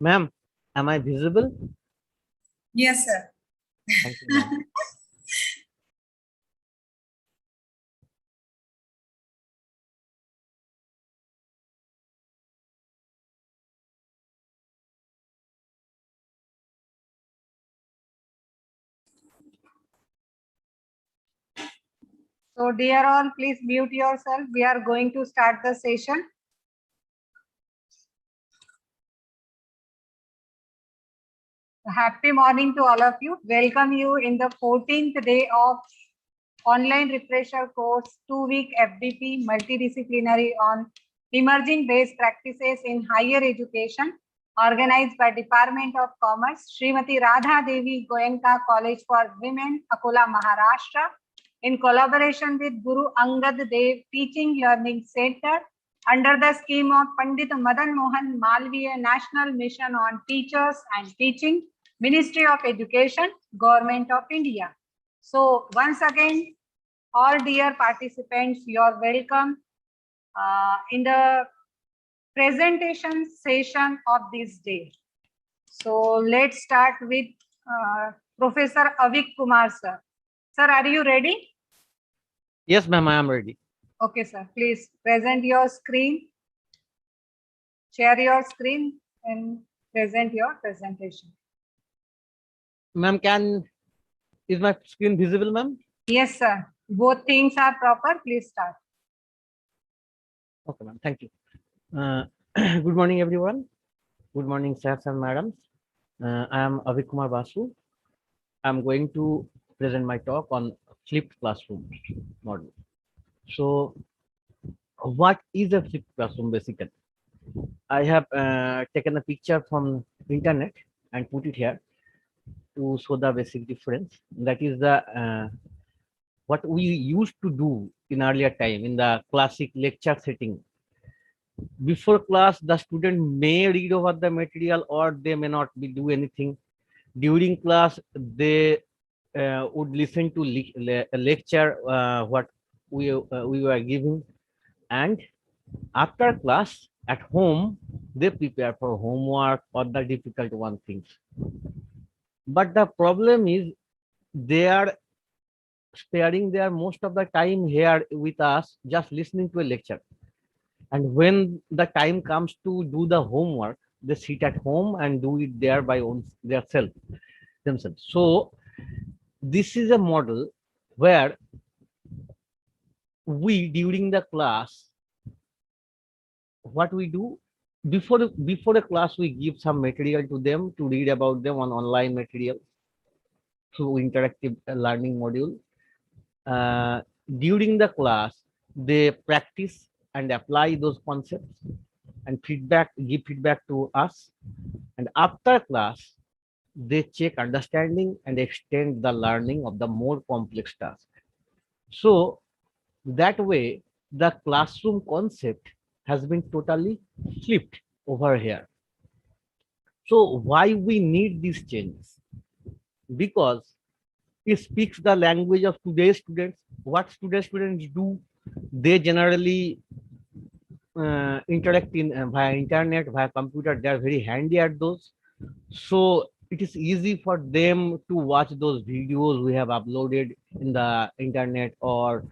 Ma'am, am I visible? Yes, sir. Thank you, ma'am. So, dear all, please mute yourself. We are going to start the session. Happy morning to all of you. Welcome you in the 14th day of online refresher course, 2-week FDP multidisciplinary on emerging best practices in higher education, organized by Department of Commerce, Srimati Radha Devi Goenka College for Women, Akola, Maharashtra, in collaboration with Guru Angad Dev Teaching Learning Center, under the scheme of Pandit Madan Mohan Malviya National Mission on Teachers and Teaching, Ministry of Education, Government of India. So once again, all dear participants, you are welcome in the presentation session of this day. So let's start with Professor Avik Kumar, sir. Sir, are you ready? Yes, ma'am, I am ready. Okay, sir. Please present your screen, share your screen, and present your presentation. Ma'am, is my screen visible, ma'am? Yes, sir. Both things are proper. Please start. Okay, ma'am. Thank you. Good morning, everyone. Good morning, sirs and madams. I am Avik Kumar Basu. I am going to present my talk on flipped classroom model. So, what is a flipped classroom basically? I have taken a picture from internet and put it here to show the basic difference. That is the what we used to do in earlier time in the classic lecture setting. Before class, the student may read over the material or they may not be do anything. During class, they would listen to a lecture what we were giving, and after class at home they prepare for homework or the difficult one things. But the problem is they are sparing their most of the time here with us just listening to a lecture, and when the time comes to do the homework they sit at home and do it there by own themselves. So this is a model where we during the class what we do before the class we give some material to them to read about them on online material through interactive learning module. During the class they practice and apply those concepts and give feedback to us, and after class they check understanding and extend the learning of the more complex task. So that way the classroom concept has been totally flipped over here. So why we need these changes? Because it speaks the language of today's students. What today's students do, they generally interact in via internet, via computer. They are very handy at those. So it is easy for them to watch those videos we have uploaded in the internet, or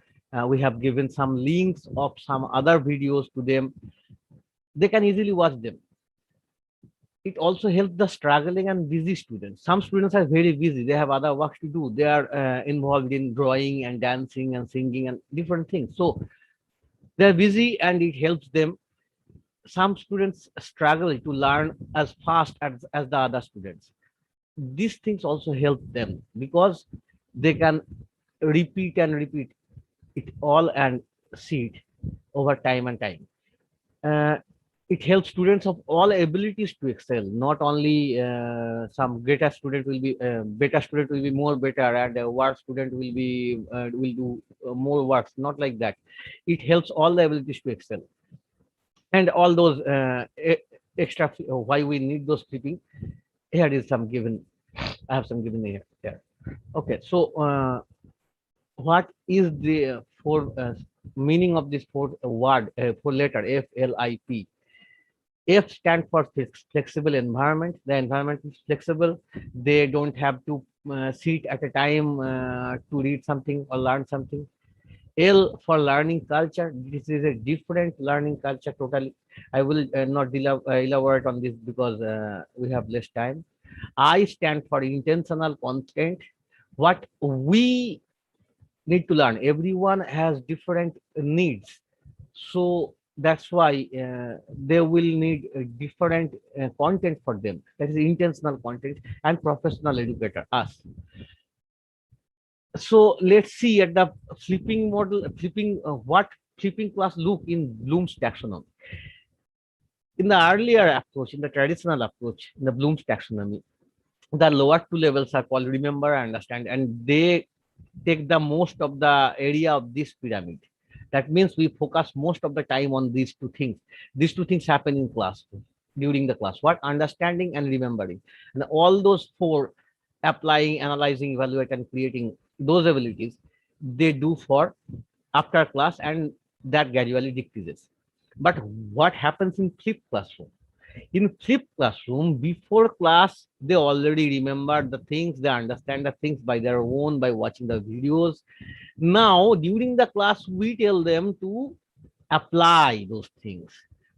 we have given some links of some other videos to them. They can easily watch them. It also helps the struggling and busy students. Some students are very busy. They have other works to do. They are involved in drawing and dancing and singing and different things. So they're busy and it helps them. Some students struggle to learn as fast as the other students. These things also help them because they can repeat and repeat it all and see it over time and time. Uh, it helps students of all abilities to excel. Not only some greater student will be better student will be more better, and a work student will do more works. Not like that. It helps all the abilities to excel, and all those extra why we need those flipping. Here is some given. I have some given here. There. Okay, so what is the meaning of this four word four letter FLIP? F stand for flexible environment. The environment is flexible. They don't have to sit at a time to read something or learn something. L for learning culture. This is a different learning culture totally. I will not elaborate on this because we have less time. I stand for intentional content. What we need to learn. Everyone has different needs, so that's why they will need different content for them. That is intentional content and professional educator us. So let's see at the flipping model, flipping what flipping class look in Bloom's taxonomy. In the earlier approach, in the traditional approach, in the Bloom's taxonomy, the lower two levels are called remember and understand, and they take the most of the area of this pyramid. That means we focus most of the time on these two things. These two things happen in class, during the class. What? Understanding and remembering. And all those four, applying, analyzing, evaluate, and creating those abilities, they do for after class, and that gradually decreases. But what happens in flipped classroom? In flipped classroom, before class, they already remember the things, they understand the things by their own, by watching the videos. Now, during the class, we tell them to apply those things,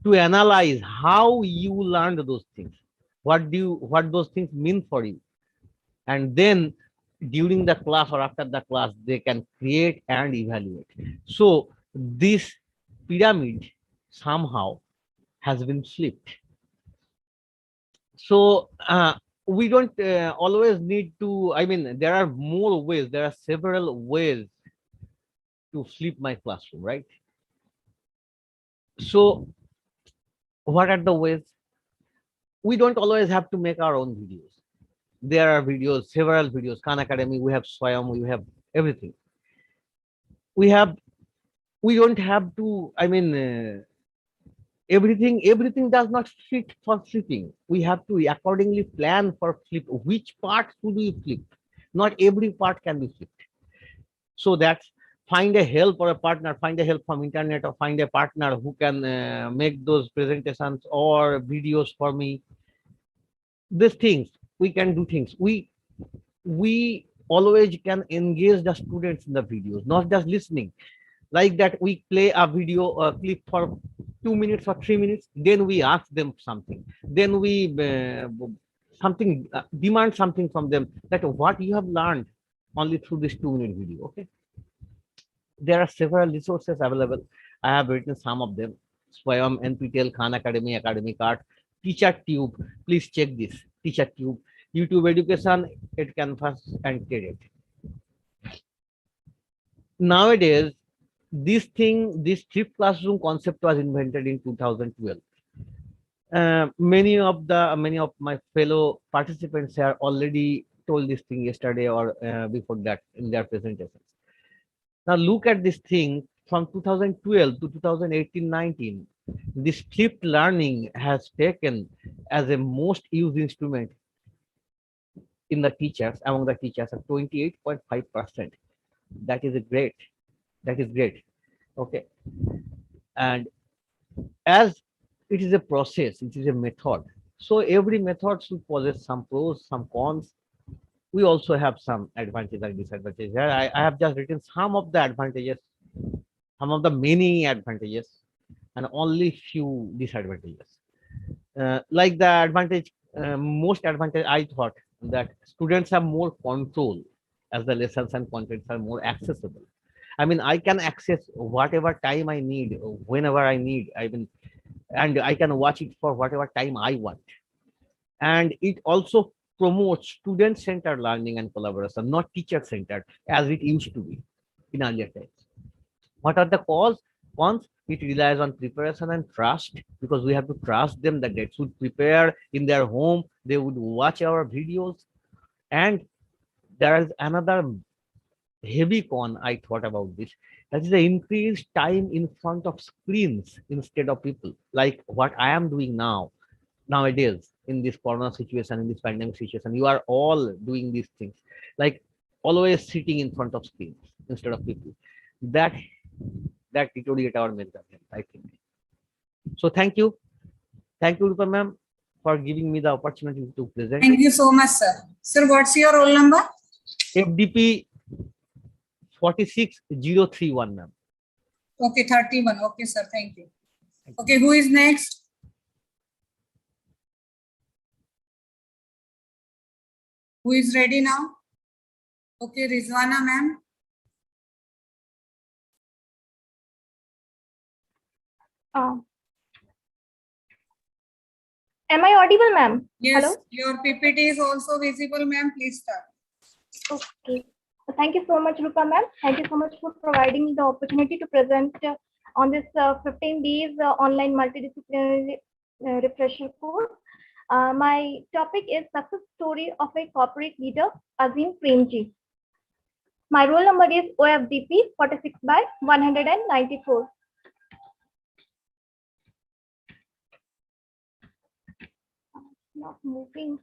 to analyze how you learned those things, what those things mean for you. And then during the class or after the class, they can create and evaluate. So this pyramid somehow has been flipped. So we don't always need to, I mean, there are more ways, there are several ways to flip my classroom, right? So what are the ways? We don't always have to make our own videos. There are videos, several videos, Khan Academy, we have Swayam, we have everything. We have, we don't have to, I mean, everything does not fit for flipping. We have to accordingly plan for flip. Which part should we flip? Not every part can be flipped. So that's, find a help or a partner, find a help from internet, or find a partner who can make those presentations or videos for me. These things, we can do things. We always can engage the students in the videos, not just listening. Like that, we play a video clip for 2 minutes or 3 minutes, then we ask them something, then we something demand something from them, that what you have learned only through this 2 minute video. Okay, there are several resources available. I have written some of them: Swayam, NPTEL, Khan Academy, Academic Art, Teacher Tube. Please check this: Teacher Tube, YouTube Education, Ed Canvas, and TED. Nowadays, this flipped classroom concept was invented in 2012. Many of my fellow participants have already told this thing yesterday or before that in their presentations. Now look at this thing from 2012 to 2018-19. This flipped learning has taken as a most used instrument in the teachers, among the teachers, at 28.5%. That is a great. That is great. Okay. And as it is a process, it is a method. So every method should possess some pros, some cons. We also have some advantages and disadvantages. I have just written some of the advantages, some of the many advantages, and only few disadvantages. Like the advantage, most advantage, I thought that students have more control as the lessons and contents are more accessible. I mean, I can access whatever time I need, whenever I need. I mean, and I can watch it for whatever time I want. And it also promotes student-centered learning and collaboration, not teacher-centered as it used to be in earlier times. What are the cons? It relies on preparation and trust, because we have to trust them that they should prepare in their home, they would watch our videos. And there is another heavy con I thought about this. That is the increased time in front of screens instead of people, like what I am doing nowadays in this corona situation, in this pandemic situation. You are all doing these things, like always sitting in front of screens instead of people. That deteriorate our mental health, I think. So thank you. Thank you, Rupa ma'am, for giving me the opportunity to present. Thank you so much, sir. Sir, what's your roll number? FDP 46031, ma'am. Okay, 31. Okay, sir. Thank you. Okay, who is next? Who is ready now? Okay, Rizwana ma'am. Am I audible, ma'am? Yes, Hello? your PPT is also visible, ma'am. Please start. Okay. Thank you so much, Rupa ma'am. Thank you so much for providing me the opportunity to present on this 15 days online multidisciplinary refresher course. My topic is success story of a corporate leader, Azim Premji. My roll number is OFDP 46 by 194. Not moving.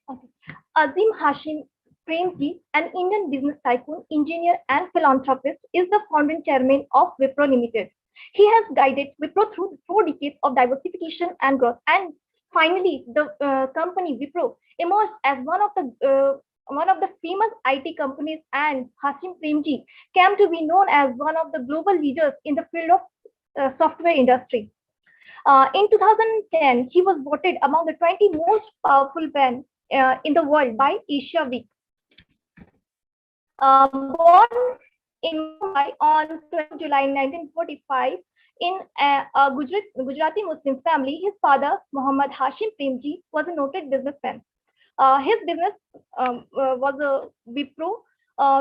Okay. Azim Hashim Premji, an Indian business tycoon, engineer, and philanthropist, is the founder and chairman of Wipro Limited. He has guided Wipro through 4 decades of diversification and growth. And finally, the company Wipro emerged as one of the famous IT companies, and Hashim Premji came to be known as one of the global leaders in the field of software industry. In 2010, he was voted among the 20 most powerful men in the world by Asia Week. Born in Mumbai on 20 July 1945 in a Gujarati Muslim family, his father, Muhammad Hashim Premji, was a noted businessman. His business was a Wipro,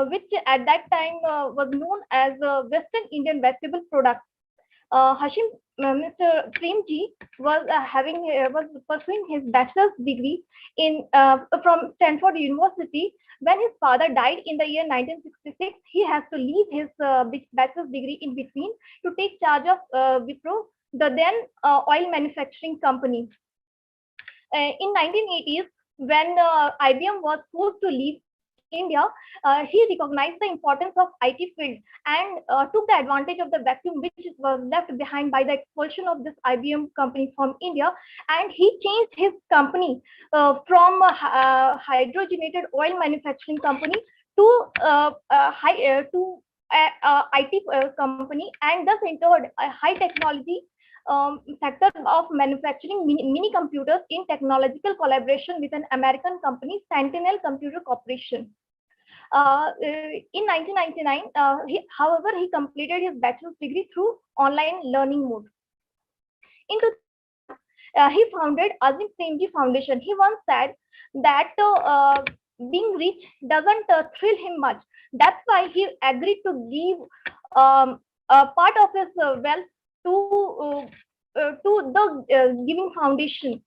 which at that time was known as Western Indian Vegetable Products. Mr. Premji was pursuing his bachelor's degree from Stanford University. When his father died in the year 1966, he has to leave his bachelor's degree in between to take charge of Wipro, the then oil manufacturing company. In 1980s, when IBM was forced to leave India, he recognized the importance of IT field and took the advantage of the vacuum which was left behind by the expulsion of this IBM company from India, and he changed his company from a hydrogenated oil manufacturing company to IT company, and thus entered a high technology sector of manufacturing mini computers in technological collaboration with an American company, Sentinel Computer Corporation. In 1999, however, he completed his bachelor's degree through online learning mode. In 2000, he founded Azim Premji Foundation. He once said that being rich doesn't thrill him much. That's why he agreed to give a part of his wealth to the Giving Foundation.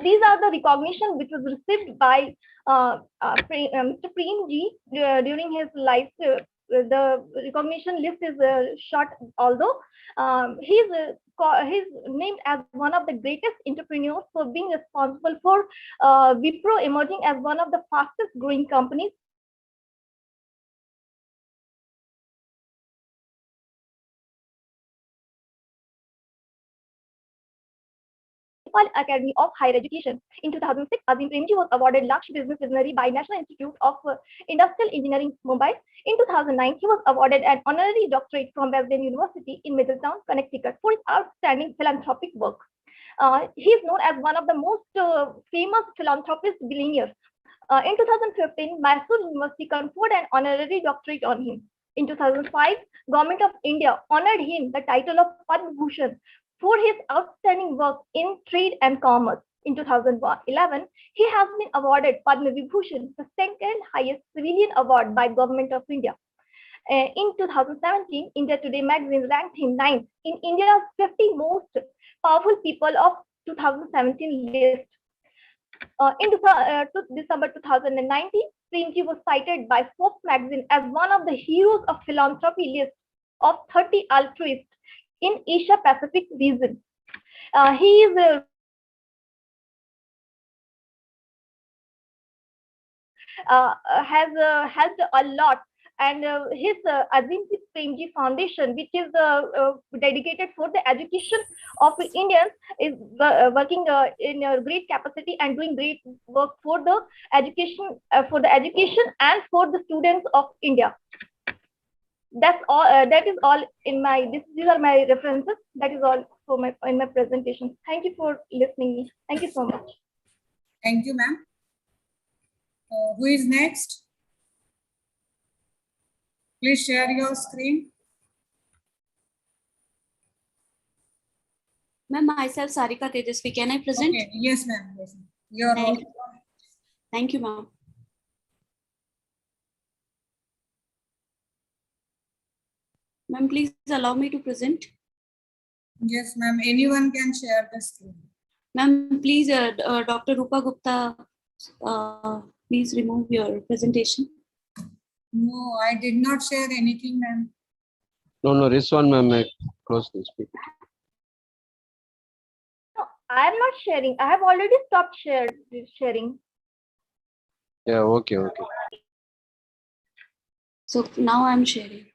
These are the recognition which was received by Mr. Premji during his life. The recognition list is short, although he's named as one of the greatest entrepreneurs for being responsible for Wipro emerging as one of the fastest growing companies. Academy of Higher Education. In 2006, Azim Premji was awarded Lakshya Business Visionary by National Institute of Industrial Engineering, Mumbai. In 2009, he was awarded an honorary doctorate from Wesleyan University in Middletown, Connecticut for his outstanding philanthropic work. He is known as one of the most famous philanthropist billionaires. In 2015, Mysore University conferred an honorary doctorate on him. In 2005, Government of India honored him the title of Padma Bhushan for his outstanding work in trade and commerce. In 2011, he has been awarded Padma Vibhushan, the second highest civilian award by Government of India. In 2017, India Today magazine ranked him 9th in India's 50 most powerful people of 2017 list. In December 2019, Premji was cited by Forbes magazine as one of the heroes of philanthropy list of 30 altruists in Asia Pacific region. He is has helped a lot. And his Jagdishji Premji Foundation, which is dedicated for the education of Indians, is working in a great capacity and doing great work for the education, and for the students of India. That's all. That is all in my. These are my references. That is all for my in my presentation. Thank you for listening. Thank you so much. Thank you, ma'am. Who is next? Please share your screen. Ma'am, myself Sarika Tejasvi. Can I present? Okay. Yes, ma'am. Yes, ma'am. Your Thank role. Thank you, ma'am. Ma'am, please allow me to present. Yes, ma'am. Anyone can share the screen. Ma'am, please, Dr. Rupa Gupta, please remove your presentation. No, I did not share anything, ma'am. No, this one, ma'am. Close this speaker. No, I am not sharing. I have already stopped sharing. Yeah, okay. So now I'm sharing.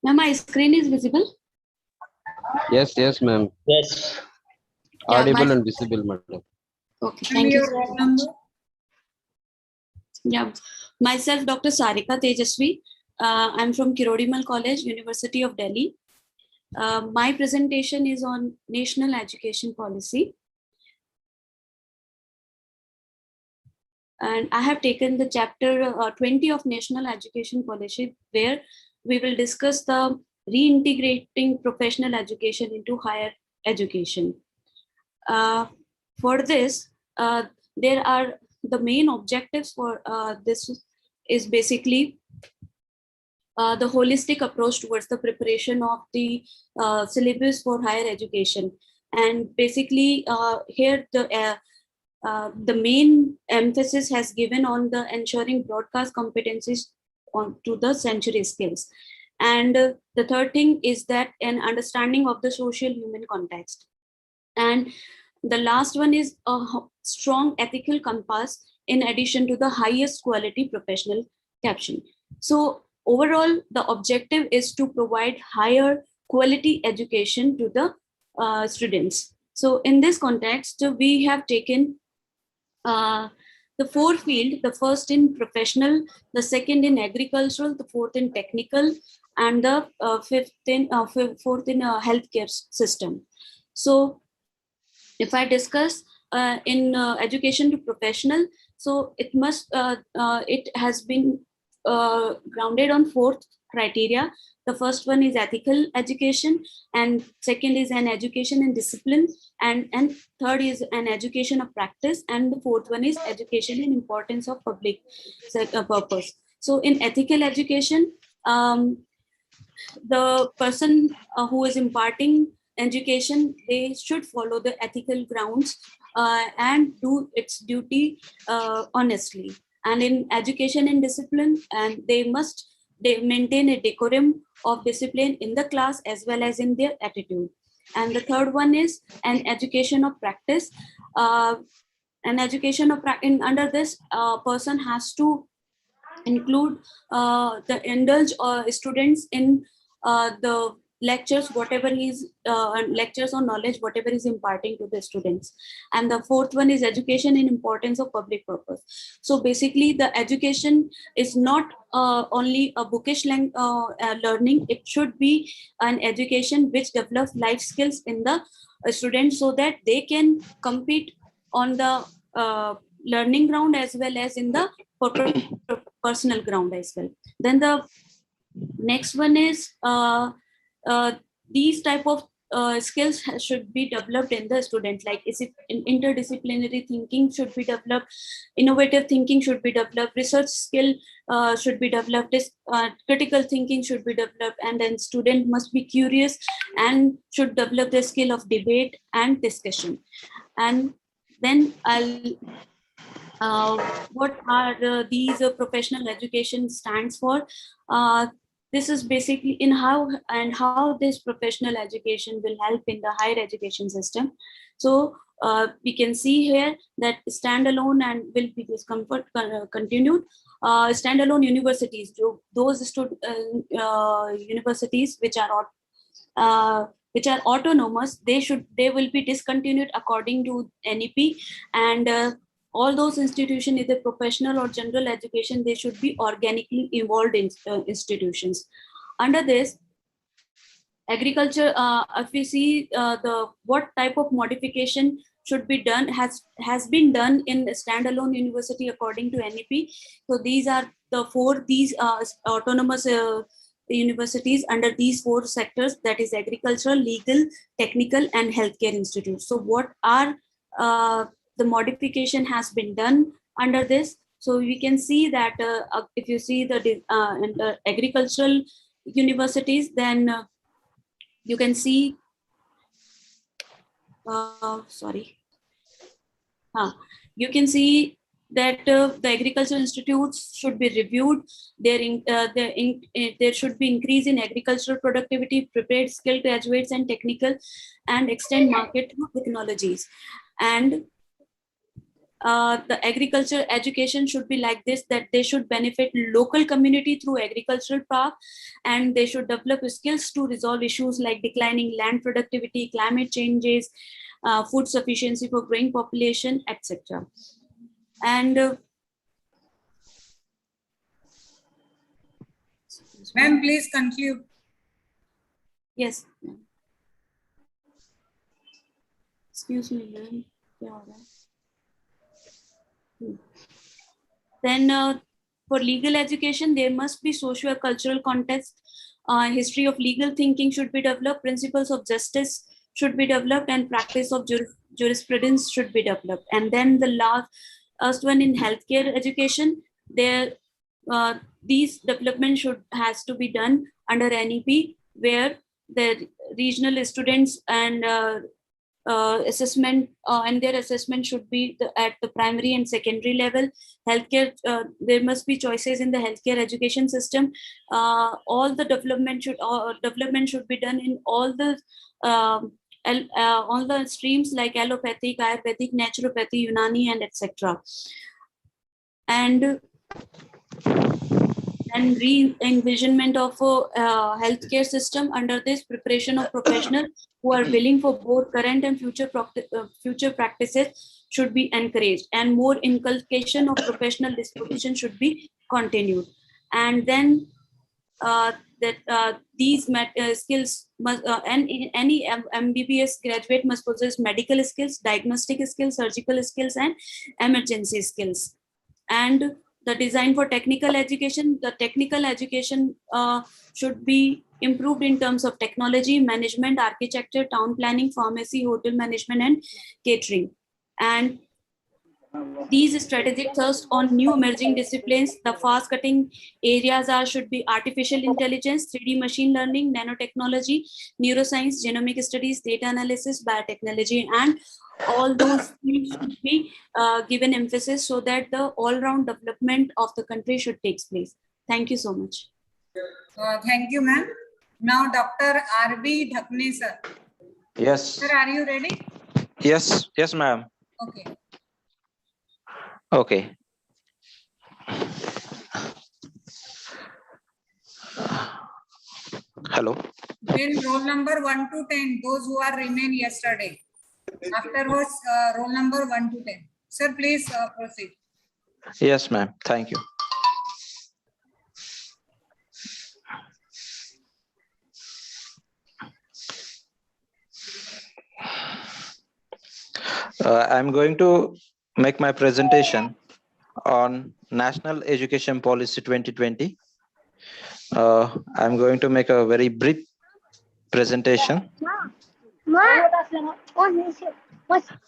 Ma'am, my screen is visible? Yes, ma'am. Yes. Yeah, Audible and visible, madam. Okay, And thank you. your roll number? Yeah, myself, Dr. Sarika Tejasvi. I'm from Kirodimal College, University of Delhi. My presentation is on national education policy. And I have taken the chapter 20 of national education policy, where we will discuss the reintegrating professional education into higher education. For this, there are the main objectives for this is basically the holistic approach towards the preparation of the syllabus for higher education. And basically here the main emphasis has given on the ensuring broadcast competencies to the century skills. And the third thing is that an understanding of the social human context. And the last one is a strong ethical compass in addition to the highest quality professional caption. So overall, the objective is to provide higher quality education to the students. So in this context, we have taken the four field, the first in professional, the second in agricultural, the fourth in technical, and the fourth in healthcare system. So if I discuss in education to professional, so it has been grounded on four criteria. The first one is ethical education, and second is an education in discipline, and third is an education of practice, and the fourth one is education in importance of public purpose. So in ethical education, the person who is imparting education, they should follow the ethical grounds and do its duty honestly. And in education and discipline, and they maintain a decorum of discipline in the class as well as in their attitude. And the third one is an education of practice. An education of under this person has to include the indulge students in the lectures, whatever he's lectures or knowledge, whatever is imparting to the students. And the fourth one is education in importance of public purpose. So basically the education is not only a bookish learning, it should be an education which develops life skills in the students so that they can compete on the learning ground as well as in the personal ground as well. Then the next one is these type of skills should be developed in the student, like interdisciplinary thinking should be developed, innovative thinking should be developed, research skill should be developed, critical thinking should be developed, and then student must be curious and should develop the skill of debate and discussion. And then what are these professional education stands for? this is basically in how this professional education will help in the higher education system. So we can see here that standalone and will be continued. Standalone universities, those universities which are autonomous, they will be discontinued according to NEP, and all those institutions, either professional or general education, they should be organically evolved in institutions. Under this, agriculture, if we see the what type of modification should be done, has been done in standalone university according to NEP. So these are these autonomous universities under these 4 sectors, that is agricultural, legal, technical, and healthcare institutes. So what are the modification has been done under this? So we can see that if you see the agricultural universities, then you can see, you can see that the agricultural institutes should be reviewed. There should be increase in agricultural productivity, prepared skilled graduates and technical, and extend market technologies. And the agriculture education should be like this, that they should benefit local community through agricultural park, and they should develop skills to resolve issues like declining land productivity, climate changes, food sufficiency for growing population, etc. And Ma'am, please conclude. yes, excuse me, ma'am. Then for legal education, there must be socio-cultural context, history of legal thinking should be developed, principles of justice should be developed, and practice of jurisprudence should be developed. And then the last one, in healthcare education, these development has to be done under NEP, where the regional students and assessment and their assessment should be at the primary and secondary level. Healthcare, there must be choices in the healthcare education system. All the development should be done in all the streams like allopathic, Ayurvedic, naturopathy, Unani, and etc. And re-envisionment of a healthcare system. Under this, preparation of professionals who are willing for both current and future practices should be encouraged, and more inculcation of professional disposition should be continued. And then these skills must, and any MBBS graduate must possess medical skills, diagnostic skills, surgical skills, and emergency skills. And the design for technical education, the technical education should be improved in terms of technology, management, architecture, town planning, pharmacy, hotel management, and catering. And these strategic thrust on new emerging disciplines, the fast cutting areas should be artificial intelligence, 3D machine learning, nanotechnology, neuroscience, genomic studies, data analysis, biotechnology, and all those things should be given emphasis, so that the all-round development of the country should take place. Thank you so much. Thank you, ma'am. Now, Dr. R.B. Dhakne, sir. Yes. Sir, are you ready? Yes, ma'am. Okay. Okay. Hello. Then roll number 1 to 10, those who are remain yesterday. Afterwards, roll number 1 to 10. Sir, please proceed. Yes, ma'am. Thank you. I'm going to make my presentation on National Education Policy 2020. I'm going to make a very brief presentation.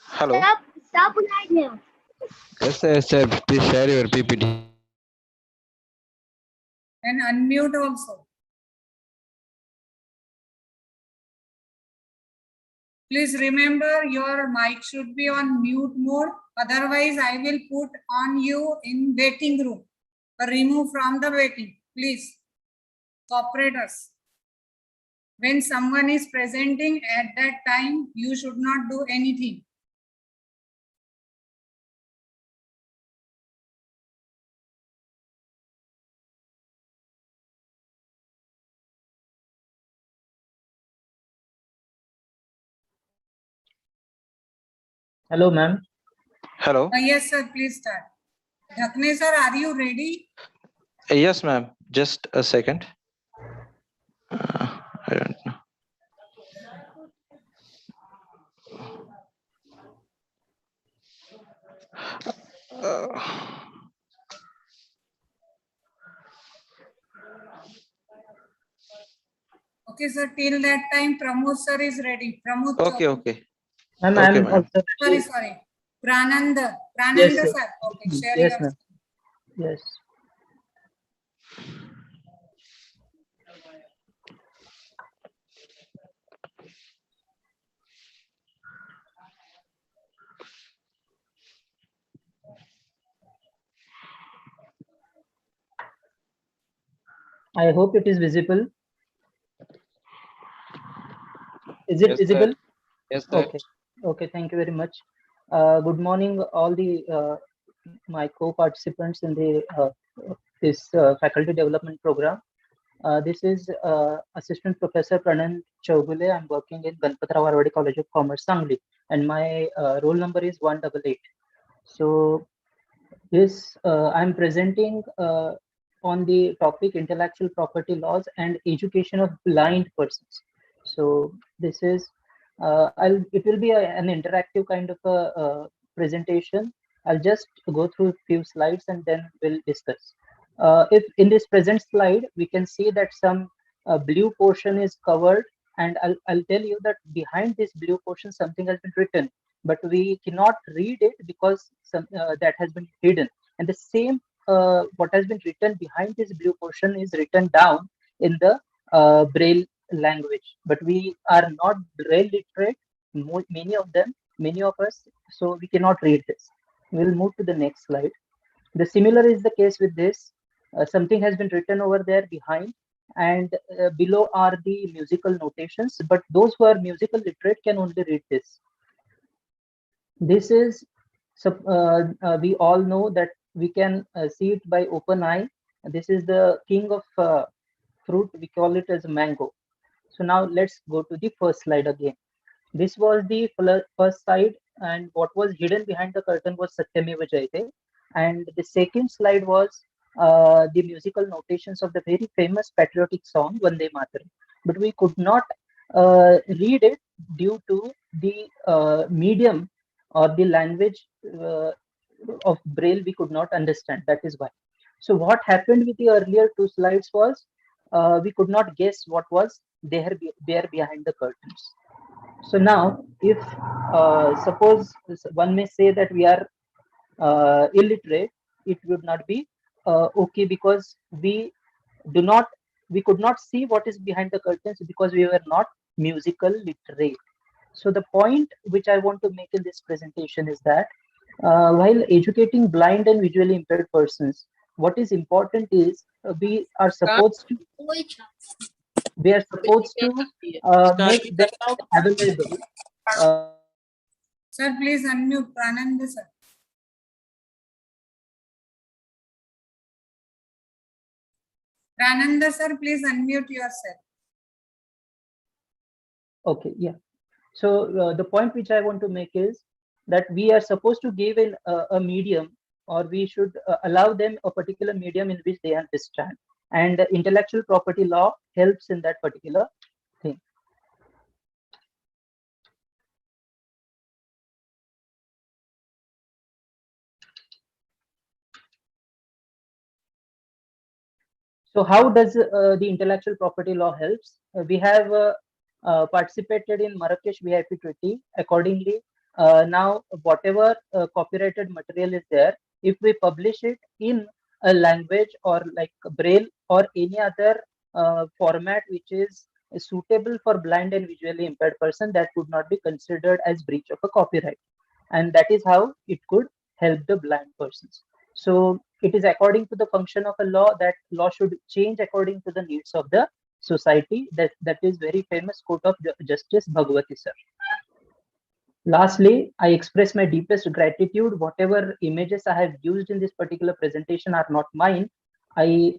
Hello. Stop right now. Yes, sir. Please share your PPT. And unmute also. Please remember your mic should be on mute mode. Otherwise, I will put on you in waiting room or remove from the waiting. Please. cooperate us. When someone is presenting at that time, you should not do anything. Hello, ma'am. Hello. Yes, sir, please start. Dhakne sir, are you ready? Yes, ma'am. Just a second. I don't know. Okay, sir, till that time, Pramod sir is ready. Pramod. Okay, okay. Ma'am, Okay, I'm ma'am. also Sorry. Prananda. Yes, Prananda sir. sir. Okay, share Yes, your. ma'am. Yes. I hope it is visible. Is it Yes, sir. visible? Yes, sir. Okay. Okay. Thank you very much. Good morning, all the my co-participants in the this faculty development program. This is Assistant Professor Pranand Chaugule. I'm working in Ganpatrao Arwade College of Commerce, Sangli, and my roll number is 188. So this I'm presenting on the topic intellectual property laws and education of blind persons. So this is it will be an interactive kind of a presentation. I'll just go through a few slides and then we'll discuss. If in this present slide we can see that some blue portion is covered, and I'll tell you that behind this blue portion something has been written, but we cannot read it because that has been hidden. And the same what has been written behind this blue portion is written down in the Braille language. But we are not Braille literate, many of us, so we cannot read this. We'll move to the next slide. The similar is the case with this. Something has been written over there behind, and below are the musical notations, but those who are musical literate can only read this. This is, we all know that we can see it by open eye. This is the king of fruit. We call it as mango. So now let's go to the first slide again. This was the first slide, and what was hidden behind the curtain was Satyameva Jayate. And the second slide was the musical notations of the very famous patriotic song Vande Mataram. But we could not read it due to the medium or the language of Braille we could not understand. That is why. So what happened with the earlier two slides was we could not guess what was there behind the curtains. So now, if suppose one may say that we are illiterate, it would not be okay, because we could not see what is behind the curtains because we were not musical literate. So the point which I want to make in this presentation is that while educating blind and visually impaired persons, what is important is we are supposed to make them available. Sir, please unmute Prananda sir. Prananda sir, please unmute yourself. Okay, yeah. So the point which I want to make is that we are supposed to give a medium, or we should allow them a particular medium in which they understand. And intellectual property law helps in that particular thing. So how does the intellectual property law helps? We have participated in Marrakesh VIP Treaty. Accordingly, now whatever copyrighted material is there, if we publish it in a language or like Braille or any other format which is suitable for blind and visually impaired person, that would not be considered as breach of a copyright. And that is how it could help the blind persons. So it is according to the function of a law that law should change according to the needs of the society. That is very famous quote of Justice Bhagwati sir. Lastly, I express my deepest gratitude. Whatever images I have used in this particular presentation are not mine. I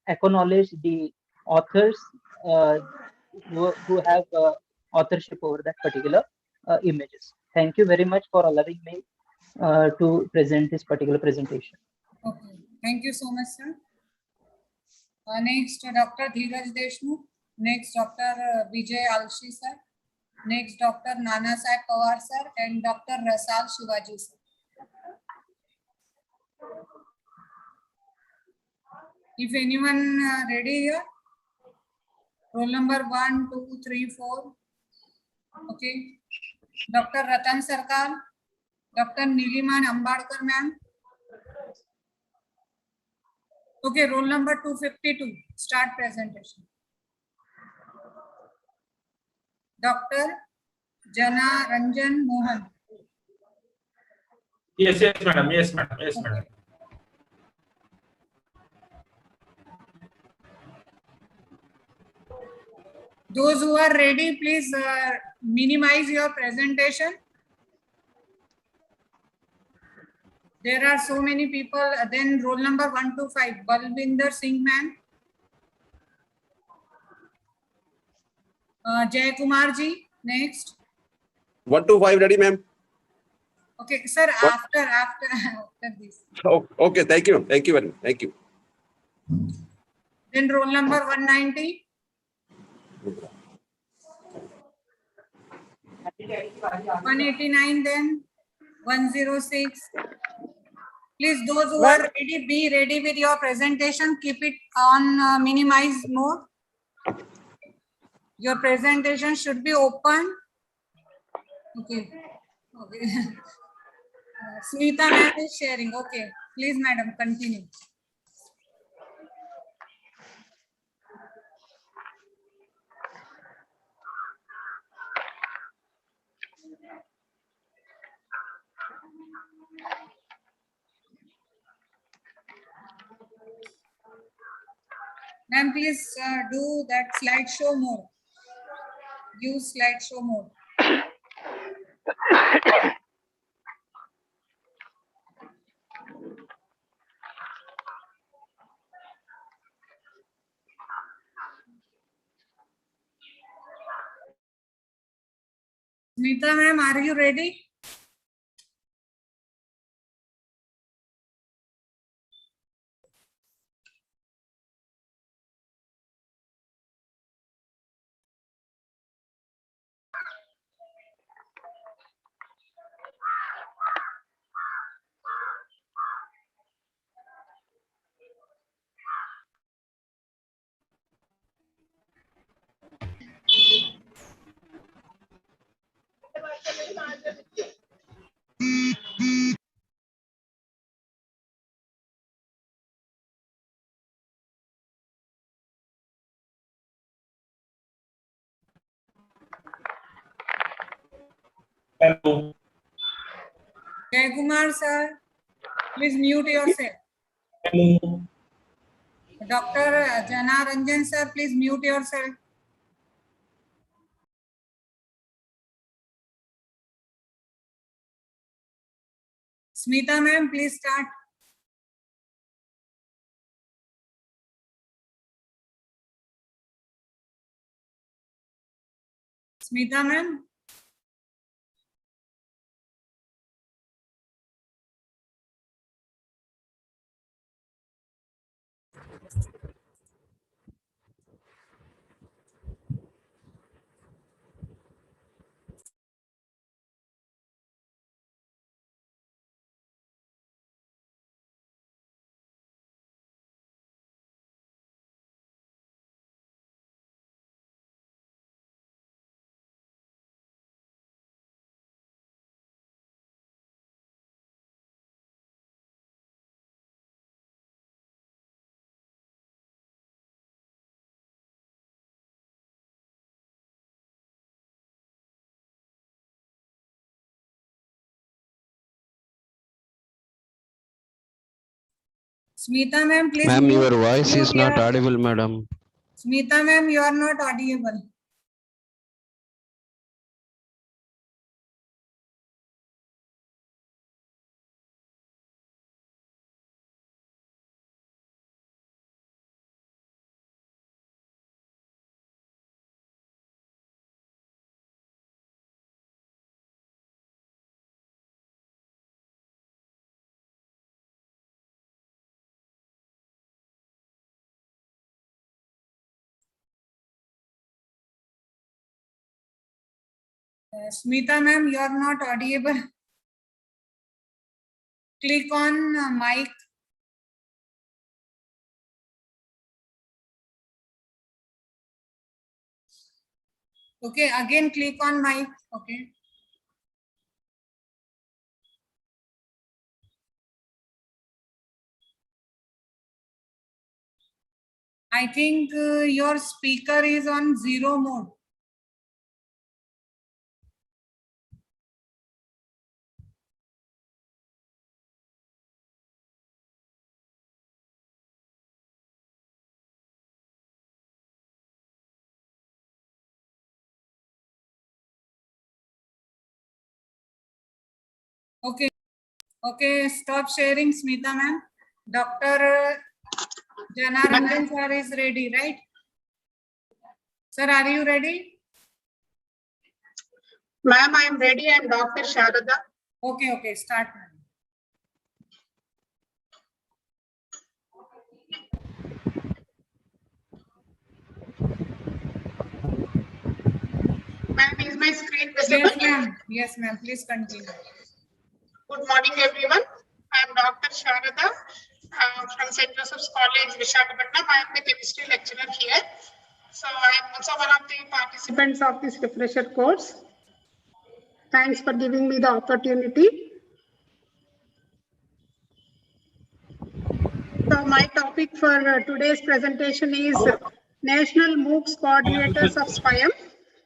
acknowledge the authors who have authorship over that particular images. Thank you very much for allowing me to present this particular presentation. Okay, thank you so much, sir. Next, Dr. Dheeraj Deshmukh. Next, Dr. Vijay Alshi, sir. Next, Dr. Nana Saib Pawar, sir, and Dr. Rasal Shivaji, sir. If anyone ready here, roll number 1, 2, 3, 4. Okay. Dr. Ratan Sarkar, Dr. Niliman Ambadkar, ma'am. Okay, roll number 252. Start presentation. Dr. Jana Ranjan Mohan. Yes, madam. Yes, madam. Yes, madam. Those who are ready, please minimize your presentation. There are so many people. Then roll number 125, Balvinder Singh, ma'am. Jay Kumar ji, next. 125 ready, ma'am. Okay, sir, after this. Oh, okay, thank you. Thank you very much. Thank you. Then roll number 190. 189, then 106. Please, those who are ready, be ready with your presentation. Keep it on minimize mode. Your presentation should be open. Okay. Okay. Smita ma'am is sharing. Okay. Please, madam, continue. Ma'am, please do that slideshow mode. Use slideshow mode. Smita ma'am, are you ready? Hello. Jay Kumar sir, please mute yourself. Hello. Dr. Jana Ranjan sir, please mute yourself. Smita ma'am, please start. Smita ma'am. Smita ma'am, please. Ma'am, your mute- voice mute is not your- audible, madam. Smita ma'am, you are not audible. Smita ma'am, you are not audible. Click on mic. Okay, again click on mic. Okay. I think your speaker is on 0 mode. Okay. Okay, stop sharing, Smita ma'am. Dr. Janaranjan sir is ready, right? Sir, are you ready? Ma'am, I am ready. I am Dr. Sharada. Okay, okay, start. Ma'am, is my screen visible? Yes, ma'am. Yes, ma'am. Please continue. Good morning, everyone. I am Dr. Sharada from St. Joseph's College, Visakhapatnam. I am the chemistry lecturer here. So I am also one of the participants of this refresher course. Thanks for giving me the opportunity. So my topic for today's presentation is National MOOCs Coordinators of SWAYAM.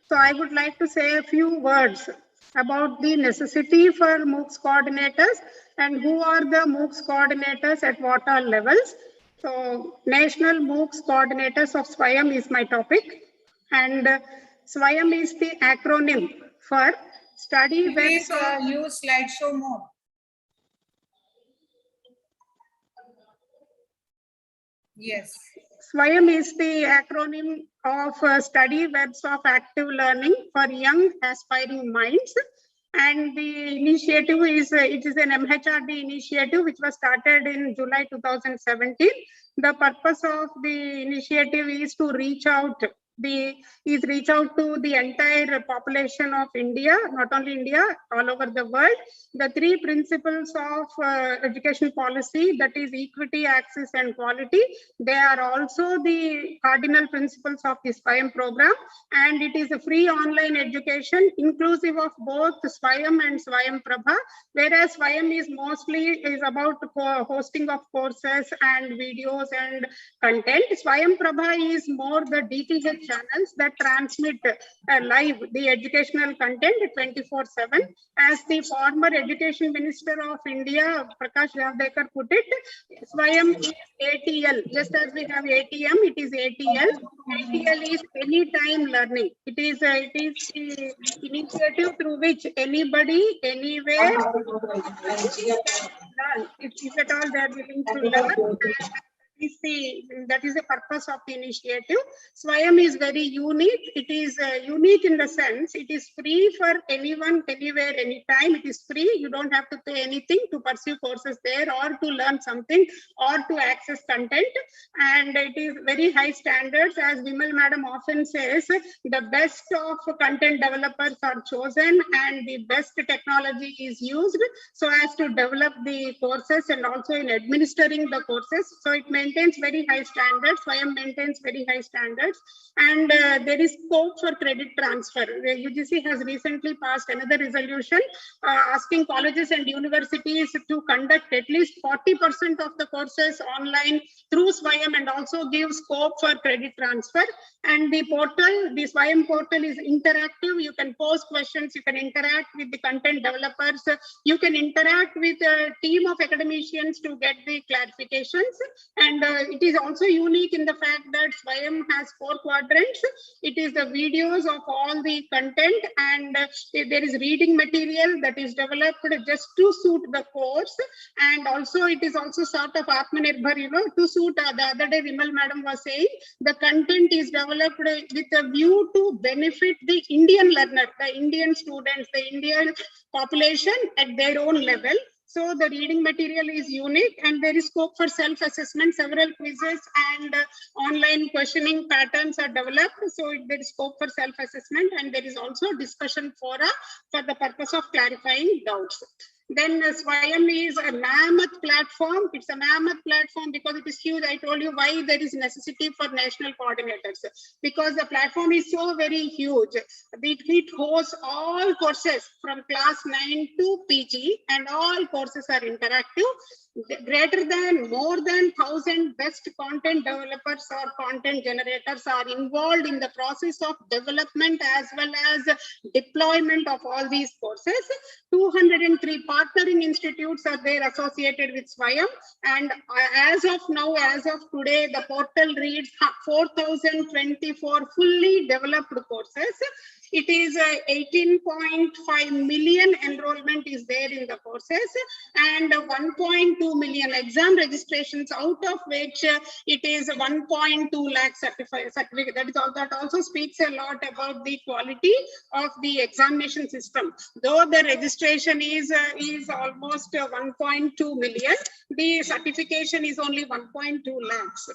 So I would like to say a few words about the necessity for MOOCs coordinators and who are the MOOCs coordinators at what all levels. So National MOOCs Coordinators of SWAYAM is my topic, and SWAYAM is the acronym for Study Please Webs of use slideshow mode. Yes. SWAYAM is the acronym of Study Webs of Active Learning for Young Aspiring Minds. And the initiative is, it is an MHRD initiative which was started in July 2017. The purpose of the initiative is to reach out to the entire population of India, not only India, all over the world. The three principles of education policy, that is equity, access, and quality, they are also the cardinal principles of this SWAYAM program, and it is a free online education inclusive of both SWAYAM and SWAYAM Prabha, whereas SWAYAM is mostly about hosting of courses and videos and content. SWAYAM Prabha is more the DTH channels that transmit live the educational content 24/7. As the former Education Minister of India, Prakash Javadekar, put it, SWAYAM is ATL. Just as we have ATM, it is ATL. ATL is anytime learning. It is the initiative through which anybody, anywhere, learn. If at all they are willing to learn. That is the purpose of the initiative. SWAYAM is very unique. It is unique in the sense it is free for anyone, anywhere, anytime. It is free. You don't have to pay anything to pursue courses there or to learn something or to access content. And it is very high standards. As Vimal Madam often says, the best of content developers are chosen and the best technology is used so as to develop the courses and also in administering the courses. So it maintains maintains very high standards. Swayam maintains very high standards, and there is scope for credit transfer. The UGC has recently passed another resolution asking colleges and universities to conduct at least 40% of the courses online through Swayam, and also give scope for credit transfer. And the portal, the Swayam portal is interactive. You can pose questions, you can interact with the content developers, you can interact with a team of academicians to get the clarifications. And it is also unique in the fact that Swayam has 4 quadrants. It is the videos of all the content, and there is reading material that is developed just to suit the course. And also it is also sort of Atmanirbhar, to suit, the other day Vimal madam was saying, the content is developed with a view to benefit the Indian learner, the Indian students, the Indian population at their own level. So the reading material is unique, and there is scope for self-assessment. Several quizzes and online questioning patterns are developed. So there is scope for self-assessment, and there is also discussion fora for the purpose of clarifying doubts. Then Swayam is a mammoth platform. It's a mammoth platform because it is huge. I told you why there is necessity for national coordinators, because the platform is so very huge. It hosts all courses from class 9 to PG, and all courses are interactive. More than 1,000 best content developers or content generators are involved in the process of development as well as deployment of all these courses. 203 partnering institutes are there associated with Swayam, and as of now, as of today, the portal reads 4,024 fully developed courses. It is 18.5 million enrollment is there in the courses, and 1.2 million exam registrations, out of which it is 1.2 lakh certificate. That also speaks a lot about the quality of the examination system. Though the registration is almost 1.2 million, the certification is only 1.2 lakhs.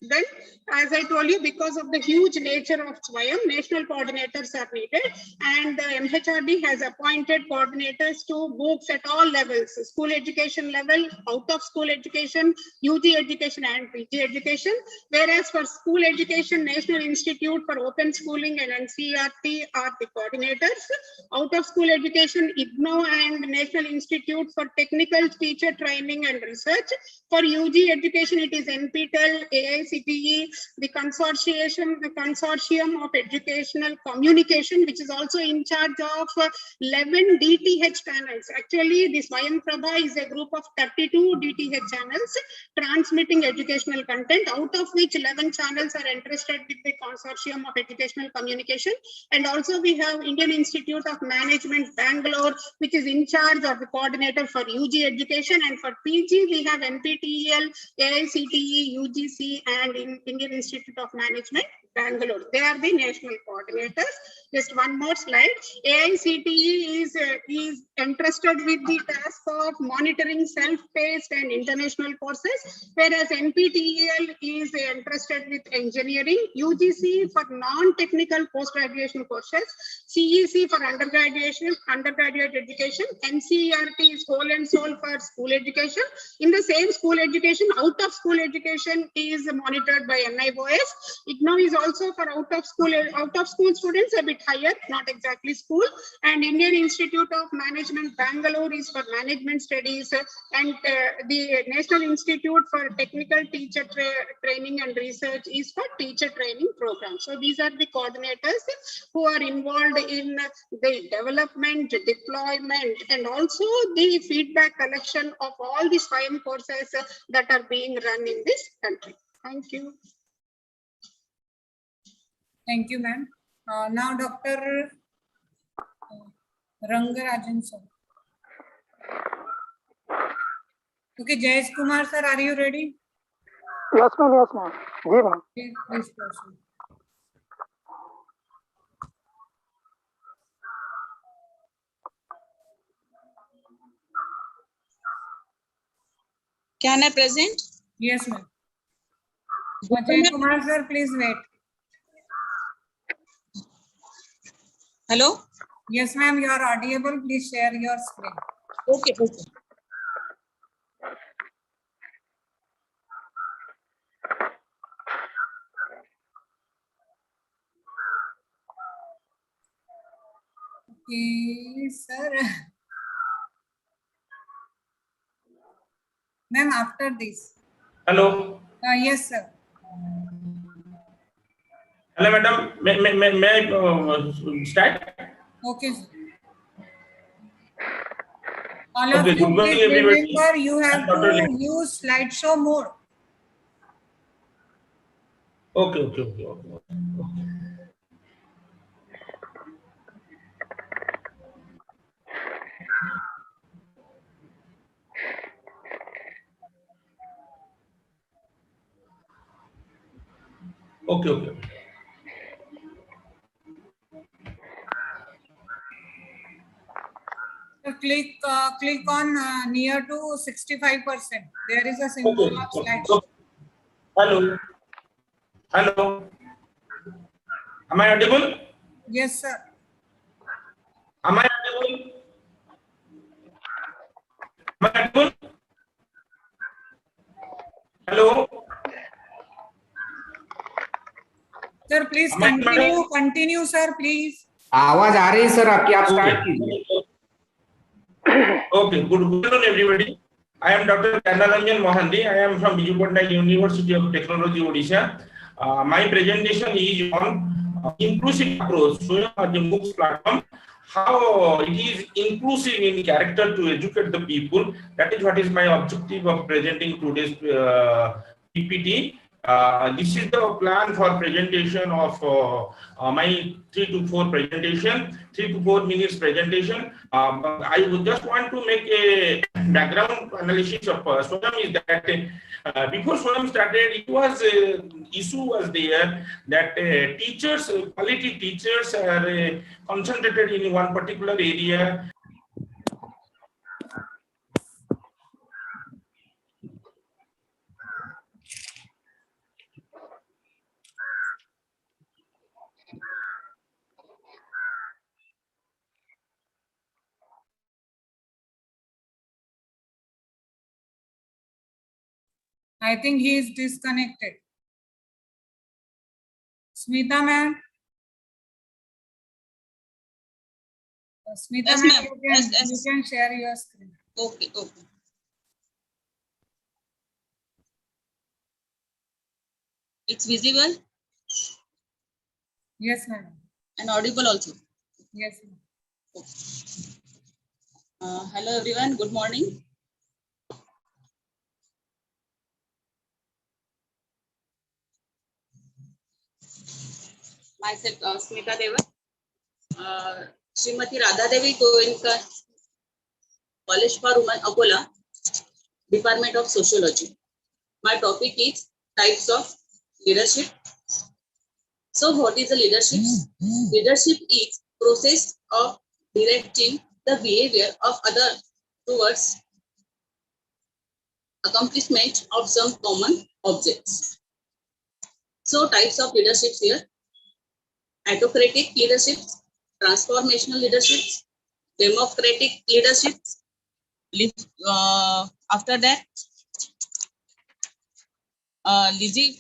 Then, as I told you, because of the huge nature of Swayam, national coordinators are needed, and the MHRD has appointed coordinators to books at all levels: school education level, out of school education, UG education and PG education. Whereas for school education, National Institute for Open Schooling and NCERT are the coordinators. Out of school education, IGNO and National Institute for Technical Teacher Training and Research. For UG education, it is NPTEL, AICTE, the Consortium of Educational Communication, which is also in charge of 11 DTH channels. Actually, this Swayam Prabha is a group of 32 DTH channels transmitting educational content, out of which 11 channels are entrusted with the Consortium of Educational Communication. And also we have Indian Institute of Management, Bangalore, which is in charge of the coordinator for UG education. And for PG, we have NPTEL, AICTE, UGC, and Indian Institute of Management, Bangalore. They are the national coordinators. Just one more slide. AICTE is entrusted with the task of monitoring self-paced and international courses, whereas NPTEL is entrusted with engineering, UGC for non-technical post-graduation courses, CEC for undergraduate education, NCERT is whole and soul for school education. In the same school education, out of school education is monitored by NIOS. IGNO is also for out of school students, a bit higher, not exactly school. And Indian Institute of Management, Bangalore is for management studies, and the National Institute for Technical Teacher Training and Research is for teacher training programs. So these are the coordinators who are involved in the development, deployment, and also the feedback collection of all the Swayam courses that are being run in this country. Thank you. Thank you, ma'am. Now, Dr. Rangarajan sir. Okay, Jayesh Kumar sir, are you ready? Yes, ma'am. Yes, ma'am. Ji, ma'am. Please proceed. Can I present? Yes, ma'am. Jayesh Kumar sir, please wait. Hello? Yes, ma'am, you are audible. Please share your screen. Okay, okay. Okay, sir. Ma'am, after this. Hello. Yes, sir. Hello, madam. May I start? Okay, sir. All of Okay. Good you, morning, please everybody. remember you have I'm Dr. to use slideshow mode. Okay. Okay. So click on near to 65%. There is a symbol Okay. of slideshow. Hello. Am I audible? Yes, sir. Am I audible? Hello. Sir, please Am I audible? continue, sir, please. आवाज आ रही है sir आपकी, आप start कीजिए. Okay, good afternoon, everybody. I am Dr. Kannaranjan Mohanty. I am from Biju Patnaik University of Technology, Odisha. My presentation is on inclusive approach, so the MOOCs platform, how it is inclusive in character to educate the people. That is what is my objective of presenting today's PPT. This is the plan for presentation of my 3 to 4 presentation, 3 to 4 minutes presentation. I would just want to make a background analysis of SWAYAM is that before SWAYAM started, it was issue was there that teachers, quality teachers are concentrated in one particular area. I think he is disconnected. Smita ma'am. Smita Yes, ma'am, ma'am. you can share your screen. Okay. It's visible Yes, ma'am. and audible also. Yes, ma'am. Hello, everyone. Good morning. Myself, Smita Deva. Srimati Radha Devi Goenka, College for Women, Akola, Department of Sociology. My topic is types of leadership. So, what is the leadership? Leadership is process of directing the behavior of others towards accomplishment of some common objects. So, types of leaderships here: autocratic leaderships, transformational leaderships, democratic leaderships. After that, leadership,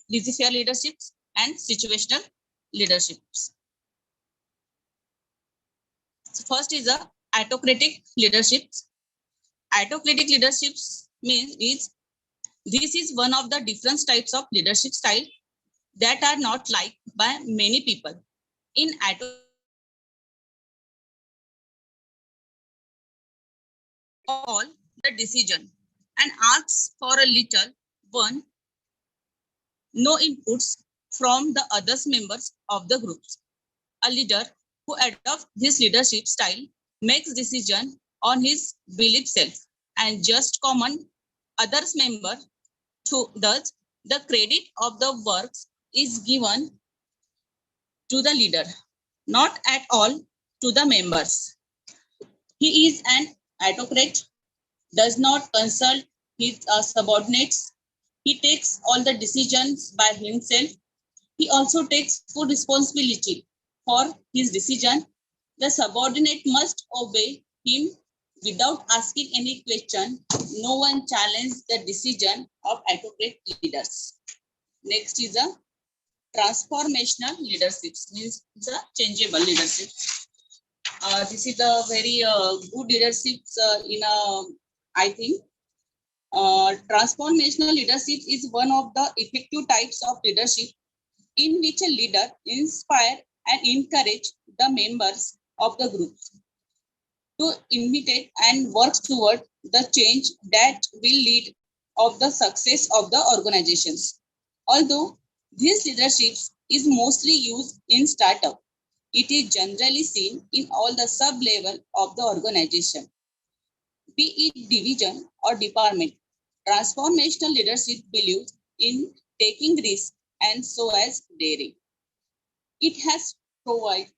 laissez-faire leaderships, and situational leaderships. So first is the autocratic leaderships. Autocratic leaderships means this is one of the different types of leadership style that are not liked by many people. In all the decision and asks for a little one, no inputs from the other members of the groups. A leader who adopts this leadership style makes decision on his belief self and just common others member to thus the credit of the works is given to the leader, not at all to the members. He is an autocrat, does not consult his subordinates. He takes all the decisions by himself. He also takes full responsibility for his decision. The subordinate must obey him without asking any question. No one challenges the decision of autocrat leaders. Next is a transformational leaderships means the changeable leadership. This is the very good leaderships I think transformational leadership is one of the effective types of leadership in which a leader inspire and encourage the members of the group to imitate and work toward the change that will lead of the success of the organizations. Although this leadership is mostly used in startup, it is generally seen in all the sub-level of the organization, be it division or department. Transformational leadership believes in taking risks and so as daring. It has proved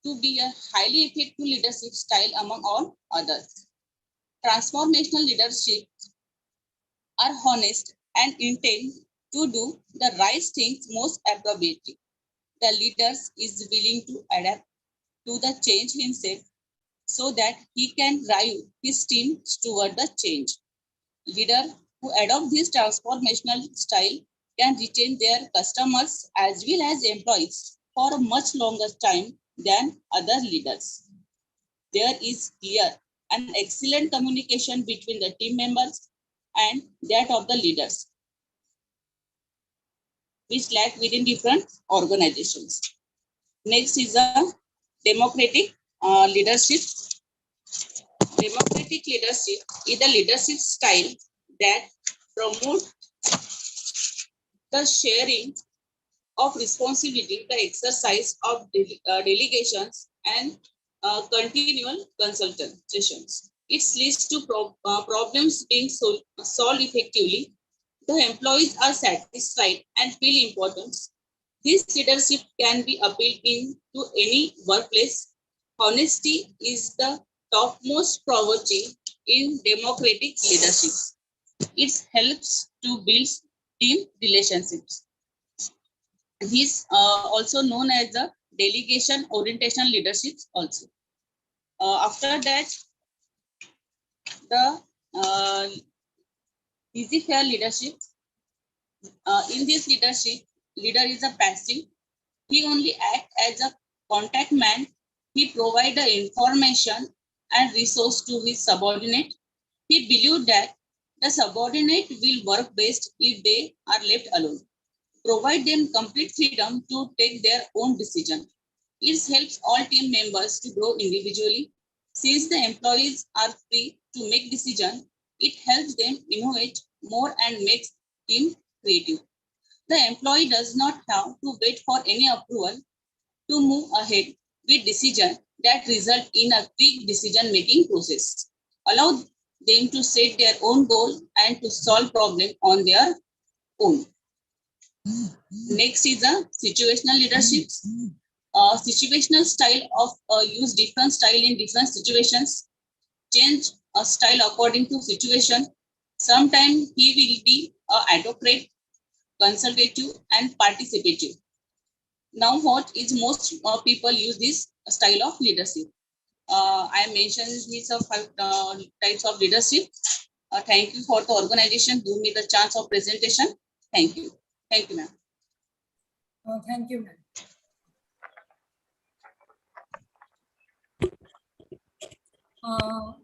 to be a highly effective leadership style among all others. Transformational leadership are honest and intend to do the right things most appropriately. The leader is willing to adapt to the change himself so that he can drive his team toward the change. Leaders who adopt this transformational style can retain their customers as well as employees for a much longer time than other leaders. There is clear and excellent communication between the team members and that of the leaders, which lack within different organizations. Next is a democratic leadership. Democratic leadership is the leadership style that promotes the sharing of responsibility, the exercise of delegations, and continual consultations. It leads to problems being solved effectively. The employees are satisfied and feel important. This leadership can be appealed in to any workplace. Honesty is the topmost priority in democratic leadership. It helps to build team relationships. This also known as the delegation orientation leadership also. After that, the easy fair leadership. In this leadership, leader is a passive. He only acts as a contact man. He provides the information and resource to his subordinate. He believes that the subordinate will work best if they are left alone. Provide them complete freedom to take their own decision. It helps all team members to grow individually. Since the employees are free to make decisions, it helps them innovate more and makes team creative. The employee does not have to wait for any approval to move ahead with decisions that result in a quick decision-making process. Allow them to set their own goal and to solve problems on their own. Next is a situational leadership. Situational style of use different style in different situations. Change a style according to situation. Sometimes he will be advocate, consultative, and participative. Now, what is most people use this style of leadership? I mentioned these are 5 types of leadership. Thank you for the organization. Give me the chance of presentation. Thank you. Thank you, ma'am. Thank you, ma'am.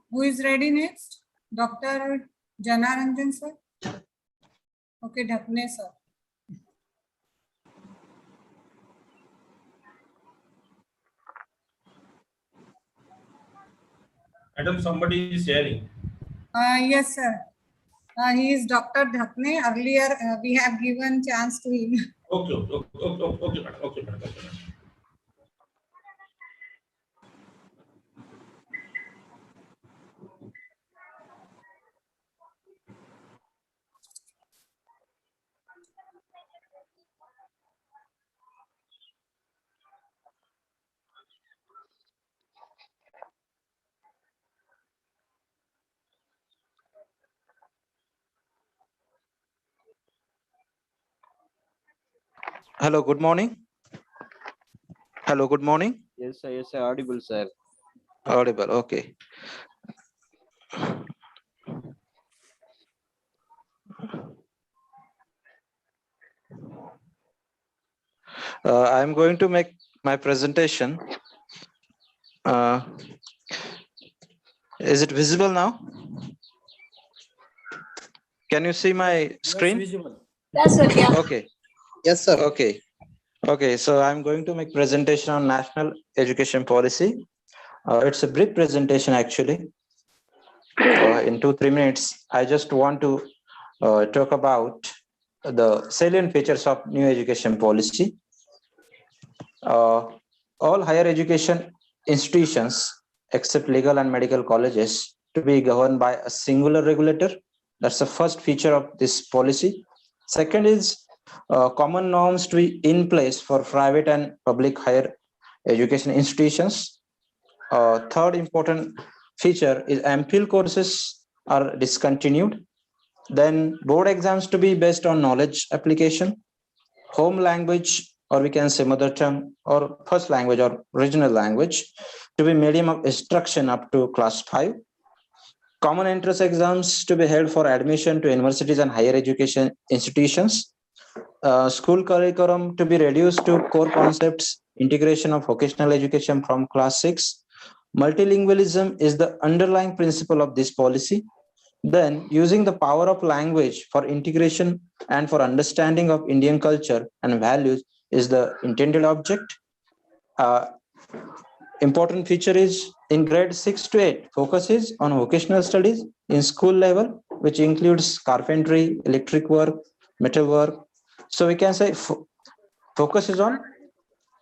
Who is ready next? Dr. Janaranjan, sir? Okay, Dhakne, sir. Madam, somebody is sharing. Yes, sir. He is Dr. Dhakne. Earlier, we have given chance to him. Okay, madam. Okay, madam. Hello, good morning. Hello, good morning. Yes, sir, audible, sir. Audible, okay. I'm going to make my presentation. Is it visible now? Can you see my screen? Yes, sir. Yeah. Okay. Yes, sir. Okay. Okay. So I'm going to make presentation on national education policy. It's a brief presentation actually. In 2-3 minutes, I just want to talk about the salient features of new education policy. All higher education institutions except legal and medical colleges to be governed by a singular regulator. That's the first feature of this policy. Second is common norms to be in place for private and public higher education institutions. Third important feature is MPhil courses are discontinued. Then board exams to be based on knowledge application, home language, or we can say mother tongue or first language or regional language to be medium of instruction up to class 5. Common entrance exams to be held for admission to universities and higher education institutions. School curriculum to be reduced to core concepts, integration of vocational education from class 6. Multilingualism is the underlying principle of this policy. Then, using the power of language for integration and for understanding of Indian culture and values is the intended object. Important feature is in grade 6 to 8, focuses on vocational studies in school level, which includes carpentry, electric work, metal work. So we can say focuses on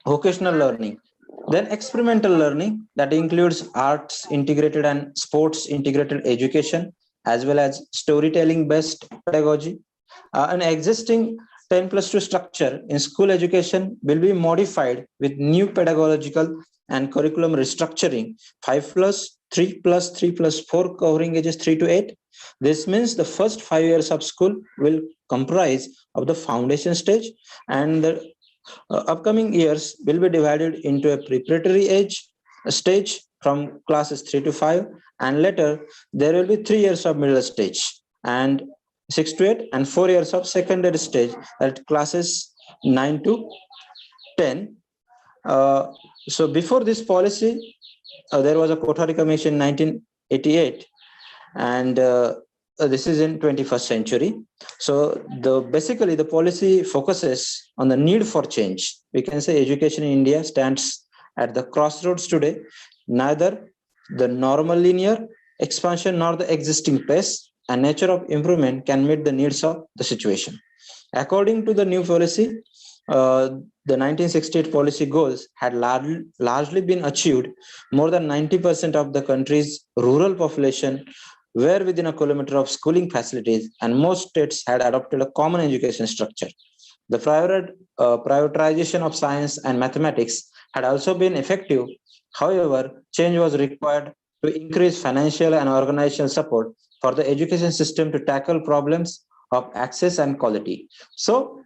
vocational learning. Then experimental learning that includes arts integrated and sports integrated education, as well as storytelling based pedagogy. An existing 10+2 structure in school education will be modified with new pedagogical and curriculum restructuring 5+3+3+4 covering ages 3 to 8. This means the first 5 years of school will comprise of the foundation stage, and the upcoming years will be divided into a preparatory age stage from classes 3 to 5, and later there will be 3 years of middle stage and 6 to 8 and 4 years of secondary stage at classes 9 to 10. So before this policy, there was a Quota Commission in 1988, and this is in 21st century. So basically the policy focuses on the need for change. We can say education in India stands at the crossroads today. Neither the normal linear expansion nor the existing pace and nature of improvement can meet the needs of the situation. According to the new policy, the 1968 policy goals had largely been achieved. More than 90% of the country's rural population were within a kilometer of schooling facilities, and most states had adopted a common education structure. The prioritization of science and mathematics had also been effective. However, change was required to increase financial and organizational support for the education system to tackle problems of access and quality. So,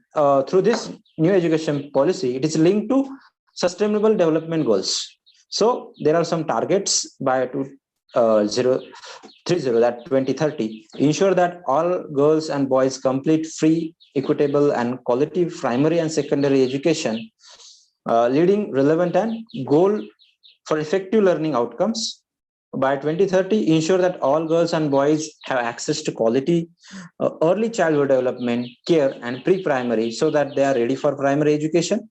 through this new education policy, it is linked to sustainable development goals. So, there are some targets by 2030, that 2030, ensure that all girls and boys complete free, equitable, and quality primary and secondary education, leading relevant and goal for effective learning outcomes. By 2030, ensure that all girls and boys have access to quality early childhood development, care, and pre-primary so that they are ready for primary education.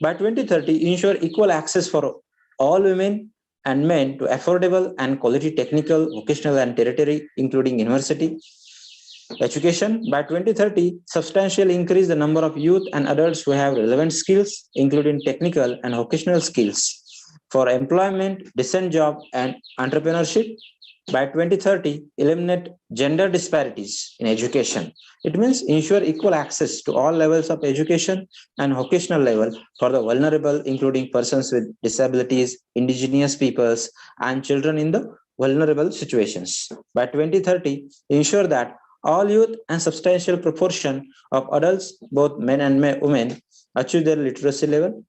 By 2030, ensure equal access for all women and men to affordable and quality technical, vocational, and tertiary, including university education. By 2030, substantially increase the number of youth and adults who have relevant skills, including technical and vocational skills, for employment, decent job, and entrepreneurship. By 2030, eliminate gender disparities in education. It means ensure equal access to all levels of education and vocational level for the vulnerable, including persons with disabilities, indigenous peoples, and children in the vulnerable situations. By 2030, ensure that all youth and substantial proportion of adults, both men and women, achieve their literacy level.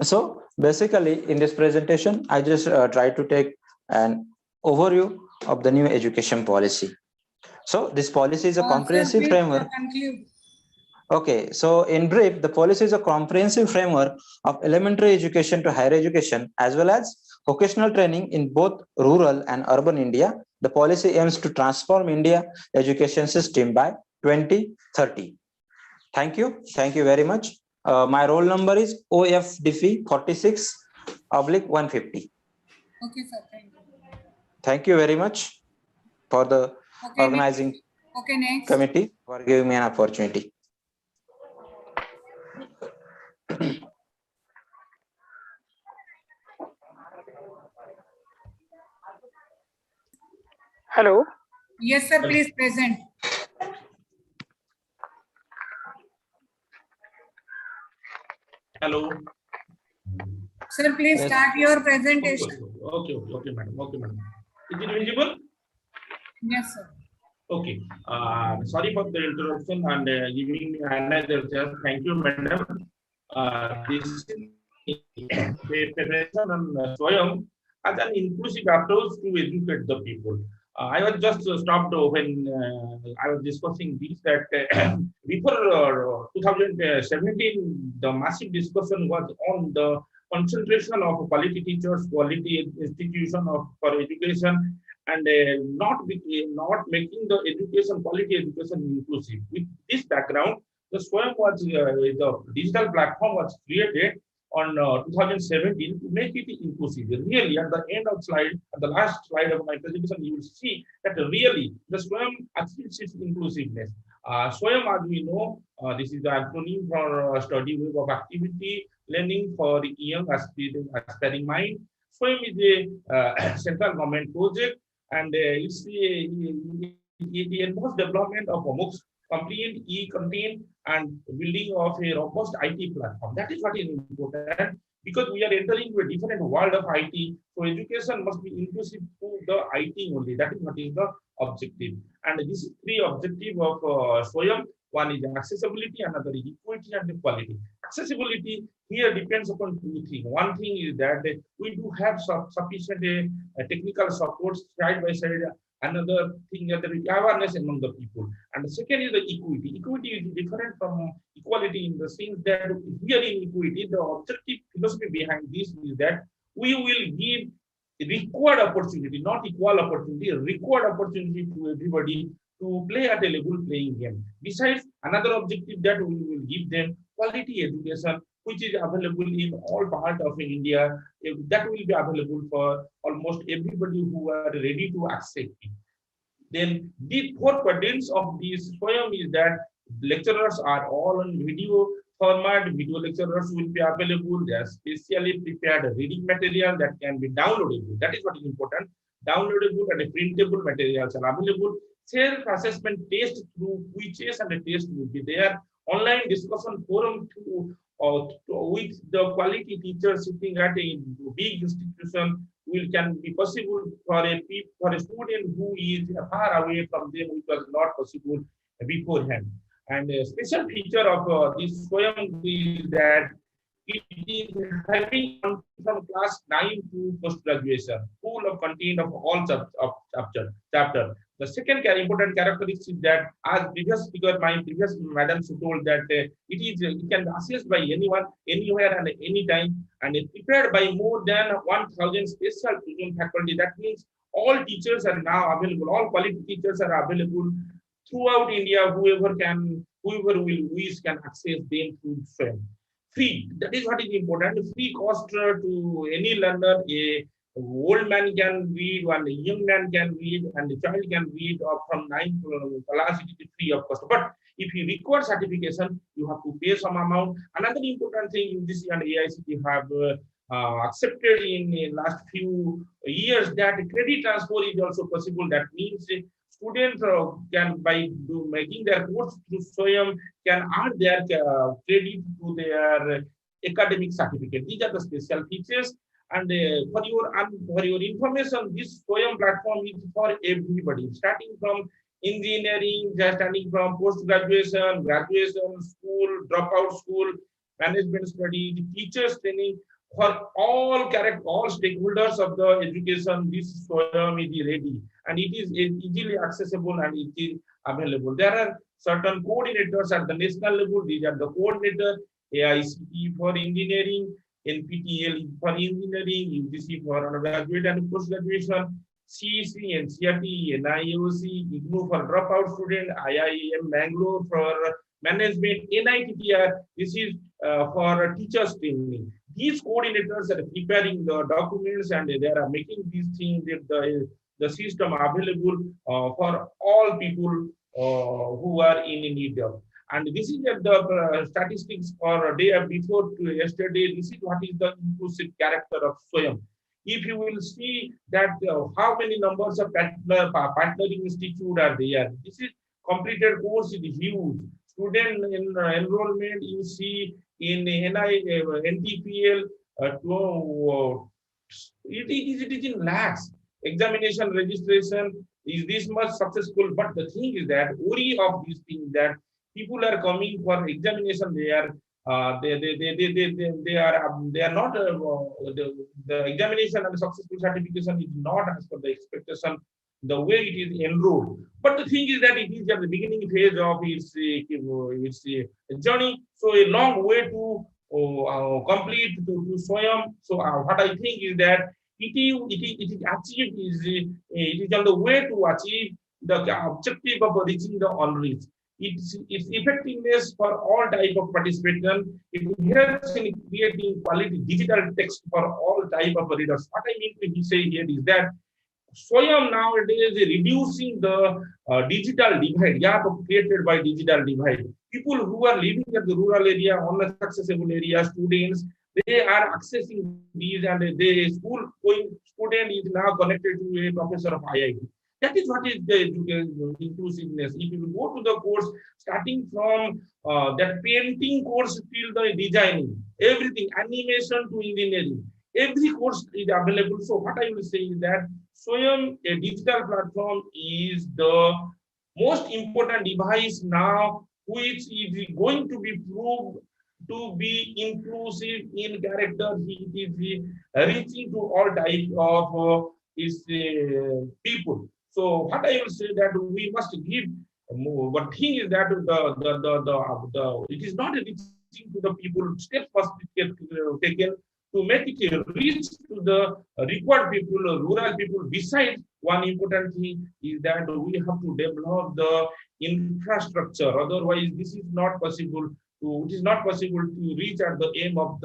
So basically, in this presentation, I just try to take an overview of the new education policy. So this policy is a comprehensive framework. Okay, so in brief, the policy is a comprehensive framework of elementary education to higher education, as well as vocational training in both rural and urban India. The policy aims to transform India education system by 2030. Thank you. Thank you very much. My roll number is OFDP 46/150. Okay, sir. Thank you. Thank you very much for the Okay, organizing okay, next. committee for giving me an opportunity. Hello. Yes, sir. Please present. Hello. Sir, please Yes. start your presentation. Okay, madam. Okay, madam. Is it visible? Yes, sir. Okay. Sorry for the interruption and giving me another chance. Thank you, madam. This preparation and Swayam as an inclusive approach to educate the people. I was just stopped when I was discussing this that before 2017, the massive discussion was on the concentration of quality teachers, quality institution for education, and not making the education quality education inclusive. With this background, the Swayam was the digital platform was created on 2017 to make it inclusive. Really, at the end of slide, at the last slide of my presentation, you will see that really the Swayam achieves its inclusiveness. Swayam, as we know, this is the acronym for study wave of activity learning for young aspiring mind. Swayam is a central government project, and it involves development of MOOCs, complete e-content, and building of a robust IT platform. That is what is important because we are entering into a different world of IT. So education must be inclusive to the IT only. That is what is the objective. And this is three objective of Swayam. One is accessibility, another is equity and quality. Accessibility here depends upon two things. One thing is that we do have sufficient technical support side by side. Another thing is the awareness among the people. And the second is the equity. Equity is different from equality in the sense that here in equity, the objective philosophy behind this is that we will give required opportunity, not equal opportunity, required opportunity to everybody to play at a level playing game. Besides, another objective that we will give them quality education, which is available in all parts of India. That will be available for almost everybody who are ready to accept it. Then the four quadrants of this poem is that lecturers are all on video format. Video lecturers will be available. They are specially prepared reading material that can be downloadable. That is what is important. Downloadable and printable materials are available. Self-assessment test through quizzes and the test will be there. Online discussion forum with the quality teachers sitting at a big institution can be possible for a student who is far away from them, which was not possible beforehand. And a special feature of this poem is that it is having from class 9 to post graduation, full of content of all chapter. The second important characteristic is that, as previous speaker, my previous madam told that it can be accessed by anyone, anywhere, and anytime, and it's prepared by more than 1,000 special program faculty. That means all teachers are now available. All quality teachers are available throughout India. Whoever will wish can access them through SWAYAM. Free. That is what is important. Free cost to any learner. A old man can read, and a young man can read, and a child can read from 9 class. It is free of cost. But if you require certification, you have to pay some amount. Another important thing UGC and AICTE have accepted in the last few years that credit transfer is also possible. That means students can, by making their course through SWAYAM, can add their credit to their academic certificate. These are the special features. And for your information, this SWAYAM platform is for everybody, starting from engineering, starting from post-graduation, graduation, school, dropout school, management study, teachers training. for all stakeholders of the education. This Swayam is ready and it is easily accessible and it is available. There are certain coordinators at the national level. These are the coordinator, AICT for engineering, NPTEL for engineering, UGC for undergraduate and post-graduation, CEC, NCERT, NIOC, IGNOU for dropout student, IIM Bangalore for management, NITTR, this is for teachers training. These coordinators are preparing the documents and they are making these things, the system available for all people who are in need of. And this is the statistics for a day before to yesterday. This is what is the inclusive character of Swayam. If you will see that how many numbers of partnering institute are there, this is completed course is huge. Student enrollment you see in NTPL, it is in lakhs. Examination registration is this much successful, but the thing is that worry of these things that people are coming for examination. They are not the examination and the successful certification is not as per the expectation the way it is enrolled. But the thing is that it is at the beginning phase of its journey, so a long way to complete to Swayam. So what I think is that it is achieved it is on the way to achieve the objective of reaching the unreached. Its effectiveness for all type of participation. It helps in creating quality digital text for all type of readers. What I mean to say here is that Swayam nowadays is reducing the digital divide, gap created by digital divide. People who are living at the rural area, unaccessible area, students, they are accessing these, and the school going student is now connected to a professor of IIT. That is what is the inclusiveness. If you go to the course, starting from that painting course till the designing, everything, animation to engineering, every course is available. So what I will say is that Swayam, a digital platform, is the most important device now, which is going to be proved to be inclusive in character. It is reaching to all types of people. So what I will say that we must give more. But thing is that it is not reaching to the people. Steps must be taken to make it reach to the required people, rural people. Besides, one important thing is that we have to develop the infrastructure. Otherwise, this is not possible. It is not possible to reach at the aim of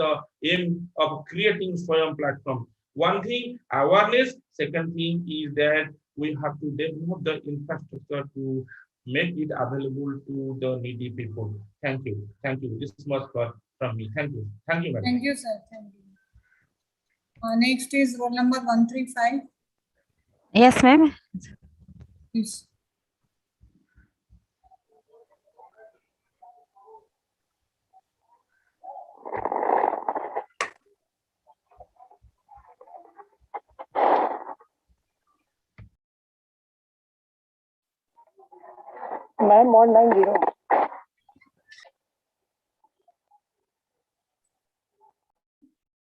creating Swayam platform. One thing, awareness. Second thing is that we have to develop the infrastructure to make it available to the needy people. Thank you. Thank you. This is much from me. Thank you. Thank you, madam. Thank you, sir. Thank you. Next is roll number 135. Yes, ma'am. Please. Ma'am, 190.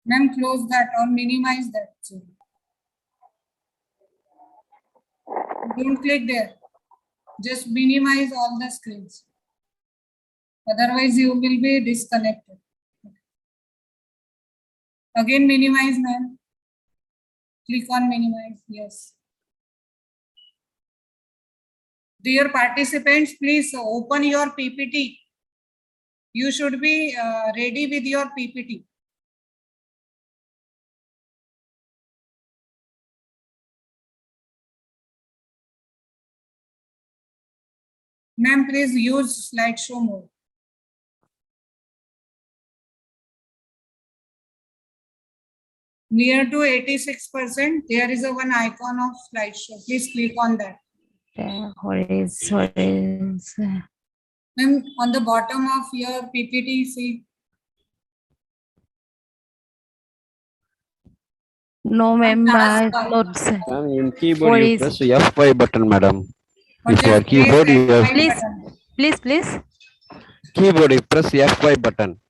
Ma'am, close that or minimize that. Don't click there. Just minimize all the screens. Otherwise, you will be disconnected. Again, minimize, ma'am. Click on minimize. Yes. Dear participants, please open your PPT. You should be ready with your PPT. Ma'am, please use slideshow mode. Near to 86%, there is a one icon of slideshow. Please click on that. What is? Ma'am, on the bottom of your PPT, see. No, ma'am. Not. Ma'am, in keyboard you press F5 button, madam. If your keyboard you have Please. keyboard you press F5 button.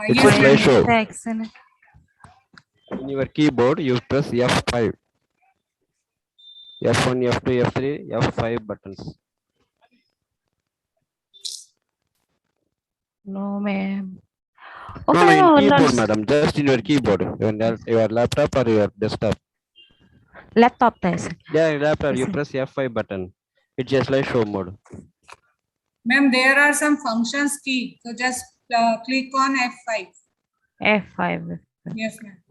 It's Yes, a ma'am. slideshow. Excellent. In your keyboard, you press F5. F1, F2, F3, F5 buttons. No, ma'am. No, Okay, no, in ma'am. keyboard, Learns madam. Just in your keyboard. Your laptop or your desktop. laptop test. Yeah, laptop. You Yes. press F5 button. It's just like show mode. Ma'am, there are some functions key. So just click on F5. F5. Yes, ma'am.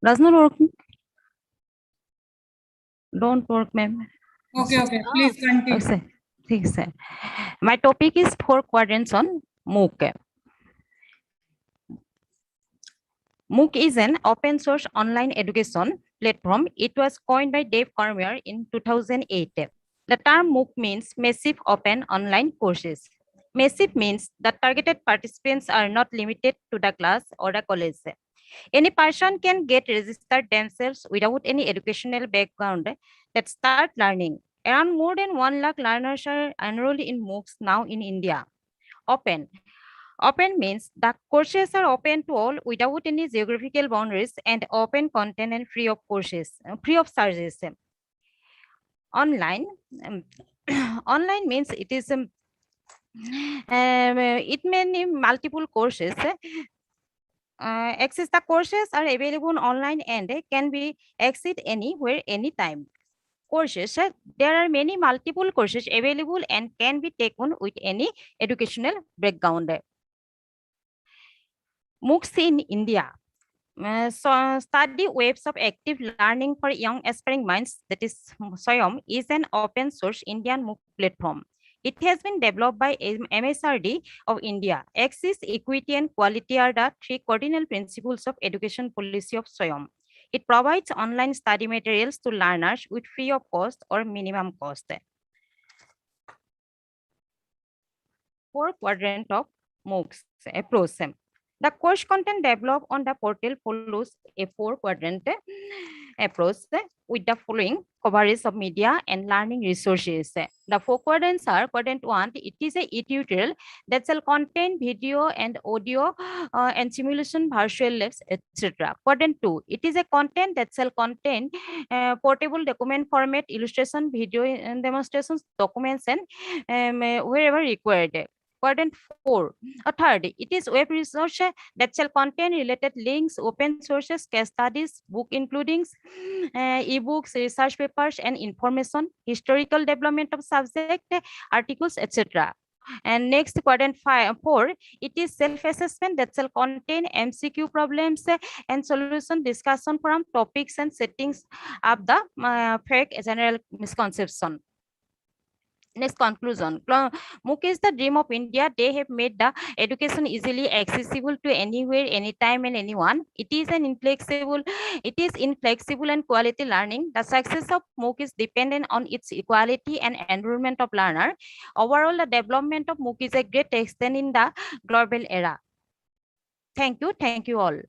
Does not work. Don't work, ma'am. Okay, okay. Please continue. Okay. Thanks, sir. My topic is 4 quadrants on MOOC. MOOC is an open source online education platform. It was coined by Dave Cormier in 2008. The term MOOC means massive open online courses. Massive means that targeted participants are not limited to the class or the college. Any person can get registered themselves without any educational background that start learning. Around more than 1 lakh learners are enrolled in MOOCs now in India. Open. Open means the courses are open to all without any geographical boundaries and open content and free of charges. Online. Online means it is it may multiple courses. Access the courses are available online and can be accessed anywhere, anytime. Courses, there are many multiple courses available and can be taken with any educational background. MOOCs in India. So study waves of active learning for young aspiring minds, that is SWAYAM, is an open source Indian MOOC platform. It has been developed by MSRD of India. Access, equity, and quality are the 3 cardinal principles of education policy of SWAYAM. It provides online study materials to learners with free of cost or minimum cost. 4 quadrant of MOOCs approach. The course content developed on the portal follows a 4 quadrant approach with the following coverage of media and learning resources. The 4 quadrants are: quadrant 1, it is a e-tutorial that shall contain video and audio and simulation, virtual labs, etc. Quadrant 2, it is a content that shall contain portable document format, illustration, video and demonstrations, documents, and wherever required. Quadrant 4, a third, it is web resource that shall contain related links, open sources, case studies, book including ebooks, research papers, and information, historical development of subject, articles, etc. And next, quadrant 4, it is self-assessment that shall contain MCQ problems and solution discussion from topics and settings of the fake general misconception. Next, conclusion. MOOC is the dream of India. They have made the education easily accessible to anywhere, anytime, and anyone. It is inflexible and quality learning. The success of MOOC is dependent on its equality and enrollment of learner. Overall, the development of MOOC is a great extent in the global era. Thank you all.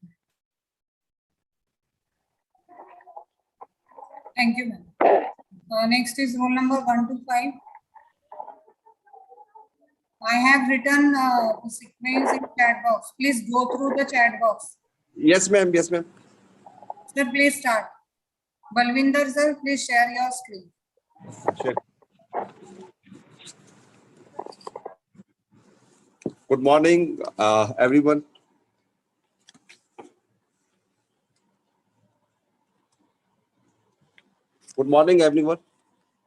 Thank you, ma'am. Next is roll number 125. I have written sequence in chat box. Please go through the chat box. Yes, ma'am. Yes, ma'am. Sir, please start. Balvinder sir, please share your screen. Sure. Good morning, everyone. Good morning, everyone.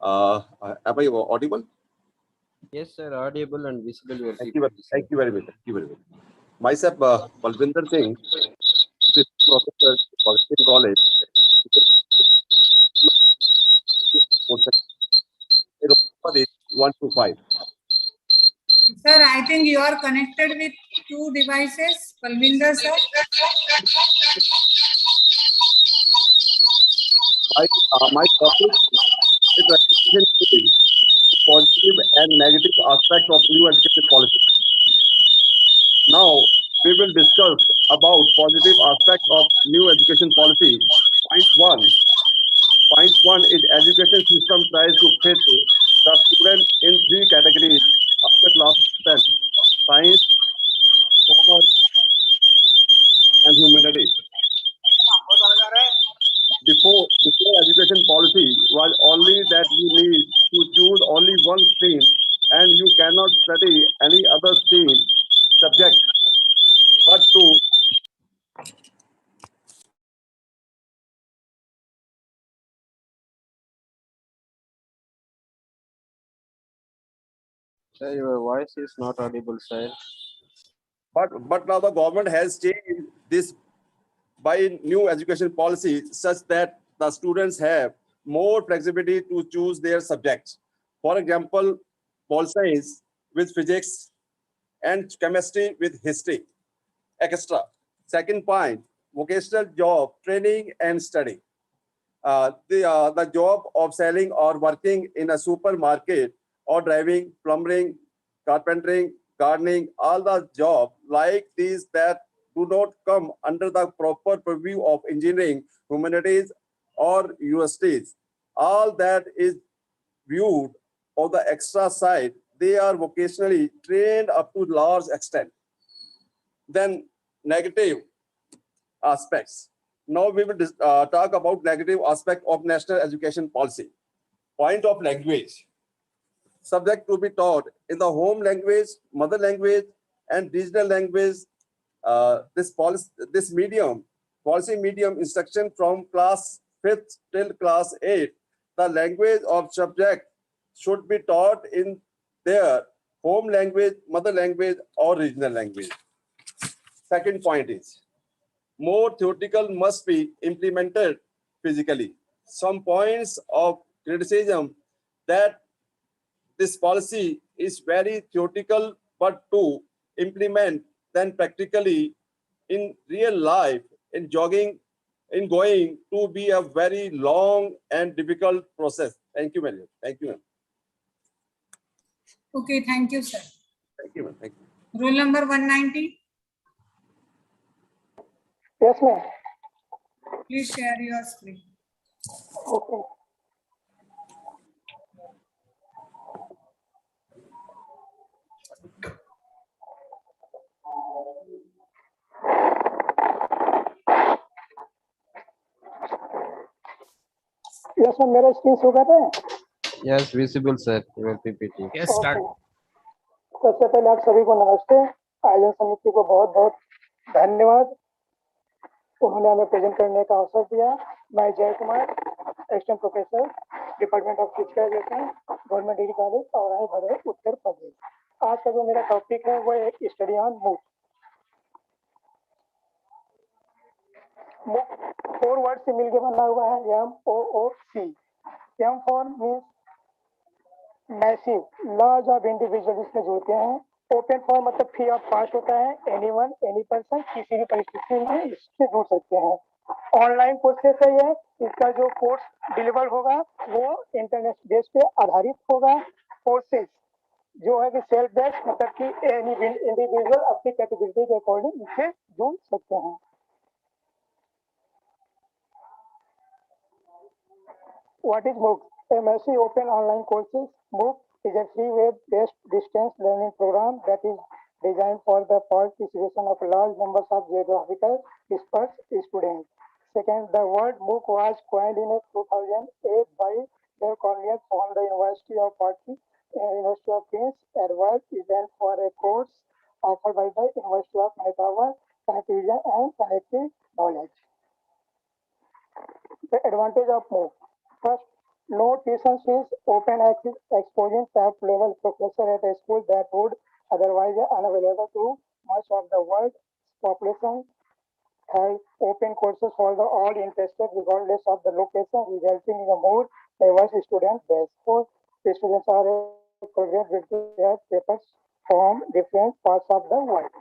Am I audible? Yes, sir. Audible and visible. Thank you very much. Thank you very much. Myself, Balvinder Singh, professor in college. 1 to 5. Sir, I think you are connected with 2 devices. Balvinder sir. My topic is positive and negative aspects of new education policy. Now, we will discuss about positive aspects of new education policy. Point one is education system tries to fit the student in 3 categories after class 10: that you need to choose only one stream and you cannot study any other stream subject but to Sir, your voice is not audible, sir. but now the government has changed this by new education policy such that the students have more flexibility to choose their subjects. For example, pol science with physics and chemistry with history, extra. Second point, vocational job, training and study. The job of selling or working in a supermarket or driving, plumbing, carpentering, gardening, all the jobs like these that do not come under the proper purview of engineering, humanities, or universities. All that is viewed on the extra side. They are vocationally trained up to large extent. Then negative aspects. Now we will talk about negative aspect of national education policy. Point of language. Subject to be taught in the home language, mother language, and regional language. This medium, policy medium instruction from class 5th till class 8. The language of subject should be taught in their home language, mother language, or regional language. Second point is, more theoretical must be implemented physically. Some points of criticism that this policy is very theoretical, but to implement then practically in real life, in jogging, in going to be a very long and difficult process. Thank you, ma'am. Thank you, ma'am. Okay, thank you, sir. Thank you, ma'am. Thank you. Roll number 190. Yes, ma'am. Please share your screen. Okay. Yes, ma'am. मेरा screen show कर रहा है? Yes, visible, sir. Your PPT. Yes, start. सबसे पहले आप सभी को नमस्ते। आयोजन समिति को बहुत बहुत धन्यवाद, उन्होंने हमें प्रेजेंट करने का अवसर दिया। मैं जय Kumar, assistant professor, department of physical education, government degree college और भदोही, उत्तर प्रदेश। आज का जो मेरा टॉपिक है वो है स्टडी ऑन मूव। 4 वर्ड से मिलकर बना हुआ है MOOC। M for means massive, large of individual इसमें जुड़ते हैं। ओपन फॉर मतलब फ्री ऑफ कॉस्ट होता है, एनीवन एनी पर्सन किसी भी परिस्थिति में इससे जुड़ सकते हैं। ऑनलाइन कोर्सेस है ये, इसका जो कोर्स डिलीवर होगा वो इंटरनेट बेस पे आधारित होगा। कोर्सेज जो है कि सेल्फ बेस्ड मतलब कि एनी इंडिविजुअल अपनी कैपेबिलिटी के अकॉर्डिंग इससे जुड़ सकते हैं। What is MOOC? A massive open online courses. MOOC is a free web-based distance learning program that is designed for the participation of large numbers of geographical dispersed students. Second, the word MOOC was coined in 2008 by their colleagues from the University of Prince Edward event for a course offered by the University of Manitoba, Confusion and Connective Knowledge. The advantage of MOOC. First, no tuition fees, open access, exposing top level professor at a school that would otherwise be unavailable to much of the world's population. Third, open courses for the all interested regardless of the location, resulting in a more diverse student base. Fourth, the students are progress with their papers from different parts of the world.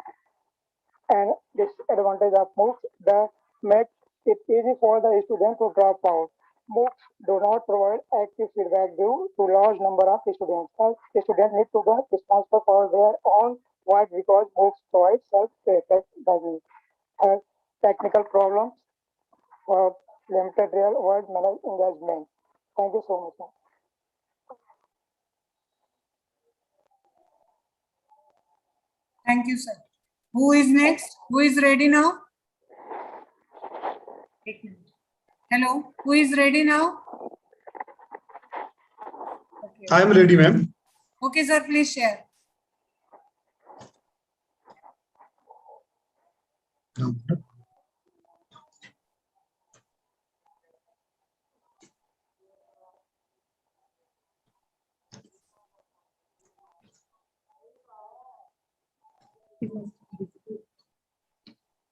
And disadvantage of MOOCs, the make it easy for the student to drop out. MOOCs do not provide active feedback due to large number of students. The students need to be responsible for their own work because MOOCs provide self-directed learning. Technical problems for limited real-world engagement. Thank you so much. Thank you, sir. Who is next? Who is ready now? Hello, who is ready now? I am ready, ma'am. Okay, sir, please share.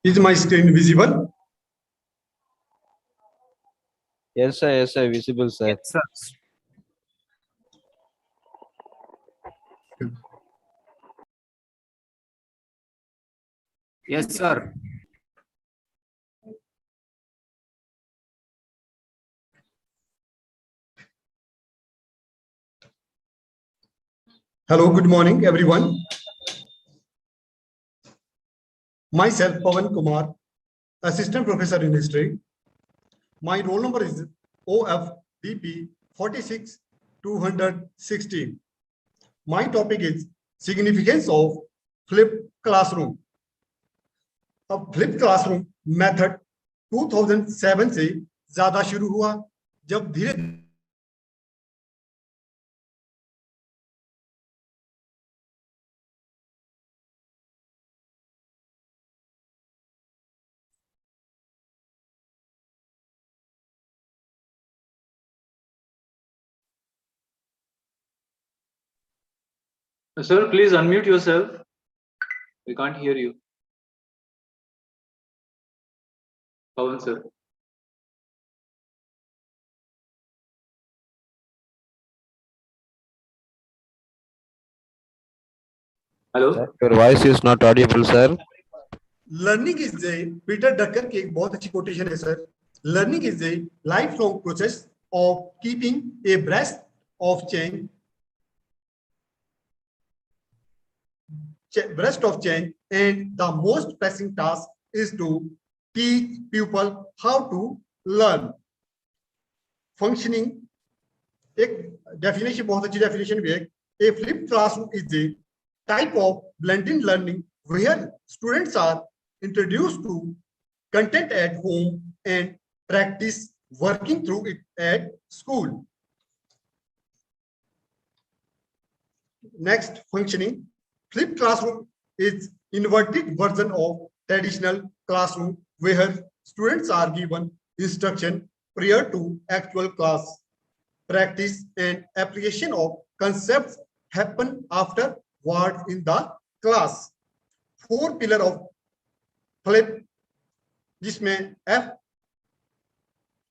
Is my screen visible? Yes, sir, visible, sir. Yes, sir. Yes, sir. Hello, good morning, everyone. Myself, Pawan Kumar, Assistant Professor in History. My roll number is OFDP 46216. My topic is significance of flipped classroom. अब flip classroom method 2007 से ज्यादा शुरू हुआ, जब धीरे Sir, please unmute yourself. We can't hear you. Pawan, sir. Hello. Sir, your voice is not audible, sir. Learning is a Peter Drucker की एक बहुत अच्छी कोटेशन है sir. Learning is a life long process of keeping abreast of change and the most pressing task is to teach people how to learn. Functioning एक definition, बहुत अच्छी definition भी है. A flipped classroom is a type of blended learning where students are introduced to content at home and practice working through it at school. Next, functioning. Flipped classroom is inverted version of traditional classroom where students are given instruction prior to actual class. Practice and application of concepts happen afterwards in the class. 4 pillars of flip, जिसमें F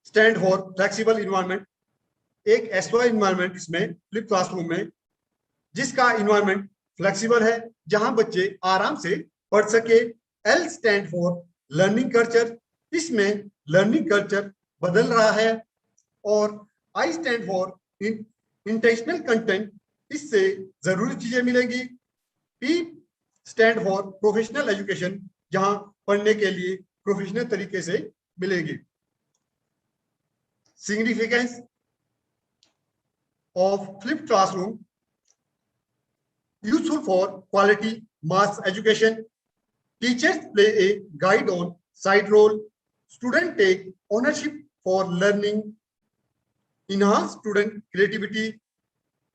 stand for flexible environment. एक SY environment इसमें flip classroom में, जिसका environment flexible है, जहां बच्चे आराम से पढ़ सके. L stand for learning culture, इसमें लर्निंग कल्चर बदल रहा है. और I stand for intentional content, इससे जरूरी चीजें मिलेंगी. P stand for professional education, जहां पढ़ने के लिए प्रोफेशनल तरीके से मिलेगी. Significance of flip classroom. Useful for quality mass education. Teachers play a guide on side role. Students take ownership for learning. Enhance student creativity.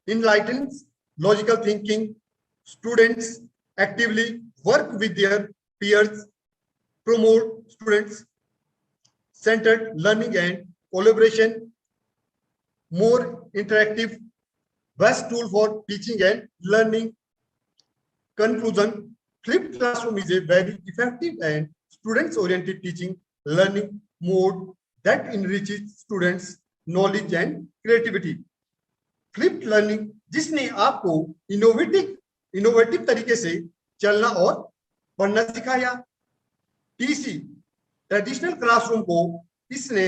Enlightens logical thinking. Students actively work with their peers. Promote students centered learning and collaboration. More interactive. Best tool for teaching and learning. Conclusion. Flipped classroom is a very effective and students-oriented teaching learning mode that enriches students' knowledge and creativity. Flipped learning, जिसने आपको innovative तरीके से चलना और पढ़ना सिखाया. TC, traditional classroom को इसने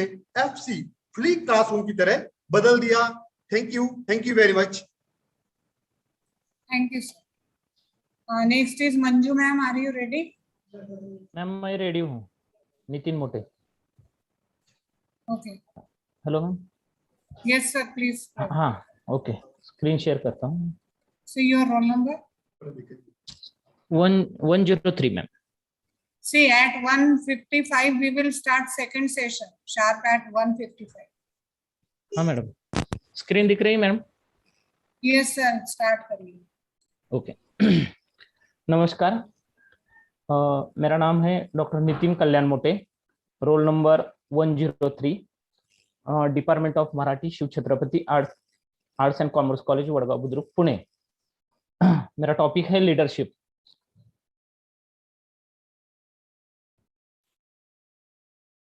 FC, फ्लिप क्लासरूम की तरह बदल दिया. Thank you very much. Thank you, sir. Next is Manju ma'am. Are you ready? Ma'am मैं रेडी हूँ. नितिन मोटे. Okay. Hello ma'am. Yes, sir. Please. हाँ, ओके. स्क्रीन शेयर करता हूँ. So your roll number? 103 ma'am. See, at 1:55 we will start second session. Sharp at 1:55. हाँ madam. Screen दिख रही है मैडम? यस सर, स्टार्ट करिए। ओके। नमस्कार, मेरा नाम है doctor Nitin Kalyan Mote, roll number 103, department of Marathi, Shiv Chhatrapati arts and commerce college, Wadgaon Budruk, Pune. मेरा टॉपिक है लीडरशिप।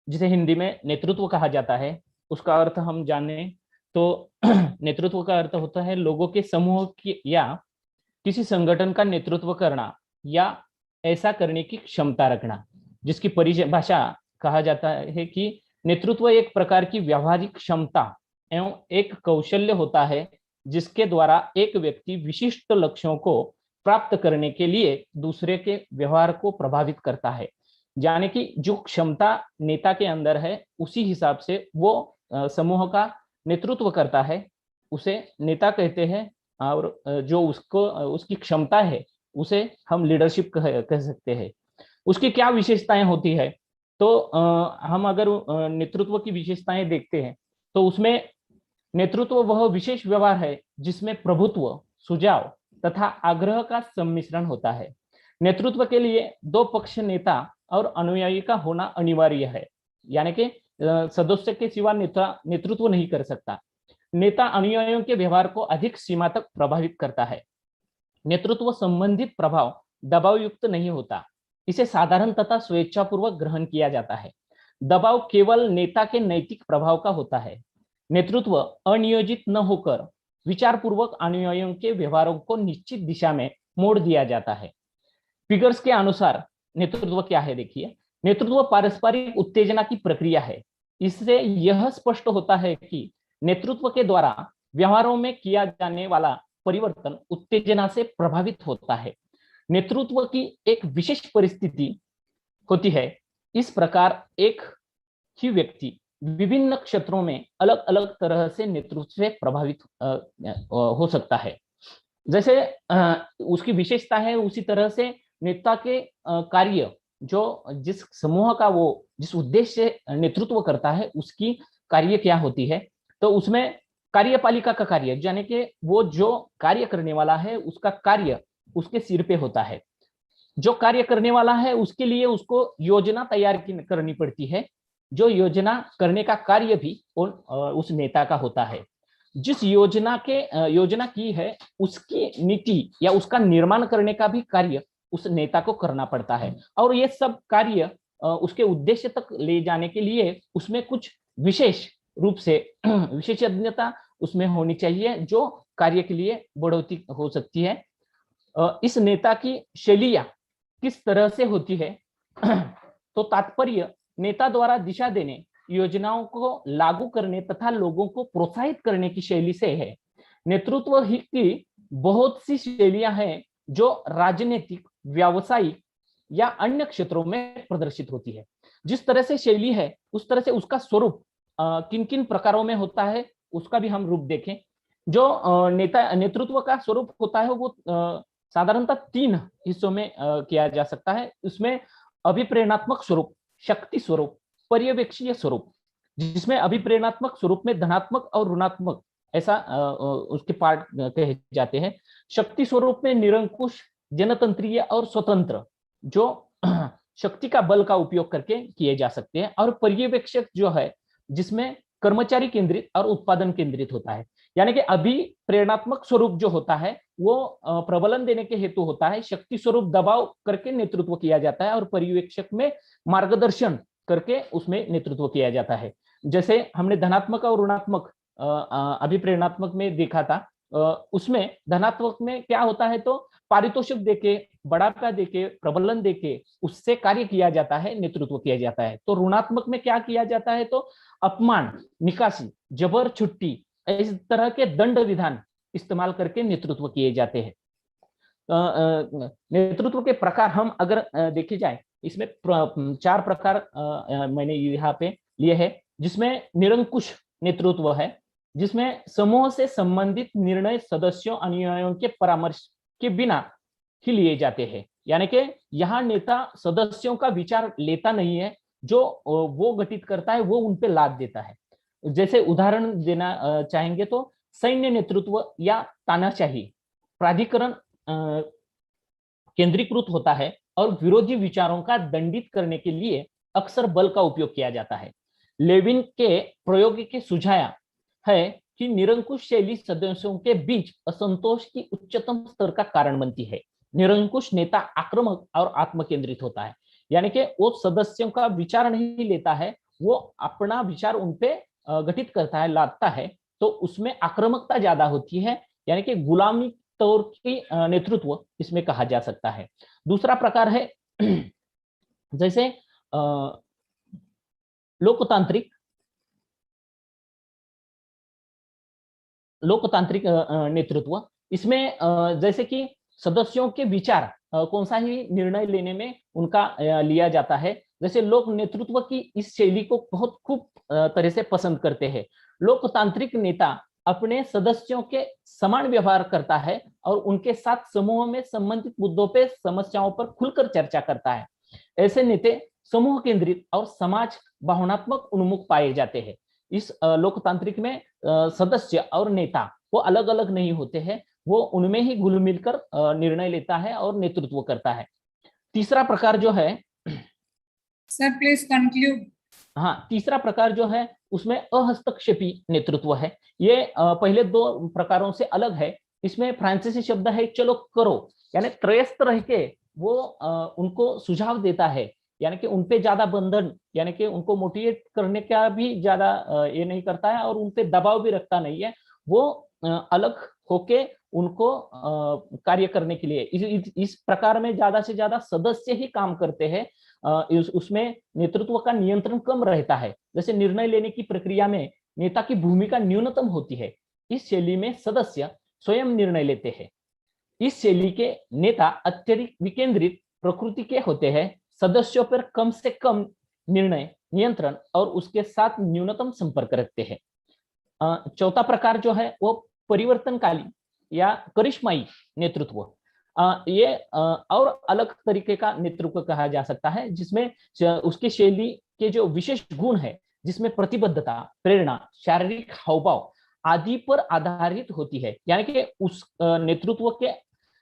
जिसे हिंदी में नेतृत्व कहा जाता है, उसका अर्थ हम जाने तो नेतृत्व का अर्थ होता है लोगों के समूह की या किसी संगठन का नेतृत्व करना या ऐसा करने की क्षमता रखना, जिसकी परिभाषा कहा जाता है कि नेतृत्व एक प्रकार की व्यावहारिक क्षमता एवं एक कौशल्य होता है जिसके द्वारा एक व्यक्ति विशिष्ट लक्ष्यों को प्राप्त करने के लिए दूसरे के व्यवहार को प्रभावित करता है। यानी कि जो क्षमता नेता के अंदर है उसी हिसाब से वो समूह का नेतृत्व करता है, उसे नेता कहते हैं। और जो उसकी क्षमता है उसे हम लीडरशिप कह सकते हैं। उसकी क्या विशेषताएं होती है, तो हम अगर नेतृत्व की विशेषताएं देखते हैं तो उसमें नेतृत्व वह विशेष व्यवहार है जिसमें प्रभुत्व, सुझाव तथा आग्रह का सम्मिश्रण होता है। नेतृत्व के लिए दो पक्ष नेता और अनुयायी का होना अनिवार्य है, यानी कि सदस्य के सिवा नेता नेतृत्व नहीं कर सकता। नेता अनुयायियों के व्यवहार को अधिक सीमा तक प्रभावित करता है। नेतृत्व संबंधित प्रभाव दबाव युक्त नहीं होता, इसे साधारण तथा स्वेच्छापूर्वक ग्रहण किया जाता है। दबाव केवल नेता के नैतिक प्रभाव का होता है। नेतृत्व अनियोजित न होकर विचारपूर्वक अनुयायियों के व्यवहारों को निश्चित दिशा में मोड़ दिया जाता है। फिगर्स के अनुसार नेतृत्व क्या है, देखिए। नेतृत्व पारस्परिक उत्तेजना की प्रक्रिया है। इससे यह स्पष्ट होता है कि नेतृत्व के द्वारा व्यवहारों में किया जाने वाला परिवर्तन उत्तेजना से प्रभावित होता है। नेतृत्व की एक विशेष परिस्थिति होती है। इस प्रकार एक ही व्यक्ति विभिन्न क्षेत्रों में अलग अलग तरह से नेतृत्व से प्रभावित हो सकता है। जैसे उसकी विशेषता है, उसी तरह से नेता के कार्य, जो जिस समूह का वो जिस उद्देश्य से नेतृत्व करता है उसकी कार्य क्या होती है, तो उसमें कार्यपालिका का कार्य, यानी कि वो जो कार्य करने वाला है उसका कार्य उसके सिर पे होता है। जो कार्य करने वाला है उसके लिए उसको योजना तैयार करनी पड़ती है। जो योजना करने का कार्य भी उस नेता का होता है। जिस योजना की है उसकी नीति या उसका निर्माण करने का भी कार्य उस नेता को करना पड़ता है। और ये सब कार्य उसके उद्देश्य तक ले जाने के लिए उसमें कुछ विशेष रूप से विशेषज्ञता उसमें होनी चाहिए, जो कार्य के लिए बढ़ोतरी हो सकती है। इस नेता की शैलियां किस तरह से होती है, तो तात्पर्य नेता द्वारा दिशा देने, योजनाओं को लागू करने तथा लोगों को प्रोत्साहित करने की शैली से है। नेतृत्व ही की बहुत सी शैलियां हैं जो राजनीतिक, व्यावसायिक या अन्य क्षेत्रों में प्रदर्शित होती है। जिस तरह से शैली है उस तरह से उसका स्वरूप किन किन प्रकारों में होता है उसका भी हम रूप देखें। जो नेतृत्व का स्वरूप होता है वो साधारणतः 3 हिस्सों में किया जा सकता है। उसमें अभिप्रेरणात्मक स्वरूप, शक्ति स्वरूप, पर्यवेक्षीय स्वरूप। जिसमें अभिप्रेरणात्मक स्वरूप में धनात्मक और ऋणात्मक ऐसा उसके पार्ट कहे जाते हैं। शक्ति स्वरूप में निरंकुश, जनतंत्रीय और स्वतंत्र, जो शक्ति का बल का उपयोग करके किए जा सकते हैं। और पर्यवेक्षक जो है जिसमें कर्मचारी केंद्रित और उत्पादन केंद्रित होता है। यानी कि अभिप्रेरणात्मक स्वरूप जो होता है वो प्रबलन देने के हेतु होता है। शक्ति स्वरूप दबाव करके नेतृत्व किया जाता है और पर्यवेक्षक में मार्गदर्शन करके उसमें नेतृत्व किया जाता है। जैसे हमने धनात्मक और ऋणात्मक अभिप्रेरणात्मक में देखा था, उसमें धनात्मक में क्या होता है तो पारितोषिक देके, बढ़ावा देके, प्रबलन देके उससे कार्य किया जाता है, नेतृत्व किया जाता है। तो ऋणात्मक में क्या किया जाता है तो अपमान, निकासी, जबर, छुट्टी, इस तरह के दंड विधान इस्तेमाल करके नेतृत्व किए जाते हैं। नेतृत्व के प्रकार हम अगर देखे जाए, इसमें 4 प्रकार मैंने यहाँ पे लिए हैं। जिसमें निरंकुश नेतृत्व है, जिसमें समूह से संबंधित निर्णय सदस्यों, अनुयायियों के परामर्श के बिना ही लिए जाते हैं। यानी कि यहाँ नेता सदस्यों का विचार लेता नहीं है, जो वो गठित करता है वो उन पे लाद देता है। जैसे उदाहरण देना चाहेंगे तो सैन्य नेतृत्व या तानाशाही प्राधिकरण केंद्रीकृत होता है और विरोधी विचारों का दंडित करने के लिए अक्सर बल का उपयोग किया जाता है। लेविन के प्रयोग के सुझाया है कि निरंकुश शैली सदस्यों के बीच असंतोष की उच्चतम स्तर का कारण बनती है। निरंकुश नेता आक्रामक और आत्मकेंद्रित होता है, यानी कि वो सदस्यों का विचार नहीं लेता है, वो अपना विचार उनपे गठित करता है, लादता है, तो उसमें आक्रामकता ज्यादा होती है, यानी कि गुलामी तौर की नेतृत्व इसमें कहा जा सकता है। दूसरा प्रकार है जैसे लोकतांत्रिक नेतृत्व। इसमें जैसे कि सदस्यों के विचार कौन सा ही निर्णय लेने में उनका लिया जाता है। जैसे लोक नेतृत्व की इस शैली को बहुत खूब तरह से पसंद करते हैं। लोकतांत्रिक नेता अपने सदस्यों के समान व्यवहार करता है और उनके साथ समूह में संबंधित मुद्दों पे समस्याओं पर खुलकर चर्चा करता है। ऐसे नेता समूह केंद्रित और समाज भावनात्मक उन्मुख पाए जाते हैं। इस लोकतांत्रिक में सदस्य और नेता वो अलग अलग नहीं होते हैं, वो उनमें ही घुल मिलकर निर्णय लेता है और नेतृत्व करता है। तीसरा प्रकार जो है, सर प्लीज कंक्लूड। हाँ, तीसरा प्रकार जो है उसमें अहस्तक्षेपी नेतृत्व है। ये पहले दो प्रकारों से अलग है। इसमें फ्रांसीसी शब्द है चलो करो, यानी त्रयस्थ रह के वो उनको सुझाव देता है, यानी कि उनपे ज्यादा बंधन, यानी कि उनको मोटिवेट करने का भी ज्यादा ये नहीं करता है और उनपे दबाव भी रखता नहीं है। वो अलग होके उनको कार्य करने के लिए इस प्रकार में ज्यादा से ज्यादा सदस्य ही काम करते हैं। उसमें नेतृत्व का नियंत्रण कम रहता है। जैसे निर्णय लेने की प्रक्रिया में नेता की भूमिका न्यूनतम होती है। इस शैली में सदस्य स्वयं निर्णय लेते हैं। इस शैली के नेता अत्यधिक विकेंद्रित प्रकृति के होते हैं। सदस्यों पर कम से कम निर्णय नियंत्रण और उसके साथ न्यूनतम संपर्क रखते हैं। चौथा प्रकार जो है वो परिवर्तनकाली या करिश्माई नेतृत्व। ये और अलग तरीके का नेतृत्व कहा जा सकता है, जिसमें उसकी शैली के जो विशेष गुण है, जिसमें प्रतिबद्धता, प्रेरणा, शारीरिक हावभाव आदि पर आधारित होती है। यानी कि उस नेतृत्व के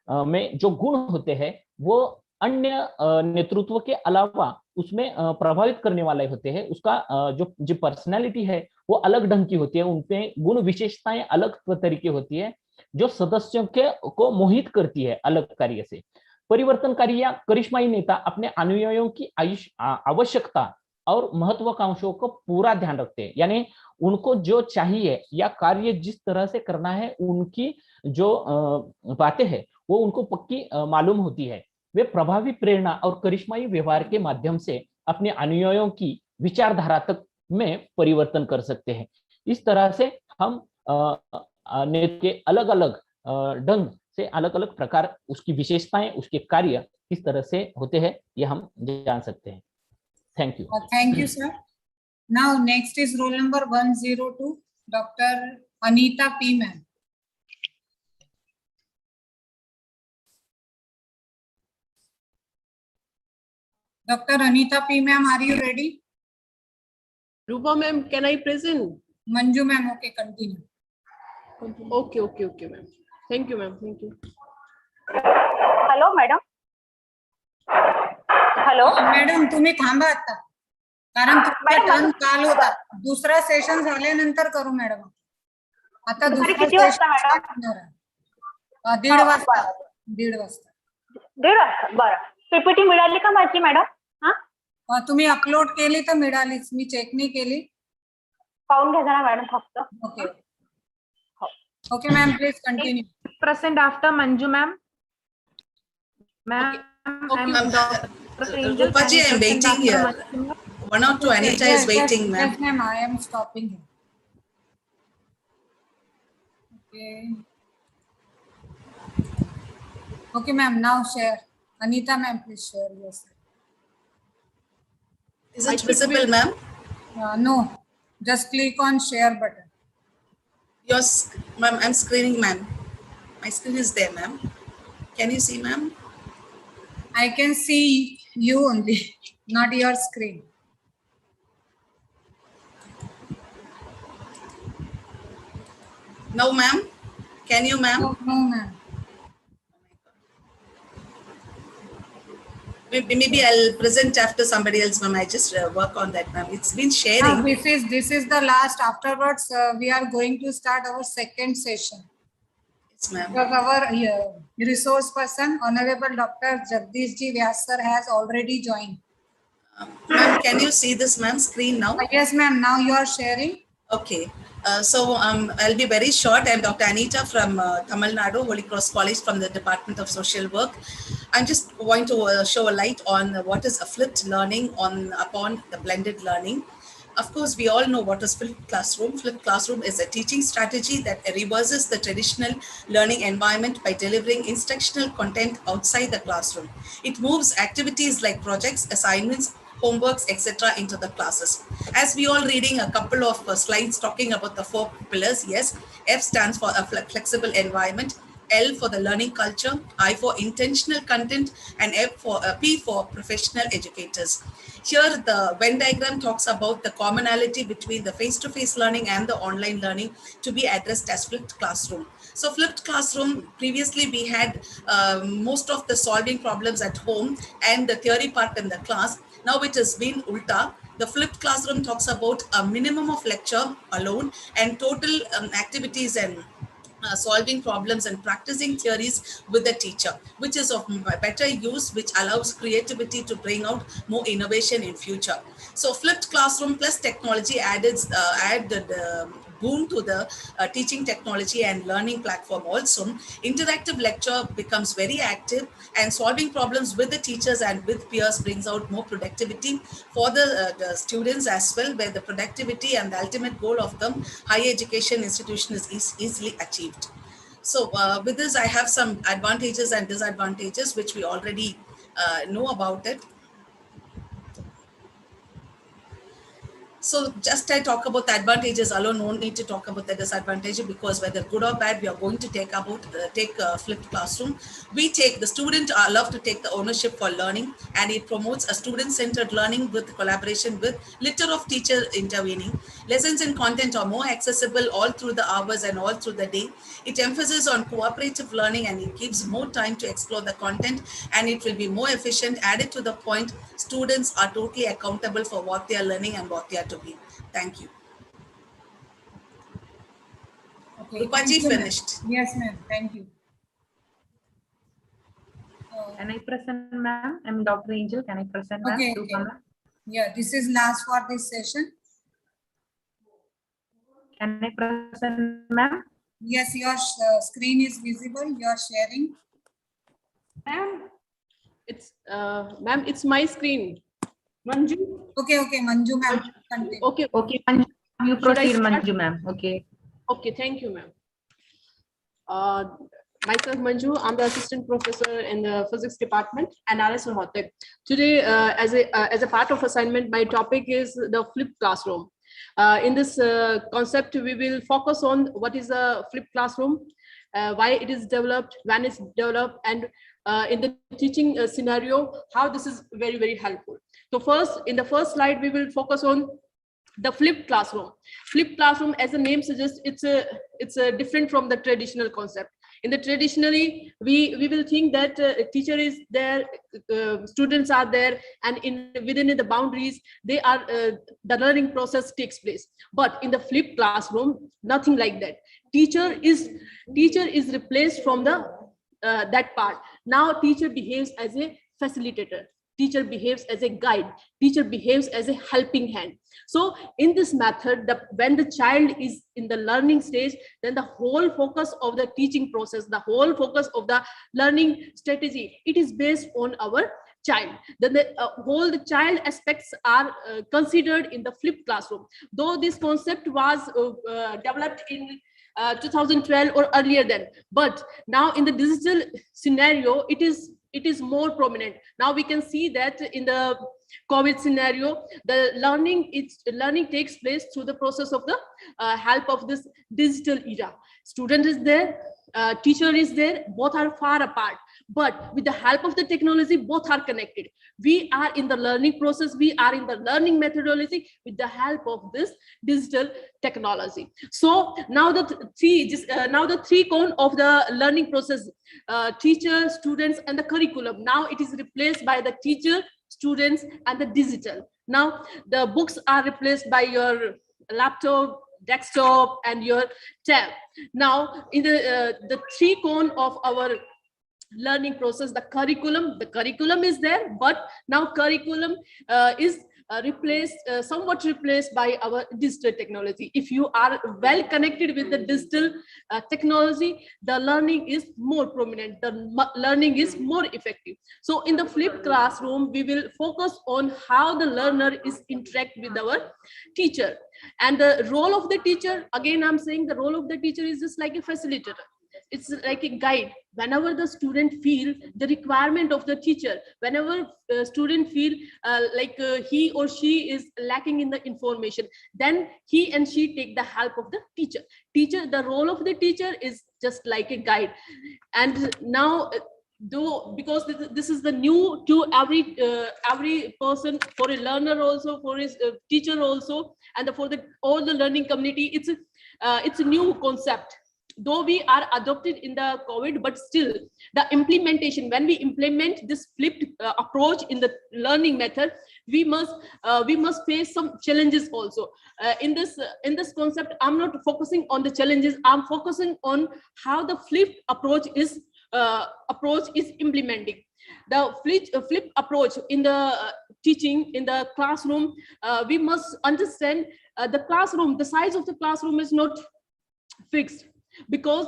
में जो गुण होते हैं वो अन्य नेतृत्व के अलावा उसमें प्रभावित करने वाले होते हैं। उसका जो पर्सनालिटी है वो अलग ढंग की होती है, उनपे गुण विशेषताएं अलग तरीके होती है जो सदस्यों के को मोहित करती है अलग कार्य से। परिवर्तनकारी या करिश्माई नेता अपने अनुयायियों की आवश्यकता और महत्वाकांक्षों को पूरा ध्यान रखते हैं, यानी उनको जो चाहिए या कार्य जिस तरह से करना है, उनकी जो बातें हैं वो उनको पक्की मालूम होती है। वे प्रभावी प्रेरणा और करिश्माई व्यवहार के माध्यम से अपने अनुयायियों की विचारधारा तक में परिवर्तन कर सकते हैं। इस तरह से हम नेता के अलग अलग ढंग से अलग अलग प्रकार, उसकी विशेषताएं, उसके कार्य किस तरह से होते हैं, ये हम जान सकते हैं। Thank you. Thank you, sir. Now next is roll number 102, Dr. Anita P. Ma'am. Dr. Anita P. Ma'am, are you ready? Rupa ma'am, can I present? Manju ma'am, okay, continue. Okay, ma'am. Thank you, ma'am. Thank you. Hello, madam. Hello. Madam तुम्ही थांबा आता, कारण तुमचा turn चालू होता. दुसरा session झाल्यानंतर करू मॅडम. आता दुसरा सेशन 1:30 वाजता. 1:30 वाजता. 1:30 वाजता. बरं. पीपीटी मिळाली का माझी मॅडम? तुम्ही अपलोड केली तर मिळालीच, मी चेक नाही केली. पाहून घ्या जरा मॅडम फक्त. Okay okay ma'am, please continue. Present after Manju ma'am. Ma'am, Okay, I'm Dr. Rupaji, I am waiting here. 1 or 2 Anita is waiting, ma'am. Yes, ma'am, I am stopping here. Okay, ma'am, now share. Anita ma'am, please share yourself. Is it visible, ma'am? No, just click on share button. Yes, ma'am, I'm screening, ma'am. My screen is there, ma'am. Can you see, ma'am? I can see you only, not your screen. No, ma'am. Can you, ma'am? No, ma'am. Maybe I'll present after somebody else, ma'am. I just work on that, ma'am. It's been sharing. This is the last. Afterwards, we are going to start our second session. Yes, ma'am. Because our resource person, Honorable Dr. Jagdishji Vyas sir, has already joined. Ma'am, can you see this, ma'am, screen now? Yes, ma'am. Now you are sharing. Okay. I'll be very short. I'm Dr. Anita from Tamil Nadu, Holy Cross College from the Department of Social Work. I'm just going to show a light on what is a flipped learning upon the blended learning. Of course, we all know what is flipped classroom. Flipped classroom is a teaching strategy that reverses the traditional learning environment by delivering instructional content outside the classroom. It moves activities like projects, assignments, homeworks, etc. into the classes. As we all reading a couple of slides talking about the 4 pillars, yes, F stands for a flexible environment, L for the learning culture, I for intentional content, and P for professional educators. Here, the Venn diagram talks about the commonality between the face-to-face learning and the online learning to be addressed as flipped classroom. So flipped classroom, previously we had most of the solving problems at home and the theory part in the class. Now it has been ulta. The flipped classroom talks about a minimum of lecture alone and total activities and solving problems and practicing theories with the teacher, which is of better use, which allows creativity to bring out more innovation in future. So flipped classroom plus technology added boom to the teaching technology and learning platform also. Interactive lecture becomes very active, and solving problems with the teachers and with peers brings out more productivity for the students as well, where the productivity and the ultimate goal of the higher education institution is easily achieved. So with this, I have some advantages and disadvantages, which we already know about it. So just I talk about the advantages alone, no need to talk about the disadvantages, because whether good or bad, we are going to take flipped classroom. The student love to take the ownership for learning, and it promotes a student-centered learning with collaboration with litter of teachers intervening. Lessons and content are more accessible all through the hours and all through the day. It emphasizes on cooperative learning, and it gives more time to explore the content, and it will be more efficient. Added to the point, students are totally accountable for what they are learning and what they are to be. Thank you. Okay, Rupaji finished. Yes, ma'am. Thank you. Can I present, ma'am? I'm Dr. Angel. Can I present, ma'am? Okay. Yeah, this is last for this session. Can I present, ma'am? Yes, your screen is visible. You are sharing. Ma'am, it's my screen. Manju. Okay, Manju ma'am. Okay, Manju, you proceed, Manju ma'am. Okay. Okay, thank you, ma'am. Myself, Manju, I'm the assistant professor in the physics department, NRS Rohtak. Today, as a part of assignment, my topic is the flipped classroom. In this concept, we will focus on what is a flipped classroom, why it is developed, when it's developed, and in the teaching scenario, how this is very, very helpful. So first, in the first slide, we will focus on the flipped classroom. Flipped classroom, as the name suggests, it's different from the traditional concept. In the traditionally, we will think that teacher is there, students are there, and within the boundaries, they are the learning process takes place. But in the flipped classroom, nothing like that. Teacher is replaced from the that part. Now teacher behaves as a facilitator. Teacher behaves as a guide. Teacher behaves as a helping hand. So in this method, when the child is in the learning stage, then the whole focus of the teaching process, the whole focus of the learning strategy, it is based on our child. Then the child aspects are considered in the flipped classroom. Though this concept was developed in 2012 or earlier then, but now in the digital scenario, it is more prominent. Now we can see that in the COVID scenario, the learning takes place through the process of the help of this digital era. Student is there, teacher is there, both are far apart. But with the help of the technology, both are connected. We are in the learning process, we are in the learning methodology with the help of this digital technology. So now the three cone of the learning process, teacher, students, and the curriculum. Now it is replaced by the teacher, students, and the digital. Now the books are replaced by your laptop, desktop, and your tab. Now in the three cone of our learning process, the curriculum is there, but now curriculum is somewhat replaced by our digital technology. If you are well connected with the digital technology, the learning is more prominent, the learning is more effective. So in the flipped classroom, we will focus on how the learner is interact with our teacher. And the role of the teacher, again I'm saying the role of the teacher is just like a facilitator. It's like a guide. Whenever the student feel the requirement of the teacher, whenever student feel he or she is lacking in the information, then he and she take the help of the teacher. The role of the teacher is just like a guide. And now, though, because this is the new to every person, for a learner also, for his teacher also, and for all the learning community, it's a new concept. Though we are adopted in the COVID, but still the implementation, when we implement this flipped approach in the learning method, we must face some challenges also. In this concept, I'm not focusing on the challenges, I'm focusing on how the flipped approach is implementing. The flip approach in the teaching in the classroom, we must understand the classroom, the size of the classroom is not fixed, because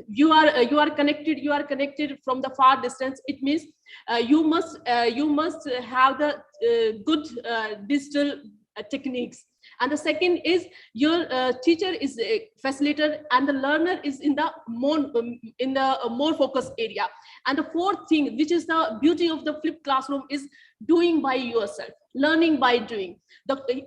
you are connected from the far distance. It means you must have the good digital techniques. And the second is your teacher is a facilitator and the learner is in the more focused area. And the fourth thing, which is the beauty of the flipped classroom, is doing by yourself, learning by doing.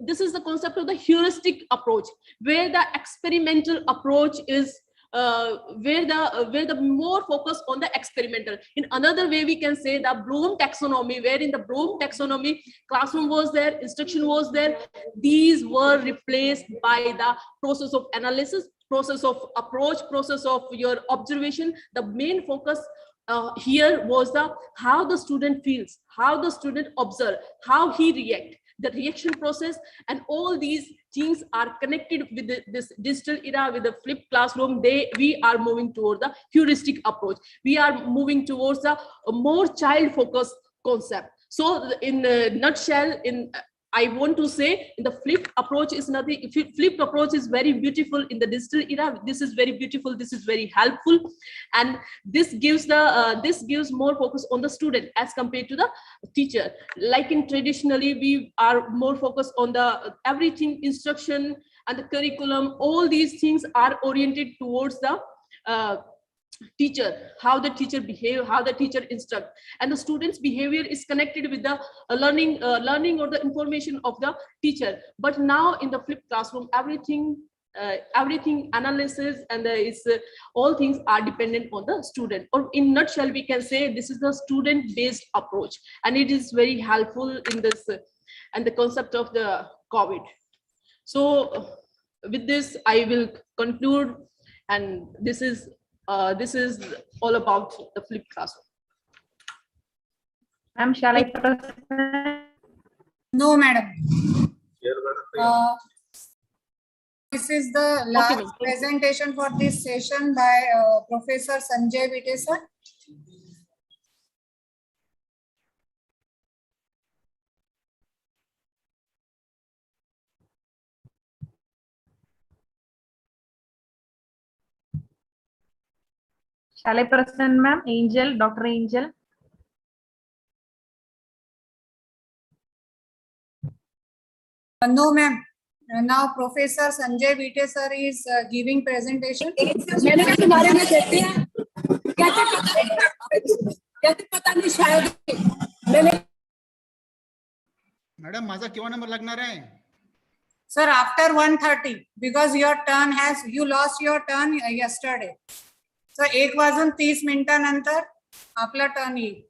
This is the concept of the heuristic approach, where the experimental approach is where the more focus on the experimental. In another way, we can say the Bloom taxonomy, where in the Bloom taxonomy, classroom was there, instruction was there. These were replaced by the process of analysis, process of approach, process of your observation. The main focus here was how the student feels, how the student observe, how he react, the reaction process, and all these things are connected with this digital era, with the flipped classroom. We are moving towards the heuristic approach. We are moving towards a more child-focused concept. So in a nutshell, I want to say the flipped approach is nothing. Flipped approach is very beautiful in the digital era. This is very beautiful. This is very helpful, and this gives more focus on the student as compared to the teacher. Like in traditionally, we are more focused on the everything instruction and the curriculum. All these things are oriented towards the teacher, how the teacher behave, how the teacher instruct, and the student's behavior is connected with the learning or the information of the teacher. But now in the flipped classroom, everything analysis and all things are dependent on the student. Or in nutshell, we can say this is the student-based approach, and it is very helpful in this and the concept of the COVID. So with this, I will conclude, and this is all about the flipped classroom. Ma'am, shall I present? No, madam. This is the last presentation for this session by Professor Sanjay Vite sir. Shall I present, ma'am? Angel, Dr. Angel. No, ma'am. Now Professor Sanjay Vite sir is giving presentation. Madam माझा केव्हा number लागणार आहे? Sir, after 1:30, because you lost your turn yesterday. तर 1:30 नंतर आपला turn येईल.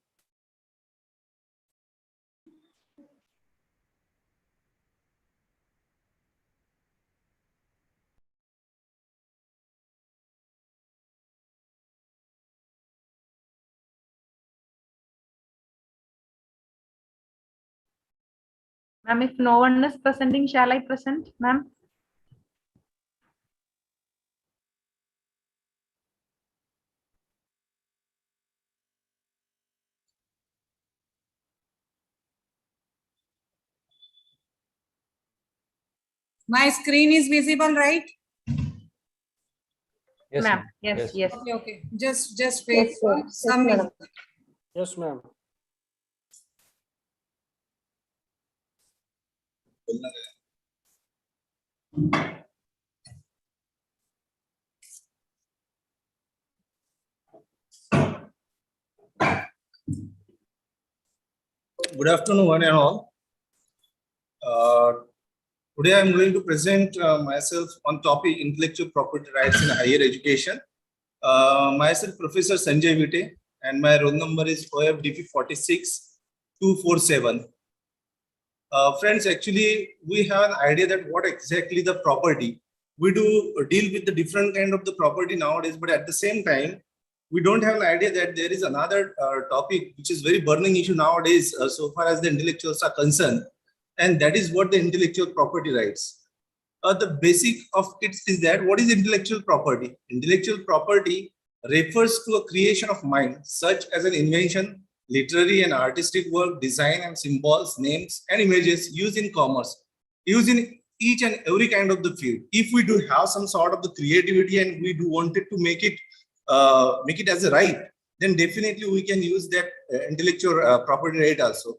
Ma'am, if no one is presenting, shall I present, ma'am? My screen is visible, right? Yes, ma'am. Yes, yes. Okay, okay. Just wait Yes, for sir. some Yes, minutes. madam. Yes, ma'am. Good afternoon, one and all. Today I am going to present myself on topic intellectual property rights in higher education. Myself, Professor Sanjay Vite, and my roll number is OFDP 46247. Friends, actually, we have an idea that what exactly the property. We do deal with the different kind of the property nowadays, but at the same time, we don't have an idea that there is another topic which is very burning issue nowadays so far as the intellectuals are concerned, and that is what the intellectual property rights. The basic of it is that what is intellectual property? Intellectual property refers to a creation of mind, such as an invention, literary and artistic work, design and symbols, names and images used in commerce, used in each and every kind of the field. If we do have some sort of the creativity and we do wanted to make it as a right, then definitely we can use that intellectual property right also.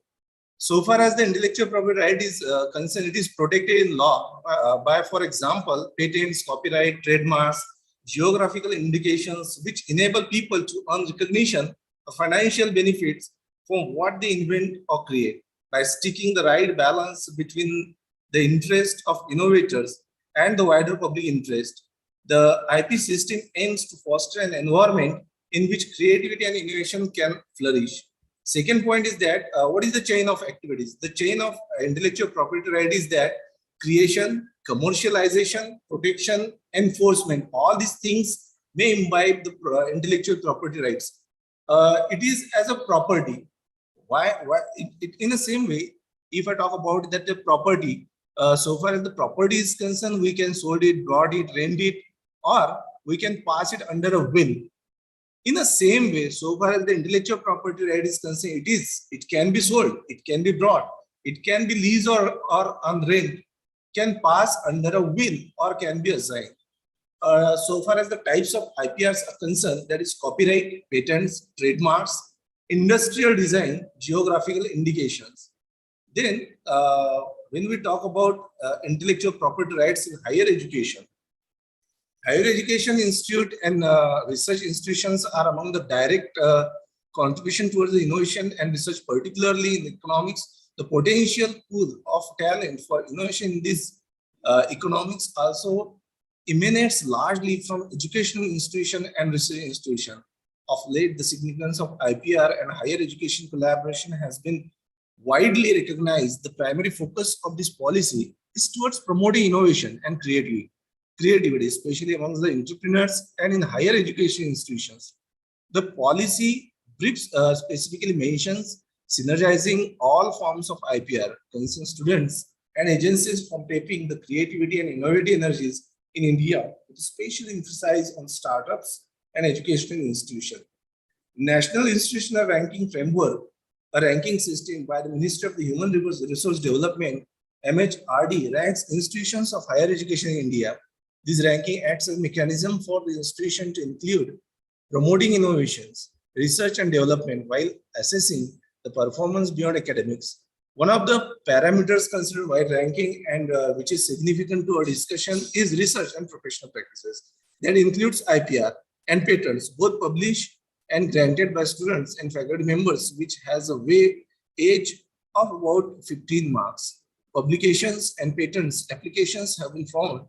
So far as the intellectual property right is concerned, it is protected in law by, for example, patents, copyright, trademarks, geographical indications, which enable people to earn recognition of financial benefits from what they invent or create. By sticking the right balance between the interest of innovators and the wider public interest, the IP system aims to foster an environment in which creativity and innovation can flourish. Second point is that what is the chain of activities? The chain of intellectual property right is that creation, commercialization, protection, enforcement, all these things may imbibe the intellectual property rights. It is as a property. Why in the same way, if I talk about that the property, so far as the property is concerned, we can sold it, brought it, rent it, or we can pass it under a will. In the same way, so far as the intellectual property right is concerned, it can be sold, it can be brought, it can be leased or on rent, can pass under a will or can be assigned. So far as the types of IPRs are concerned, that is copyright, patents, trademarks, industrial design, geographical indications. Then when we talk about intellectual property rights in higher education, higher education institute and research institutions are among the direct contribution towards the innovation and research, particularly in economics. The potential pool of talent for innovation in this economics also emanates largely from educational institution and research institution. Of late, the significance of IPR and higher education collaboration has been widely recognized. The primary focus of this policy is towards promoting innovation and creativity, especially amongst the entrepreneurs and in higher education institutions. The policy briefs specifically mentions synergizing all forms of IPR, concerned students and agencies from tapping the creativity and innovative energies in India, with special emphasis on startups and educational institutions. National Institutional Ranking Framework, a ranking system by the Ministry of the Human Resource Development, MHRD, ranks institutions of higher education in India. This ranking acts as a mechanism for the institution to include promoting innovations, research and development while assessing the performance beyond academics. One of the parameters considered while ranking and which is significant to our discussion is research and professional practices. That includes IPR and patents, both published and granted by students and faculty members, which has a age of about 15 marks. Publications and patents applications have been found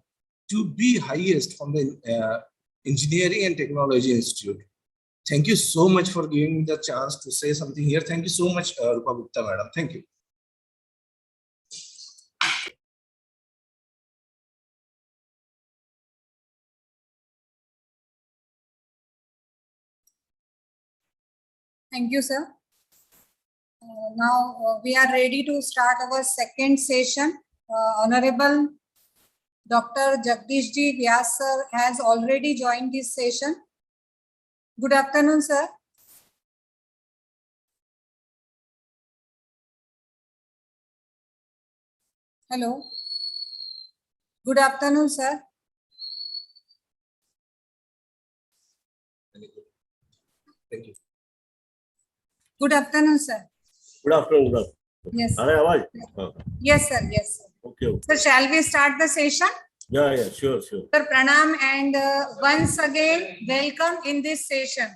to be highest from the Engineering and Technology Institute. Thank you so much for giving me the chance to say something here. Thank you so much, Rupa Gupta, madam. Thank you. Thank you, sir. Now we are ready to start our second session. Honorable Dr. Jagdishji Vyas sir has already joined this session. Good afternoon, sir. Hello. Good afternoon, sir. Thank you. Good afternoon, sir. Good afternoon. Good afternoon. Yes. Are आवाज? Yes, sir. Yes, sir. Okay. So shall we start the session? Yeah. Sure. Sir, pranam and once again welcome in this session.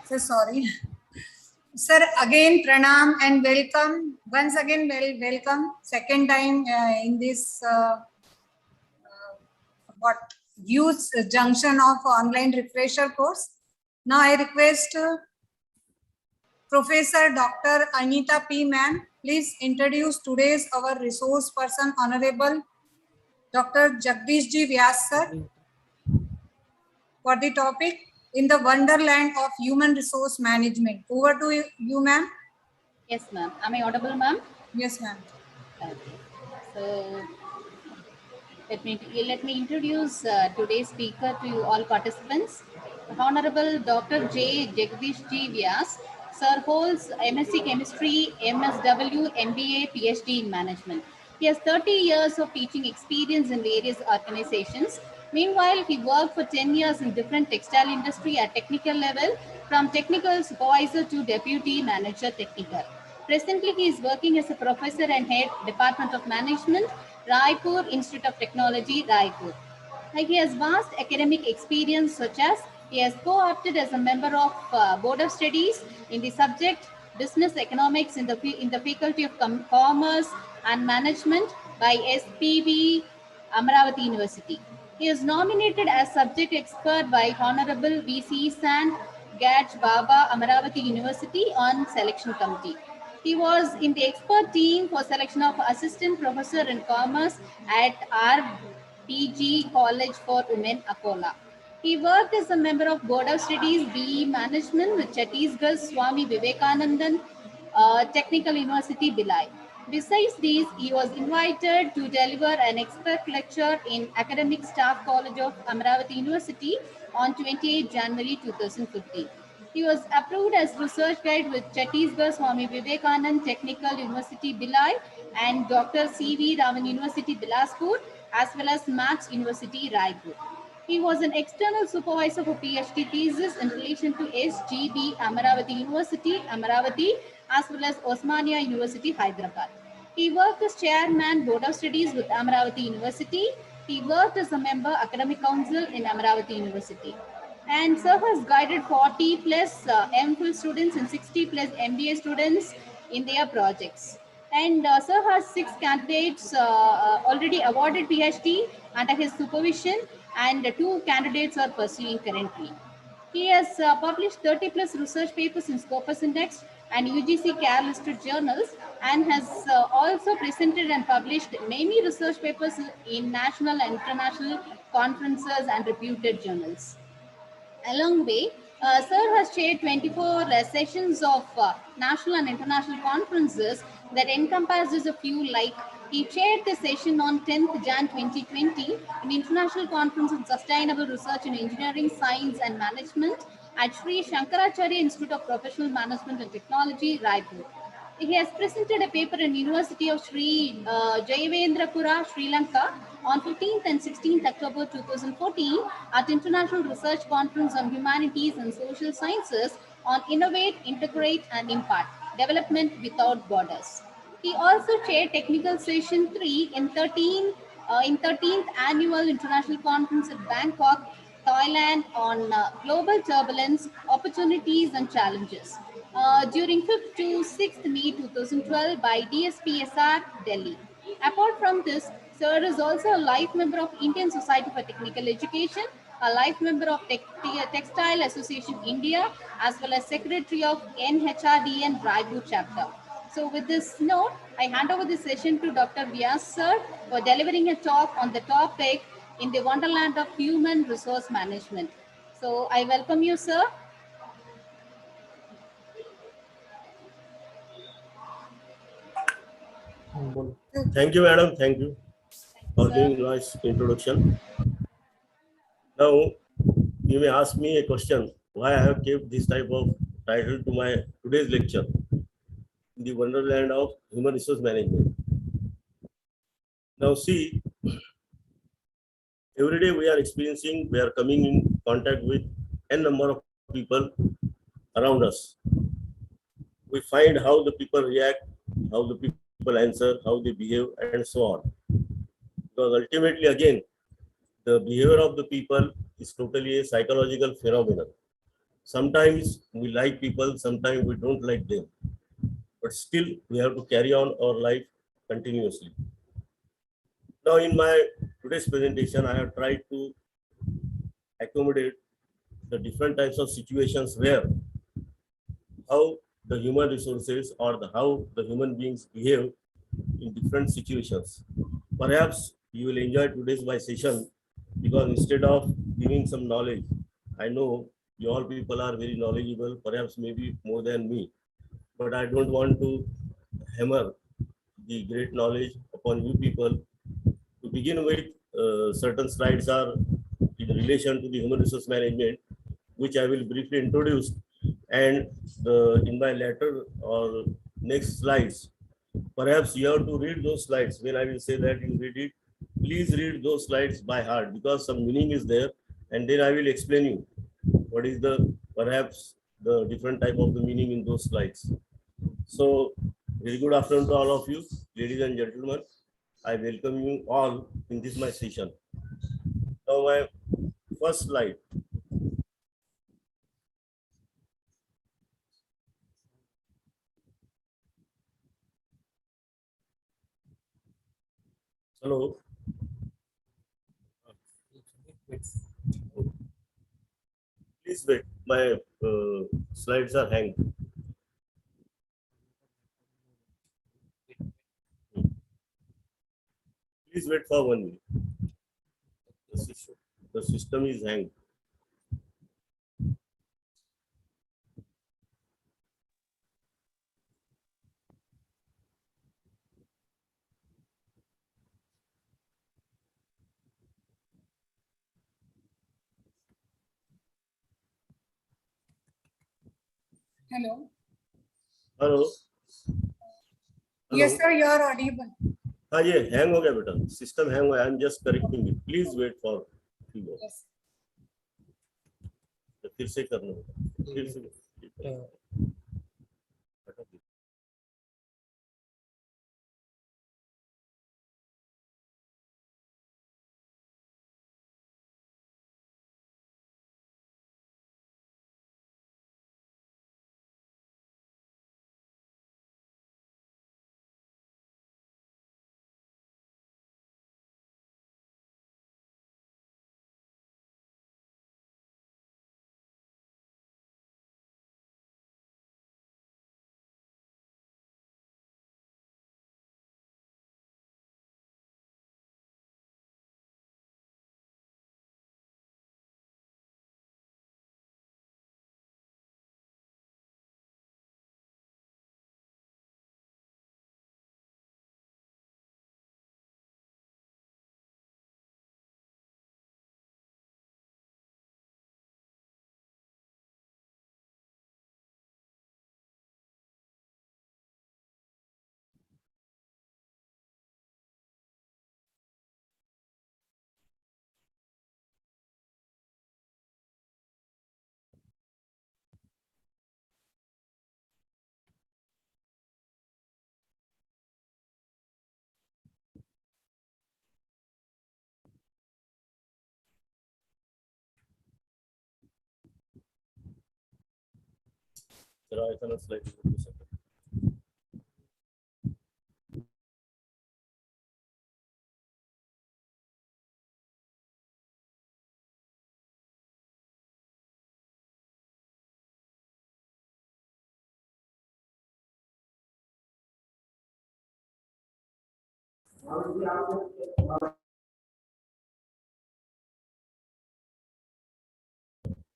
Sir, sorry. Sir, again pranam and welcome. Once again, welcome. Second time in this huge junction of online refresher course. Now I request Professor Dr. Anita P. Ma'am, please introduce today's our resource person, Honorable Dr. Jagdishji Vyas sir, for the topic in the Wonderland of Human Resource Management. Over to you, ma'am. Yes, ma'am. Am I audible, ma'am? Yes, ma'am. Okay. So let me introduce today's speaker to you all participants. Honorable Dr. J. Jagdishji Vyas, sir holds MSc Chemistry, MSW, MBA, PhD in Management. He has 30 years of teaching experience in various organizations. Meanwhile, he worked for 10 years in different textile industry at technical level, from technical supervisor to deputy manager technical. Presently, he is working as a professor and head Department of Management, Raipur Institute of Technology, Raipur. He has vast academic experience, such as he has co-opted as a member of Board of Studies in the subject Business Economics in the Faculty of Commerce and Management by SPV Amravati University. He is nominated as subject expert by Honorable VC Sant Gaj Baba Amravati University on selection committee. He was in the expert team for selection of assistant professor in commerce at RPG College for Women, Akola. He worked as a member of Board of Studies BE Management with Chhattisgarh Swami Vivekanandan Technical University, Bhilai. Besides these, he was invited to deliver an expert lecture in Academic Staff College of Amravati University on 28 January 2015. He was approved as research guide with Chhattisgarh Swami Vivekanand Technical University, Bhilai, and Dr. C.V. Raman University, Bilaspur, as well as Max University, Raipur. He was an external supervisor for PhD thesis in relation to SGB Amravati University, Amravati, as well as Osmania University, Hyderabad. He worked as chairman Board of Studies with Amravati University. He worked as a member Academic Council in Amravati University. And sir has guided 40 plus MPhil students and 60 plus MBA students in their projects. And sir has 6 candidates already awarded PhD under his supervision, and 2 candidates are pursuing currently. He has published 30 plus research papers in Scopus Index and UGC CARE listed journals, and has also presented and published many research papers in national and international conferences and reputed journals. Along the way, Sir has chaired 24 sessions of national and international conferences that encompasses a few like he chaired the session on 10th Jan 2020 in International Conference on Sustainable Research in Engineering, Science and Management at Sri Shankaracharya Institute of Professional Management and Technology, Raipur. He has presented a paper in University of Sri Jayavendrapura, Sri Lanka on 15th and 16th October 2014 at International Research Conference on Humanities and Social Sciences on Innovate, Integrate and Impact, Development Without Borders. He also chaired Technical Session 3 in 13th Annual International Conference at Bangkok Thailand on global turbulence, opportunities and challenges during 5th to 6th May 2012 by DSPSR, Delhi. Apart from this, Sir is also a life member of Indian Society for Technical Education, a life member of Textile Association India, as well as Secretary of NHRDN Raipur chapter. So with this note, I hand over the session to Dr. Vyas sir for delivering a talk on the topic in the Wonderland of Human Resource Management. So I welcome you, sir. Thank you, madam. Thank you for giving nice introduction. Now, you may ask me a question, why I have kept this type of title to my today's lecture, the Wonderland of Human Resource Management. Now, see, every day we are coming in contact with n number of people around us. We find how the people react, how the people answer, how they behave, and so on. Because ultimately, again, the behavior of the people is totally a psychological phenomenon. Sometimes we like people, sometimes we don't like them. But still, we have to carry on our life continuously. Now, in my today's presentation, I have tried to accommodate the different types of situations where how the human resources or how the human beings behave in different situations. Perhaps you will enjoy today's my session because instead of giving some knowledge, I know you all people are very knowledgeable, perhaps maybe more than me, but I don't want to hammer the great knowledge upon you people. To begin with, certain slides are in relation to the human resource management, which I will briefly introduce. And in my later or next slides, perhaps you have to read those slides. When I will say that you read it, please read those slides by heart because some meaning is there. And then I will explain you what is perhaps the different type of the meaning in those slides. So, very good afternoon to all of you, ladies and gentlemen. I welcome you all in this my session. Now, my first slide. Hello. Please wait. My slides are hanged. Please wait for 1 minute. The system is hanged. Hello. Hello. Yes, sir, you are audible. हाँ ये hang हो गया बेटा system hang हो गया I am just correcting it please wait for few minutes फिर से करना होगा फिर से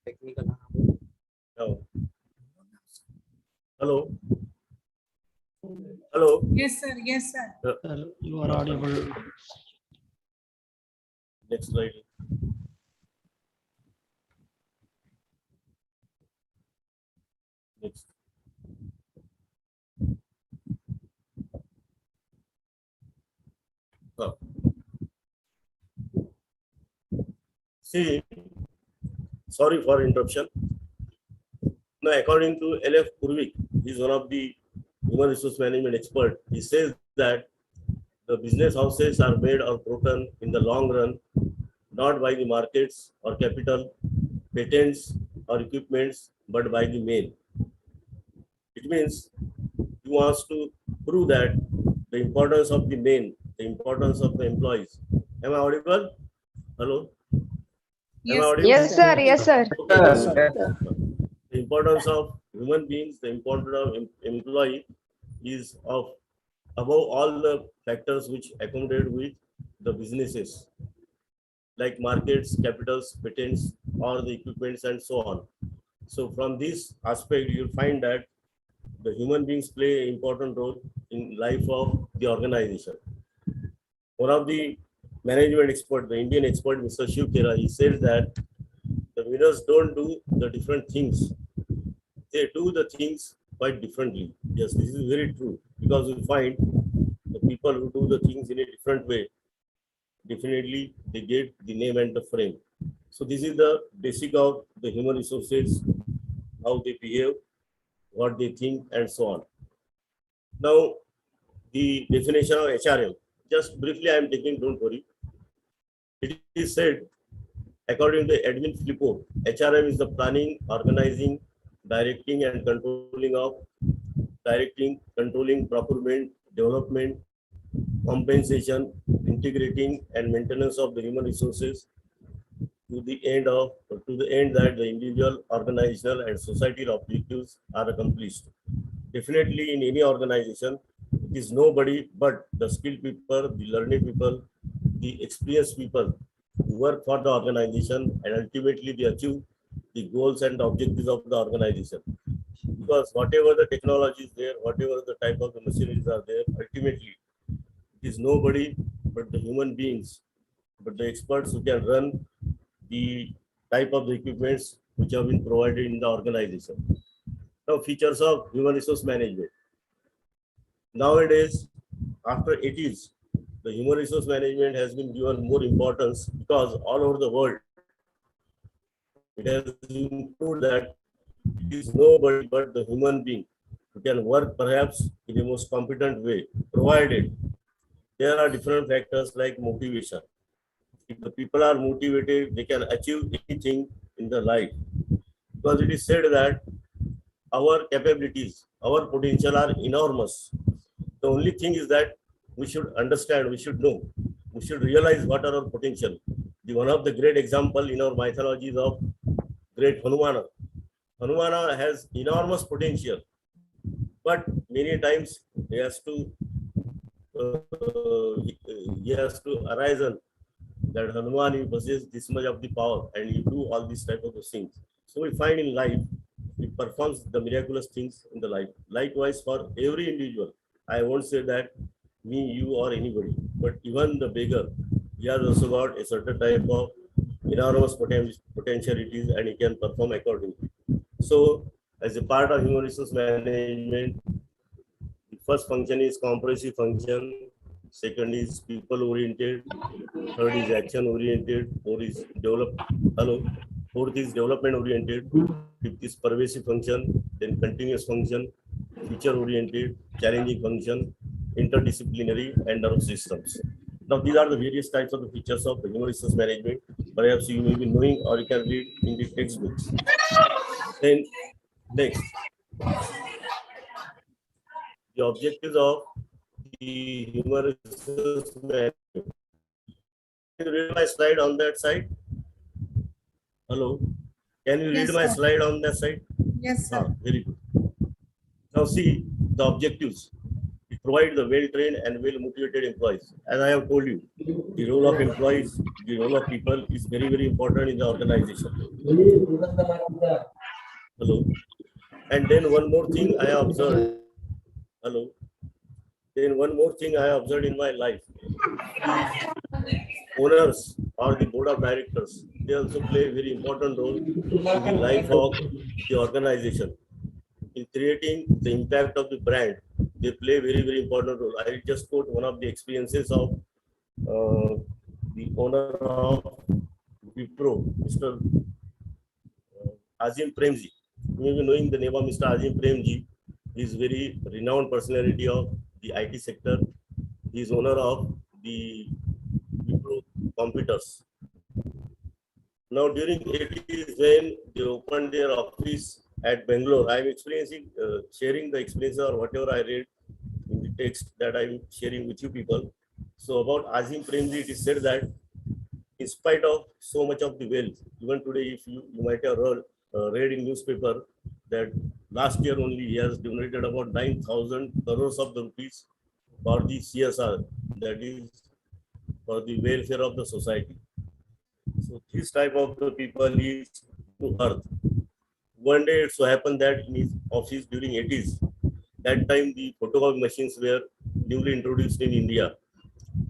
Technical. Hello. Hello. Yes, sir. Yes, sir. You are audible. Next slide. Next. See, sorry for interruption. Now, according to L.F. Purvik, he is one of the human resource management expert. He says that the business houses are made or broken in the long run, not by the markets or capital, patents or equipments, but by the main. It means he wants to prove that the importance of the main, the importance of the employees. Am I audible? Hello? Am I audible? Yes, sir. Yes, sir. Okay. The importance of human beings, the importance of employee is of above all the factors which accommodate with the businesses like markets, capitals, patents, or the equipments and so on. So from this aspect, you'll find that the human beings play an important role in life of the organization. One of the management expert, the Indian expert, Mr. Shiv Khera, he says that the winners don't do the different things. They do the things quite differently. Yes, this is very true because we find the people who do the things in a different way, definitely they get the name and the frame. So this is the basic of the human resources, how they behave, what they think, and so on. Now, the definition of HRM, just briefly I am taking, don't worry. It is said, according to Edwin Filippo, HRM is the planning, organizing, directing and controlling procurement, development, compensation, integrating and maintenance of the human resources to the end that the individual, organizational and societal objectives are accomplished. Definitely in any organization, it is nobody but the skilled people, the learning people, the experienced people who work for the organization and ultimately they achieve the goals and objectives of the organization. Because whatever the technology is there, whatever the type of the machineries are there, ultimately it is nobody but the human beings, but the experts who can run the type of the equipments which have been provided in the organization. Now, features of human resource management. Nowadays, after 80s, the human resource management has been given more importance because all over the world, it has improved that it is nobody but the human being who can work perhaps in the most competent way, provided there are different factors like motivation. If the people are motivated, they can achieve anything in their life. Because it is said that our capabilities, our potential are enormous. The only thing is that we should understand, we should know, we should realize what are our potential. One of the great example in our mythology is of great Hanumana. Hanumana has enormous potential, but many times he has to arisen that Hanuman, you possess this much of the power and you do all these type of things. So we find in life, it performs the miraculous things in the life. Likewise, for every individual, I won't say that me, you, or anybody, but even the beggar, he has also got a certain type of enormous potentialities and he can perform accordingly. So, as a part of human resource management, the first function is comprehensive function, second is people oriented, third is action oriented, fourth is development oriented, fifth is pervasive function, then continuous function, feature oriented, challenging function, interdisciplinary, and nerve systems. Now these are the various types of the features of the human resource management. Perhaps you may be knowing or you can read in the textbooks. Then next, The objectives of the humorous manual. Can you read my slide on that side? Hello? Can you read Yes, my sir. slide on that side? Yes, sir. Very good. Now see the objectives. We provide the well-trained and well-motivated employees. As I have told you, the role of employees, the role of people is very, very important in the organization. Hello. And then one more thing I have observed. Hello. Then one more thing I have observed in my life. The owners or the board of directors, they also play a very important role in the life of the organization. In creating the impact of the brand, they play very, very important role. I will just quote one of the experiences of the owner of Wipro, Mr. Azim Premji. You may be knowing the name of Mr. Azim Premji. He is very renowned personality of the IT sector. He is owner of the Wipro computers. Now during 80s when they opened their office at Bangalore, I am experiencing, sharing the experience or whatever I read in the text that I am sharing with you people. So about Azim Premji, it is said that in spite of so much of the wealth, even today, if you might have read in newspaper that last year only he has donated about 9,000 crores of the rupees for the CSR, that is for the welfare of the society. So this type of the people is to earth. One day it so happened that in his office during 80s, that time the photocopy machines were newly introduced in India.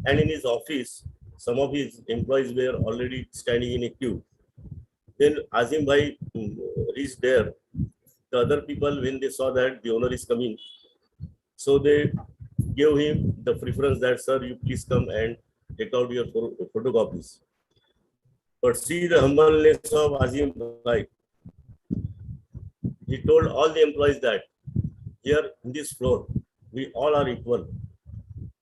And in his office, some of his employees were already standing in a queue. Then Azim Bhai reached there. The other people, when they saw that the owner is coming, so they gave him the preference that, sir, you please come and take out your photocopies. But see the humbleness of Azim Bhai. He told all the employees that here in this floor, we all are equal.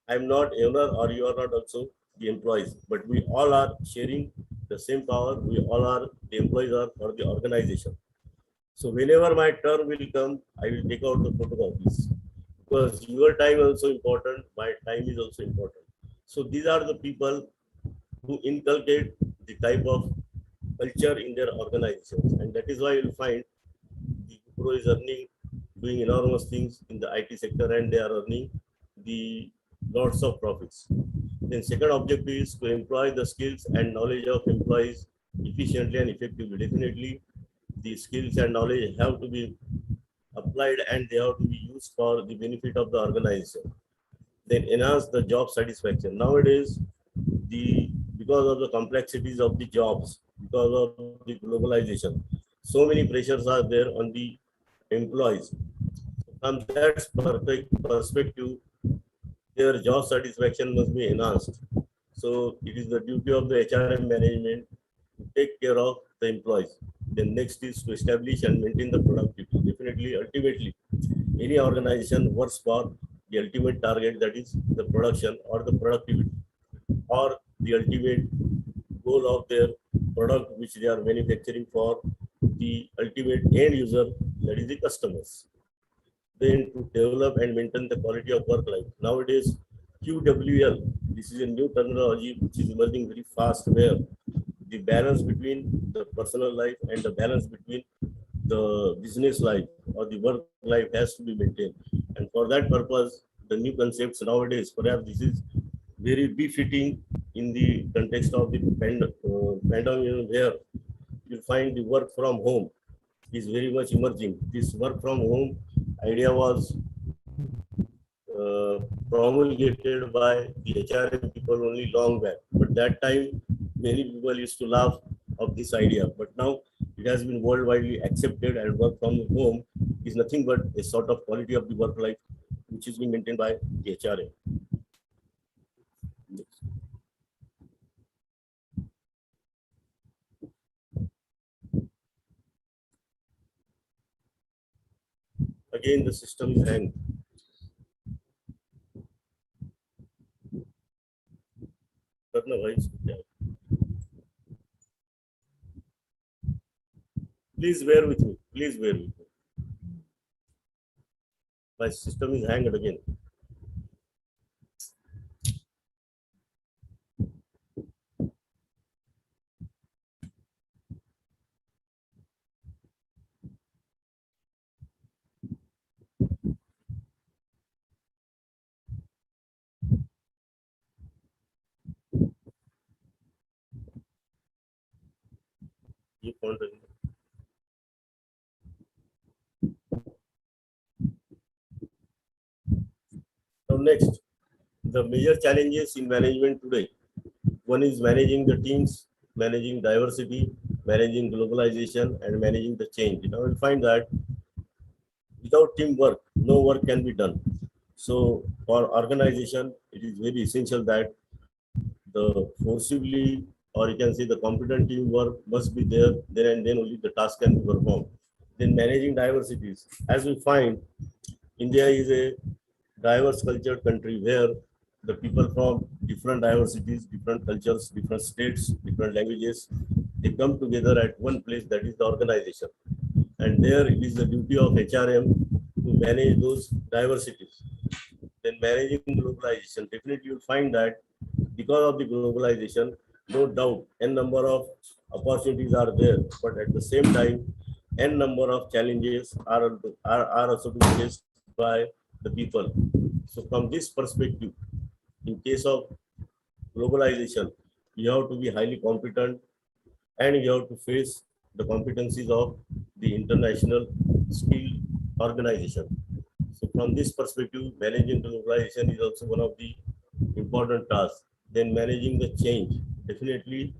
I'm not owner or you are not also the employees, but we all are sharing the same power. We all are, the employees are for the organization. So whenever my turn will come, I will take out the photocopies because your time is also important. My time is also important. So these are the people who inculcate the type of culture in their organizations. And that is why you'll find the Wipro is doing enormous things in the IT sector and they are earning the lots of profits. Then second objective is to employ the skills and knowledge of employees efficiently and effectively. Definitely the skills and knowledge have to be applied and they have to be used for the benefit of the organization. Then enhance the job satisfaction. Nowadays, because of the complexities of the jobs, because of the globalization, so many pressures are there on the employees. From that perspective, their job satisfaction must be enhanced. So it is the duty of the HRM management to take care of the employees. Then next is to establish and maintain the productivity. Definitely, ultimately, any organization works for the ultimate target, that is the production or the productivity, or the ultimate goal of their product which they are manufacturing for the ultimate end user, that is the customers. Then to develop and maintain the quality of work life. Nowadays, QWL, this is a new terminology which is emerging very fast, where the balance between the personal life and the balance between the business life or the work life has to be maintained. And for that purpose, the new concepts nowadays, perhaps this is very befitting in the context of the pandemic, where you find the work from home is very much emerging. This work from home idea was promulgated by the HRM people only long back. But that time, many people used to laugh of this idea. But now it has been worldwide accepted, and work from home is nothing but a sort of quality of the work life which is being maintained by the HRM. Again, the system is hanged. Please bear with me. Please bear with me. My system is hanged again. Keep on running. Now next, the major challenges in management today. One is managing the teams, managing diversity, managing globalization, and managing the change. Now we'll find that without teamwork, no work can be done. So for organization, it is very essential that the forcibly, or you can say the competent teamwork must be there, and then only the task can be performed. Then managing diversities. As we find, India is a diverse cultured country where the people from different diversities, different cultures, different states, different languages, they come together at one place, that is the organization. And there it is the duty of HRM to manage those diversities. Then managing globalization, definitely you'll find that because of the globalization, no doubt, n number of opportunities are there, but at the same time, n number of challenges are also being faced by the people. So from this perspective, in case of globalization, you have to be highly competent and you have to face the competencies of the international skill organization. So from this perspective, managing globalization is also one of the important tasks. Then managing the change. Definitely,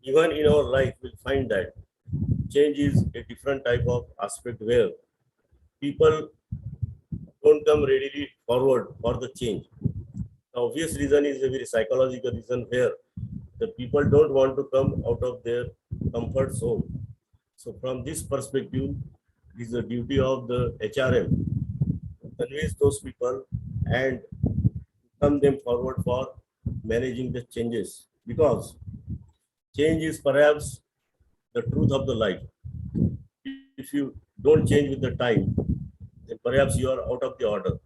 even in our life, we'll find that change is a different type of aspect where people don't come readily forward for the change. The obvious reason is a very psychological reason where the people don't want to come out of their comfort zone. So from this perspective, it is the duty of the HRM to convince those people and come them forward for managing the changes, because change is perhaps the truth of the life. If you don't change with the time, then perhaps you are out of the order.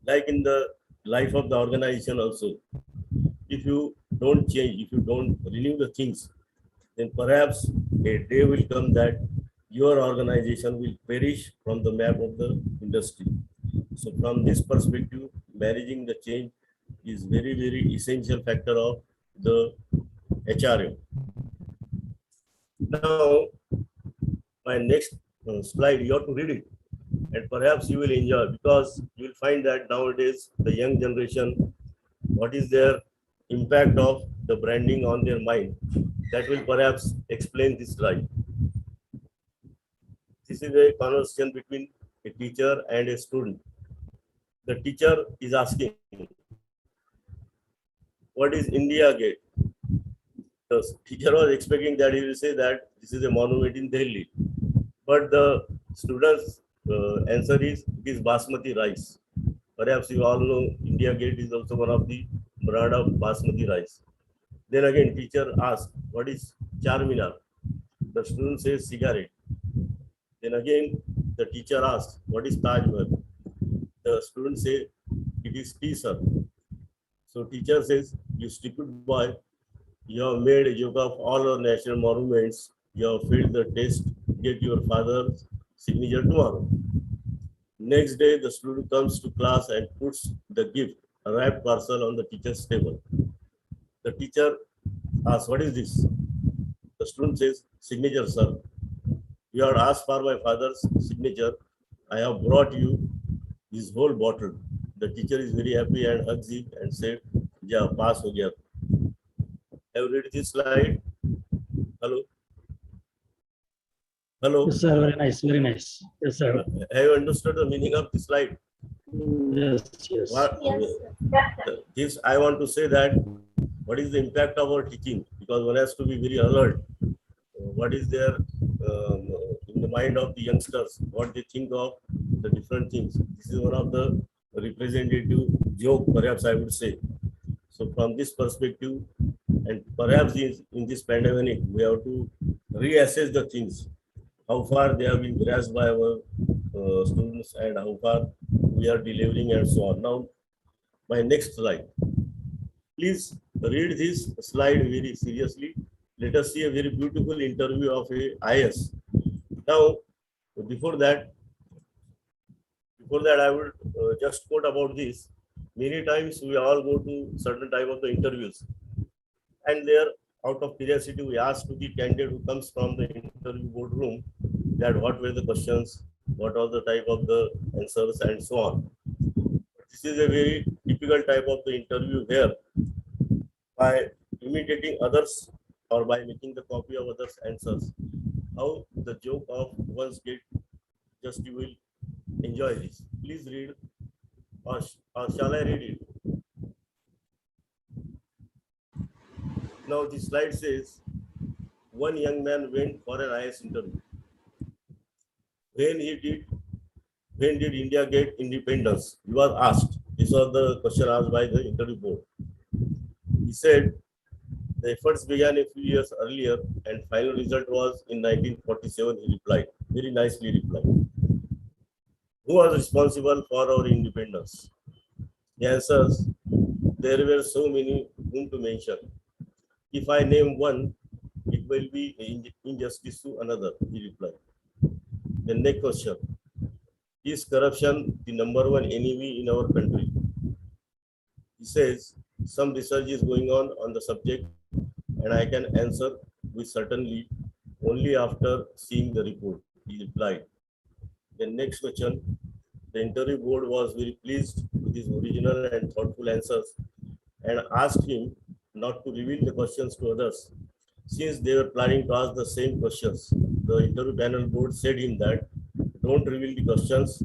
Like in the life of the organization also, if you don't change, if you don't renew the things, then perhaps a day will come that your organization will perish from the map of the industry. So from this perspective, managing the change is very, very essential factor of the HRM. Now, my next slide, you have to read it and perhaps you will enjoy, because you will find that nowadays the young generation, what is their impact of the branding on their mind, that will perhaps explain this slide. This is a conversation between a teacher and a student. The teacher is asking, what is India Gate? The teacher was expecting that he will say that this is a monument in Delhi. But the student's answer is, it is basmati rice. Perhaps you all know India Gate is also one of the brand of basmati rice. Then again, teacher asks, what is Charminar? The student says cigarette. Then again, the teacher asks, what is Taj Mahal? The student says, it is tea, sir. So teacher says, you stupid boy, you have made a joke of all our national monuments. You have failed the test. Get your father's signature tomorrow. Next day, the student comes to class and puts the gift, a wrapped parcel, on the teacher's table. The teacher asks, what is this? The student says, signature, sir. You had asked for my father's signature. I have brought you this whole bottle. The teacher is very happy and hugs him and said, yeah, pass ho gaya. Have you read this slide? Hello? Hello? Yes, sir. Very nice. Very nice. Yes, sir. Have you understood the meaning of this slide? Yes, yes. This, I want to say that what is the impact of our teaching? Because one has to be very alert. What is there in the mind of the youngsters? What they think of the different things. This is one of the representative joke, perhaps I would say. So from this perspective, and perhaps in this pandemic, we have to reassess the things, how far they have been grasped by our students and how far we are delivering and so on. Now, my next slide. Please read this slide very seriously. Let us see a very beautiful interview of a IS. Now, before that, I will just quote about this. Many times we all go to certain type of the interviews, and there, out of curiosity, we ask to the candidate who comes from the interview boardroom that what were the questions, what are the type of the answers, and so on. This is a very typical type of the interview here. By imitating others or by making the copy of others' answers, how the joke of one's get, just you will enjoy this. Please read, or shall I read it? Now the slide says, one young man went for an IS interview. When did India get independence? He was asked. This was the question asked by the interview board. He said, the efforts began a few years earlier and final result was in 1947, he replied. Very nicely replied. Who was responsible for our independence? The answers, there were so many whom to mention. If I name one, it will be injustice to another, he replied. The next question, is corruption the number one enemy in our country? He says, some research is going on the subject and I can answer with certainty only after seeing the report, he replied. The next question, the interview board was very pleased with his original and thoughtful answers and asked him not to reveal the questions to others. Since they were planning to ask the same questions, the interview panel board said him that don't reveal the questions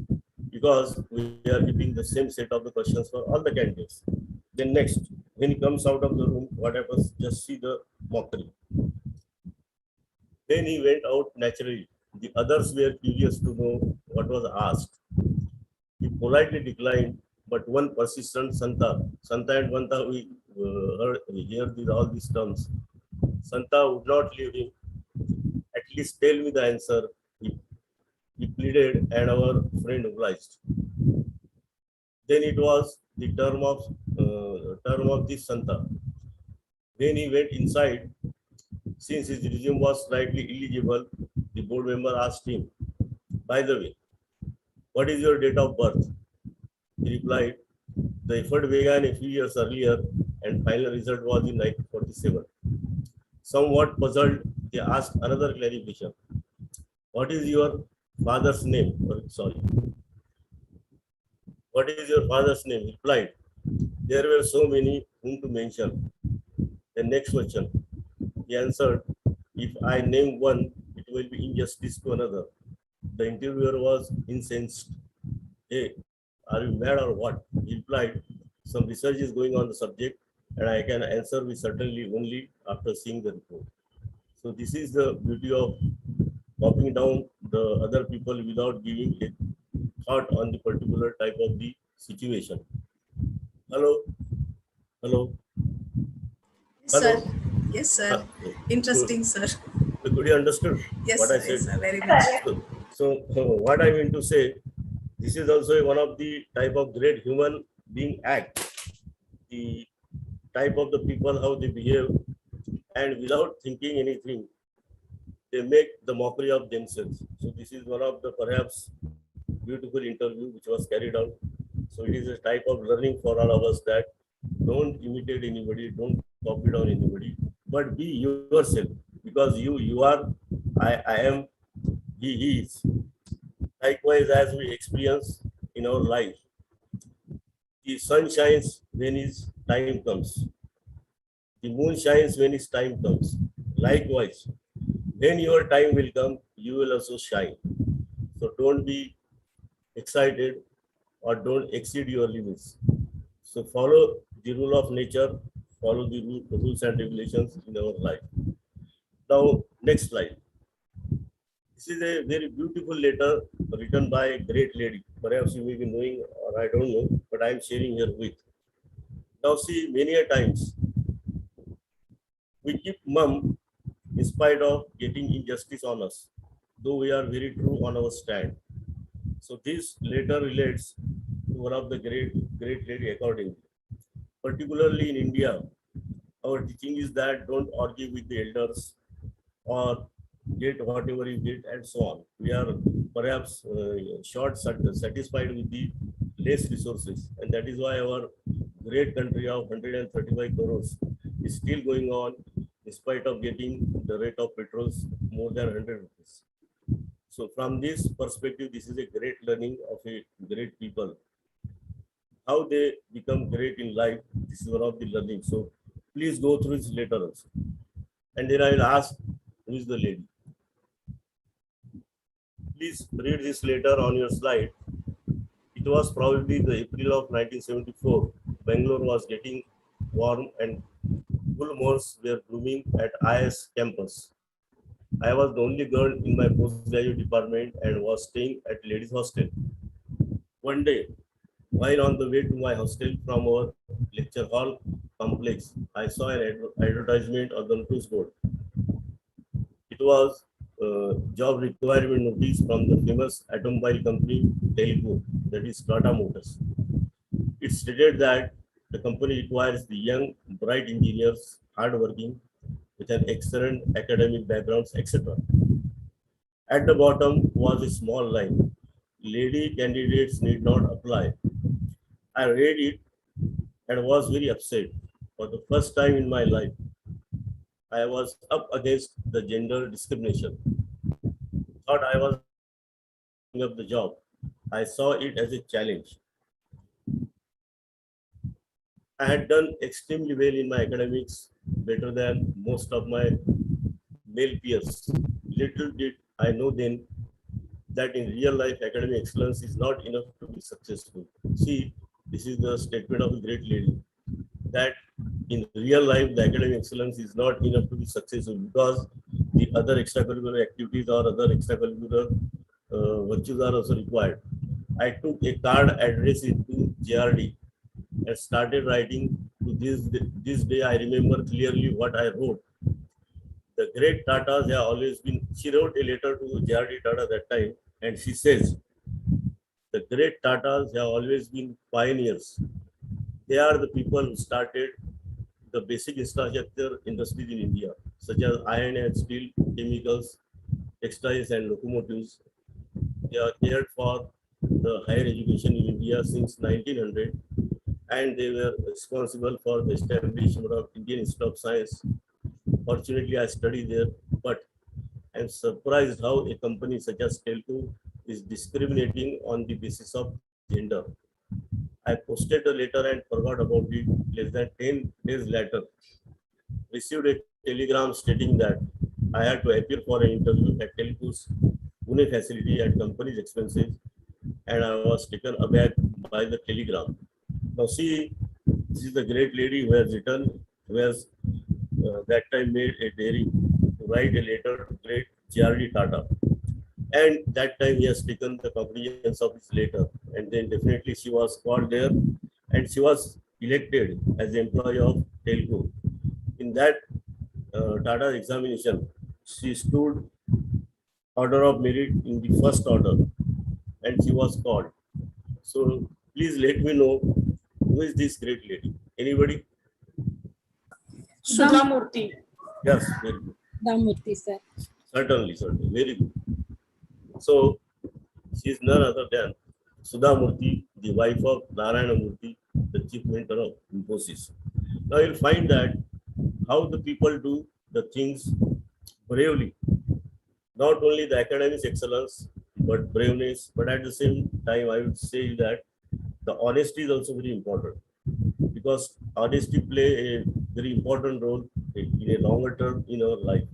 because we are keeping the same set of the questions for all the candidates. Then next, when he comes out of the room, what happens? Just see the mockery. Then he went out naturally. The others were curious to know what was asked. He politely declined, but one persistent Santa and Vanta, we hear all these terms. Santa would not leave him. At least tell me the answer. He pleaded, and our friend obliged. Then it was the term of this Santa. When he went inside, since his resume was slightly illegible, the board member asked him, by the way, what is your date of birth? He replied, the effort began a few years earlier and final result was in 1947. Somewhat puzzled, they asked another clarification. What is your father's name? What is your father's name? He replied, there were so many whom to mention. The next question, he answered, if I name one, it will be injustice to another. The interviewer was incensed. Hey, are you mad or what? He replied, some research is going on the subject and I can answer with certainty only after seeing the report. So this is the beauty of copying down the other people without giving a thought on the particular type of the situation. Hello? Hello? Yes, sir. Yes, sir. Interesting, sir. Could you understand Yes, what sir, I said? yes, sir. Very much. So what I mean to say, this is also one of the type of great human being act. The type of the people, how they behave, and without thinking anything, they make the mockery of themselves. So this is one of the perhaps beautiful interview which was carried out. So it is a type of learning for all of us that don't imitate anybody, don't copy down anybody, but be yourself because you are, I am, he is. Likewise, as we experience in our life, the sun shines when his time comes. The moon shines when his time comes. Likewise, when your time will come, you will also shine. So don't be excited or don't exceed your limits. So follow the rule of nature, follow the rules and regulations in our life. Now, next slide. This is a very beautiful letter written by a great lady. Perhaps you may be knowing or I don't know, but I am sharing here with. Now see, many a times we keep mum in spite of getting injustice on us, though we are very true on our stand. So this letter relates to one of the great lady accordingly. Particularly in India, our teaching is that don't argue with the elders or get whatever you get and so on. We are perhaps satisfied with the less resources, and that is why our great country of 135 crores is still going on in spite of getting the rate of petrols more than 100 rupees. So from this perspective, this is a great learning of a great people. How they become great in life, this is one of the learning. So please go through this letter also. And then I will ask, who is the lady? Please read this letter on your slide. It was probably the April of 1974. Bangalore was getting warm and full moons were blooming at IS campus. I was the only girl in my postgraduate department and was staying at ladies' hostel. One day, while on the way to my hostel from our lecture hall complex, I saw an advertisement on the notice board. It was job requirement notice from the famous automobile company Telugu, that is Tata Motors. It stated that the company requires the young, bright engineers, hardworking, with an excellent academic backgrounds, etc. At the bottom was a small line: lady candidates need not apply. I read it and was very upset. For the first time in my life, I was up against the gender discrimination. Thought I was up the job. I saw it as a challenge. I had done extremely well in my academics, better than most of my male peers. Little did I know then that in real life, academic excellence is not enough to be successful. See, this is the statement of a great lady, that in real life, the academic excellence is not enough to be successful because the other extracurricular activities or other extracurricular virtues are also required. I took a card addressed to JRD and started writing to this day. I remember clearly what I wrote. The great Tatas have always been, she wrote a letter to JRD Tata that time, and she says, the great Tatas have always been pioneers. They are the people who started the basic infrastructure industries in India, such as iron and steel, chemicals, textiles, and locomotives. They are cared for the higher education in India since 1900, and they were responsible for the establishment of Indian Institute of Science. Fortunately, I studied there, but I'm surprised how a company such as Telco is discriminating on the basis of gender. I posted the letter and forgot about it. Less than 10 days later, received a telegram stating that I had to appear for an interview at Telco's Pune facility at company's expenses, and I was taken aback by the telegram. Now see, this is the great lady who has written, who has that time made a daring to write a letter to great JRD Tata. And that time he has taken the cognizance of his letter. And then definitely she was called there and she was elected as the employee of Telco. In that Tata examination, she stood order of merit in the first order and she was called. So please let me know who is this great lady. Anybody? Sudha Murthy. Yes, very good. Murthy, sir. Certainly, very good. So she is none other than Sudha Murthy, the wife of Narayana Murthy, the chief mentor of Infosys. Now you'll find that how the people do the things bravely. Not only the academic excellence, but braveness, but at the same time, I would say that the honesty is also very important, because honesty play a very important role in a longer term in our life.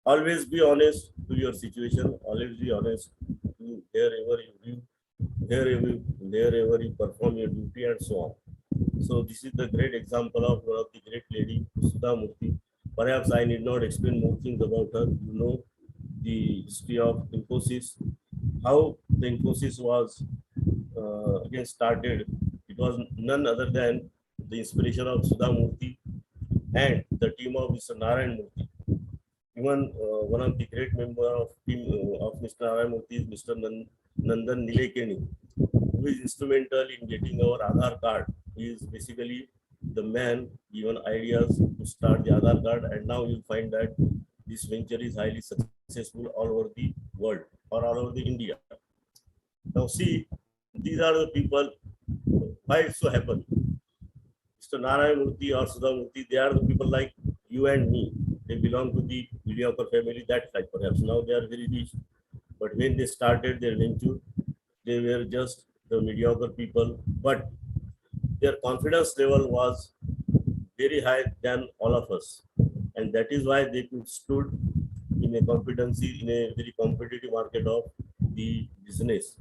Always be honest to your situation. Always be honest to wherever you live, wherever you perform your duty, and so on. So this is the great example of one of the great lady, Sudha Murthy. Perhaps I need not explain more things about her. You know the history of Infosys, how the Infosys was again started. It was none other than the inspiration of Sudha Murthy and the team of Mr. Narayan Murthy. Even one of the great member of team of Mr. Narayan Murthy is Mr. Nandan Nilekani, who is instrumental in getting our Aadhaar card. He is basically the man given ideas to start the Aadhaar card, and now you'll find that this venture is highly successful all over the world or all over the India. Now see, these are the people. Why it so happen? Mr. Narayan Murthy or Sudha Murthy, they are the people like you and me. They belong to the mediocre family, that type perhaps. Now they are very rich. But when they started their venture, they were just the mediocre people. But their confidence level was very high than all of us. And that is why they could stood in a competency, in a very competitive market of the business.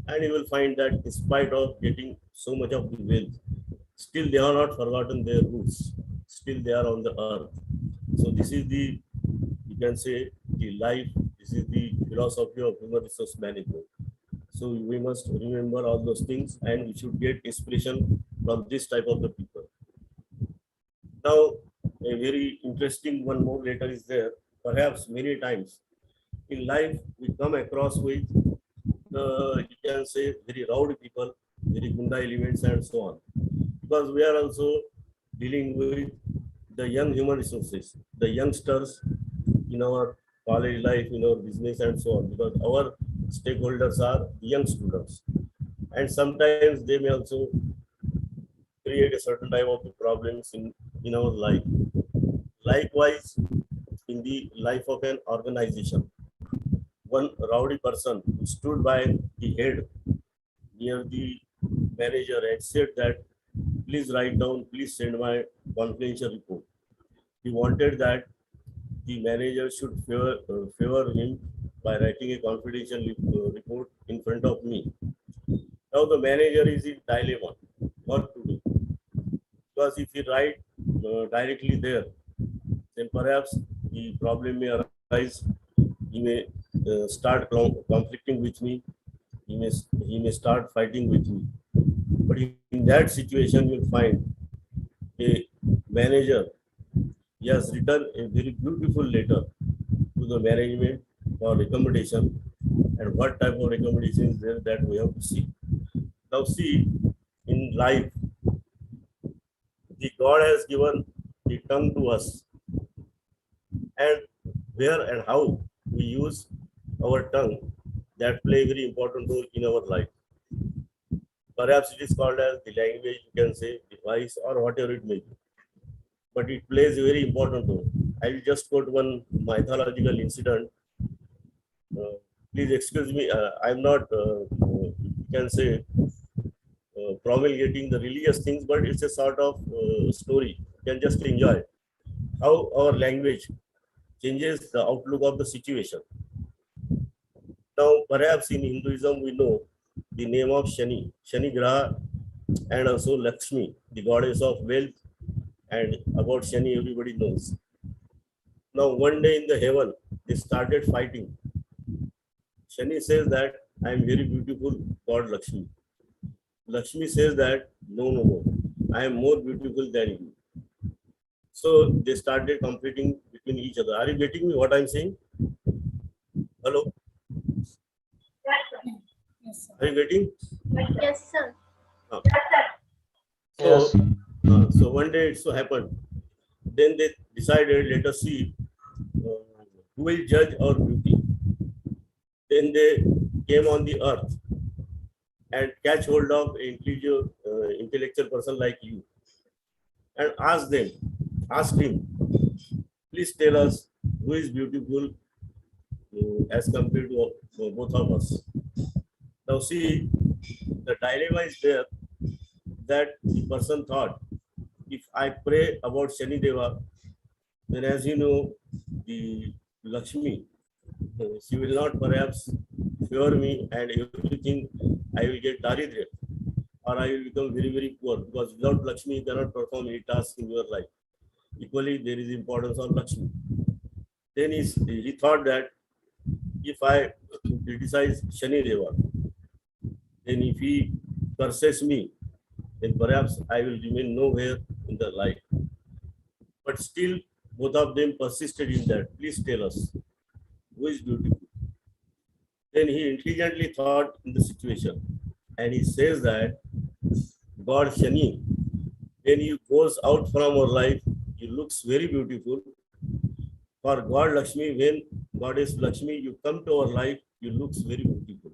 And you will find that in spite of getting so much of the wealth, still they are not forgotten their roots. Still they are on the earth. So this is the, you can say, the life, this is the philosophy of human resource management. So we must remember all those things and we should get inspiration from this type of the people. Now, a very interesting one more later is there. Perhaps many times in life we come across with you can say very rowdy people, very gunda elements and so on. Because we are also dealing with the young human resources, the youngsters in our college life, in our business and so on. Because our stakeholders are young students. And sometimes they may also create a certain type of problems in our life. Likewise, in the life of an organization, one rowdy person who stood by the head near the manager and said that, please write down, please send my confidential report. He wanted that the manager should favor him by writing a confidential report in front of me. Now the manager is in dilemma, what to do. Because if he write directly there, then perhaps the problem may arise. He may start conflicting with me. He may start fighting with me. But in that situation, you'll find a manager. He has written a very beautiful letter to the management for recommendation, and what type of recommendation is there that we have to see. Now see, in life, the God has given the tongue to us, and where and how we use our tongue, that play a very important role in our life. Perhaps it is called as the language, you can say, device, or whatever it may be. But it plays a very important role. I will just quote one mythological incident. Please excuse me, I'm not, you can say, promulgating the religious things, but it's a sort of story. You can just enjoy how our language changes the outlook of the situation. Now, perhaps in Hinduism, we know the name of Shani, Shani Graha, and also Lakshmi, the goddess of wealth, and about Shani, everybody knows. Now, one day in the heaven, they started fighting. Shani says that I am very beautiful, God Lakshmi. Lakshmi says that no, I am more beautiful than you. So they started competing between each other. Are you getting me what I'm saying? Hello? Yes, sir. Are you getting? Yes, sir. So one day it so happened. Then they decided, let us see who will judge our beauty. Then they came on the earth and catch hold of an intellectual person like you and asked him, please tell us who is beautiful as compared to both of us. Now see, the dilemma is there that the person thought, if I pray about Shani Deva, then as you know, the Lakshmi, she will not perhaps favor me and everything, I will get daridre, or I will become very, very poor, because without Lakshmi, you cannot perform any task in your life. Equally, there is importance of Lakshmi. Then he thought that if I criticize Shani Deva, then if he curses me, then perhaps I will remain nowhere in the life. But still, both of them persisted in that. Please tell us, who is beautiful? Then he intelligently thought in the situation, and he says that God Shani, when he goes out from our life, he looks very beautiful. For God Lakshmi, when Goddess Lakshmi, you come to our life, you looks very beautiful.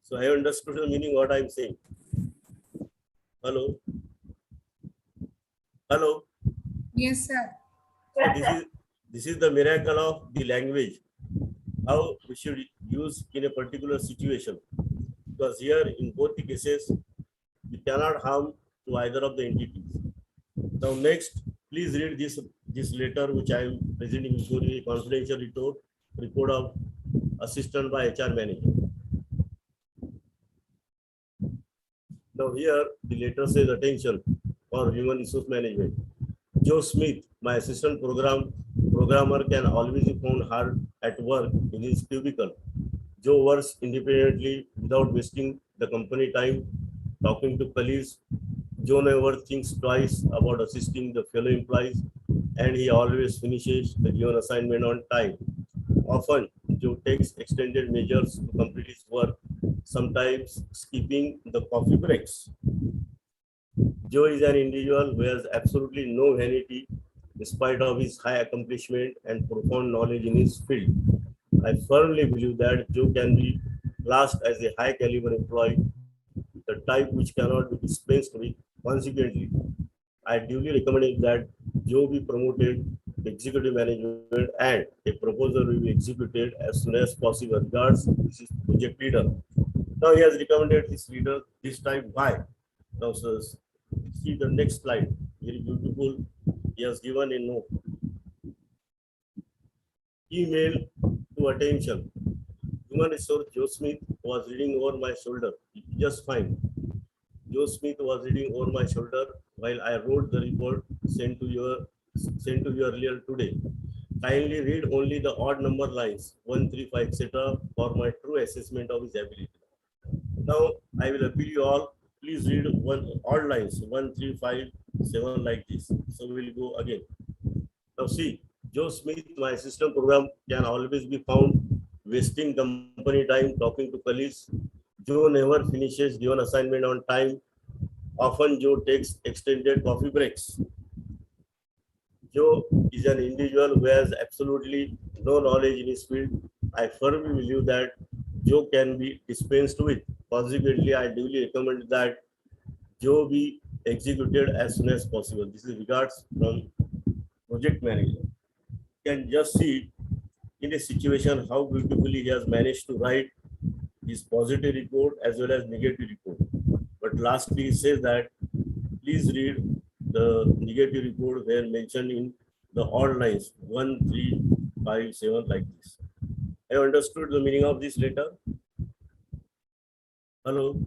So I understood the meaning what I'm saying. Hello. Hello. Yes, sir. So this is the miracle of the language. How we should use in a particular situation. Because here in both the cases, we cannot harm to either of the entities. Now next, please read this letter which I am presenting before you, a confidential report of assistant by HR manager. Now here the letter says attention for human resource management. Joe Smith, my assistant programmer, can always be found hard at work in his cubicle. Joe works independently without wasting the company time talking to colleagues. Joe never thinks twice about assisting the fellow employees, and he always finishes the given assignment on time. Often, Joe takes extended measures to complete his work, sometimes skipping the coffee breaks. Joe is an individual who has absolutely no vanity in spite of his high accomplishment and profound knowledge in his field. I firmly believe that Joe can be classed as a high caliber employee, the type which cannot be dispensed with. Consequently, I duly recommend that Joe be promoted to executive management and a proposal will be executed as soon as possible. Regards, this is project leader. Now he has recommended this leader this time. Why? Now, sirs, see the next slide. Very beautiful. He has given a note. Email to attention. Human resource Joe Smith was reading over my shoulder. Just fine. Joe Smith was reading over my shoulder while I wrote the report sent to you earlier today. Kindly read only the odd number lines 1, 3, 5, etc. for my true assessment of his ability. Now I will appeal you all. Please read odd lines 1, 3, 5, 7 like this. So we will go again. Now see, Joe Smith, my assistant program, can always be found wasting company time talking to colleagues. Joe never finishes given assignment on time. Often Joe takes extended coffee breaks. Joe is an individual who has absolutely no knowledge in his field. I firmly believe that Joe can be dispensed with. Consequently, I duly recommend that Joe be executed as soon as possible. This is regards from project manager. You can just see in a situation how beautifully he has managed to write his positive report as well as negative report. But lastly, he says that please read the negative report where mentioned in the odd lines 1, 3, 5, 7 like this. I understood the meaning of this letter. Hello.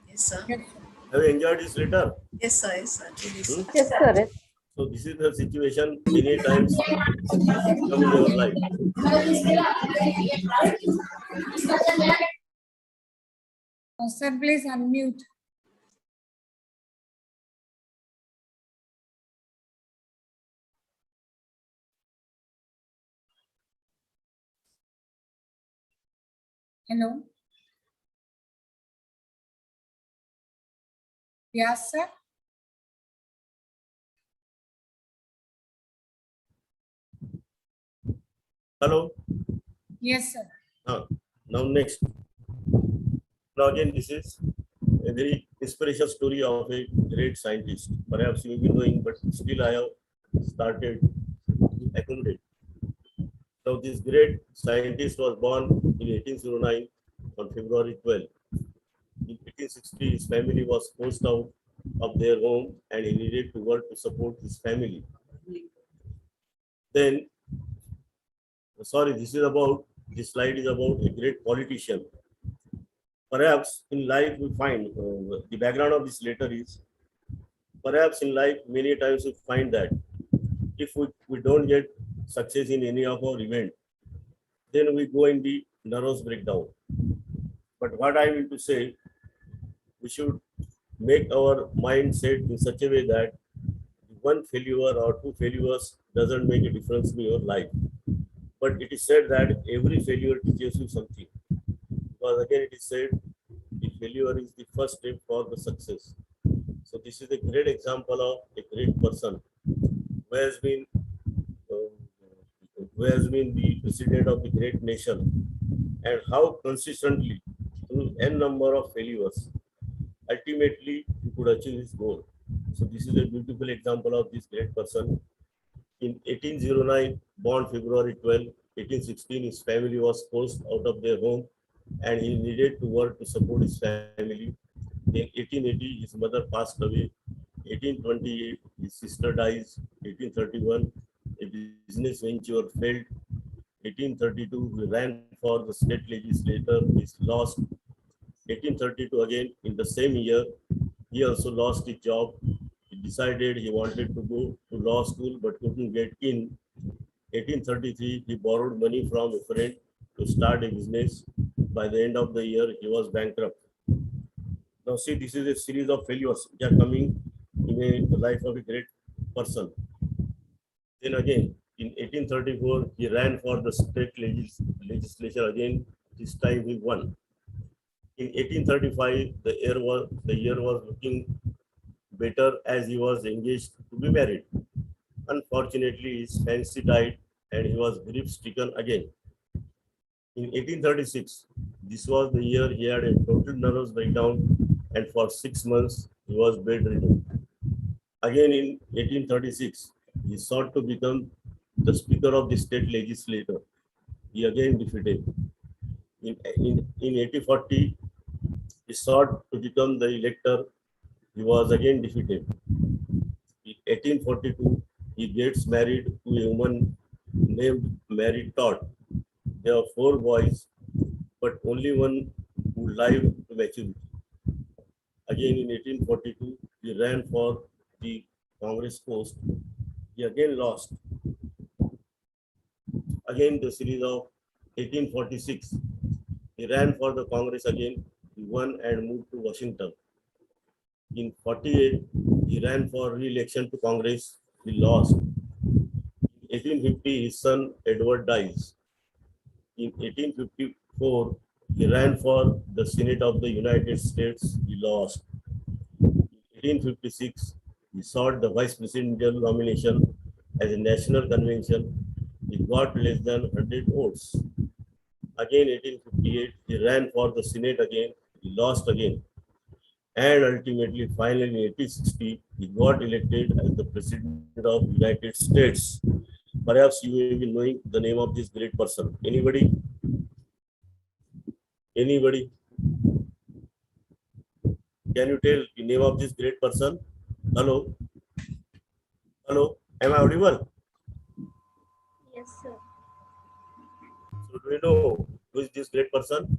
Yes, sir. Have you enjoyed this letter? Yes, sir. Yes, sir. Yes, sir. So this is the situation many times come in your life. Sir, please unmute. Hello. Yes, sir. Hello. Yes, sir. Now next. Now again, this is a very inspirational story of a great scientist. Perhaps you will be knowing, but still I have started to accommodate. Now this great scientist was born in 1809 on February 12. In 1860, his family was forced out of their home and he needed to work to support his family. Then, sorry, this slide is about a great politician. Perhaps in life we find, the background of this letter is, perhaps in life many times we find that if we don't get success in any of our event, then we go in the nervous breakdown. But what I mean to say, we should make our mind set in such a way that the one failure or two failures doesn't make a difference in your life. But it is said that every failure teaches you something. Because again, it is said the failure is the first step for the success. So this is a great example of a great person who has been um, who has been the president of the great nation, and how consistently through n number of failures ultimately he could achieve his goal. So this is a beautiful example of this great person. In 1809, born February 12, 1816, his family was forced out of their home and he needed to work to support his family. In 1880, his mother passed away. 1828, his sister dies. 1831, a business venture failed. 1832, he ran for the state legislature, he lost. 1832 again, in the same year, he also lost his job. He decided he wanted to go to law school but couldn't get in. 1833, he borrowed money from a friend to start a business. By the end of the year, he was bankrupt. Now see, this is a series of failures which are coming in the life of a great person. Then again, in 1834, he ran for the state legislature again. This time he won. In 1835, the year was looking better as he was engaged to be married. Unfortunately, his fancy died and he was grief-stricken again. In 1836, this was the year he had a total nervous breakdown, and for 6 months he was bedridden. Again in 1836, he sought to become the Speaker of the state legislature. He again defeated. In 1840, he sought to become the elector. He was again defeated. In 1842, he gets married to a woman named Mary Todd. There are 4 boys, but only one who lived to maturity. Again in 1842, he ran for the Congress post. He again lost. Again the series of 1846, he ran for the Congress again. He won and moved to Washington. In 48, he ran for re-election to Congress. He lost. In 1850, his son Edward dies. In 1854, he ran for the Senate of the United States. He lost. In 1856, he sought the vice presidential nomination as a national convention. He got less than 100 votes. Again, 1858, he ran for the Senate again. He lost again. And ultimately, finally, in 1860, he got elected as the President of the United States. Perhaps you may be knowing the name of this great person. Anybody? Anybody? Can you tell the name of this great person? Hello? Hello? Am I audible? Yes, sir. So do you know who is this great person?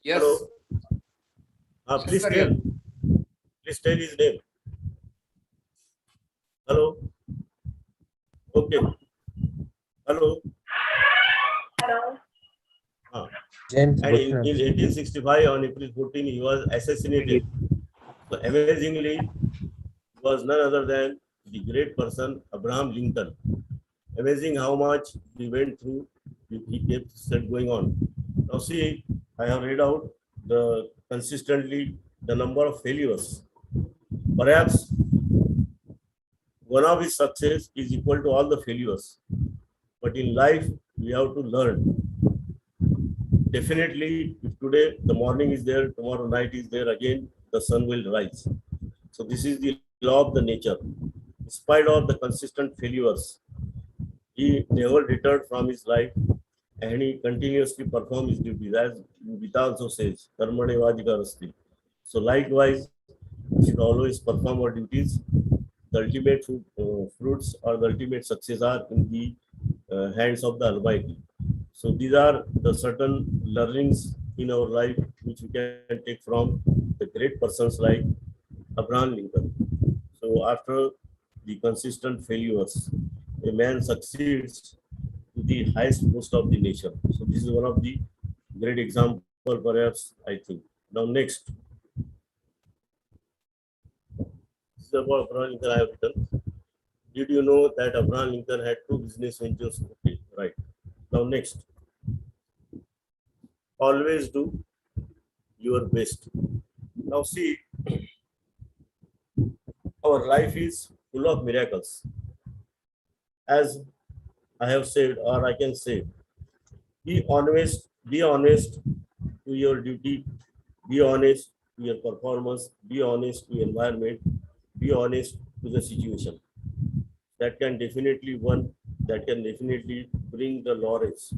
Yes. Hello? Please sir, tell. Please tell his name. Hello? Okay. Hello? Hello. And in 1865, on April 14, he was assassinated. So amazingly, he was none other than the great person, Abraham Lincoln. Amazing how much he went through, he kept still going on. Now see, I have read out consistently the number of failures. Perhaps one of his success is equal to all the failures. But in life, we have to learn. Definitely, if today the morning is there, tomorrow night is there, again the sun will rise. So this is the law of the nature. In spite of the consistent failures, he never deterred from his life and he continuously performed his duties, as Gita also says, Karmane Vadikarasti. So likewise, we should always perform our duties. The ultimate fruits or the ultimate success are in the hands of the Almighty. So these are the certain learnings in our life which we can take from the great persons like Abraham Lincoln. So after the consistent failures, a man succeeds to the highest post of the nation. So this is one of the great example, perhaps, I think. Now next. This is about Abraham Lincoln I have written. Did you know that Abraham Lincoln had two business ventures? Okay, right. Now next, always do your best. Now see, our life is full of miracles. As I have said, or I can say, be honest to your duty, be honest to your performance, be honest to environment, be honest to the situation. That can definitely bring the laurels.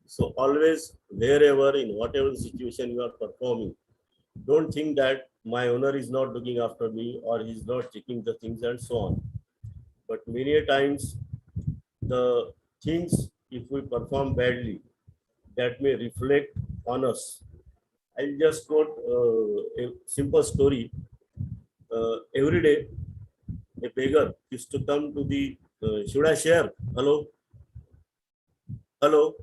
So always, wherever, in whatever situation you are performing, don't think that my owner is not looking after me or he's not checking the things and so on. But many a times, the things, if we perform badly, that may reflect on us. I'll just quote a simple story. Every day, a beggar used to come to the. Should I share? Hello? Hello?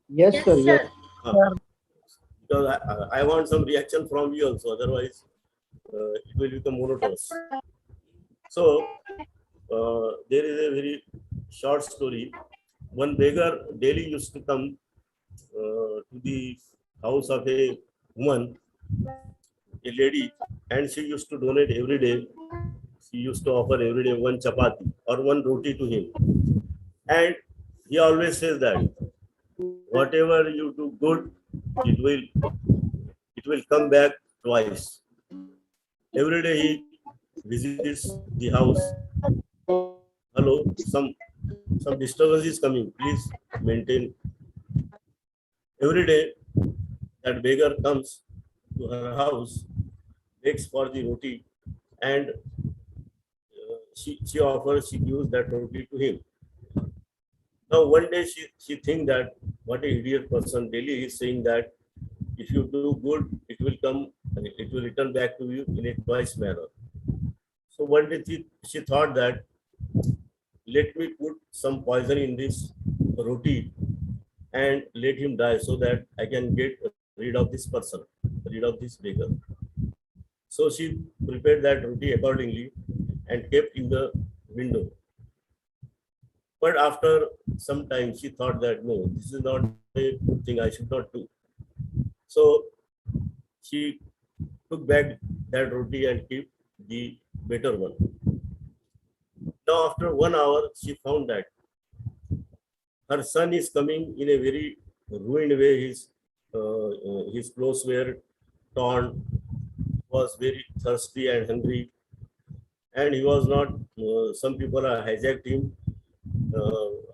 Yes, sir. Yes. Because I want some reaction from you also, otherwise it will become monotonous. So there is a very short story. One beggar daily used to come to the house of a woman, a lady, and she used to donate every day. She used to offer every day one chapati or one roti to him. And he always says that whatever you do good, it will come back twice. Every day he visits the house. Hello, some disturbance is coming. Please maintain. Every day that beggar comes to her house, begs for the roti, and she gives that roti to him. Now one day she thinks that what a idiot person daily is saying that if you do good, it will return back to you in a twice manner. So one day she thought that let me put some poison in this roti and let him die so that I can get rid of this person, rid of this beggar. So she prepared that roti accordingly and kept in the window. But after some time, she thought that no, this is not a good thing, I should not do. So she took back that roti and kept the better one. Now after 1 hour, she found that her son is coming in a very ruined way. His clothes were torn, was very thirsty and hungry, and he was not. Some people hijacked him.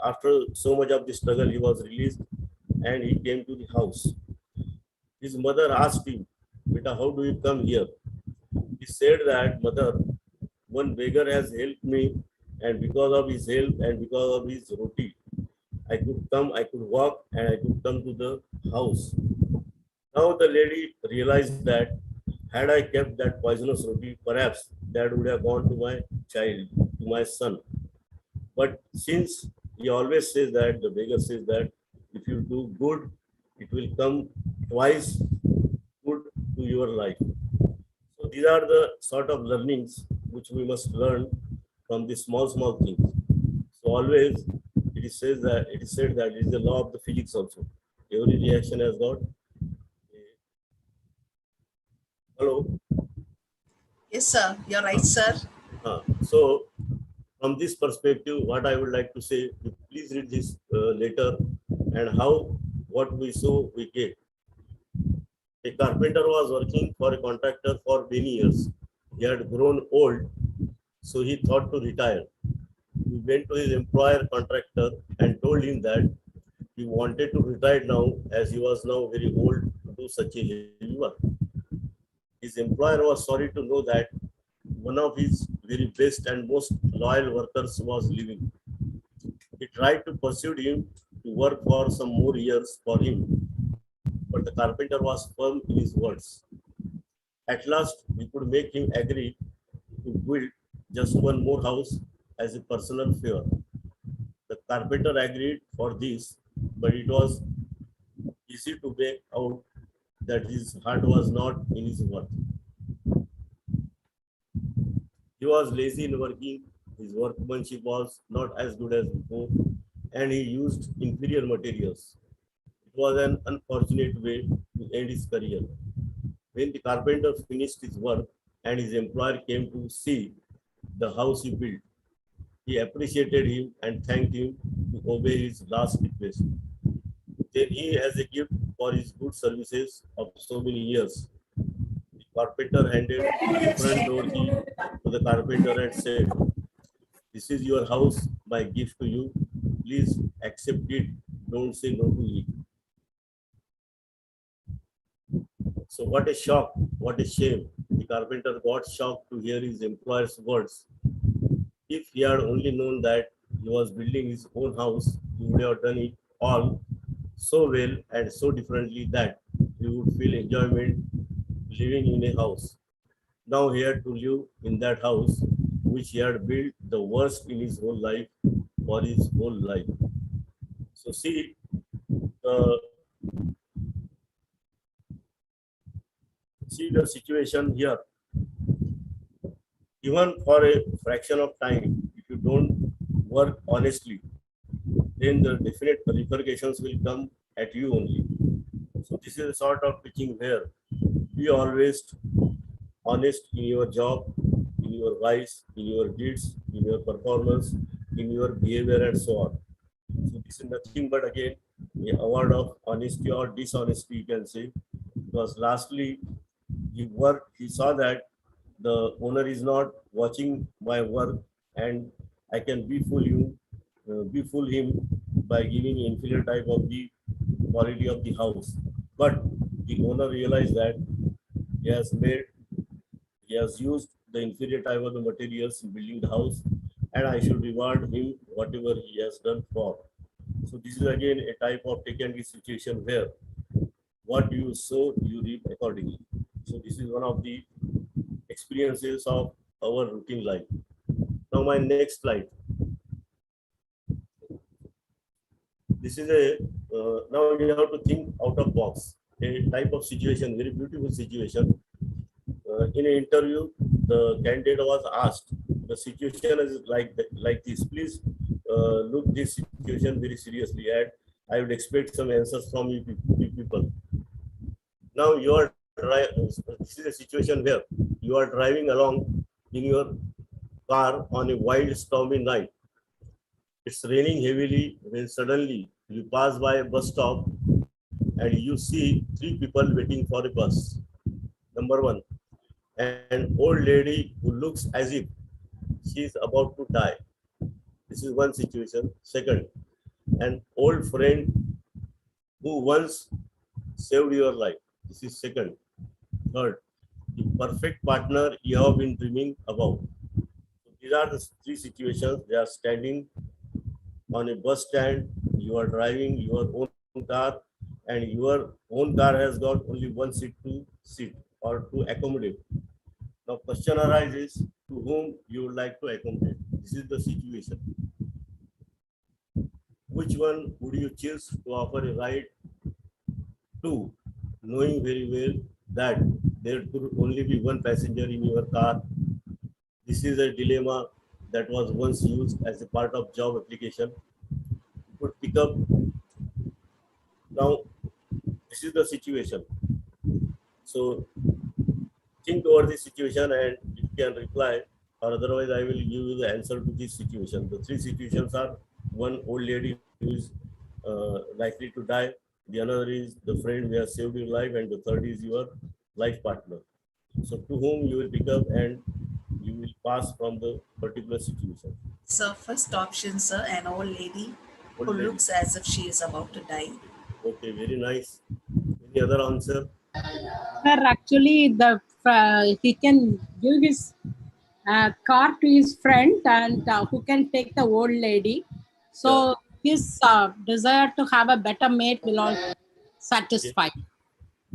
After so much of the struggle, he was released, and he came to the house. His mother asked him, "Beta, how do you come here?" He said that, "Mother, one beggar has helped me, and because of his help and because of his roti, I could walk, and I could come to the house." Now the lady realized that had I kept that poisonous roti, perhaps that would have gone to my child, to my son. But since he always says that, the beggar says that if you do good, it will come twice good to your life. So these are the sort of learnings which we must learn from the small things. So always it is said that it is the law of the physics also. Every reaction has got. Hello. Yes, sir. You're right, sir. So from this perspective, what I would like to say, please read this letter and how what we sow we get. A carpenter was working for a contractor for many years. He had grown old, so he thought to retire. He went to his employer contractor and told him that he wanted to retire now as he was now very old to do such a heavy work. His employer was sorry to know that one of his very best and most loyal workers was leaving. He tried to persuade him to work for some more years for him, but the carpenter was firm in his words. At last, we could make him agree to build just one more house as a personal favor. The carpenter agreed for this, but it was easy to make out that his heart was not in his work. He was lazy in working, His workmanship was not as good as before, and he used inferior materials. It was an unfortunate way to end his career. When the carpenter finished his work and his employer came to see the house he built, he appreciated him and thanked him to obey his last request. Then he, as a gift for his good services of so many years, the carpenter handed the front door key to the carpenter and said, "This is your house, my gift to you. Please accept it. Don't say no to it." So what a shock, what a shame. The carpenter got shocked to hear his employer's words. If he had only known that he was building his own house, he would have done it all so well and so differently that he would feel enjoyment living in a house. Now he had to live in that house, which he had built the worst in his whole life for his whole life. So see the situation here. Even for a fraction of time, if you don't work honestly, then the definite repercussions will come at you only. So this is a sort of teaching where be always honest in your job, in your lives, in your deeds, in your performance, in your behavior, and so on. So this is nothing but again a award of honesty or dishonesty, you can say, because lastly he saw that the owner is not watching my work and I can befool him by giving inferior type of the quality of the house. But the owner realized that he has made he has used the inferior type of the materials in building the house, and I should reward him whatever he has done for. So this is again a type of take and give situation where what you sow, you reap accordingly. So this is one of the experiences of our routine life. Now my next slide. This is a now you have to think out of box. A type of situation, very beautiful situation. In an interview, the candidate was asked, the situation is like this. Please look this situation very seriously, and I would expect some answers from you people. Now you are this is a situation where you are driving along in your car on a wild stormy night. It's raining heavily when suddenly you pass by a bus stop and you see three people waiting for a bus. Number one, an old lady who looks as if she is about to die. This is one situation. Second, an old friend who once saved your life. This is second. Third, the perfect partner you have been dreaming about. So these are the three situations. They are standing on a bus stand. You are driving your own car, and your own car has got only one seat to sit or to accommodate. Now question arises, to whom you would like to accommodate. This is the situation. Which one would you choose to offer a ride to, knowing very well that there could only be one passenger in your car? This is a dilemma that was once used as a part of job application. You could pick up. Now, this is the situation. So think over this situation and you can reply, or otherwise I will give you the answer to this situation. The three situations are: one, old lady who is likely to die; the other is the friend who has saved your life; and the third is your life partner. So to whom you will pick up and you will pass from the particular situation. So first option, sir, an old lady who looks as if she is about to die. Okay, very nice. Any other answer? Sir, actually, he can give his car to his friend and who can take the old lady. So his desire to have a better mate will also satisfy.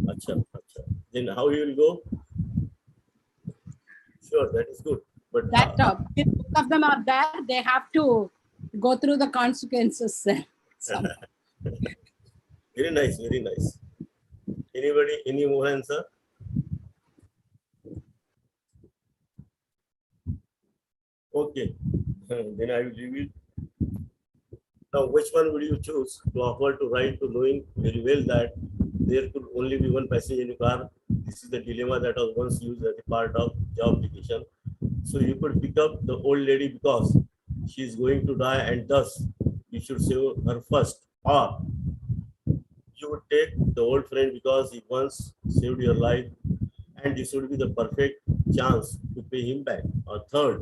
Acha. Then how you will go? Sure, that is good. But That if both of them are there, they have to go through the consequences. very nice, very nice. Anybody, any more answer? Okay, then I will reveal. Now, which one will you choose to offer to ride to knowing very well that there could only be one passenger in the car? This is the dilemma that was once used as a part of job application. So you could pick up the old lady because she is going to die and thus you should save her first. Or you would take the old friend because he once saved your life and this would be the perfect chance to pay him back. Or third,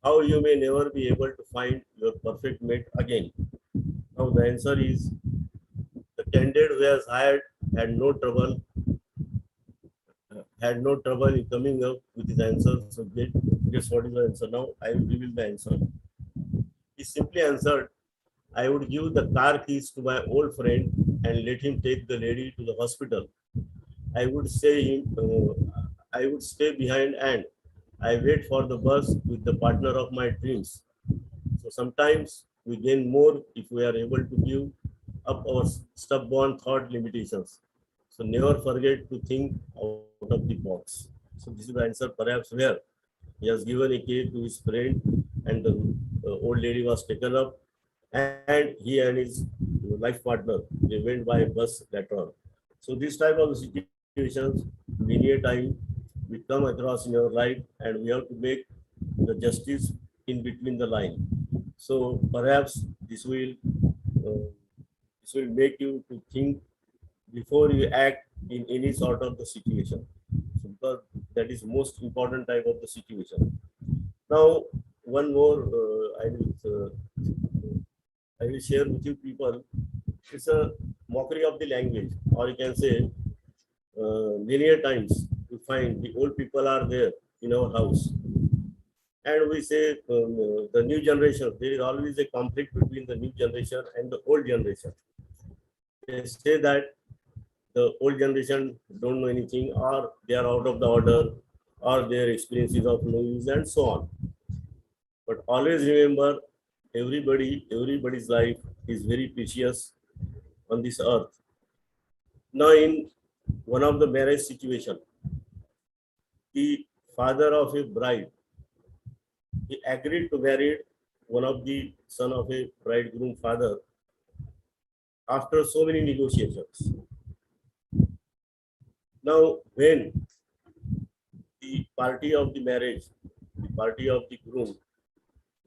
how you may never be able to find your perfect mate again. Now the answer is the candidate who has hired had no trouble in coming up with his answer. So guess what is the answer now? I will reveal the answer. He simply answered, I would give the car keys to my old friend and let him take the lady to the hospital. I would I would stay behind and I wait for the bus with the partner of my dreams. So sometimes we gain more if we are able to give up our stubborn thought limitations. So never forget to think out of the box. So this is the answer perhaps where he has given a cake to his friend and the old lady was taken up and he and his life partner, they went by bus later on. So this type of situations, many a time we come across in our life and we have to make the justice in between the line. So perhaps this will make you to think before you act in any sort of the situation. So because that is most important type of the situation. Now, one more I will share with you people. It's a mockery of the language, or you can say many a times you find the old people are there in our house. And we say the new generation, there is always a conflict between the new generation and the old generation. They say that the old generation don't know anything or they are out of the order or their experiences of no use and so on. But always remember everybody's life is very precious on this earth. Now in one of the marriage situation, the father of a bride, he agreed to marry one of the son of a bridegroom father after so many negotiations. Now, when the party of the marriage, the party of the groom,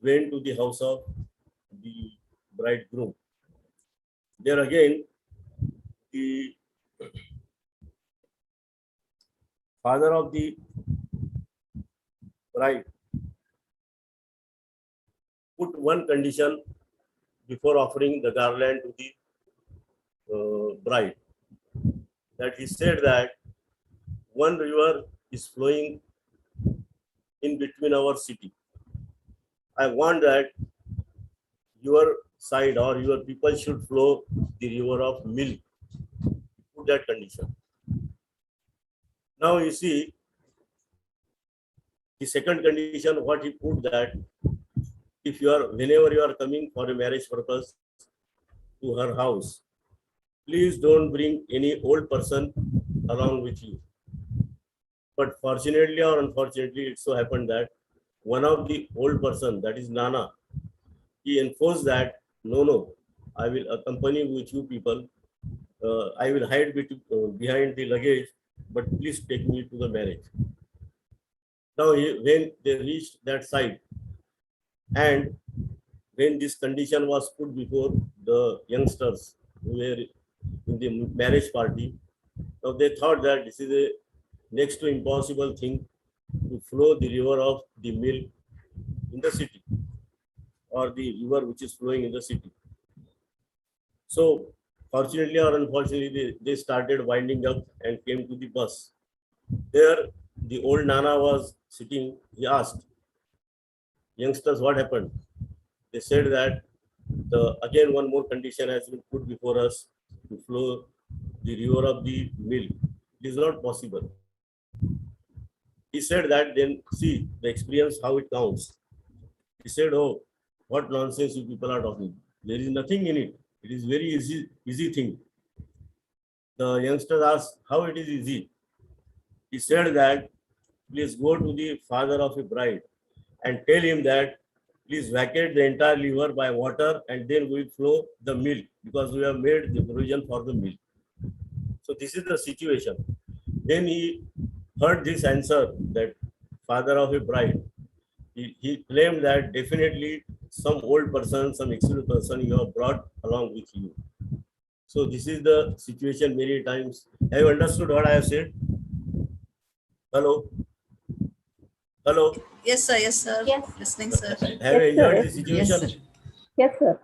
went to the house of the bridegroom, there again, the father of the bride put one condition before offering the garland to the bride, that he said that one river is flowing in between our city. I want that your side or your people should flow the river of milk. Put that condition. Now you see the second condition, what he put that if you are whenever you are coming for a marriage purpose to her house, please don't bring any old person along with you. But fortunately or unfortunately, it so happened that one of the old person, that is Nana, he enforced that no, I will accompany with you people. I will hide behind the luggage, but please take me to the marriage. Now, when they reached that site, and when this condition was put before the youngsters who were in the marriage party, now they thought that this is a next to impossible thing to flow the river of the milk in the city or the river which is flowing in the city. So fortunately or unfortunately, they started winding up and came to the bus. There, the old Nana was sitting. He asked, youngsters, what happened? They said that again one more condition has been put before us to flow the river of the milk. It is not possible. He said that then see the experience how it counts. He said, oh, what nonsense you people are talking. There is nothing in it. It is very easy thing. The youngsters asked how it is easy. He said that please go to the father of a bride and tell him that please vacate the entire liver by water and then we flow the milk because we have made the provision for the milk. So this is the situation. Then he heard this answer that father of a bride. He claimed that definitely some old person, some experienced person you have brought along with you. So this is the situation many times. Have you understood what I have said? Hello? Hello? Yes, sir. Yes, sir. Yes. Listening, sir. Have you enjoyed the Yes, situation? sir. Yes, sir.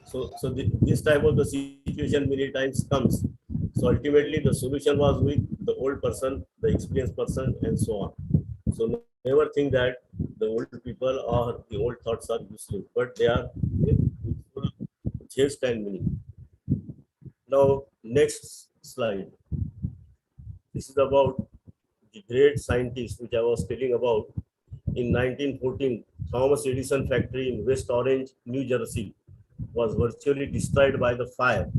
So this type of the situation many times comes. So ultimately the solution was with the old person, the experienced person, and so on. So never think that the old people or the old thoughts are useless, but they are useful, just and meaning. Now next slide. This is about the great scientist which I was telling about. In 1914, Thomas Edison factory in West Orange, New Jersey was virtually destroyed by the fire.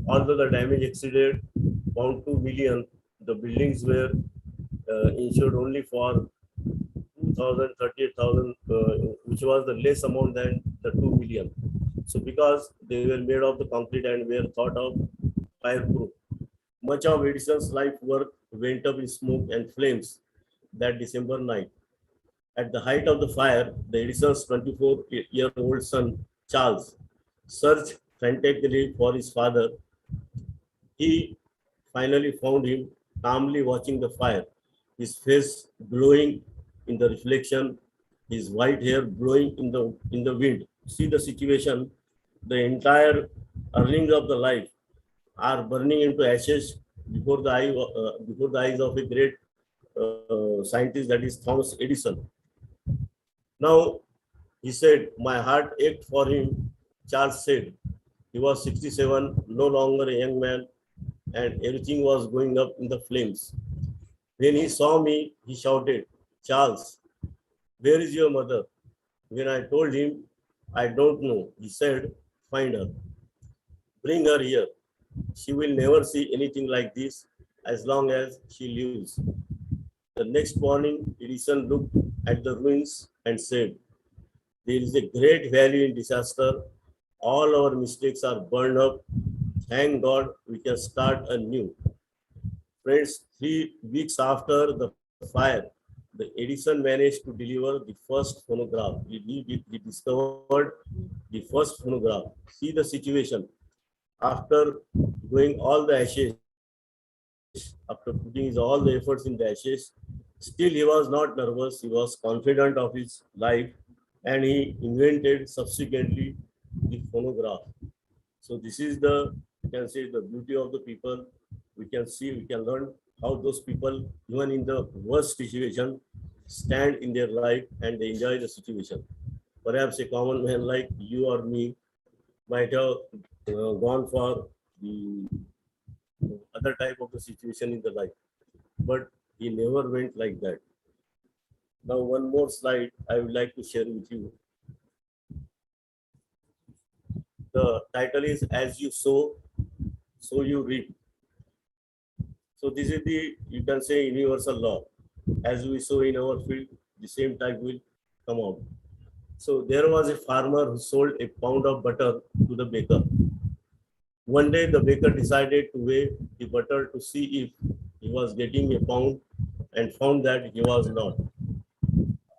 Although the damage exceeded around 2 million, the buildings were insured only for 2,000, 38,000, which was the less amount than the 2 million. So because they were made of the concrete and were thought of fireproof. Much of Edison's life work went up in smoke and flames that December night. At the height of the fire, the Edison's 24-year-old son, Charles, searched frantically for his father. He finally found him calmly watching the fire, his face glowing in the reflection, his white hair blowing in the wind. See the situation, the entire earnings of the life are burning into ashes before the eyes of a great scientist, that is Thomas Edison. Now, he said, my heart ached for him. Charles said, he was 67, no longer a young man, and everything was going up in the flames. When he saw me, he shouted, Charles, where is your mother? When I told him, I don't know, he said, find her. Bring her here. She will never see anything like this as long as she lives. The next morning, Edison looked at the ruins and said, there is a great value in disaster. All our mistakes are burned up. Thank God we can start anew. Friends, 3 weeks after the fire, the Edison managed to deliver the first phonograph. He discovered the first phonograph. See the situation. After doing all the ashes, after putting all the efforts in the ashes, still he was not nervous. He was confident of his life, and he invented subsequently the phonograph. So this is the, you can say, the beauty of the people. We can see, we can learn how those people, even in the worst situation, stand in their life and they enjoy the situation. Perhaps a common man like you or me might have gone for the other type of the situation in the life, but he never went like that. Now, one more slide I would like to share with you. The title is As You Sow, So You Reap. So this is the, you can say, universal law. As we sow in our field, the same type will come out. So there was a farmer who sold a pound of butter to the baker. One day the baker decided to weigh the butter to see if he was getting a pound and found that he was not.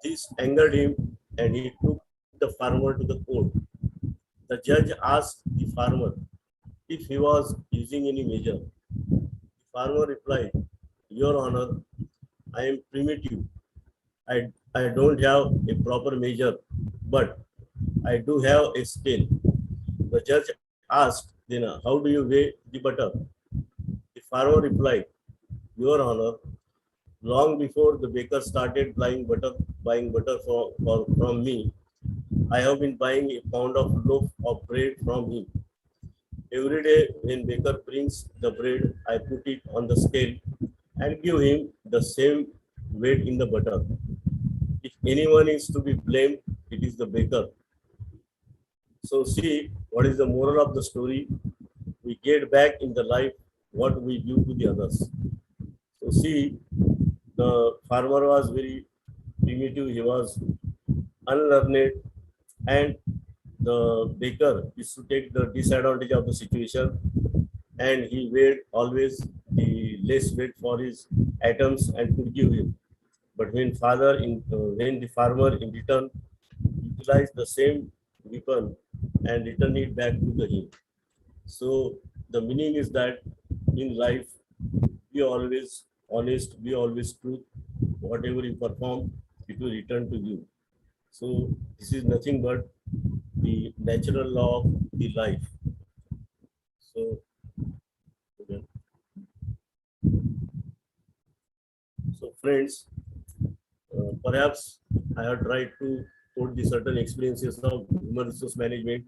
This angered him and he took the farmer to the court. The judge asked the farmer if he was using any measure. The farmer replied, Your Honor, I am primitive. I don't have a proper measure, but I do have a scale. The judge asked, then how do you weigh the butter? The farmer replied, Your Honor, long before the baker started buying butter from me, I have been buying a pound of loaf of bread from him. Every day when baker brings the bread, I put it on the scale and give him the same weight in the butter. If anyone is to be blamed, it is the baker. So see, what is the moral of the story? We get back in the life what we do to the others. So see, the farmer was very primitive. He was unlearned, and the baker is to take the disadvantage of the situation, and he weighed always the less weight for his items and could give him. But when when the farmer in return utilized the same weapon and return it back to the him. So the meaning is that in life, be always honest, be always truth. Whatever you perform, it will return to you. So this is nothing but the natural law of the life. So, okay. So friends, perhaps I have tried to put the certain experiences of human resource management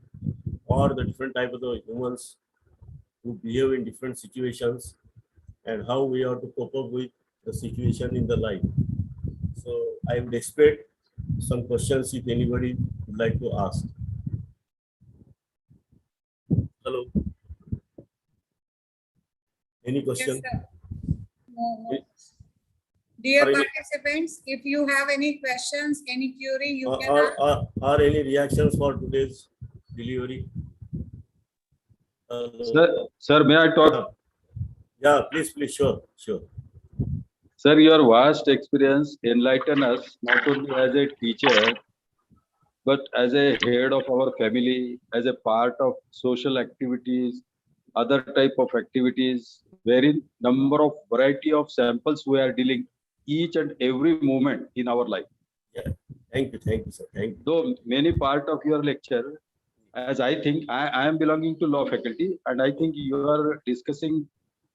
or the different type of the humans who behave in different situations and how we have to cope up with the situation in the life. So I would expect some questions if anybody would like to ask. Hello. Any question? Yes, sir. No. Dear Or any- participants, if you have any questions, any query, you can ask. Or any reactions for today's delivery? Sir, may I talk? Yeah, please, sure. Sir, your vast experience enlighten us not only as a teacher, but as a head of our family, as a part of social activities, other type of activities, wherein number of variety of samples we are dealing each and every moment in our life. Yeah, thank you, sir. Thank you. Though many part of your lecture, as I think I am belonging to law faculty, and I think you are discussing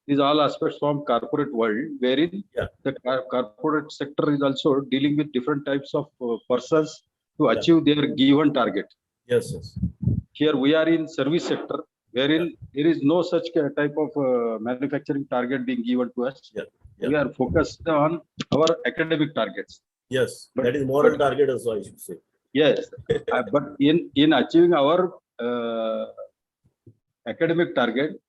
these all aspects from corporate world, wherein the corporate sector is also dealing with different types of persons to achieve their given target. Yes. Here we are in service sector, wherein there is no such type of manufacturing target being given to us. We are focused on our academic targets. Yes, that is moral target also, I should say. Yes, but in achieving our academic target,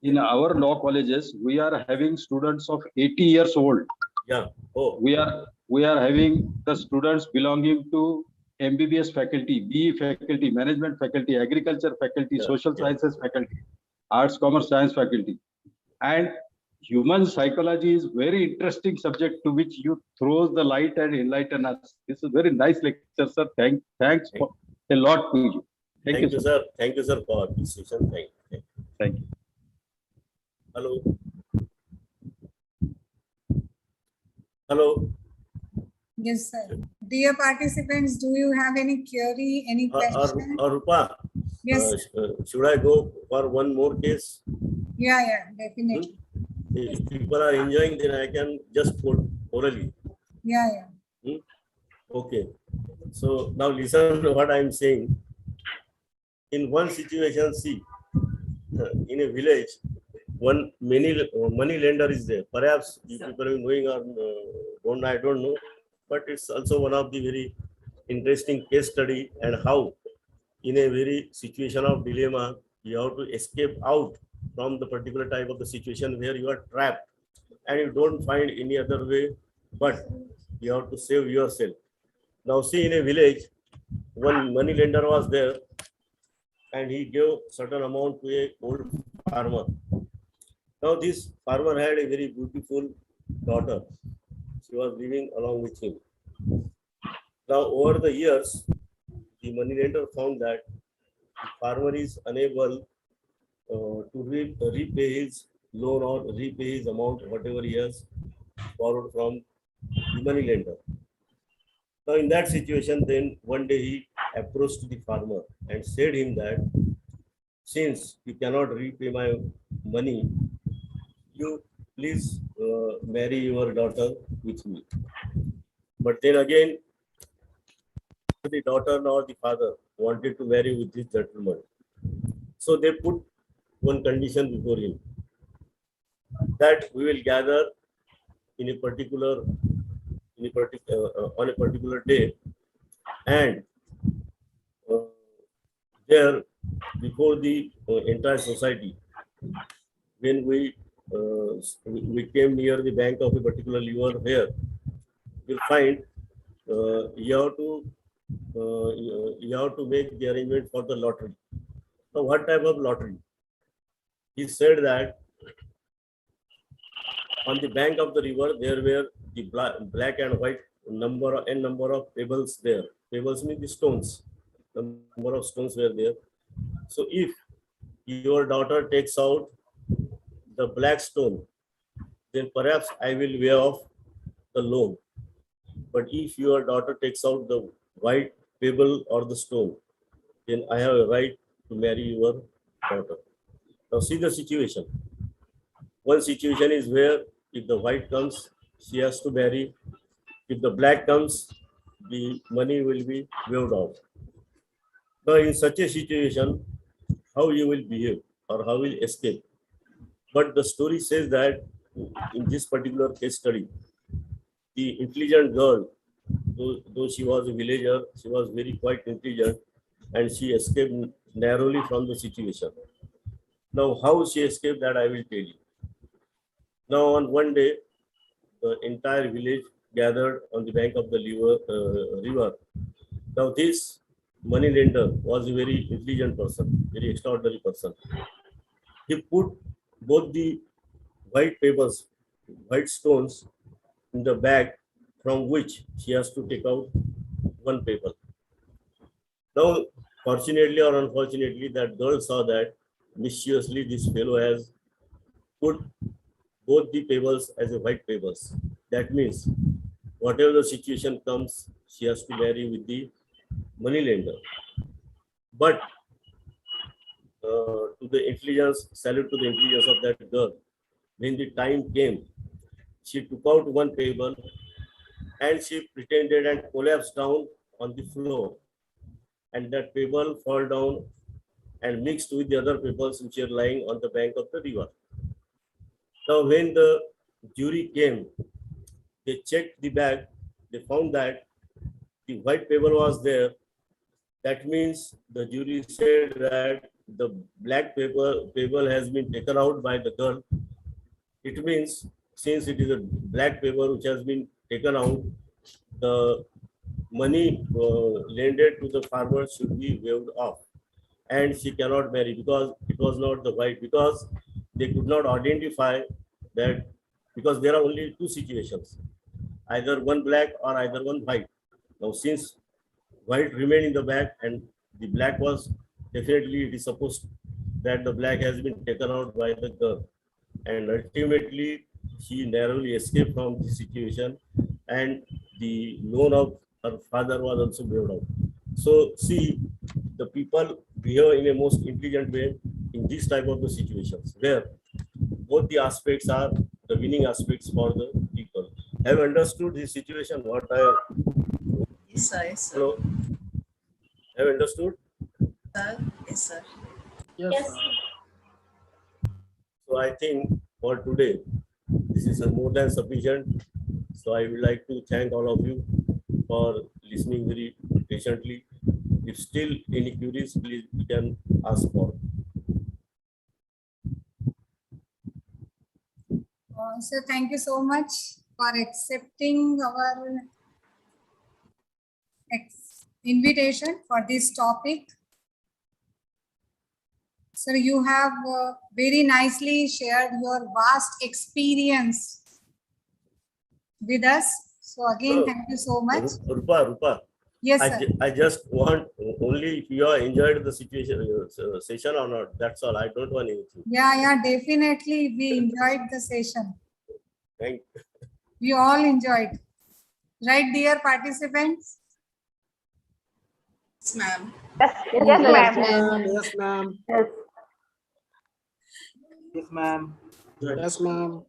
in our law colleges, we are having students of 80 years old. Yeah. Oh. We are having the students belonging to MBBS faculty, BE faculty, management faculty, agriculture faculty, social sciences faculty, arts, commerce, science faculty. And human psychology is very interesting subject to which you throw the light and enlighten us. This is very nice lecture, sir. Thanks for a lot to you. Thank you, sir. Thank you, sir, for this session. Thank you. Hello. Hello. Yes, sir. Dear participants, do you have any query, any question? Rupa, Yes. should I go for one more case? Yeah, definitely. If people are enjoying, then I can just put orally. Yeah. Okay. So now listen to what I am saying. In one situation, see, in a village, one money lender is there. Perhaps you people are going on, I don't know, but it's also one of the very interesting case study and how in a very situation of dilemma, you have to escape out from the particular type of the situation where you are trapped and you don't find any other way, but you have to save yourself. Now see, in a village, one money lender was there and he gave certain amount to a old farmer. Now this farmer had a very beautiful daughter. She was living along with him. Now over the years, the money lender found that the farmer is unable to repay his loan or repay his amount, whatever he has borrowed from the money lender. Now in that situation, then one day he approached the farmer and said him that since you cannot repay my money, you please marry your daughter with me. But then again, the daughter nor the father wanted to marry with this gentleman. So they put one condition before him, that we will gather in a particular on a particular day, and there before the entire society, when we came near the bank of a particular river, where you'll find you have to you have to make the arrangement for the lottery. So what type of lottery? He said that on the bank of the river there were the black and white number of pebbles there. Pebbles mean the stones. Number of stones were there. So if your daughter takes out the black stone, then perhaps I will waive off the loan. But if your daughter takes out the white pebble or the stone, then I have a right to marry your daughter. Now see the situation. One situation is where if the white comes, she has to marry. If the black comes, the money will be waived off. Now in such a situation, how you will behave or how will escape? But the story says that in this particular case study, the intelligent girl, though she was a villager, she was very quite intelligent and she escaped narrowly from the situation. Now, how she escaped that I will tell you. Now, on one day, the entire village gathered on the bank of the river. Now, this money lender was a very intelligent person, very extraordinary person. He put both the white pebbles, white stones in the bag from which she has to take out one pebble. Now, fortunately or unfortunately, that girl saw that mischievously this fellow has put both the pebbles as a white pebbles. That means whatever the situation comes, she has to marry with the money lender. But to the intelligence, salute to the intelligence of that girl. When the time came, she took out one pebble and she pretended and collapsed down on the floor. And that pebble fall down and mixed with the other pebbles which are lying on the bank of the river. Now, when the jury came, they checked the bag, they found that the white pebble was there. That means the jury said that the black pebble has been taken out by the girl. It means since it is a black pebble which has been taken out, the money lended to the farmer should be waived off. And she cannot marry because it was not the white, because they could not identify that, because there are only two situations, either one black or either one white. Now, since white remained in the bag and the black was definitely, it is supposed that the black has been taken out by the girl, and ultimately she narrowly escaped from the situation, and the loan of her father was also waived out. So see, the people behave in a most intelligent way in this type of the situations where both the aspects are the winning aspects for the people. Have you understood the situation? What I Yes, sir. Yes, sir. hello? Have you understood? Sir? Yes, sir. Yes. So I think for today, this is more than sufficient. So I would like to thank all of you for listening very patiently. If still any queries, please you can ask for. So thank you so much for accepting our invitation for this topic. Sir, you have very nicely shared your vast experience with us. So again, thank you so much. Rupa. Yes, sir. I just want only if you are enjoyed the situation session or not. That's all. I don't want anything. Yeah, definitely. We enjoyed the session. Thank you. We all enjoyed. Right, dear participants? Yes, ma'am. Yes, ma'am. Yes, ma'am. Yes. Yes, ma'am. Yes, ma'am.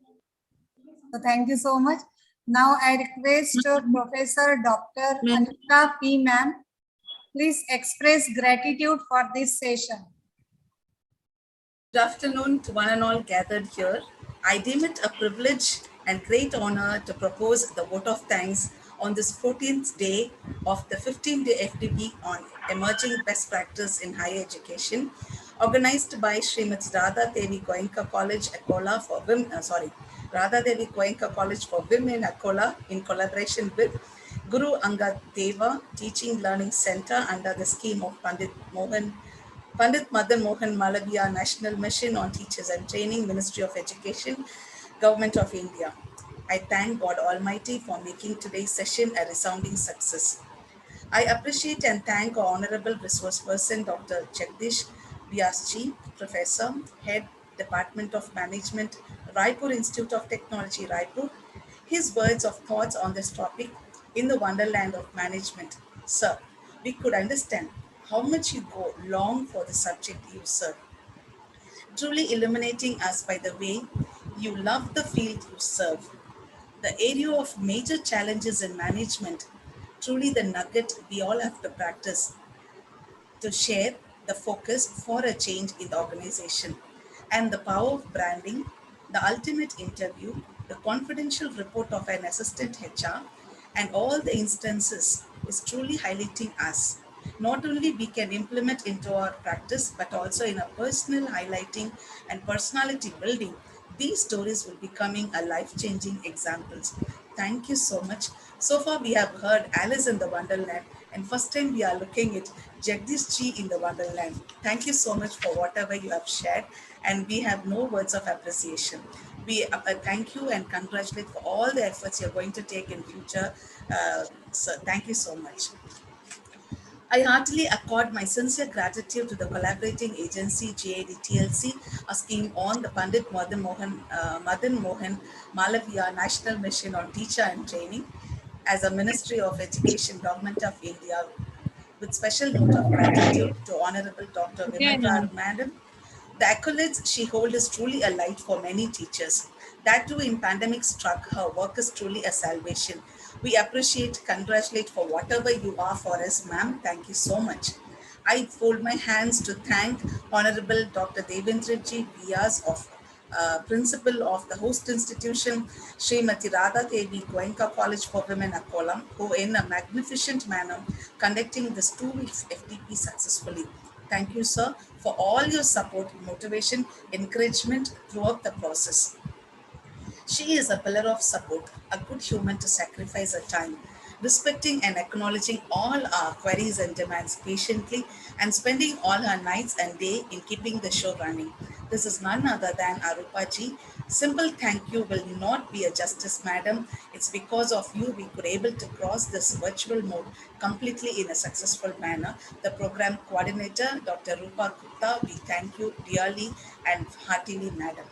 So thank you so much. Now I request Professor Dr. Anita P. Ma'am, please express gratitude for this session. Good afternoon to one and all gathered here. I deem it a privilege and great honor to propose the vote of thanks on this 14th day of the 15-day FDP on emerging best practice in higher education, organized by Srimati Radha Devi Goenka College, Akola for Women. Radha Devi Goenka College for Women, Akola, in collaboration with Guru Angad Deva Teaching Learning Center under the scheme of Pandit Madan Mohan Malaviya National Mission on Teachers and Training, Ministry of Education, Government of India. I thank God Almighty for making today's session a resounding success. I appreciate and thank our Honorable Resource Person, Dr. Jagdishji, Professor, Head, Department of Management, Raipur Institute of Technology, Raipur. His words of thoughts on this topic in the Wonderland of Management. Sir, we could understand how much you go long for the subject you serve, truly illuminating us by the way you love the field you serve. The area of major challenges in management, truly the nugget we all have to practice to share the focus for a change in the organization, and the power of branding, the ultimate interview, the confidential report of an assistant HR, and all the instances is truly highlighting us. Not only we can implement into our practice, but also in a personal highlighting and personality building. These stories will be becoming a life-changing examples. Thank you so much. So far we have heard Alice in the Wonderland, and first time we are looking at Jagdishji in the Wonderland. Thank you so much for whatever you have shared, and we have no words of appreciation. We thank you and congratulate for all the efforts you're going to take in future. So thank you so much. I heartily accord my sincere gratitude to the collaborating agency GADTLC, a scheme on the Pandit Madan Mohan Malaviya National Mission on Teacher and Training, as a Ministry of Education, Government of India, with special note of gratitude to Honorable Dr. Vimitra Madam. The accolades she holds is truly a light for many teachers. That too in pandemic struck, her work is truly a salvation. We appreciate, congratulate for whatever you are for us, ma'am. Thank you so much. I fold my hands to thank Honorable Dr. Jagdishji Vyas of Principal of the host institution, Srimati Radha Devi Goenka College for Women, Akolam, who in a magnificent manner conducting this 2 weeks FDP successfully. Thank you, sir, for all your support, motivation, encouragement throughout the process. She is a pillar of support, a good human to sacrifice her time, respecting and acknowledging all our queries and demands patiently, and spending all her nights and day in keeping the show running. This is none other than Arupaji. Simple thank you will not be a justice, madam. It's because of you we could able to cross this virtual mode completely in a successful manner. The program coordinator, Dr. Rupa Gupta, we thank you dearly and heartily, madam.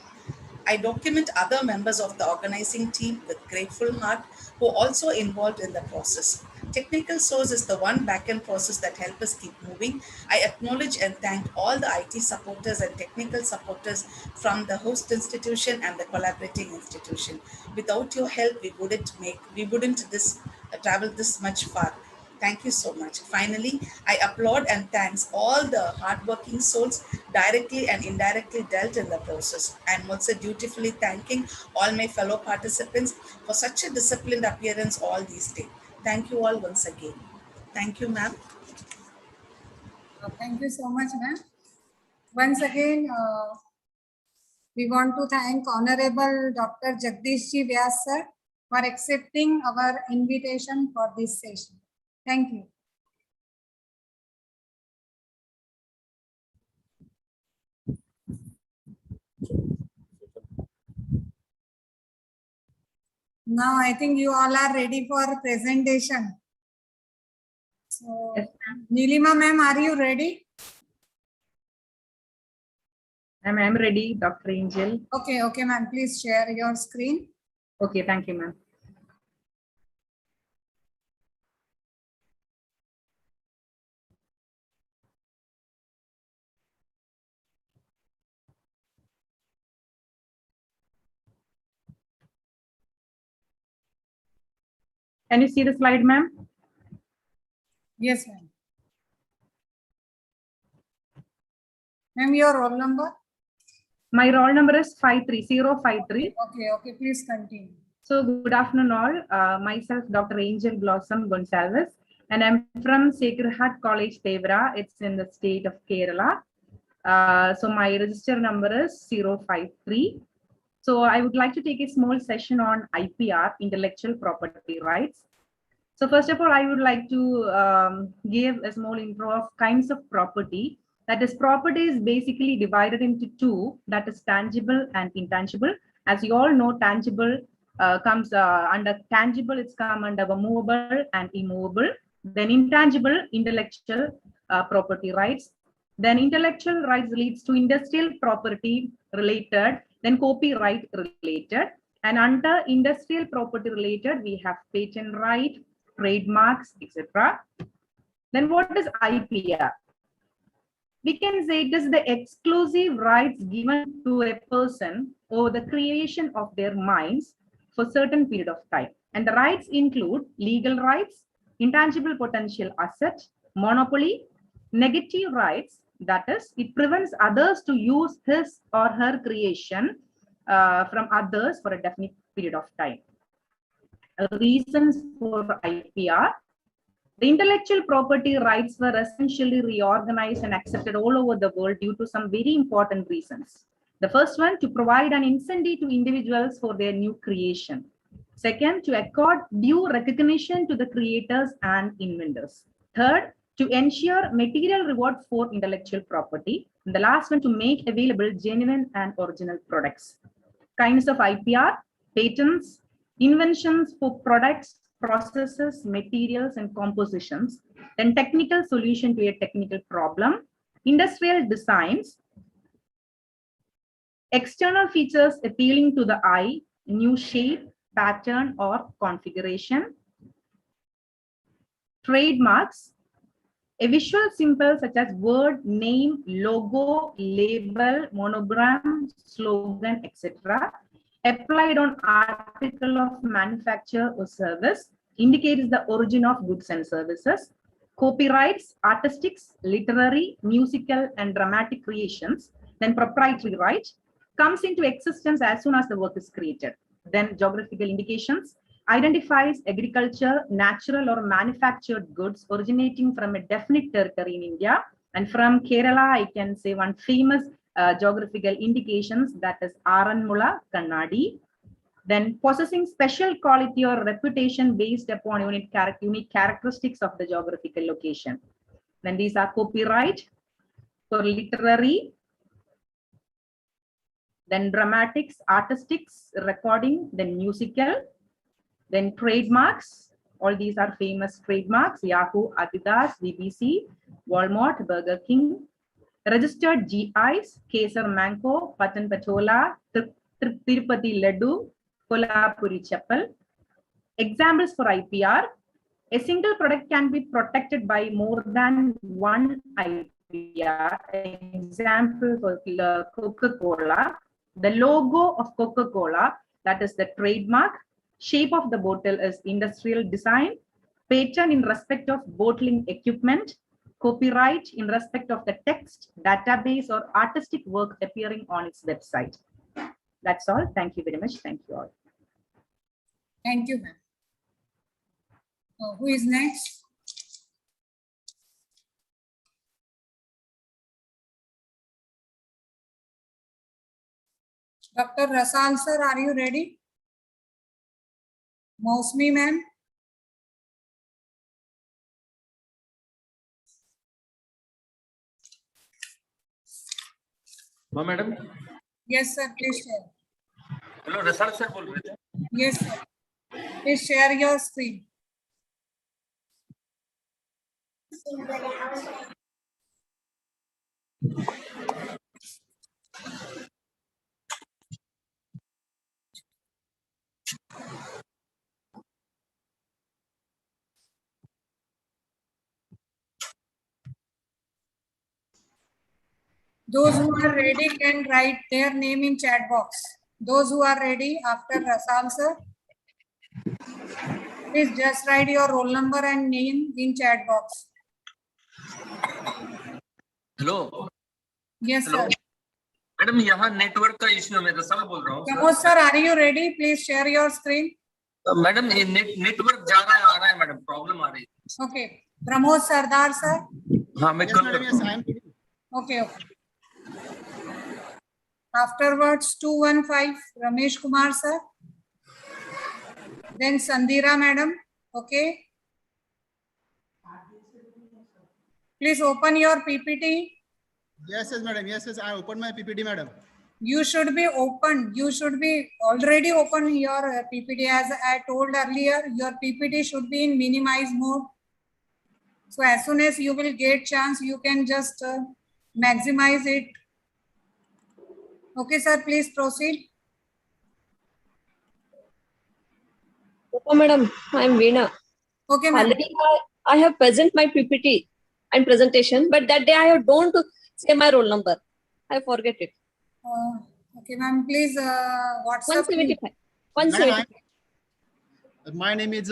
I document other members of the organizing team with grateful heart who are also involved in the process. Technical source is the one backend process that help us keep moving. I acknowledge and thank all the IT supporters and technical supporters from the host institution and the collaborating institution. Without your help, we wouldn't travel this much far. Thank you so much. Finally, I applaud and thanks all the hardworking souls directly and indirectly dealt in the process. And also dutifully thanking all my fellow participants for such a disciplined appearance all these days. Thank you all once again. Thank you, ma'am. Thank you so much, ma'am. Once again, we want to thank Honorable Dr. Jagdishji Vyas sir for accepting our invitation for this session. Thank you. Now I think you all are ready for presentation. So, Nilima ma'am, are you ready? I'm ready, Dr. Angel. Okay, ma'am. Please share your screen. Okay, thank you, ma'am. Can you see the slide, ma'am? Yes, ma'am. Ma'am, your roll number? My roll number is 53053. Okay, please continue. So good afternoon all. Myself, Dr. Angel Blossom Gonsalves, and I'm from Sacred Heart College, Devra. It's in the state of Kerala. So my register number is 053. So I would like to take a small session on IPR, intellectual property rights. So first of all, I would like to give a small intro of kinds of property. That is, property is basically divided into two, that is tangible and intangible. As you all know, tangible comes under tangible, it's come under movable and immovable. Then intangible, intellectual property rights. Then intellectual rights leads to industrial property related, then copyright related. And under industrial property related, we have patent right, trademarks, etc. Then what is IPR? We can say it is the exclusive rights given to a person over the creation of their minds for certain period of time. And the rights include legal rights, intangible potential asset, monopoly, negative rights, that is, it prevents others to use his or her creation from others for a definite period of time. Reasons for IPR. The intellectual property rights were essentially reorganized and accepted all over the world due to some very important reasons. The first one, to provide an incentive to individuals for their new creation. Second, to accord due recognition to the creators and inventors. Third, to ensure material reward for intellectual property. And the last one, to make available genuine and original products. Kinds of IPR: patents, inventions for products, processes, materials, and compositions. Then technical solution to a technical problem. Industrial designs. External features appealing to the eye, new shape, pattern, or configuration. Trademarks. A visual symbol such as word, name, logo, label, monogram, slogan, etc. applied on article of manufacture or service indicates the origin of goods and services. Copyrights, artistics, literary, musical, and dramatic creations. Then proprietary right comes into existence as soon as the work is created. Then geographical indications identifies agriculture, natural or manufactured goods originating from a definite territory in India. And from Kerala, I can say one famous geographical indications, that is Aranmula Kannadi. Then possessing special quality or reputation based upon unique characteristics of the geographical location. Then these are copyright for literary, then dramatics, artistics, recording, then musical, then trademarks. All these are famous trademarks: Yahoo, Adidas, BBC, Walmart, Burger King. Registered GIs: Kesar Mango, Patan Patola, Tirupati Laddu, Kolhapuri Chappal. Examples for IPR: a single product can be protected by more than one IPR. Example for Coca-Cola: the logo of Coca-Cola, that is the trademark. Shape of the bottle is industrial design. Patent in respect of bottling equipment. Copyright in respect of the text, database, or artistic work appearing on its website. That's all. Thank you very much. Thank you all. Thank you, ma'am. Who is next? Dr. Rasal sir, are you ready? Mosmi ma'am. हाँ madam. Yes sir, please share. Hello Rasal sir बोल रहे थे। Yes sir. Please share your screen. Those who are ready can write their name in chat box. Those who are ready after Rasal sir, please just write your roll number and name in chat box. Hello. Yes sir. Madam यहाँ network का issue है, मैं रसाल बोल रहा हूँ। Pramod sir, are you ready? Please share your screen. Madam ये network जा रहा है आ रहा है मैडम, प्रॉब्लम आ रही है। Okay. Pramod Sardar sir. हाँ मैं कर सकता हूँ। Okay, okay. Afterwards 215 Ramesh Kumar sir. Then Sandhira madam. Okay. Please open your PPT. Yes, madam. Yes, I opened my PPT, madam. You should be open. You should be already open your PPT. As I told earlier, your PPT should be in minimize mode. So as soon as you will get chance, you can just maximize it. Okay, sir, please proceed. Okay, madam, I am Veena. Okay, ma'am. Already I have present my PPT and presentation, but that day I don't say my roll number. I forget it. Okay, ma'am, please WhatsApp. 175. 175. My name is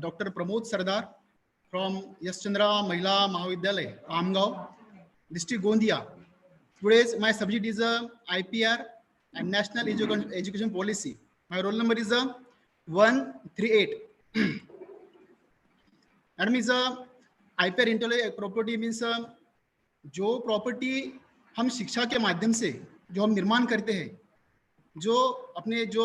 Dr. Pramod Sardar from Yaschandra Mahila Mahavidyalaya, Amgaon, District Gondia. Today's my subject is IPR and National Education Policy. My roll number is 138. That means IPR intellectual property means जो property हम शिक्षा के माध्यम से जो हम निर्माण करते हैं, जो अपने जो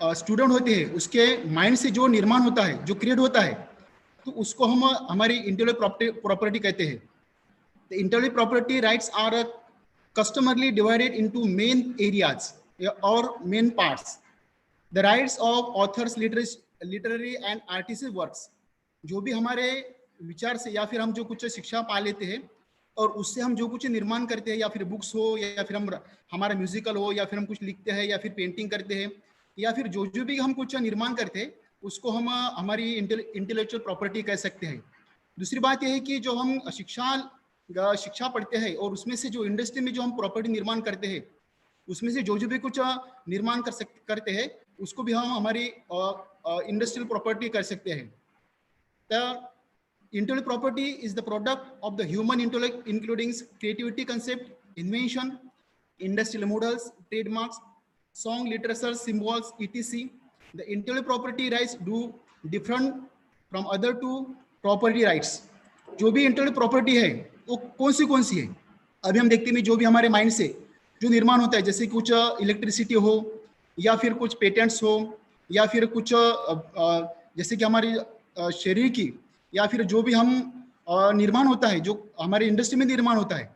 स्टूडेंट होते हैं उसके माइंड से जो निर्माण होता है, जो क्रिएट होता है, तो उसको हम हमारी इंटेलेक्चुअल प्रॉपर्टी कहते हैं. The intellectual property rights are customarily divided into main areas or main parts. The rights of authors, literary and artistic works. जो भी हमारे विचार से या फिर हम जो कुछ शिक्षा पा लेते हैं और उससे हम जो कुछ निर्माण करते हैं, या फिर बुक्स हो या फिर हम हमारा म्यूजिकल हो या फिर हम कुछ लिखते हैं या फिर पेंटिंग करते हैं या फिर जो भी हम कुछ निर्माण करते हैं उसको हम हमारी इंटेलेक्चुअल प्रॉपर्टी कह सकते हैं. दूसरी बात यह है कि जो हम शिक्षा पढ़ते हैं और उसमें से जो इंडस्ट्री में जो हम प्रॉपर्टी निर्माण करते हैं उसमें से जो भी कुछ निर्माण करते हैं उसको भी हम हमारी इंडस्ट्रियल प्रॉपर्टी कर सकते हैं. The intellectual property is the product of the human intellect, including creativity concept, invention, industrial models, trademarks, song, literature, symbols, etc. The intellectual property rights do different from other two property rights. जो भी intellectual property है वो कौन सी है, अभी हम देखते हैं जो भी हमारे माइंड से जो निर्माण होता है, जैसे कुछ इलेक्ट्रिसिटी हो या फिर कुछ पेटेंट्स हो या फिर कुछ जैसे कि हमारी शरीर की या फिर जो भी हम निर्माण होता है जो हमारे इंडस्ट्री में निर्माण होता है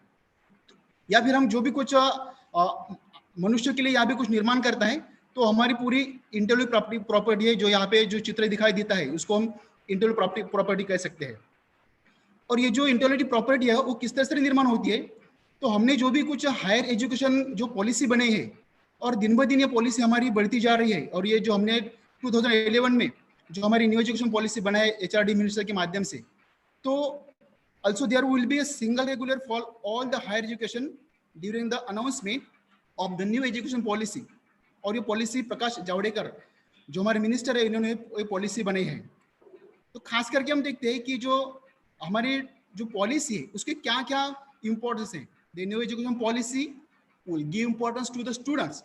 या फिर हम जो भी कुछ मनुष्य के लिए यहाँ पे कुछ निर्माण करता है तो हमारी पूरी इंटेलेक्चुअल प्रॉपर्टी है. जो यहाँ पे जो चित्र दिखाई देता है उसको हम इंटेलेक्चुअल प्रॉपर्टी कह सकते हैं. और ये जो इंटेलेक्चुअल प्रॉपर्टी है वो किस तरह से निर्माण होती है, तो हमने जो भी कुछ हायर एजुकेशन जो पॉलिसी बने हैं और दिन ब दिन ये पॉलिसी हमारी बढ़ती जा रही है और ये जो हमने 2011 में जो हमारी न्यू एजुकेशन पॉलिसी बना है HRD मिनिस्टर के माध्यम से, तो also there will be a single regular for all the higher education during the announcement of the new education policy. और ये पॉलिसी प्रकाश जावड़ेकर जो हमारे मिनिस्टर है इन्होंने ये पॉलिसी बनाई है. तो खास करके हम देखते हैं कि जो हमारी जो पॉलिसी है उसके क्या क्या इंपॉर्टेंस है. The new education policy will give importance to the students.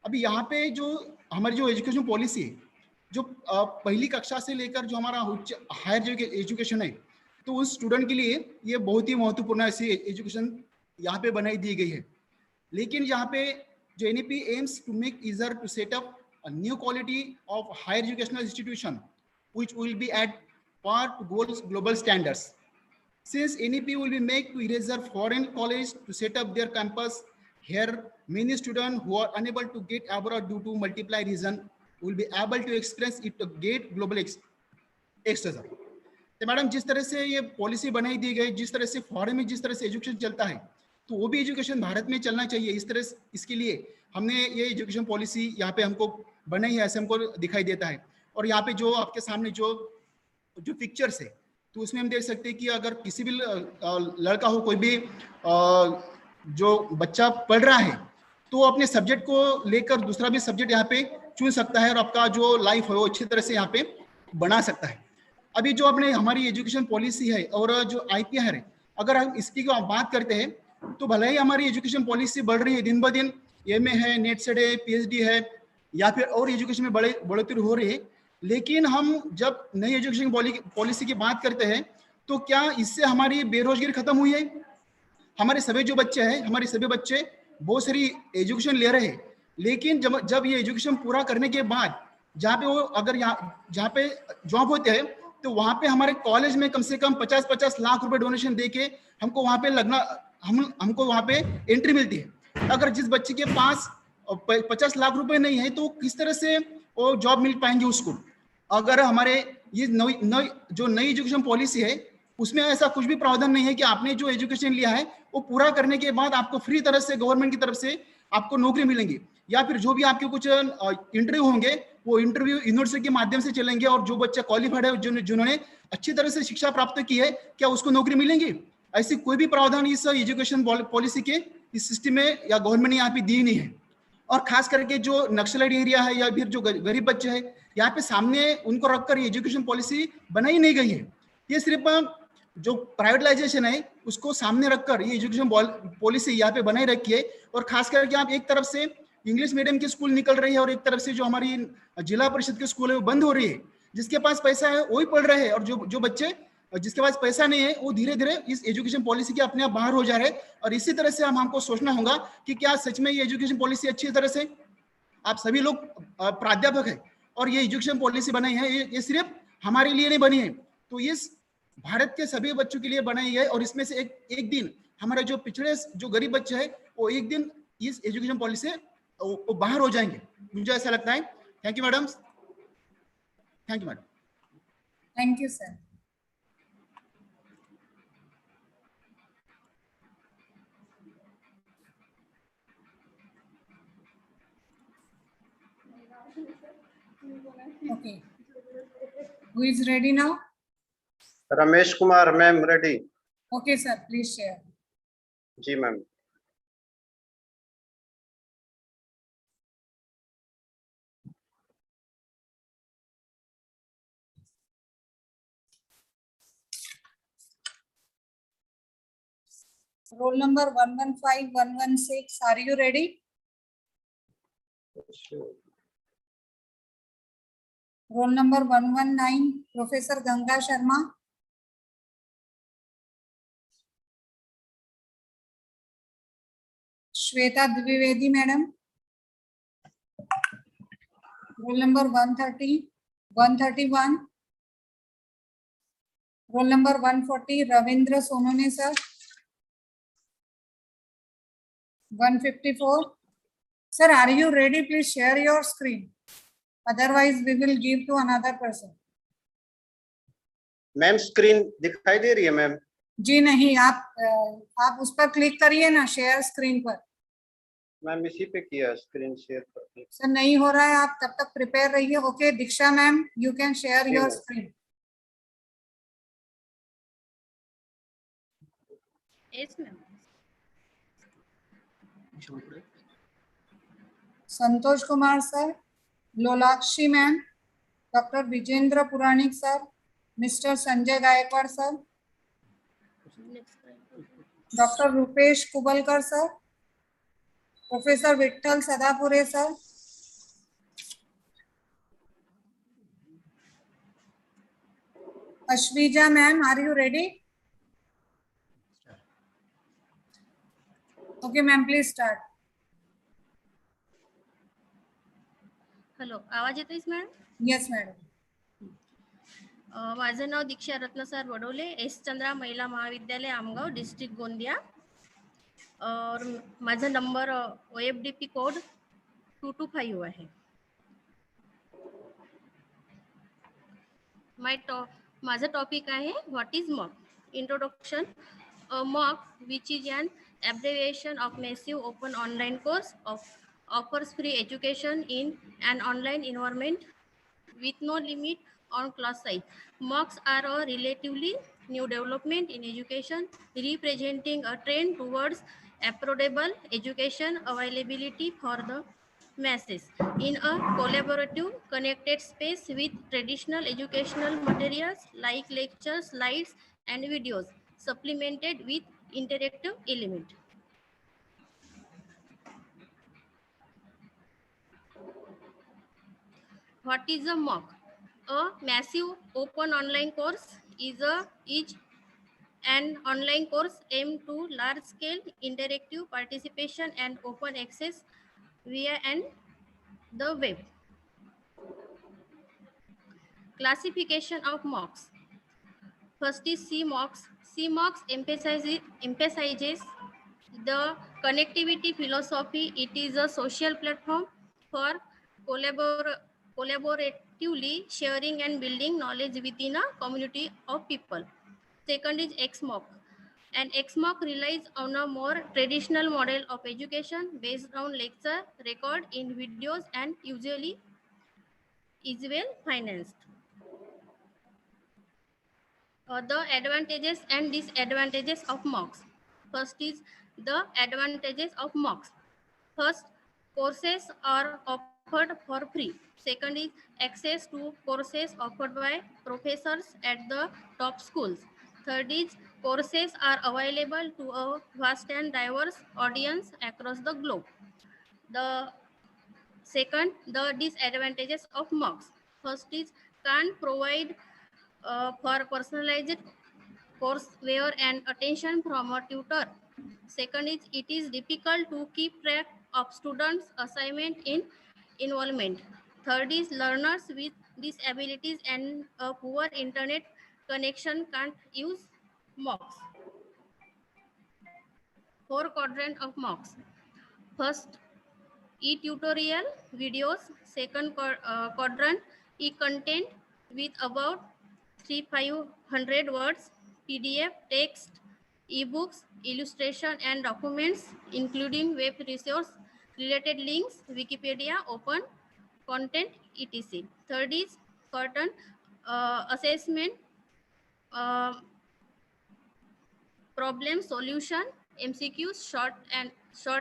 अभी यहाँ पे जो हमारी जो एजुकेशन पॉलिसी है जो पहली कक्षा से लेकर जो हमारा हायर एजुकेशन है तो उस स्टूडेंट के लिए ये बहुत ही महत्वपूर्ण ऐसी एजुकेशन यहाँ पे बनाई दी गई है. लेकिन यहाँ पे जो NEP aims to make easier to set up a new quality of higher educational institution which will be at par to global standards. Since NEP will be made to erase foreign college to set up their campus here, many students who are unable to get abroad due to multiple reasons will be able to experience it to get global exposure. तो madam जिस तरह से ये policy बनाई दी गई, जिस तरह से फॉरेन में जिस तरह से एजुकेशन चलता है तो वो भी एजुकेशन भारत में चलना चाहिए. इस तरह इसके लिए हमने ये एजुकेशन पॉलिसी यहाँ पे हमको बनाई है, ऐसे हमको दिखाई देता है. और यहाँ पे जो आपके सामने जो पिक्चर्स है तो उसमें हम देख सकते हैं कि अगर किसी भी लड़का हो, कोई भी जो बच्चा पढ़ रहा है तो अपने सब्जेक्ट को लेकर दूसरा भी सब्जेक्ट यहाँ पे चुन सकता है और आपका जो लाइफ है वो अच्छी तरह से यहाँ पे बना सकता है. अभी जो अपने हमारी एजुकेशन पॉलिसी है और जो IPR है, अगर हम इसकी बात करते हैं तो भले ही हमारी एजुकेशन पॉलिसी बढ़ रही है दिन ब दिन, MA है, नेट सेट है, PhD है या फिर और एजुकेशन में बढ़ोतरी हो रही है, लेकिन हम जब नई एजुकेशन पॉलिसी की बात करते हैं तो क्या इससे हमारी बेरोजगारी खत्म हुई है? हमारे सभी जो बच्चे हैं, हमारे सभी बच्चे बहुत सारी एजुकेशन ले रहे हैं, लेकिन जब ये एजुकेशन पूरा करने के बाद जहाँ पे वो अगर जहाँ पे जॉब होते हैं तो वहां पे हमारे कॉलेज में कम से कम 50-50 लाख रुपए डोनेशन देके हमको वहां पे लगना, हमको वहां पे एंट्री मिलती है। अगर जिस बच्चे के पास 50 लाख रुपए नहीं है तो किस तरह से वो जॉब मिल पाएंगे उसको। अगर हमारे ये जो नई एजुकेशन पॉलिसी है उसमें ऐसा कुछ भी प्रावधान नहीं है कि आपने जो एजुकेशन लिया है वो पूरा करने के बाद आपको फ्री तरह से गवर्नमेंट की तरफ से आपको नौकरी मिलेंगी, या फिर जो भी आपके कुछ इंटरव्यू होंगे वो इंटरव्यू यूनिवर्सिटी के माध्यम से चलेंगे, और जो बच्चा क्वालिफाइड है, जिन्होंने अच्छी तरह से शिक्षा प्राप्त की है, क्या उसको नौकरी मिलेंगी? ऐसी कोई भी प्रावधान इस एजुकेशन पॉलिसी के इस सिस्टम में या गवर्नमेंट ने यहाँ पे दी नहीं है। और खास करके जो नक्सलाइट एरिया है या फिर जो गरीब बच्चे हैं, यहाँ पे सामने उनको रखकर एजुकेशन पॉलिसी बनाई नहीं गई है। ये सिर्फ जो प्राइवेटाइजेशन है उसको सामने रखकर ये एजुकेशन पॉलिसी यहाँ पे बनाई रखी है। और खास करके आप एक तरफ से इंग्लिश मीडियम के स्कूल निकल रही है और एक तरफ से जो हमारी जिला परिषद के स्कूल है वो बंद हो रही है। जिसके पास पैसा है वही पढ़ रहे हैं, और जो बच्चे जिसके पास पैसा नहीं है वो धीरे धीरे इस एजुकेशन पॉलिसी के अपने आप बाहर हो जा रहे हैं। और इसी तरह से हमको सोचना होगा कि क्या सच में ये एजुकेशन पॉलिसी अच्छी तरह से, आप सभी लोग प्राध्यापक है और ये एजुकेशन पॉलिसी बनाई है, ये सिर्फ हमारे लिए नहीं बनी है, तो ये भारत के सभी बच्चों के लिए बनाई है। और इसमें से एक दिन हमारे जो पिछड़े जो गरीब बच्चे हैं वो एक दिन इस एजुकेशन पॉलिसी से वो बाहर हो जाएंगे, मुझे ऐसा लगता है। Thank you madam. Thank you madam. Thank you sir. Okay. Who is ready now? Ramesh Kumar ma'am ready. Okay, sir. Please share. जी ma'am. Roll number 115116. Are you ready? Sure. Roll number 119. Professor Ganga Sharma. Shweta Dwivedi madam. Roll number 130, 131. Roll number 140, Ravindra Sonone sir. 154. Sir, are you ready? Please share your screen. Otherwise, we will give to another person. Ma'am screen दिखाई दे रही है ma'am? जी नहीं, आप उस पर click करिए ना, share screen पर। मैम इसी पे किया, स्क्रीन शेयर पर। सर नहीं हो रहा है, आप तब तक प्रिपेयर रहिए। Okay Diksha ma'am, you can share your screen. Yes, ma'am. Santosh Kumar sir, Lolakshi ma'am, doctor Vijendra Puranik sir, mister Sanjay Gaikwad sir, doctor Rupesh Kubalkar sir, professor Vitthal Sadapure sir, Ashwija ma'am, are you ready? Okay ma'am, please start. Hello, आवाज येतोय मॅडम? Yes madam. माझं नाव दीक्षा रत्नसर Vadole, S Chandra महिला महाविद्यालय Amgaon, district Gondia, और माझा number OFDP code 225 आहे। माझा topic आहे what is mock. Introduction. Mock, which is an abbreviation of massive open online course offers free education in an online environment with no limit on class size. MOOCs are a relatively new development in education, representing a trend towards affordable education availability for the masses in a collaborative, connected space with traditional educational materials like lectures, slides, and videos, supplemented with interactive element. What is a MOOC? A massive open online course is an online course aimed to large-scale interactive participation and open access via the web. Classification of mocks. First is C mocks. C mocks emphasizes the connectivity philosophy. It is a social platform for collaboratively sharing and building knowledge within a community of people. Second is X mock. An X mock relies on a more traditional model of education based on lecture record in videos and usually is well financed. The advantages and disadvantages of mocks. First is the advantages of mocks. First, courses are offered for free. Second is access to courses offered by professors at the top schools. Third is courses are available to a vast and diverse audience across the globe. The second, the disadvantages of mocks. First is can't provide for personalized courseware and attention from a tutor. Second is it is difficult to keep track of students' assignment in involvement. Third is learners with disabilities and a poor internet connection can't use mocks. Four quadrant of mocks. First, e-tutorial videos. Second quadrant, e-content with about 3,500 words, PDF, text, ebooks, illustration and documents, including web resource, related links, Wikipedia, open content, etc. Third is curtain assessment, problem solution, MCQs, short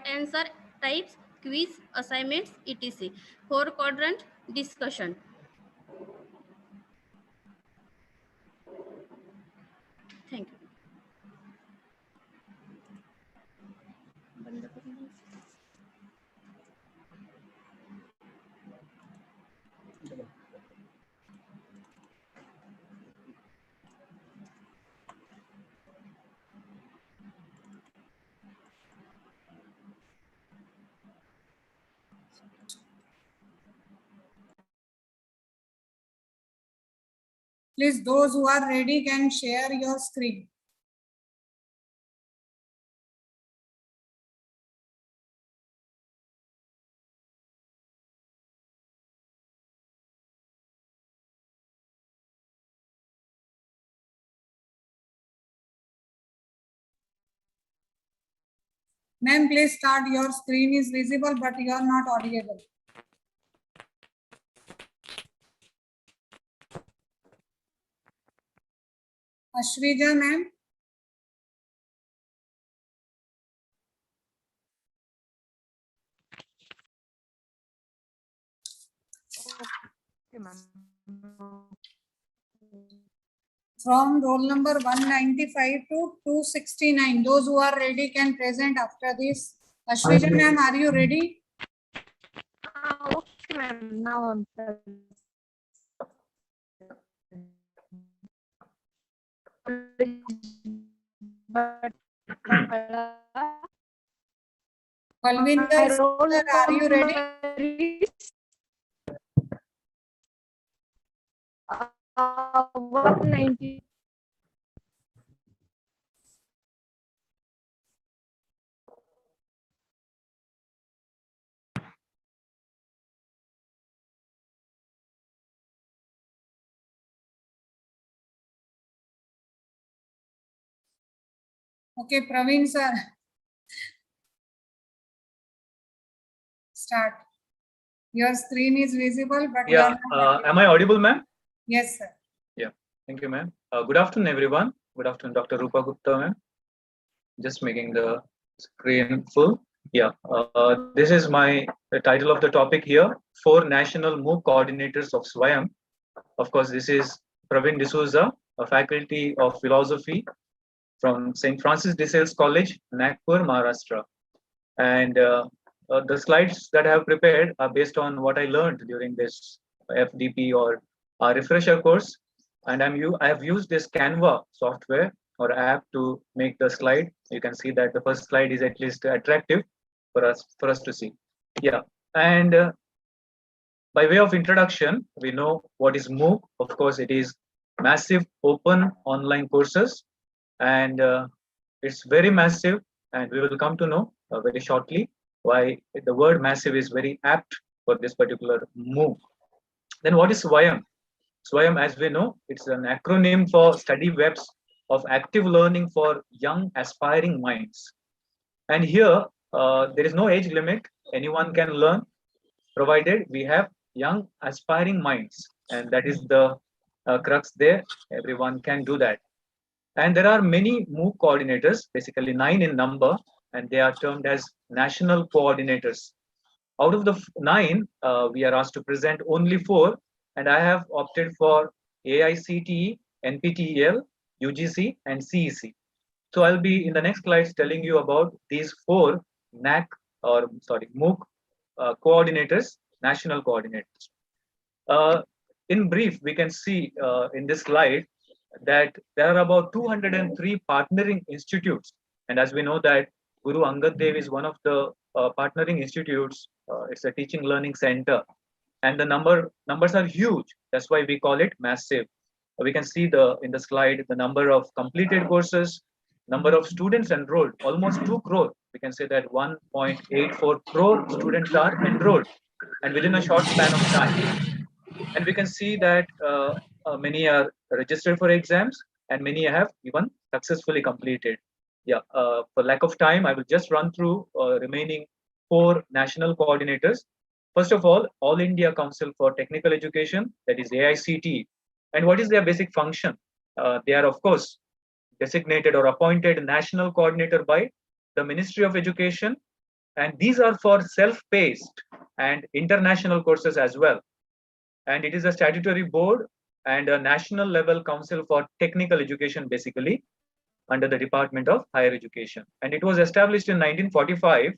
answer types, quiz, assignments, etc. Four quadrant discussion. Thank you. Please, those who are ready can share your screen. Ma'am, please start. Your screen is visible, but you are not audible. Ashwija, ma'am. Okay, ma'am. From roll number 195 to 269. Those who are ready can present after this. Ashwija, ma'am, are you ready? Okay, ma'am. Now I'm Balvinder, sir, are you ready? 190. Okay, Praveen, sir. Start. Your screen is visible, but you are not am I audible, ma'am? Yes, sir. Yeah, thank you, ma'am. Good afternoon, everyone. Good afternoon, Dr. Rupa Gupta, ma'am. Just making the screen full. Yeah, this is the title of the topic here, 4 national MOOC coordinators of SWAYAM. Of course, this is Praveen D'Souza, a faculty of philosophy from St. Francis de Sales College, Nagpur, Maharashtra. And the slides that I have prepared are based on what I learned during this FDP or refresher course. And I have used this Canva software or app to make the slide. You can see that the first slide is at least attractive for us to see. Yeah, and By way of introduction, we know what is MOOC. Of course, it is massive open online courses, and it's very massive, and we will come to know very shortly why the word massive is very apt for this particular MOOC. Then what is SWAYAM? SWAYAM, as we know, it's an acronym for Study Webs of Active Learning for Young Aspiring Minds. And here, there is no age limit. Anyone can learn, provided we have young aspiring minds. And that is the crux there. Everyone can do that. And there are many MOOC coordinators, basically 9 in number, and they are termed as national coordinators. Out of the 9, we are asked to present only 4, and I have opted for AICTE, NPTEL, UGC, and CEC. So I'll be in the next slides telling you about these 4 MOOC coordinators, national coordinators. In brief, we can see in this slide that there are about 203 partnering institutes. And as we know that Guru Angad Dev is one of the partnering institutes. It's a teaching learning center. And the numbers are huge. That's why we call it massive. We can see in the slide the number of completed courses, number of students enrolled, almost 2 crore. We can say that 1.84 crore students are enrolled, and within a short span of time. And we can see that many are registered for exams, and many have even successfully completed. Yeah, for lack of time, I will just run through remaining 4 national coordinators. First of all India Council for Technical Education, that is AICTE. And what is their basic function? They are, of course, designated or appointed national coordinator by the Ministry of Education. And these are for self-paced and international courses as well. And it is a statutory board and a national level council for technical education, basically, under the Department of Higher Education. And it was established in 1945.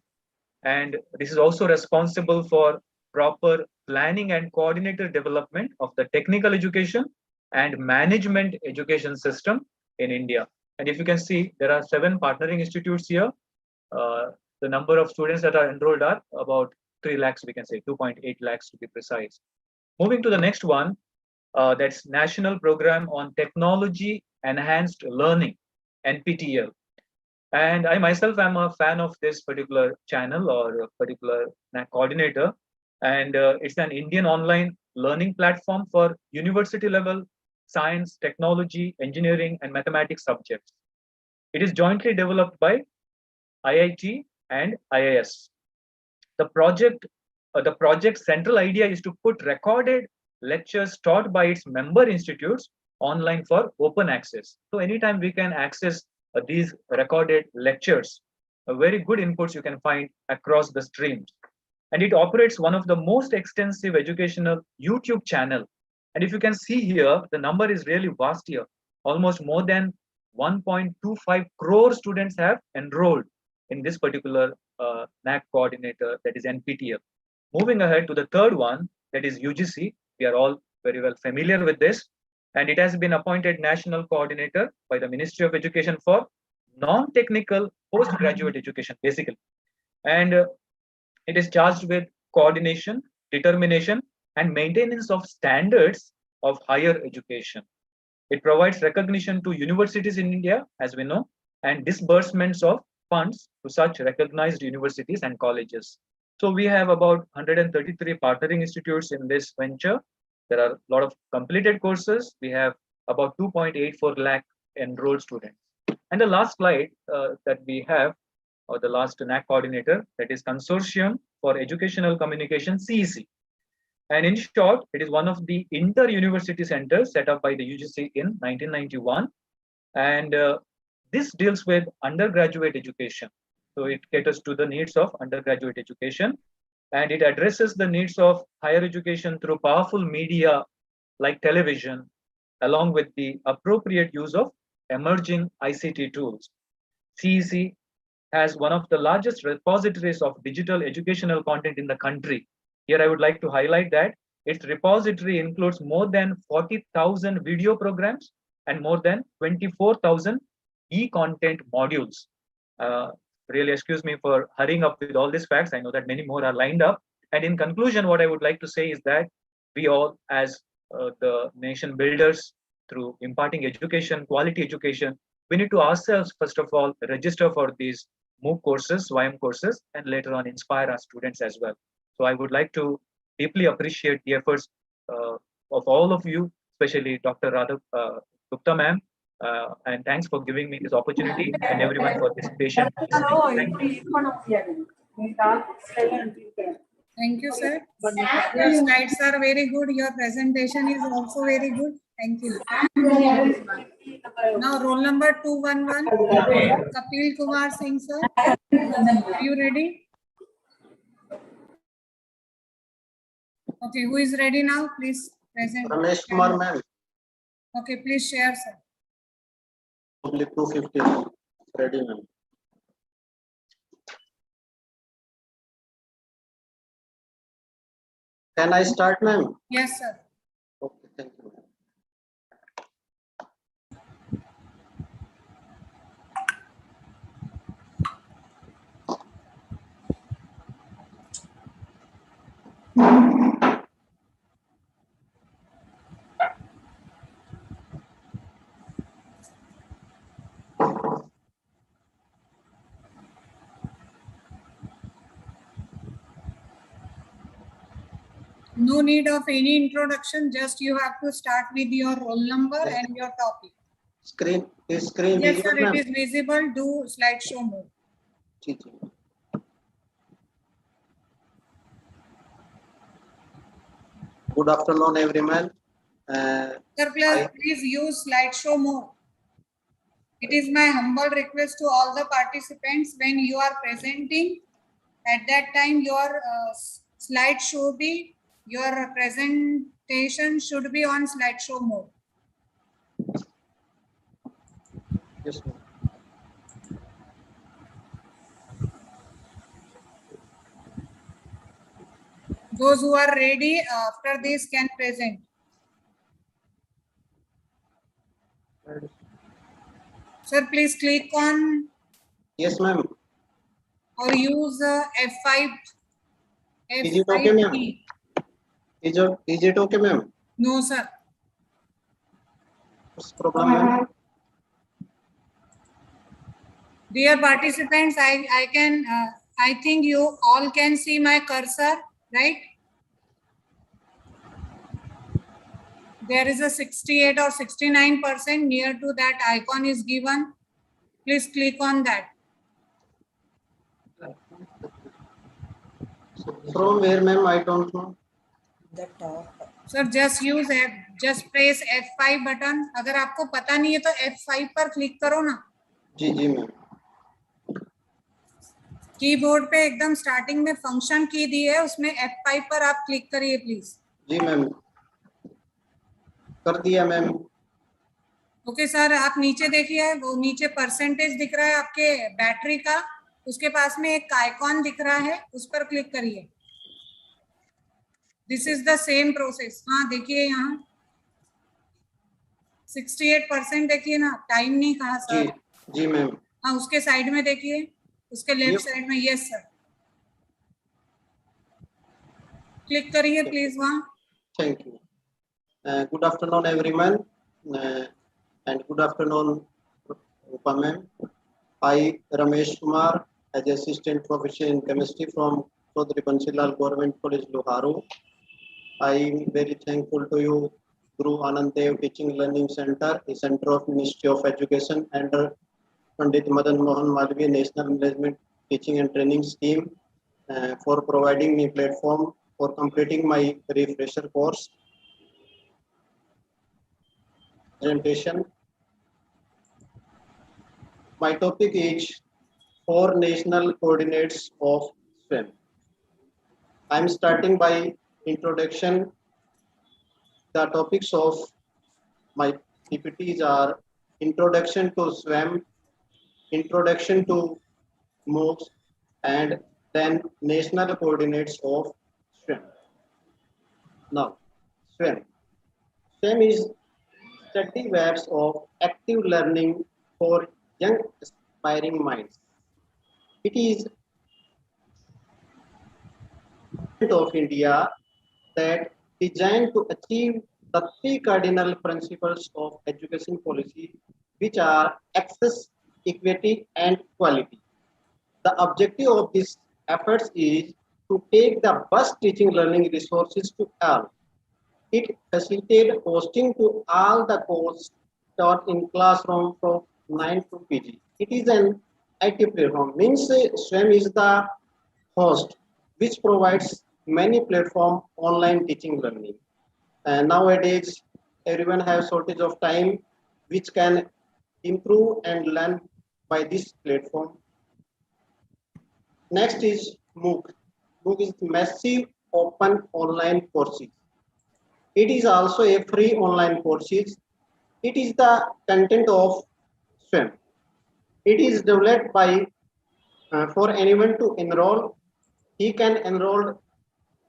And this is also responsible for proper planning and coordinated development of the technical education and management education system in India. And if you can see, there are 7 partnering institutes here. The number of students that are enrolled are about 3 lakhs, we can say 2.8 lakhs to be precise. Moving to the next one, that's National Program on Technology Enhanced Learning, NPTEL. And I myself am a fan of this particular channel or a particular coordinator. And it's an Indian online learning platform for university level science, technology, engineering, and mathematics subjects. It is jointly developed by IIT and IIS. The project's central idea is to put recorded lectures taught by its member institutes online for open access. So anytime we can access these recorded lectures, very good inputs you can find across the streams. And it operates one of the most extensive educational YouTube channel. And if you can see here, the number is really vast here. Almost more than 1.25 crore students have enrolled in this particular NAC coordinator, that is NPTEL. Moving ahead to the third one, that is UGC. We are all very well familiar with this. And it has been appointed national coordinator by the Ministry of Education for non-technical postgraduate education, basically. And it is charged with coordination, determination, and maintenance of standards of higher education. It provides recognition to universities in India, as we know, and disbursements of funds to such recognized universities and colleges. So we have about 133 partnering institutes in this venture. There are a lot of completed courses. We have about 2.84 lakh enrolled students. And the last slide that we have, or the last NAC coordinator, that is Consortium for Educational Communication, CEC. And in short, it is one of the inter-university centers set up by the UGC in 1991. And this deals with undergraduate education. So it caters to the needs of undergraduate education. And it addresses the needs of higher education through powerful media like television, along with the appropriate use of emerging ICT tools. CEC has one of the largest repositories of digital educational content in the country. Here I would like to highlight that its repository includes more than 40,000 video programs and more than 24,000 e-content modules. Really excuse me for hurrying up with all these facts. I know that many more are lined up. And in conclusion, what I would like to say is that we all, as the nation builders, through imparting education, quality education, we need to ourselves, first of all, register for these MOOC courses, YM courses, and later on inspire our students as well. So I would like to deeply appreciate the efforts of all of you, especially Dr. Radha Gupta ma'am, and thanks for giving me this opportunity and everyone for this patient listening. Thank you. Thank you, sir. Your slides are very good. Your presentation is also very good. Thank you. Now, roll number 211, Kapil Kumar Singh, sir. Are you ready? Okay, who is ready now? Please present. Ramesh Kumar ma'am. Okay, please share, sir. Only 250. Ready ma'am. Can I start ma'am? Yes, sir. Okay, thank you. No need of any introduction, just you have to start with your roll number and your topic. Screen Yes, visible sir, it ma'am? is visible. Do slideshow mode. Good afternoon everyone. Sir, please use slideshow mode. It is my humble request to all the participants, when you are presenting, at that time your slide should be, your presentation should be on slideshow mode. Yes, ma'am. Those who are ready after this can present. Sir, please click on. Yes, ma'am. Or use F5. Is it okay, ma'am? Is it okay, ma'am? No, sir. What's the problem, ma'am? Dear participants, I think you all can see my cursor, right? There is a 68 or 69% near to that icon is given. Please click on that. From where, ma'am? I don't know. Sir, just press F5 button. अगर आपको पता नहीं है तो F5 पर click करो ना. जी जी ma'am. Keyboard पे एकदम स्टार्टिंग में फंक्शन की दी है, उसमें F5 पर आप क्लिक करिए प्लीज. Ji ma'am. कर दिया मैम. ओके सर, आप नीचे देखिए, वो नीचे परसेंटेज दिख रहा है आपके बैटरी का, उसके पास में एक आइकॉन दिख रहा है, उस पर क्लिक करिए. This is the same process. हाँ देखिए यहाँ 68% देखिए ना, टाइम नहीं कहा सर. जी मैम. हाँ उसके साइड में देखिए, उसके लेफ्ट साइड में. यस सर, क्लिक करिए प्लीज वहाँ. Thank you. Good afternoon everyone, and good afternoon Rupa ma'am. I Ramesh Kumar, as assistant professor in chemistry from Chaudhary Bansilal Government College Loharu. I am very thankful to you, Guru Anand Dev Teaching Learning Center, a center of Ministry of Education under Pandit Madan Mohan Malviya National Management Teaching and Training Scheme, for providing me platform for completing my refresher course. Presentation. My topic is 4 national coordinates of SWAM. I am starting by introduction. The topics of my PPTs are introduction to SWAM, introduction to MOOCs, and then national coordinates of SWAM. Now, SWAM. SWAM is study webs of active learning for young aspiring minds. It is of India that designed to achieve the three cardinal principles of education policy, which are access, equity, and quality. The objective of these efforts is to take the best teaching learning resources to all. It facilitated hosting to all the courses taught in classroom from 9 to PG. It is an active platform, means SWAM is the host, which provides many platform online teaching learning. And nowadays, everyone has shortage of time, which can improve and learn by this platform. Next is MOOC. MOOC is massive open online courses. It is also a free online courses. It is the content of SWAM. It is developed by for anyone to enroll. He can enroll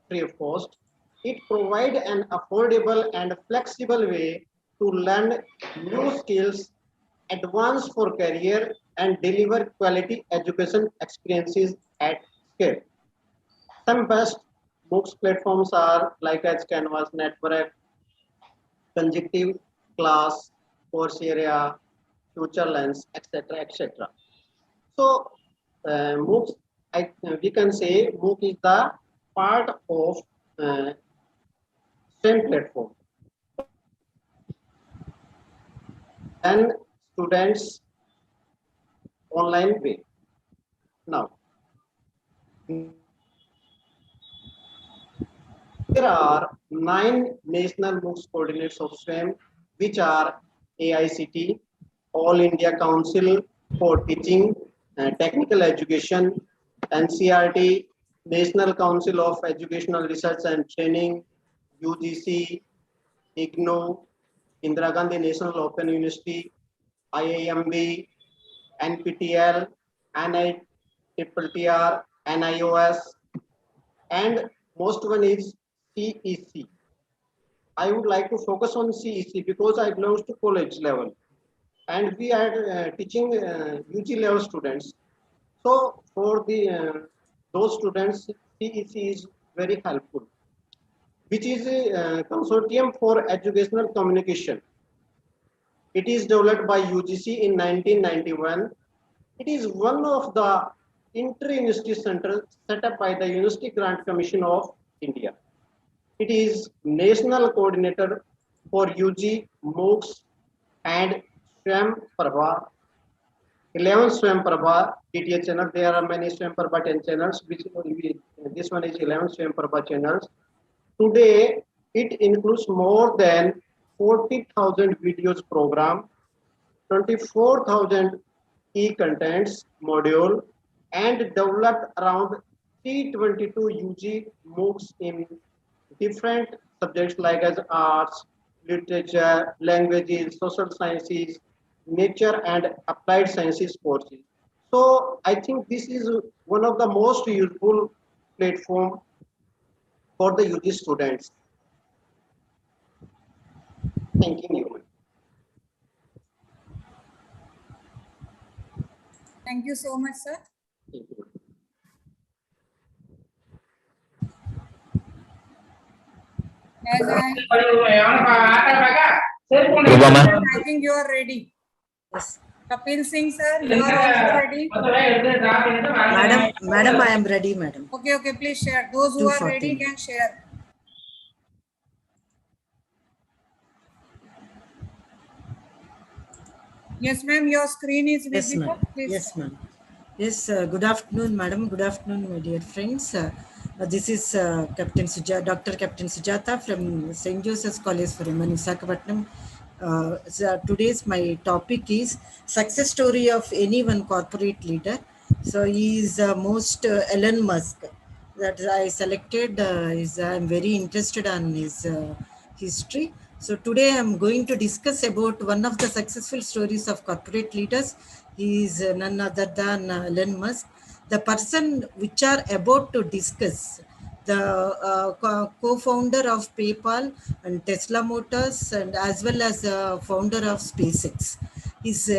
free of cost. It provides an affordable and flexible way to learn new skills, advance for career, and deliver quality education experiences at scale. Some best MOOCs platforms are like as Canvas, Network, Conjunctive, Class, Coursera, FutureLens, etc., etc. So, MOOCs, we can say MOOC is the part of STEM platform. And students online way. Now, there are 9 national MOOCs coordinates of SWAM, which are AICT, All India Council for Teaching Technical Education, NCRT, National Council of Educational Research and Training, UGC, IGNOU, Indira Gandhi National Open University, IIMB, NPTEL, NITTR, NIOS, and most one is CEC. I would like to focus on CEC because I belong to college level, and we are teaching UG level students. So for the those students, CEC is very helpful, which is a consortium for educational communication. It is developed by UGC in 1991. It is one of the inter-university centers set up by the University Grant Commission of India. It is national coordinator for UG, MOOCs, and SWAM Prabha. 11 SWAM Prabha DTH channels. There are many SWAM Prabha 10 channels, which this one is 11 SWAM Prabha channels. Today, it includes more than 40,000 videos program, 24,000 e-contents module, and developed around 322 UG MOOCs in different subjects like as arts, literature, languages, social sciences, nature and applied sciences courses. So I think this is one of the most useful platform for the UG students. Thank you. Thank you so much, sir. Thank you. As I think you are ready. Yes. Kapil Singh, sir, you are also ready. Madam, I am ready, madam. Okay, please share. Those who are ready can share. Yes, ma'am, your screen is visible. Yes, ma'am. Yes, good afternoon, madam. Good afternoon, my dear friends. This is Captain Dr. Captain Sujata from St. Joseph's College for Women, Visakhapatnam. So today's my topic is success story of any one corporate leader. So he is most Elon Musk that I selected. I'm very interested on his history. So today I'm going to discuss about one of the successful stories of corporate leaders. He is none other than Elon Musk. The person which are about to discuss, the co-founder of PayPal and Tesla Motors, and as well as founder of SpaceX. His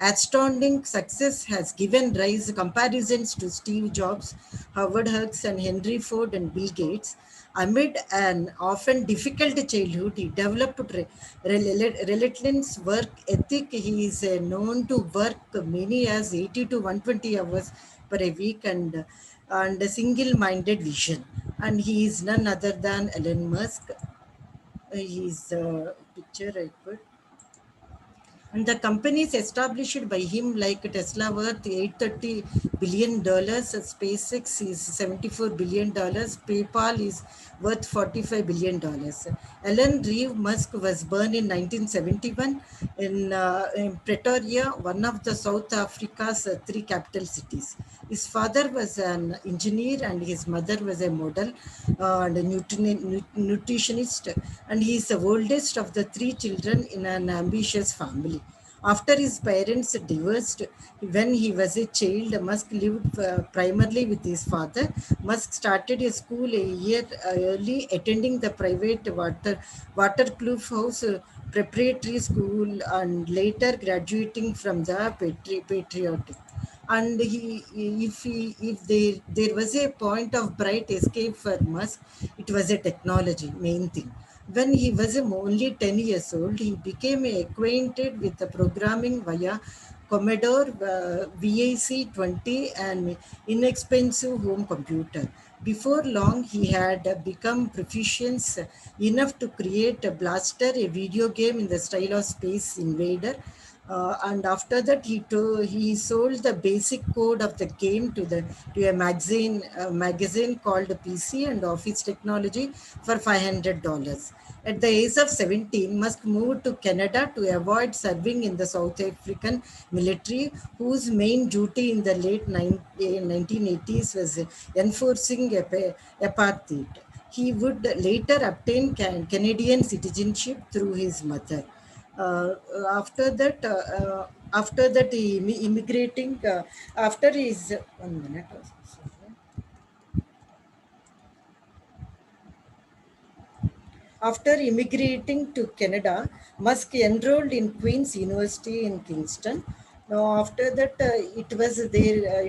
astounding success has given rise to comparisons to Steve Jobs, Howard Hughes, and Henry Ford and Bill Gates. Amid an often difficult childhood, he developed relentless work ethic. He is known to work many as 80 to 120 hours per a week and a single-minded vision. And he is none other than Elon Musk. His picture I put. And the companies established by him, like Tesla, worth $830 billion. SpaceX is $74 billion. PayPal is worth $45 billion. Elon Reeve Musk was born in 1971 in Pretoria, one of the South Africa's three capital cities. His father was an engineer and his mother was a model and a nutritionist. And he is the oldest of the three children in an ambitious family. After his parents divorced when he was a child, Musk lived primarily with his father. Musk started a school a year early, attending the private Waterkloof House preparatory school and later graduating from the Patriotic. And if there was a point of bright escape for Musk, it was a technology main thing. When he was only 10 years old, he became acquainted with the programming via Commodore VIC-20, an inexpensive home computer. Before long, he had become proficient enough to create a Blaster, a video game in the style of Space Invader. And after that, he sold the basic code of the game to a magazine called PC and Office Technology for $500. At the age of 17, Musk moved to Canada to avoid serving in the South African military, whose main duty in the late 1980s was enforcing apartheid. He would later obtain Canadian citizenship through his mother. After that, he immigrating. After his 1 minute. After immigrating to Canada, Musk enrolled in Queen's University in Kingston. Now, after that, it was there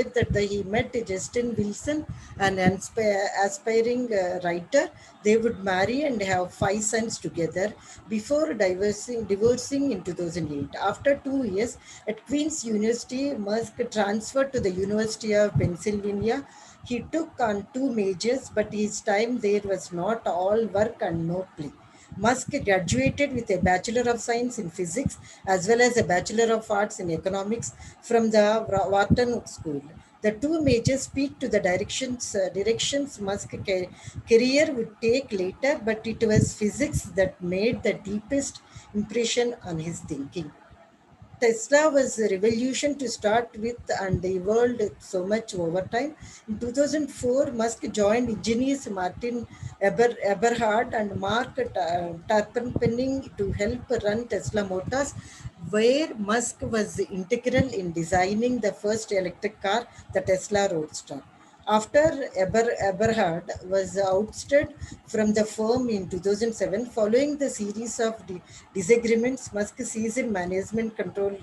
that he met Justin Wilson, an aspiring writer. They would marry and have 5 sons together before divorcing in 2008. After 2 years at Queen's University, Musk transferred to the University of Pennsylvania. He took on 2 majors, but his time there was not all work and no play. Musk graduated with a Bachelor of Science in Physics as well as a Bachelor of Arts in Economics from the Wharton School. The 2 majors speak to the directions Musk's career would take later, but it was physics that made the deepest impression on his thinking. Tesla was a revolution to start with and evolved so much over time. In 2004, Musk joined engineers Martin Eberhard and Mark Tarpenning to help run Tesla Motors, where Musk was integral in designing the first electric car, the Tesla Roadster. After Eberhard was ousted from the firm in 2007, following the series of disagreements, Musk ceased management control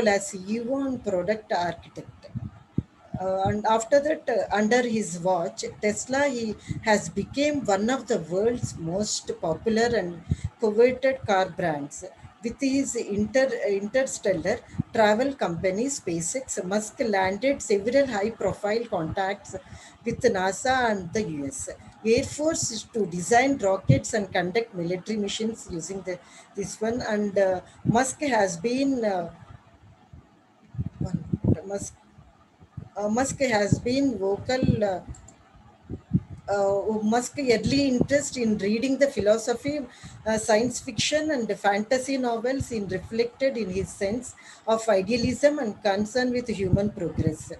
as CEO and product architect. And after that, under his watch, Tesla has become one of the world's most popular and coveted car brands. With his interstellar travel company SpaceX, Musk landed several high-profile contacts with NASA and the US Air Force to design rockets and conduct military missions using this one. And Musk has been Musk has been vocal. Musk's early interest in reading the philosophy, science fiction, and fantasy novels is reflected in his sense of idealism and concern with human progress.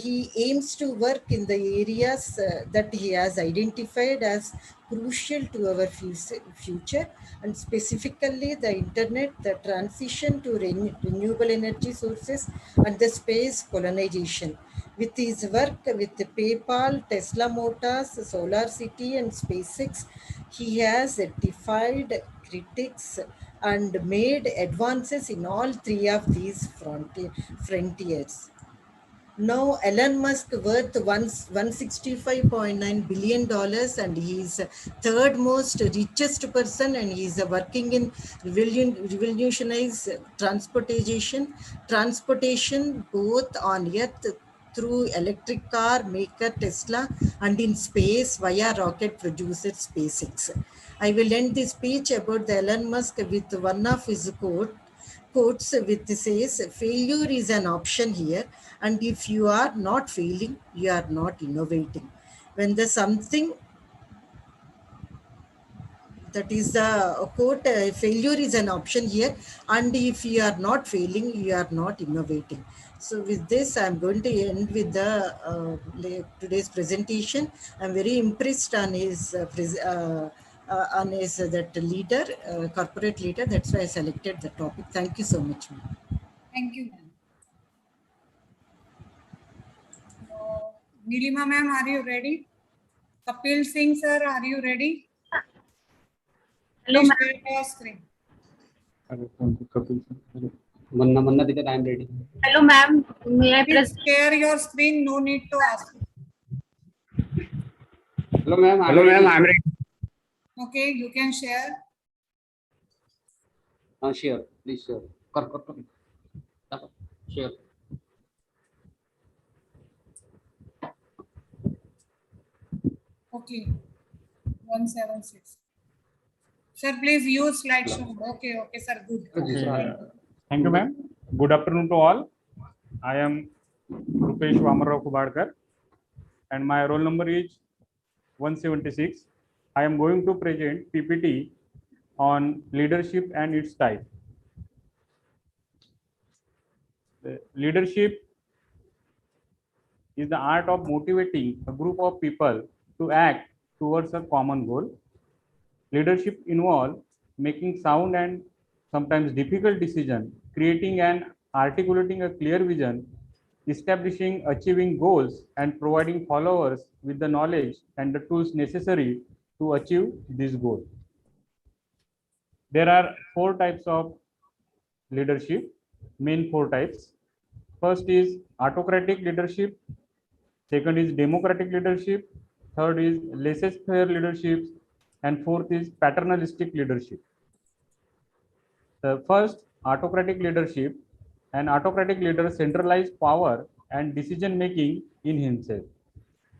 He aims to work in the areas that he has identified as crucial to our future, and specifically the internet, the transition to renewable energy sources, and the space colonization. With his work with PayPal, Tesla Motors, Solar City, and SpaceX, he has defied critics and made advances in all three of these frontiers. Now Elon Musk worth $165.9 billion, and he is third most richest person, and he is working in revolutionize transportation both on earth through electric car maker Tesla and in space via rocket producer SpaceX. I will end this speech about the Elon Musk with one of his quotes with says, failure is an option here, and if you are not failing, you are not innovating. When the something, that is the quote, failure is an option here, and if you are not failing, you are not innovating. So with this, I'm going to end with the today's presentation. I'm very impressed on his that leader, corporate leader. That's why I selected the topic. Thank you so much, ma'am. Thank you, ma'am. Nilima ma'am, are you ready? Kapil Singh sir, are you ready? Hello, Please ma'am. share your screen. Manna Dikkat, I am ready. Hello, ma'am. May I Please press? share your screen. No need to ask. Hello, ma'am. Hello, ma'am. I'm ready. Okay, you can share. Share. Please share. Share. Okay. 176. Sir, please use slideshow. Okay, sir. Good. Thank you, ma'am. Good afternoon to all. I am Rupesh Vamarao Kubadkar, and my roll number is 176. I am going to present PPT on leadership and its type. Leadership is the art of motivating a group of people to act towards a common goal. Leadership involves making sound and sometimes difficult decisions, creating and articulating a clear vision, establishing, achieving goals, and providing followers with the knowledge and the tools necessary to achieve this goal. There are 4 types of leadership, main 4 types. First is autocratic leadership, second is democratic leadership, third is laissez-faire leadership, and fourth is paternalistic leadership. The first, autocratic leadership. An autocratic leader centralizes power and decision making in himself.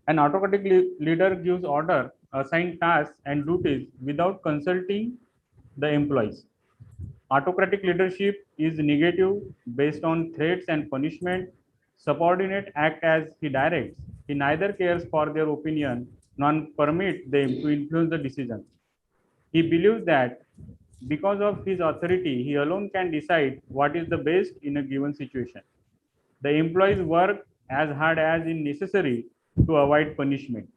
An autocratic leader gives order, assigns tasks and duties without consulting the employees. Autocratic leadership is negative, based on threats and punishment. Subordinate act as he directs. He neither cares for their opinion nor permit them to influence the decision. He believes that because of his authority, he alone can decide what is the best in a given situation. The employees work as hard as is necessary to avoid punishment.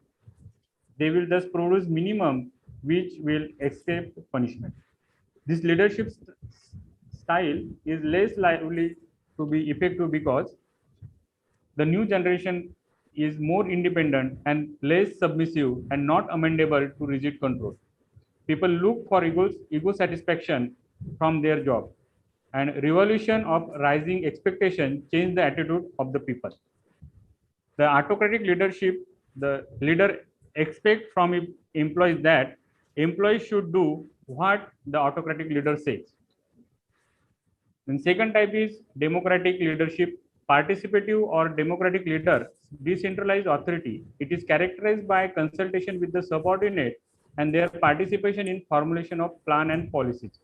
They will thus produce minimum which will escape punishment. This leadership style is less likely to be effective because the new generation is more independent and less submissive and not amendable to rigid control. People look for ego satisfaction from their job, and revolution of rising expectation change the attitude of the people. The autocratic leadership, the leader expect from employees that employees should do what the autocratic leader says. And second type is democratic leadership. Participative or democratic leader decentralized authority. It is characterized by consultation with the subordinate and their participation in formulation of plan and policies.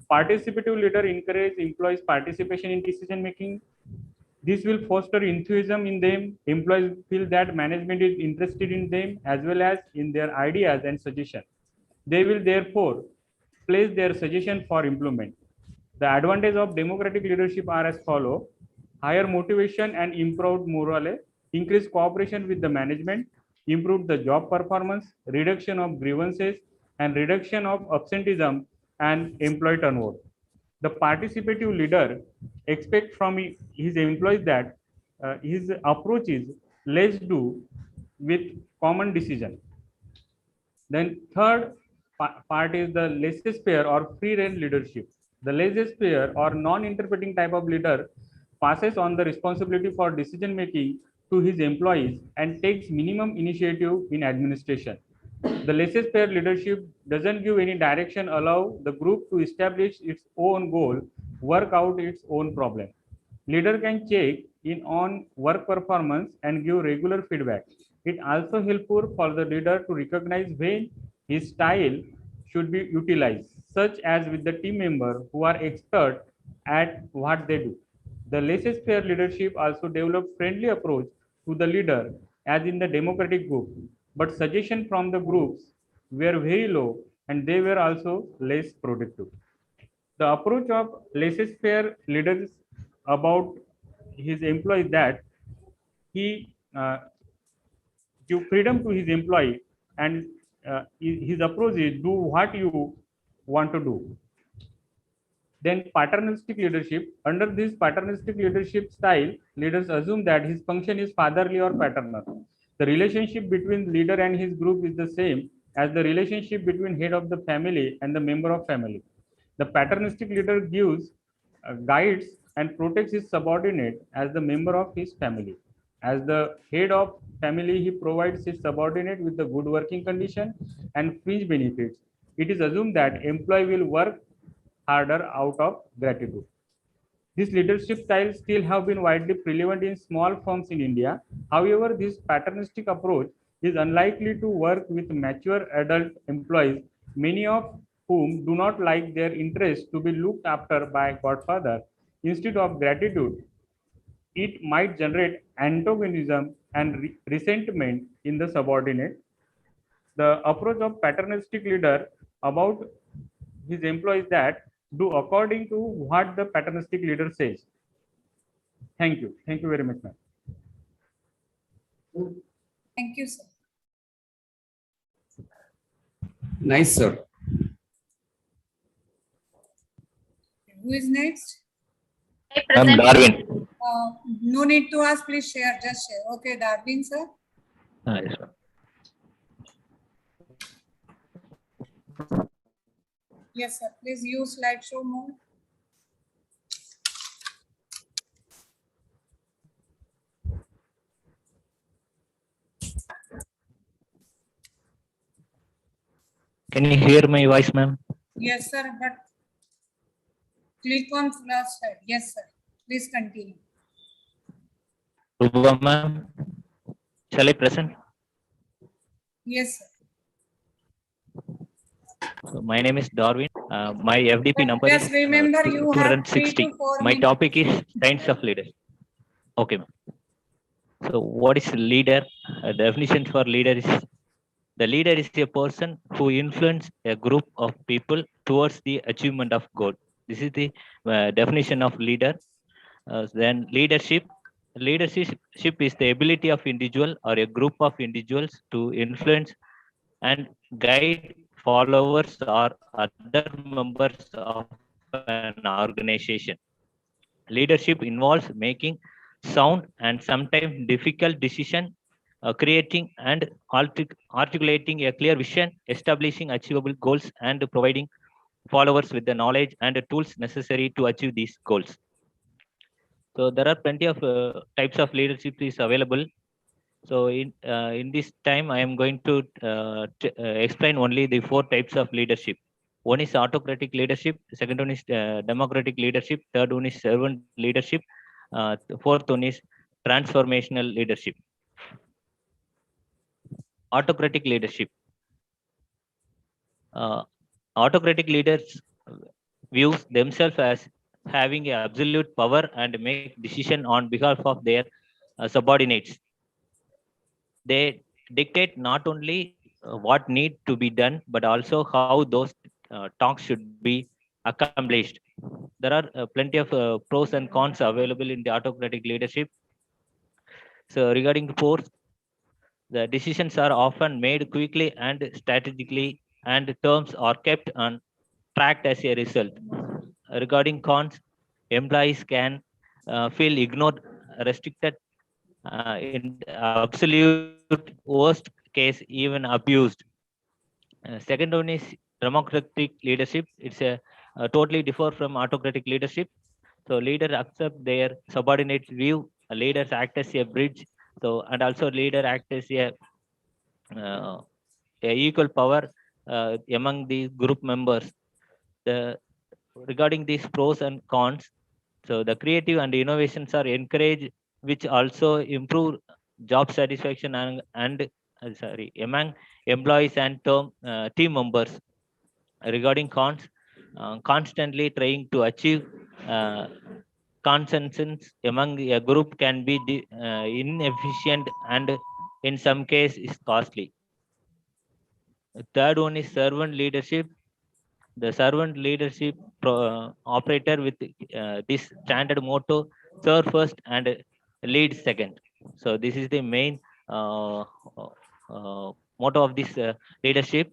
Participative leader encourages employees' participation in decision making. This will foster enthusiasm in them. Employees feel that management is interested in them as well as in their ideas and suggestions. They will therefore place their suggestion for implement. The advantage of democratic leadership are as follow: higher motivation and improved morale, increased cooperation with the management, improved the job performance, reduction of grievances, and reduction of absenteeism and employee turnover. The participative leader expects from his employees that his approach is let's do with common decision. Then third, part is the laissez-faire or free-rein leadership. The laissez-faire or non-interpreting type of leader passes on the responsibility for decision making to his employees and takes minimum initiative in administration. The laissez-faire leadership doesn't give any direction, allow the group to establish its own goal, work out its own problem. Leader can check in on work performance and give regular feedback. It also helpful for the leader to recognize when his style should be utilized, such as with the team member who are expert at what they do. The laissez-faire leadership also develop friendly approach to the leader as in the democratic group, but suggestions from the groups were very low and they were also less productive. The approach of laissez-faire leaders about his employees that he give freedom to his employee and his approach is do what you want to do. Then paternalistic leadership. Under this paternalistic leadership style, leaders assume that his function is fatherly or paternal. The relationship between leader and his group is the same as the relationship between head of the family and the member of family. The paternalistic leader gives, guides, and protects his subordinate as the member of his family. As the head of family, he provides his subordinate with the good working condition and fringe benefits. It is assumed that employee will work harder out of gratitude. This leadership style still have been widely prevalent in small firms in India. However, this paternalistic approach is unlikely to work with mature adult employees, many of whom do not like their interests to be looked after by godfather. Instead of gratitude, it might generate antagonism and resentment in the subordinate. The approach of paternalistic leader about his employees that do according to what the paternalistic leader says. Thank you. Thank you very much, ma'am. Thank you, sir. Nice, sir. Who is next? I'm Darwin. No need to ask, please share, just share. Okay, Darwin, sir. Yes, sir. Yes, sir. Please use slideshow mode. Can you hear my voice, ma'am? Yes, sir, but click on last slide. Yes, sir. Please continue. Ruba, ma'am. Shall I present? Yes, sir. So my name is Darwin. My FDP number Just is remember you have 3 260. to 4 My minutes. topic is science of leadership. Okay, ma'am. So what is leader? Definition for leader is the leader is a person who influences a group of people towards the achievement of goal. This is the definition of leader. Then leadership. Leadership is the ability of individual or a group of individuals to influence and guide followers or other members of an organization. Leadership involves making sound and sometimes difficult decisions, creating and articulating a clear vision, establishing achievable goals, and providing followers with the knowledge and the tools necessary to achieve these goals. So there are plenty of types of leadership is available. So in this time, I am going to explain only the 4 types of leadership. One is autocratic leadership. The second one is democratic leadership. Third one is servant leadership. The fourth one is transformational leadership. Autocratic leadership. Autocratic leaders views themselves as having absolute power and make decision on behalf of their subordinates. They dictate not only what need to be done, but also how those talks should be accomplished. There are plenty of pros and cons available in the autocratic leadership. So regarding the pros, the decisions are often made quickly and strategically, and terms are kept on tracked as a result. Regarding cons, employees can feel ignored, restricted, in absolute worst case, even abused. Second one is democratic leadership. It's a totally different from autocratic leadership. So leaders accept their subordinates' view. Leaders act as a bridge. So and also leader act as a equal power among the group members. The regarding these pros and cons, so the creative and innovations are encouraged, which also improve job satisfaction and among employees and team members. Regarding cons, constantly trying to achieve uh, consensus among a group can be inefficient and in some case is costly. The third one is servant leadership. The servant leadership operator with this standard motto: serve first and lead second. So this is the main motto of this leadership.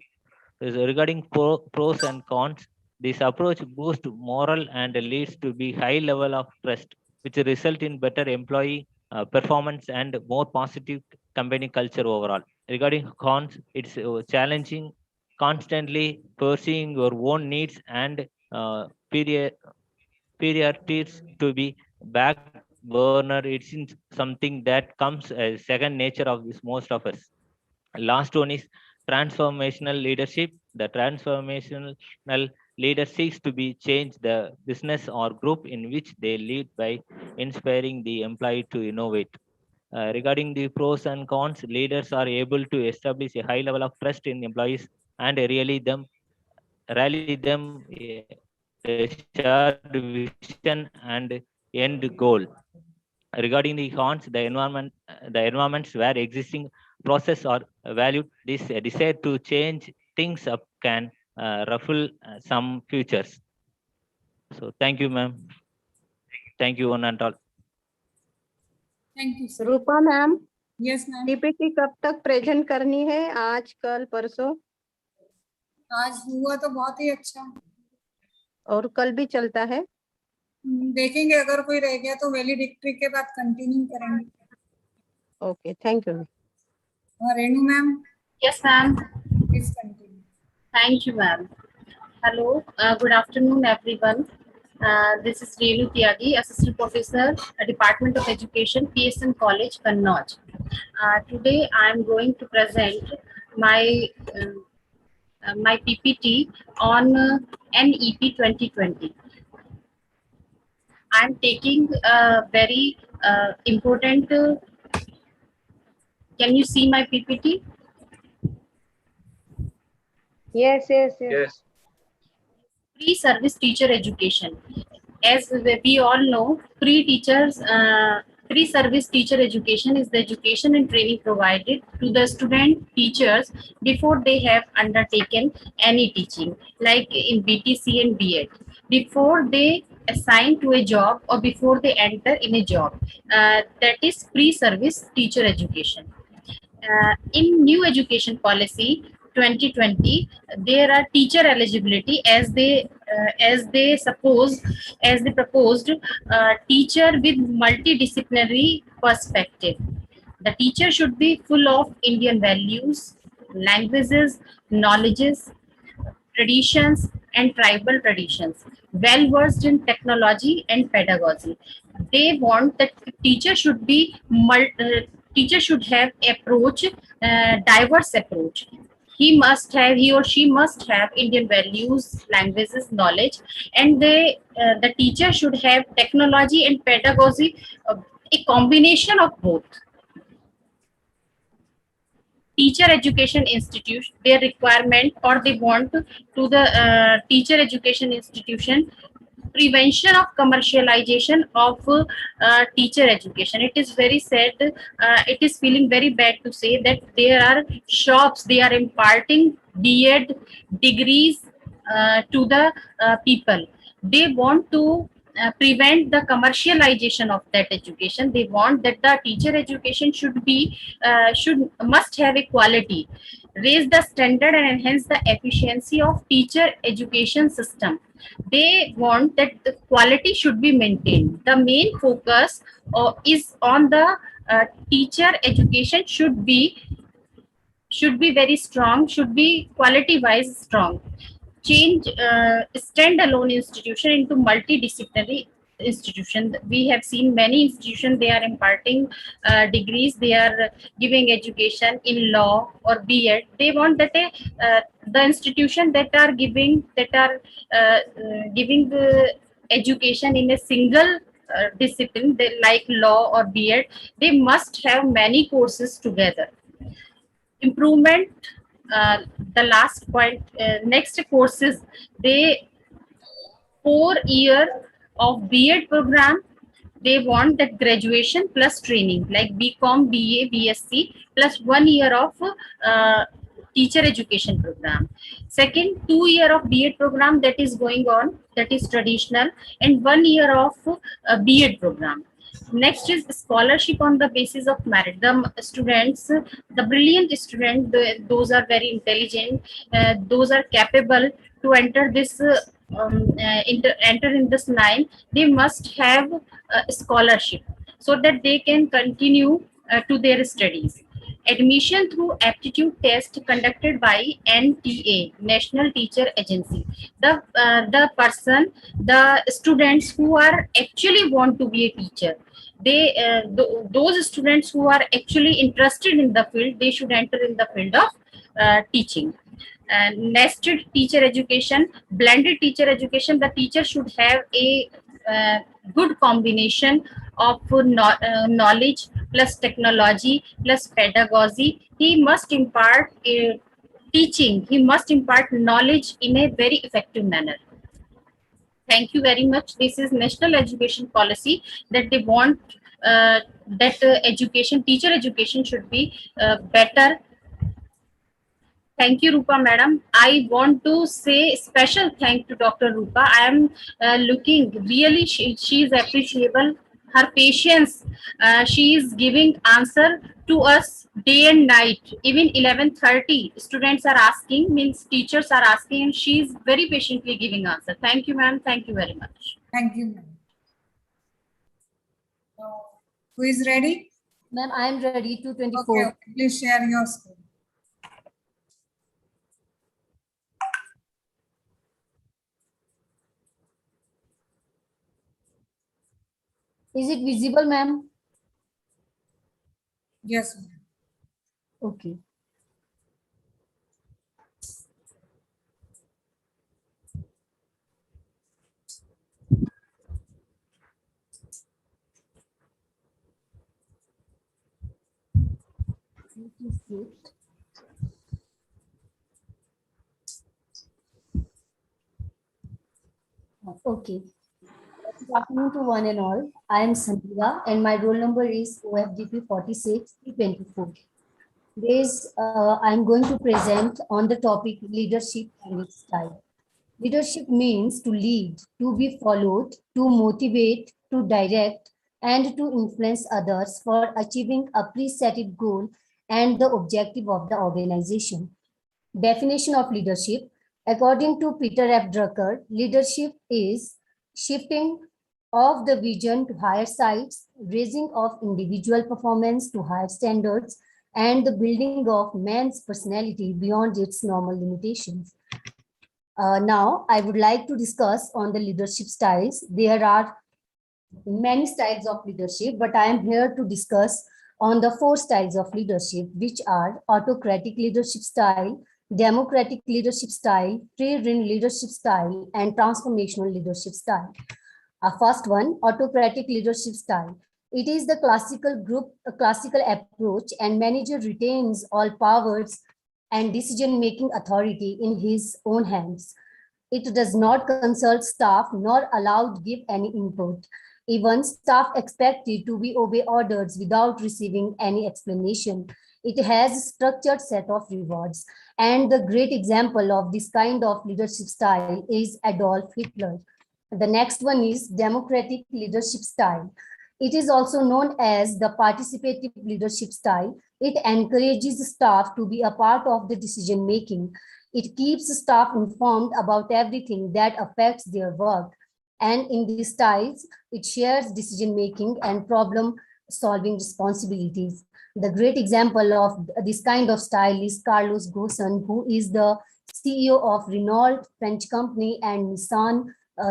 Regarding pros and cons, this approach boosts morale and leads to be high level of trust, which result in better employee performance and more positive company culture overall. Regarding cons, it's challenging, constantly pursuing your own needs and priorities to be back burner. It's something that comes as second nature of this most of us. Last one is transformational leadership. The transformational leader seeks to be change the business or group in which they lead by inspiring the employee to innovate. Regarding the pros and cons, leaders are able to establish a high level of trust in employees and rally them a shared vision and end goal. Regarding the cons, the environments where existing process are valued, this desire to change things up can ruffle some futures. So thank you, ma'am. Thank you, one and all. Thank you, sir. Rupa ma'am, Yes, ma'am. PPT कब तक present करनी है? आज, कल, परसों? आज हुआ तो बहुत ही अच्छा। और कल भी चलता है? देखेंगे, अगर कोई रह गया तो वैलिडिक्ट्री के बाद कंटिन्यू करेंगे। Okay, thank you. और Renu ma'am? Yes, ma'am. Please continue. Thank you, ma'am. Hello, good afternoon, everyone. This is Renu Tyagi, Assistant Professor, Department of Education, PSN College, Kannauj. Today, I am going to present my PPT on NEP 2020. I am taking a very important. Can you see my PPT? Yes. Yes. Pre-service teacher education. As we all know, pre-service teacher education is the education and training provided to the student teachers before they have undertaken any teaching, like in BTC and BEd, before they assign to a job or before they enter in a job. That is pre-service teacher education. In new education policy 2020, there are teacher eligibility as they proposed teacher with multidisciplinary perspective. The teacher should be full of Indian values, languages, knowledges, traditions and tribal traditions, well versed in technology and pedagogy. They want that teacher should be teacher should have diverse approach. He or she must have Indian values, languages, knowledge, and the teacher should have technology and pedagogy, a combination of both. Teacher education institution, their requirement or they want to the teacher education institution, prevention of commercialization of teacher education. It is very sad, it is feeling very bad to say that there are shops, they are imparting BEd degrees to the people. They want to prevent the commercialization of that education. They want that the teacher education must have a quality, raise the standard and enhance the efficiency of teacher education system. They want that the quality should be maintained. The main focus is on the teacher education should be very strong, should be quality wise strong. change standalone institution into multidisciplinary institution. We have seen many institutions, they are imparting degrees, they are giving education in law or B.Ed. They want that the institution that are giving the education in a single discipline, like law or B.Ed, they must have many courses together. Improvement, the last point, next courses, they 4 year of B.Ed program, they want that graduation plus training like BCom, BA, BSc plus 1 year of teacher education program. Second, 2 year of B.Ed program that is going on, that is traditional, and 1 year of B.Ed program. Next is scholarship on the basis of merit. The students, the brilliant students, those are very intelligent, those are capable to enter this enter in this line. They must have a scholarship so that they can continue to their studies. Admission through aptitude test conducted by NTA, National Teacher Agency. The person, the students who are actually want to be a teacher, they those students who are actually interested in the field, they should enter in the field of teaching. Nested teacher education, blended teacher education, the teacher should have a good combination of knowledge plus technology plus pedagogy. He must impart teaching, he must impart knowledge in a very effective manner. Thank you very much. This is national education policy that they want that education, teacher education should be better. Thank you, Rupa madam. I want to say special thank to Dr. Rupa. I am looking really, she is appreciable. Her patience, she is giving answer to us day and night. Even 11:30 students are asking, means teachers are asking, and she is very patiently giving answer. Thank you, ma'am. Thank you very much. Thank you, ma'am. Who is ready? Ma'am, I am ready to 24. Okay, please share your screen. Is it visible, ma'am? Yes, ma'am. Okay. Okay. Good afternoon to one and all. I am Sandeeva and my roll number is OFDP 46-24. I am going to present on the topic leadership and its style. Leadership means to lead, to be followed, to motivate, to direct, and to influence others for achieving a preset goal and the objective of the organization. Definition of leadership. According to Peter F. Drucker, leadership is shifting of the vision to higher heights, raising of individual performance to higher standards, and the building of man's personality beyond its normal limitations. Now, I would like to discuss on the leadership styles. There are many styles of leadership, but I am here to discuss on the 4 styles of leadership, which are autocratic leadership style, democratic leadership style, free-rein leadership style, and transformational leadership style. First one, autocratic leadership style. It is the classical approach, and manager retains all powers and decision-making authority in his own hands. It does not consult staff nor allowed give any input. Even staff expected to obey orders without receiving any explanation. It has a structured set of rewards. And the great example of this kind of leadership style is Adolf Hitler. The next one is democratic leadership style. It is also known as the participative leadership style. It encourages staff to be a part of the decision making. It keeps staff informed about everything that affects their work. And in these styles, it shares decision making and problem solving responsibilities. The great example of this kind of style is Carlos Ghosn, who is the CEO of Renault French company and Nissan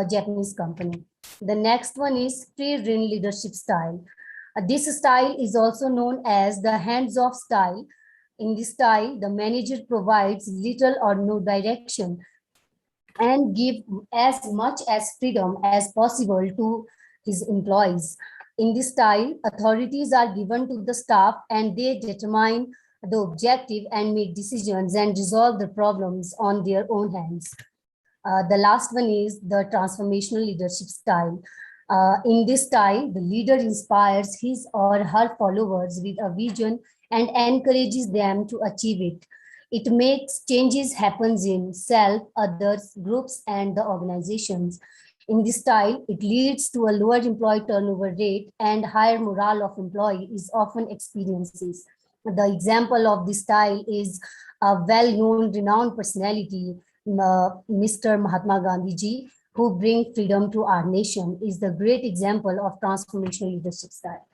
Japanese company. The next one is free rein leadership style. This style is also known as the hands-off style. In this style, the manager provides little or no direction and give as much as freedom as possible to his employees. In this style, authorities are given to the staff and they determine the objective and make decisions and resolve the problems on their own hands. The last one is the transformational leadership style. In this style, the leader inspires his or her followers with a vision and encourages them to achieve it. It makes changes happen in self, others, groups, and the organizations. In this style, it leads to a lower employee turnover rate and higher morale of employees often experiences. The example of this style is a well-known, renowned personality, Mr. Mahatma Gandhi ji, who bring freedom to our nation, is the great example of transformational leadership style.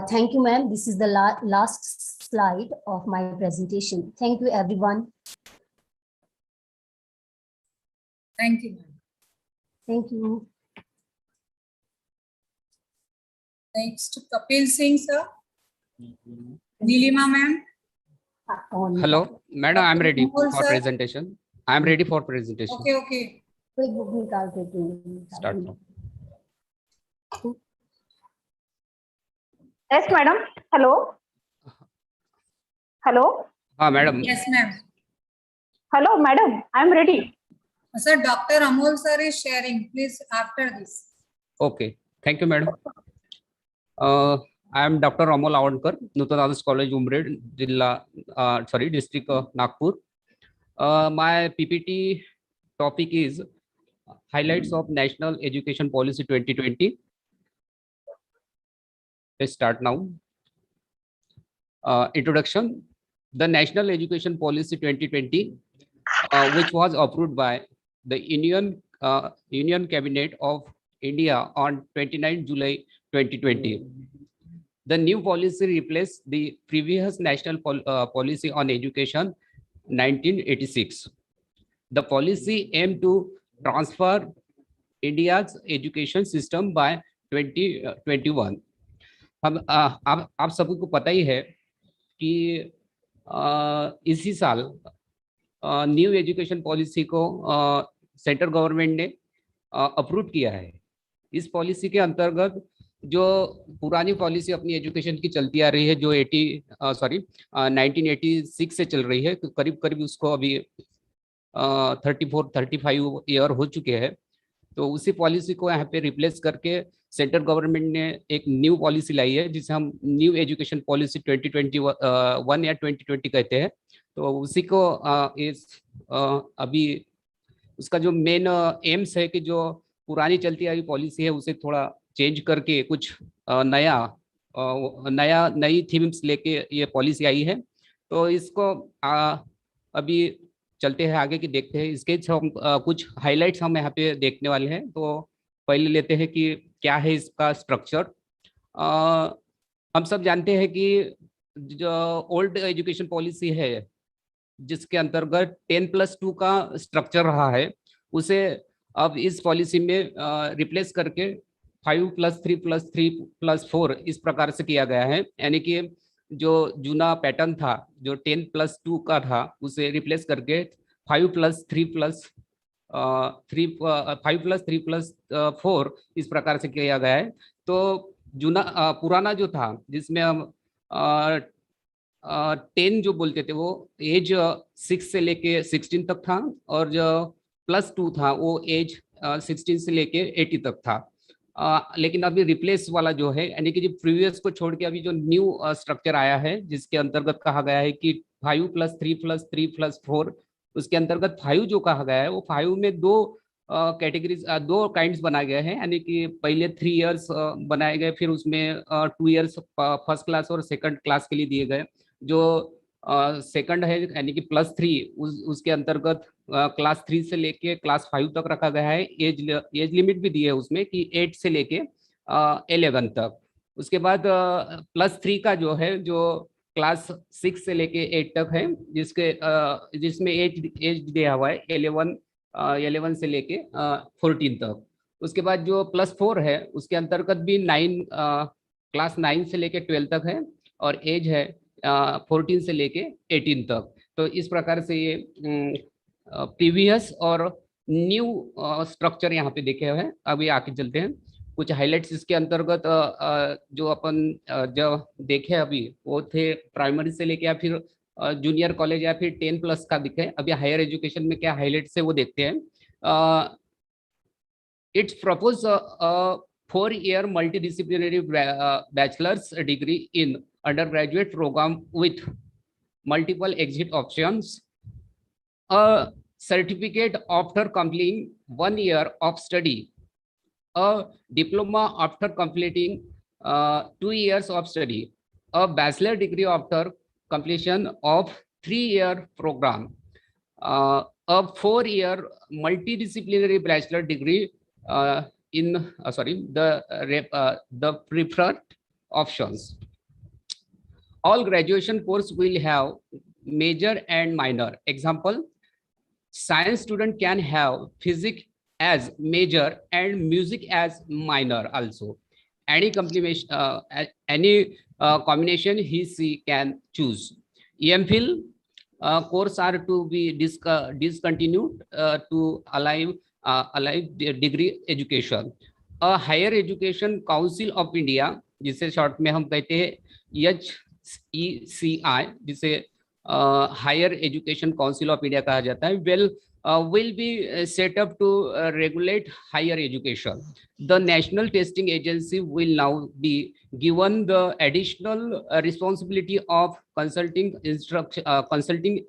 Thank you, ma'am. This is the last slide of my presentation. Thank you, everyone. Thank you, ma'am. Thank you. Next, Kapil Singh, sir. Nilima, ma'am. Hello, madam. I'm ready Amol, for sir. presentation. I'm ready for presentation. Okay, okay. Start now. Yes, madam. Hello. Hello. Madam. Yes, ma'am. Hello, madam. I'm ready. Sir, Dr. Amol sir is sharing. Please, after this. Okay. Thank you, madam. I am Dr. Amol Awandkar, Nutan Adarsh College, Umred, district of Nagpur. My PPT topic is highlights of National Education Policy 2020. Let's start now. Introduction. The National Education Policy 2020, which was approved by the Union Cabinet of India on 29 July 2020. The new policy replaced the previous National Policy on Education 1986. The policy aimed to transfer India's education system by 2021. हम आप सबको पता ही है कि इसी साल new education policy को central government ने अप्रूव किया है। इस पॉलिसी के अंतर्गत जो पुरानी पॉलिसी अपनी एजुकेशन की चलती आ रही है, जो 1986 से चल रही है, तो करीब करीब उसको अभी 34-35 ईयर हो चुके हैं। तो उसी पॉलिसी को यहाँ पे रिप्लेस करके सेंट्रल गवर्नमेंट ने एक न्यू पॉलिसी लाई है, जिसे हम न्यू एजुकेशन पॉलिसी 2021 या 2020 कहते हैं। तो उसी को अभी उसका जो मेन एम्स है कि जो पुरानी चलती आई पॉलिसी है उसे थोड़ा चेंज करके कुछ नई थीम्स लेके ये पॉलिसी आई है। तो इसको अभी चलते हैं आगे की, देखते हैं इसके कुछ हाइलाइट्स हम यहाँ पे देखने वाले हैं। तो पहले लेते हैं कि क्या है इसका स्ट्रक्चर। हम सब जानते हैं कि जो ओल्ड एजुकेशन पॉलिसी है, जिसके अंतर्गत 10+2 का स्ट्रक्चर रहा है, उसे अब इस पॉलिसी में रिप्लेस करके 5+3+3+4 इस प्रकार से किया गया है। यानी कि जो जूना पैटर्न था, जो 10+2 का था, उसे रिप्लेस करके 5+3+4 इस प्रकार से किया गया है। तो पुराना जो था, जिसमें हम 10 जो बोलते थे वो एज 6 से लेके 16 तक था, और जो +2 था वो एज 16 से लेके 80 तक था। लेकिन अभी रिप्लेस वाला जो है, यानी कि जो प्रीवियस को छोड़ के अभी जो न्यू स्ट्रक्चर आया है, जिसके अंतर्गत कहा गया है कि 5+3+3+4, उसके अंतर्गत 5 जो कहा गया है, वो 5 में दो कैटेगरीज, दो काइंड्स बनाए गए हैं। यानी कि पहले 3 इयर्स बनाए गए, फिर उसमें 2 इयर्स फर्स्ट क्लास और सेकंड क्लास के लिए दिए गए। जो सेकंड है यानी कि +3, उसके अंतर्गत क्लास 3 से लेके क्लास 5 तक रखा गया है। एज लिमिट भी दी है उसमें कि 8 से लेके 11 तक। उसके बाद +3 का जो है, जो क्लास 6 से लेके 8 तक है, जिसमें एज दिया हुआ है 11 से लेके 14 तक। उसके बाद जो +4 है उसके अंतर्गत भी क्लास 9 से लेके 12 तक है और एज है 14 से लेके 18 तक। तो इस प्रकार से ये प्रीवियस और न्यू स्ट्रक्चर यहाँ पे देखे हुए हैं। अभी आके चलते हैं कुछ हाइलाइट्स इसके अंतर्गत। जो अपन जो देखे अभी वो थे प्राइमरी से लेके या फिर जूनियर कॉलेज या फिर 10+ का दिखे। अभी हायर एजुकेशन में क्या हाइलाइट्स है वो देखते हैं। It's propose 4-year multidisciplinary bachelor's degree in undergraduate program with multiple exit options, a certificate after completing 1 year of study, a diploma after completing 2 years of study, a bachelor degree after completion of 3-year program, a 4-year multidisciplinary bachelor degree in the preferred options. All graduation course will have major and minor. Example, science student can have physics as major and music as minor also. Any combination he can choose. EMPhil course are to be discontinued to allow degree education. A higher education council of India, जिसे short में हम कहते हैं HECI, जिसे higher education council of India कहा जाता है, will be set up to regulate higher education. The national testing agency will now be given the additional responsibility of consulting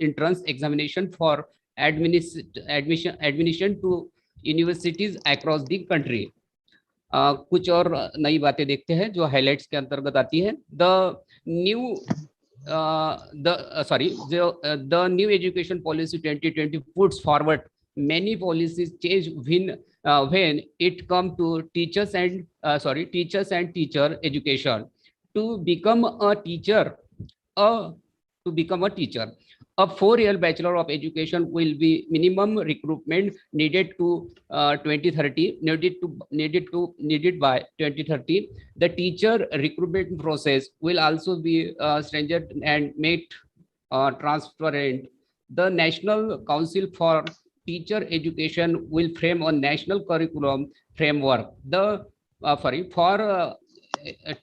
entrance examination for admission to universities across the country. कुछ और नई बातें देखते हैं जो हाइलाइट्स के अंतर्गत आती है। The new education policy 2020 puts forward many policies change when it comes to teachers and teacher education. To become a teacher, a 4-year Bachelor of Education will be minimum recruitment needed to 2030. Needed by 2030. The teacher recruitment process will also be stringent and made transparent. The National Council for Teacher Education will frame a national curriculum framework. For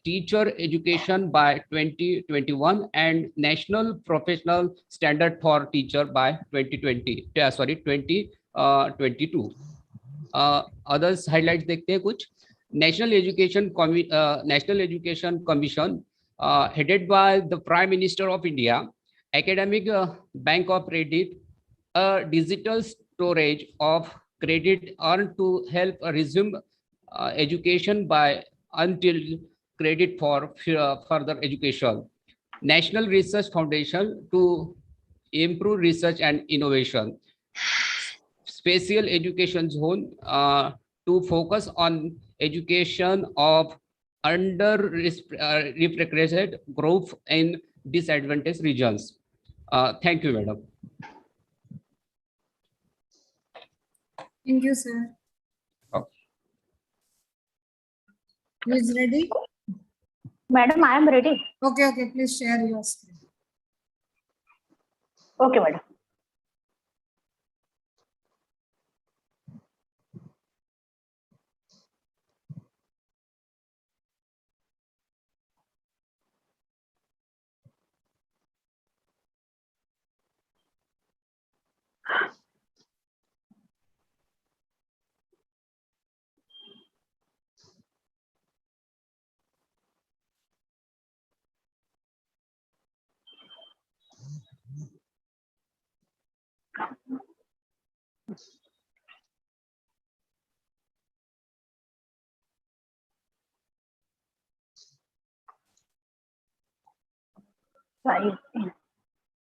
teacher education by 2021 and national professional standard for teacher by 2022. Others highlights देखते हैं कुछ। National Education Commission headed by the Prime Minister of India, Academic Bank of Credit, a digital storage of credit earned to help resume education by until credit for further education. National Research Foundation to improve research and innovation. Special Education Zone to focus on education of under-represented group in disadvantaged regions. Thank you, madam. Thank you, sir. Who is ready? Madam, I am ready. Okay, please share your screen. Okay, madam.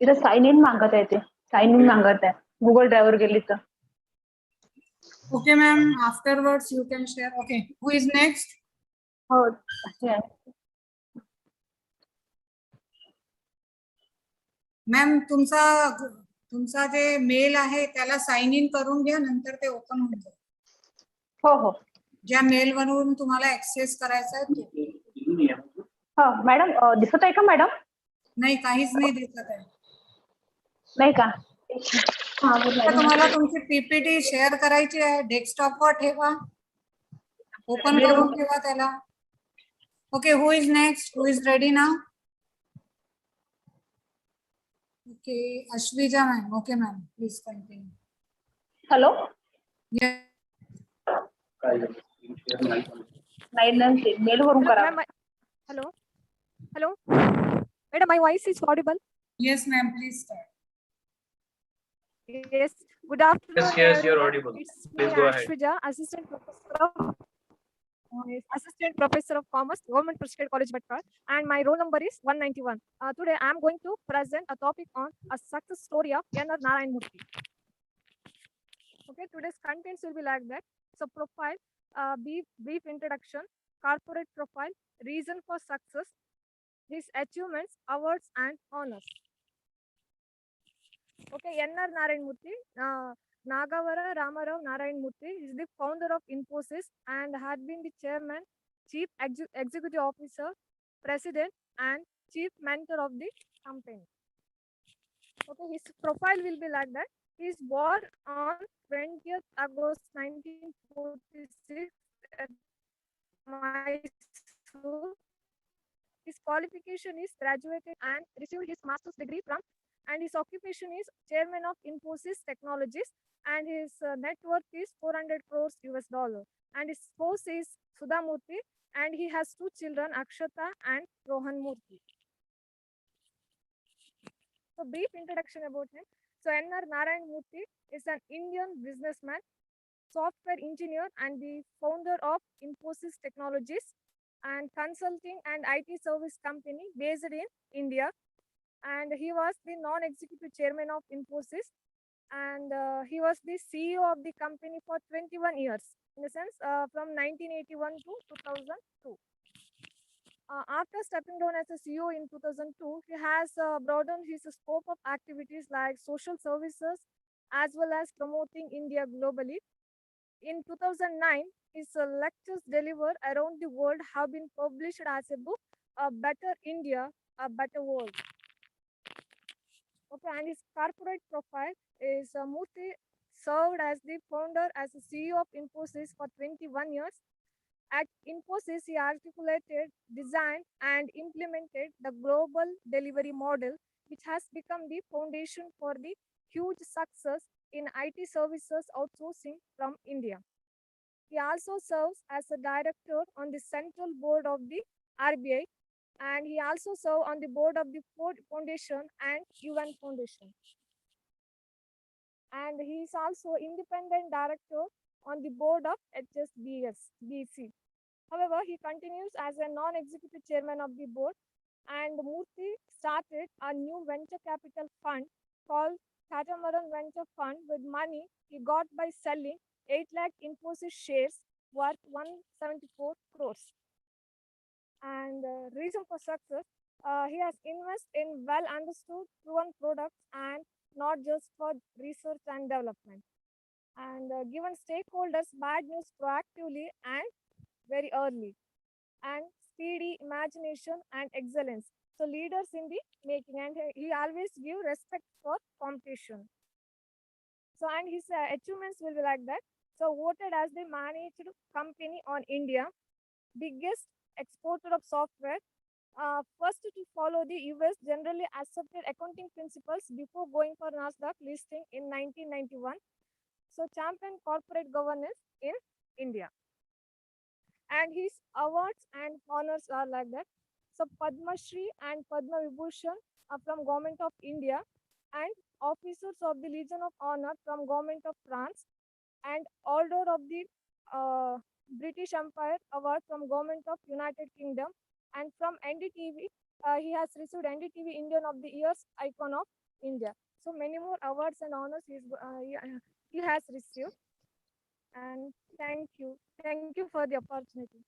इधर sign in मांगत आहे ते sign in मांगत आहे Google driver गेली तर Okay, ma'am. Afterwards, you can share. Okay. Who is next? हो ma'am तुमचा जे मेल आहे त्याला साइन इन करून घ्या, नंतर ते ओपन होऊन जाईल. हो हो. ज्या मेल वरून तुम्हाला ऍक्सेस करायचा आहे तो. हा मॅडम दिसत आहे का मॅडम? नाही, काहीच नाही दिसत आहे. नाही का? आता तुम्हाला तुमची पीपीटी शेअर करायची आहे, डेस्कटॉपवर ठेवा, ओपन करून ठेवा त्याला. Okay, who is next? Who is ready now? Okay, Ashwija ma'am. Okay ma'am, please continue. Hello. नाही मेल वरून करा. Hello. Hello. Madam, my voice is audible. Yes, ma'am. Please start. Yes. Good afternoon. Yes, you're audible. It's Please me, go ahead. Ashwija, Assistant Professor of Commerce, Government Prescribed College, Bhatkar, and my roll number is 191. Today, I am going to present a topic on a success story of N.R. Narayan Murthy. Okay, today's contents will be like that. So, profile, brief introduction, corporate profile, reason for success, his achievements, awards, and honors. Okay, N.R. Narayan Murthy, Nagavara Ramarao Narayan Murthy is the founder of Infosys and had been the chairman, chief executive officer, president, and chief mentor of the company. Okay, his profile will be like that. He is born on 20th August 1946 at Mysore. His qualification is graduated and received his master's degree from, and his occupation is chairman of Infosys Technologies, and his net worth is 400 crores US dollar. And his spouse is Sudha Murthy, and he has two children, Akshata and Rohan Murthy. So brief introduction about him. So N.R. Narayan Murthy is an Indian businessman, software engineer, and the founder of Infosys Technologies and consulting and IT service company based in India. And he was the non-executive chairman of Infosys, and he was the CEO of the company for 21 years, in the sense from 1981 to 2002. After stepping down as a CEO in 2002, he has broadened his scope of activities like social services as well as promoting India globally. In 2009, his lectures delivered around the world have been published as a book, A Better India, A Better World. Okay, and his corporate profile is Murthy served as the founder as the CEO of Infosys for 21 years. At Infosys, he articulated, designed, and implemented the global delivery model, which has become the foundation for the huge success in IT services outsourcing from India. He also serves as a director on the Central Board of the RBI, and he also serves on the board of the Ford Foundation and UN Foundation. And he is also independent director on the board of HSBC. However, he continues as a non-executive chairman of the board, and Murthy started a new venture capital fund called Catamaran Venture Fund with money he got by selling 8 lakh Infosys shares worth 174 crores. And reason for success, he has invested in well understood proven products and not just for research and development, and given stakeholders bad news proactively and very early, and speedy imagination and excellence. So leaders in the making, and he always give respect for competition. So, and his achievements will be like that. So voted as the managed company on India, biggest exporter of software, first to follow the US generally accepted accounting principles before going for Nasdaq listing in 1991. So champion corporate governance in India. And his awards and honors are like that. So Padma Shri and Padma Vibhushan are from Government of India, and officers of the Legion of Honor from Government of France, and Order of the British Empire Award from Government of United Kingdom, and from NDTV, he has received NDTV Indian of the Year's Icon of India. So many more awards and honors he has received. And thank you for the opportunity.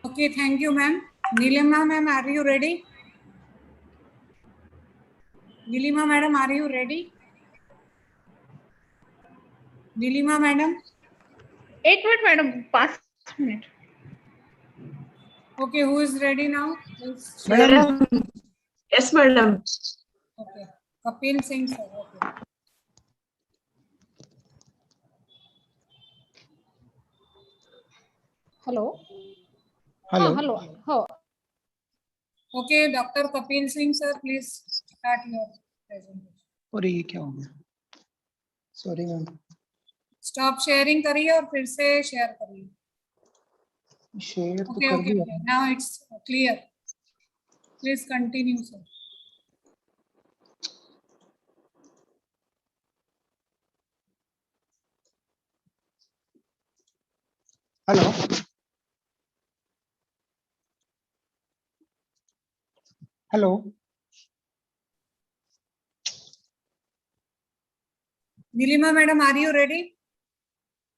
Okay, thank you, ma'am. Nilima, ma'am, are you ready? Nilima, madam, are you ready? Nilima, madam. 8 minute, madam. 5 minutes. Okay, who is ready now? Please share. Madam. Yes, madam. Okay, Kapil Singh, sir. Okay. Hello. Hello. Hello. Oh. Okay, Dr. Kapil Singh, sir, please start your presentation. और ये क्या हो गया? Sorry, ma'am. Stop sharing करिए और फिर से share करिए. Share तो Okay, कर okay, दिया. okay. Now it's clear. Please continue, sir. Hello. Hello. Nilima, madam, are you ready?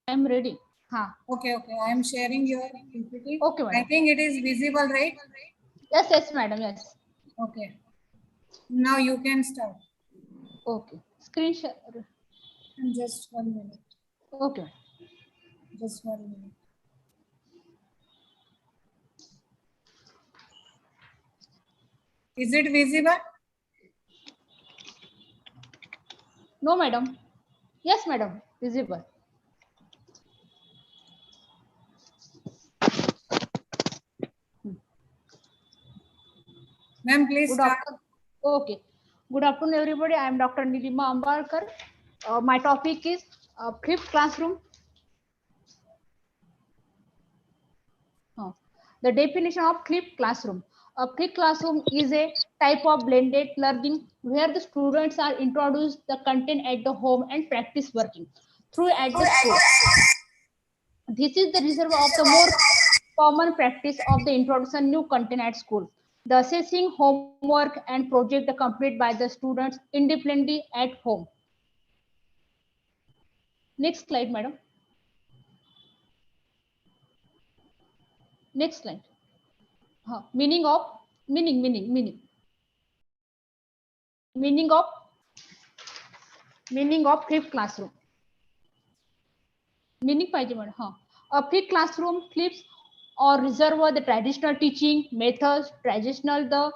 I am ready. Huh. Okay, okay. I am sharing your PPT. Okay, madam. I think it is visible, right? Yes, yes, madam. Yes. Okay. Now you can start. Okay. Screen share. Just 1 minute. Okay. Just 1 minute. Is it visible? No, madam. Yes, madam. Visible. Ma'am, please Good start. afternoon. Okay. Good afternoon, everybody. I am Dr. Nilima Ambarkar. My topic is flipped classroom. The definition of flipped classroom. A flipped classroom is a type of blended learning where the students are introduced the content at the home and practice working through at the school. This is the result of the more common practice of the introduction new content at school. The assessing homework and project complete by the students independently at home. Next slide, madam. Next slide. Meaning of meaning of flipped classroom. Meaning पाहिजे madam. A flipped classroom flips or reserve the traditional teaching methods. Traditional the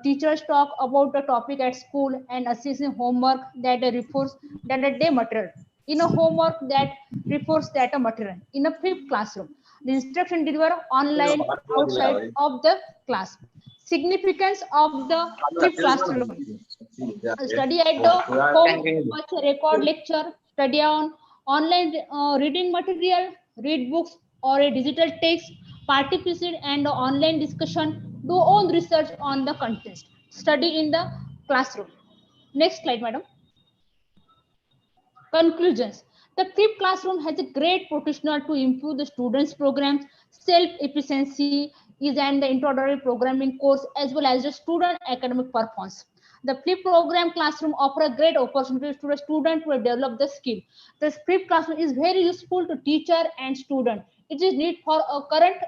teachers talk about the topic at school and assessing homework that refers that a day material. In a homework that refers that a material. In a flipped classroom, the instruction delivered online outside of the class. Significance of the flipped classroom. Study at the home, watch a record lecture, study on online reading material, read books or a digital text, participate and online discussion, do own research on the content, study in the classroom. Next slide, madam. Conclusions. The flipped classroom has a great potential to improve the students' programs, self-efficiency is and the introductory programming course as well as the student academic performance. The flipped program classroom offer a great opportunity to the student to develop the skill. The flipped classroom is very useful to teacher and student. It is need for a current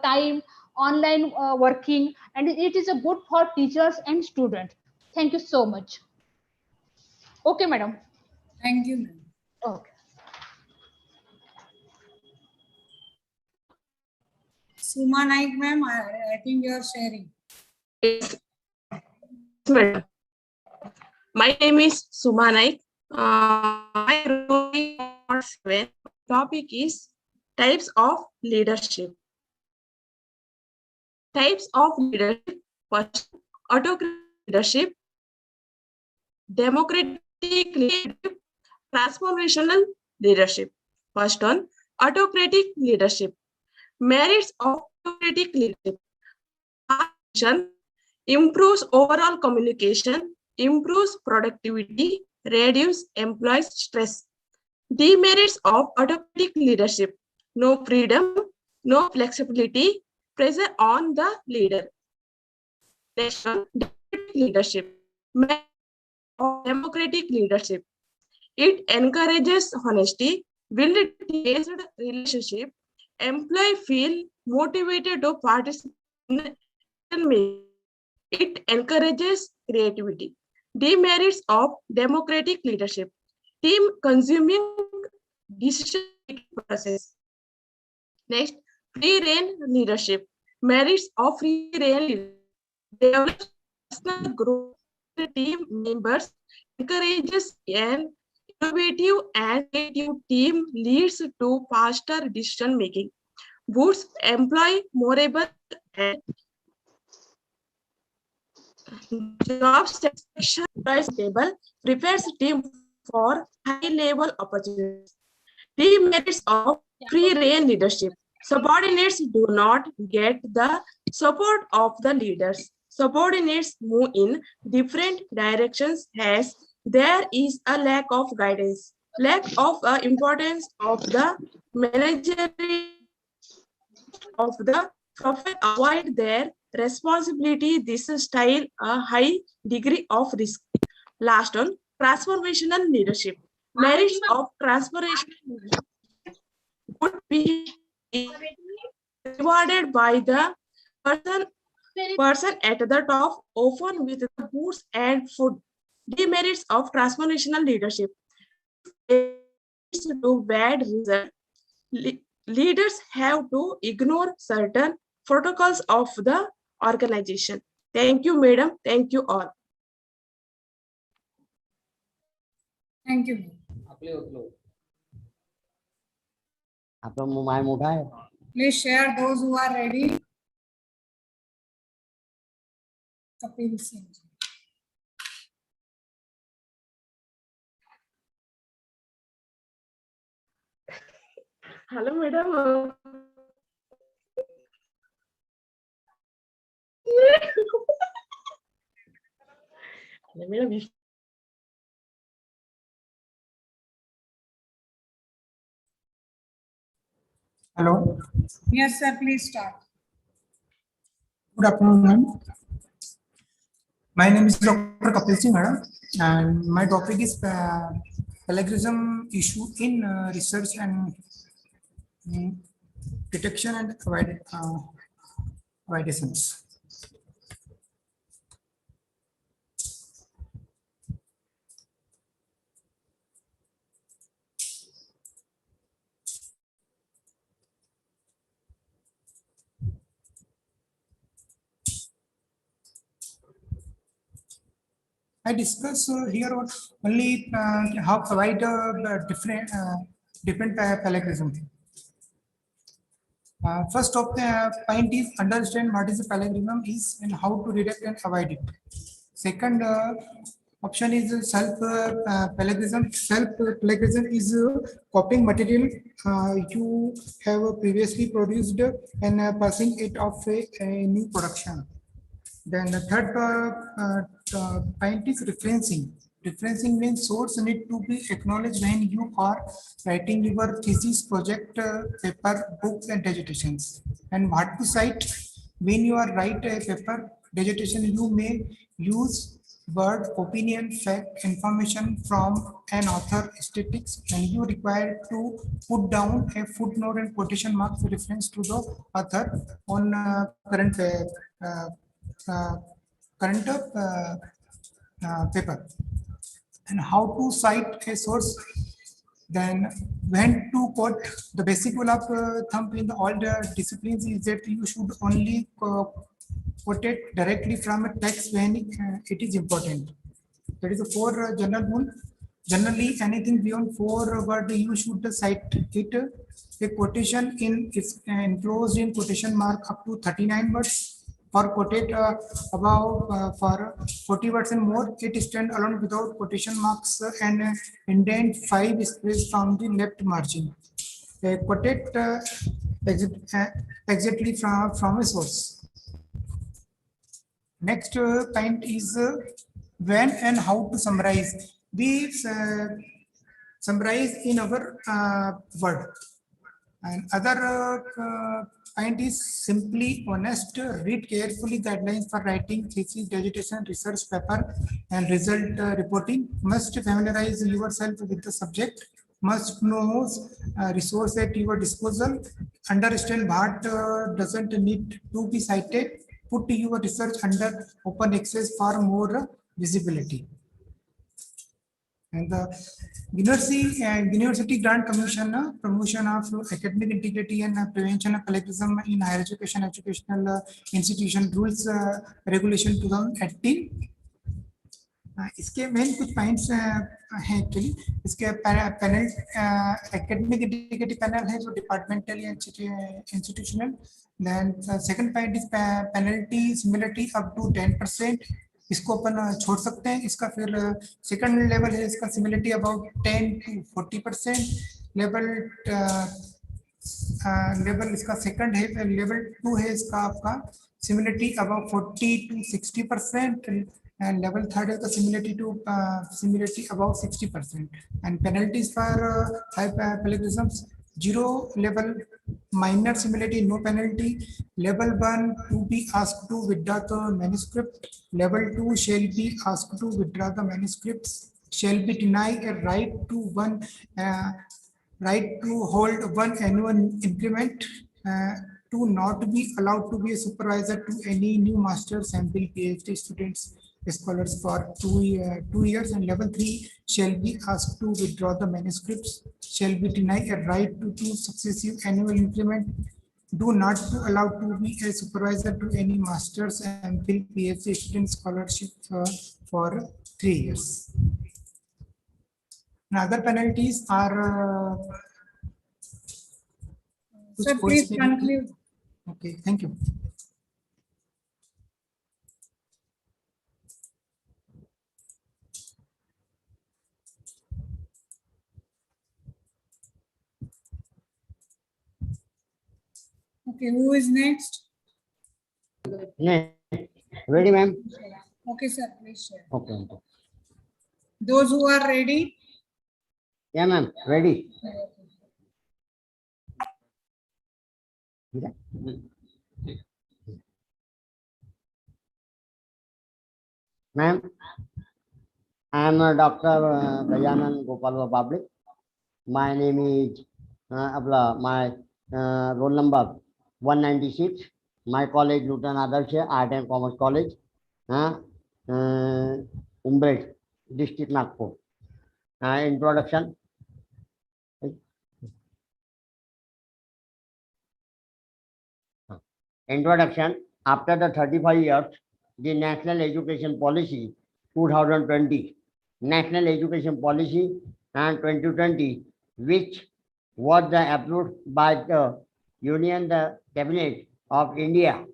time online working and it is a good for teachers and students. Thank you so much. Okay, madam. Thank you, ma'am. Okay. Suma Naik, ma'am, I think you are sharing. Yes, madam. My name is Suma Naik. My role is 7. Topic is types of leadership. Types of leadership. First, autocratic leadership, democratic leadership, transformational leadership. First one, autocratic leadership. Merits of autocratic leadership. Improves overall communication, improves productivity, reduces employee stress. Demerits of autocratic leadership. No freedom, no flexibility, pressure on the leader. Next one, democratic leadership. Merits of democratic leadership. It encourages honesty, build based relationship, employee feel motivated to participate in decision making. It encourages creativity. Demerits of democratic leadership. Team consuming decision making process. Next, free reign leadership. Merits of free reign leadership. Develops personal growth. Team members encourages an innovative and creative team leads to faster decision making. Boosts employee morale and job satisfaction is stable, prepares team for high-level opportunities. Demerits of free reign leadership. Subordinates do not get the support of the leaders. Subordinates move in different directions as there is a lack of guidance, lack of importance of the managerial of the profile avoid their responsibility. This style a high degree of risk. Last one, transformational leadership. Merits of transformational leadership. Good behavior is rewarded by the person at the top, often with the boots and food. Demerits of transformational leadership. Leads to bad result. Leaders have to ignore certain protocols of the organization. Thank you, madam. Thank you all. Thank you. Please share those who are ready. Kapil Singh. Hello, madam. Hello. Yes, sir. Please start. Good afternoon, ma'am. My name is Dr. Kapil Singh, madam, and my topic is plagiarism issue in research and detection and avoidance. I discuss here only how provide different plagiarism. First of the point is understand what is a plagiarism is and how to detect and avoid it. Second option is self plagiarism. Self plagiarism is copying material you have previously produced and passing it off a new production. Then the third point is referencing. Referencing means source need to be acknowledged when you are writing your thesis, project, paper, books, and dissertations. And what to cite? When you are write a paper, dissertation, you may use word, opinion, fact, information from an author, statistics, and you require to put down a footnote and quotation marks reference to the author on current paper. And how to cite a source, then when to quote. The basic rule of thumb in all the disciplines is that you should only quote it directly from a text when it is important. That is a four general rule. Generally, anything beyond 4 words you should cite it. A quotation is enclosed in quotation mark up to 39 words. For quoted above for 40 words and more, it stands alone without quotation marks and indent 5 spaces from the left margin. Quoted exactly from a source. Next point is when and how to summarize. We summarize in our word. And other point is simply honest. Read carefully guidelines for writing thesis, dissertation, research paper, and result reporting. Must familiarize yourself with the subject. must know resource at your disposal, understand what doesn't need to be cited, put your research under open access for more visibility. And the University Grant Commission, promotion of academic integrity and prevention of collectivism in higher education, educational institution rules regulation 2018. इसके main कुछ points हैं actually. इसके panel academic integrity panel है जो departmental या institutional. Then second point is penalty similarity up to 10%. इसको अपन छोड़ सकते हैं. इसका फिर सेकंड लेवल है इसका सिमिलरिटी अबाउट 10 to 40%. लेवल इसका सेकंड है. लेवल 2 है इसका आपका similarity about 40 to 60%. And level 3 is the similarity above 60%. And penalties for high plagiarisms: 0 level, minor similarity, no penalty. Level 1 to be asked to withdraw the manuscript. Level 2 shall be asked to withdraw the manuscripts. Shall be denied a right to hold 1 annual increment. To not be allowed to be a supervisor to any new master's, MPhil, PhD students, scholars for 2 years. And level 3 shall be asked to withdraw the manuscripts, shall be denied a right to 2 successive annual increment, do not to allow to be a supervisor to any master's, MPhil, PhD student scholarship for 3 years. And other penalties are Sir, please conclude. Okay, thank you. Okay, who is next? Ready, ma'am? Okay, sir, please share. Okay. Those who are ready? Yeah, ma'am, ready. Ma'am, I am Dr. Gajanan Gopal Public. My name is my roll number 196. My college, Luton Adarsh, Art and Commerce College, Umbred, District Nagpur. Introduction. Introduction. After the 35 years, the National Education Policy 2020, National Education Policy and 2020, which was approved by the Union, the Cabinet of India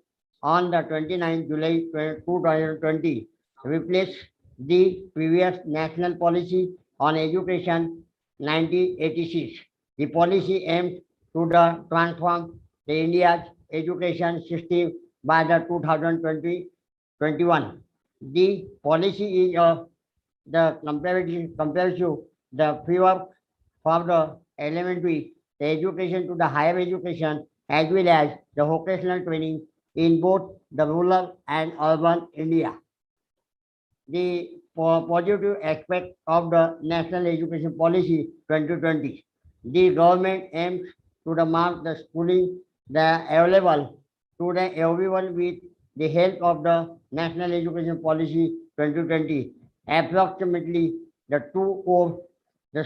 on the 29th July 2020, replaced the previous National Policy on Education 1986. The policy aims to transform the India's education system by the 2020-21. The policy is the comparative the framework for the elementary the education to the higher education as well as the vocational training in both the rural and urban India. The positive aspect of the National Education Policy 2020. The government aims to mark the schooling available to everyone with the help of the National Education Policy 2020. Approximately the 2 of the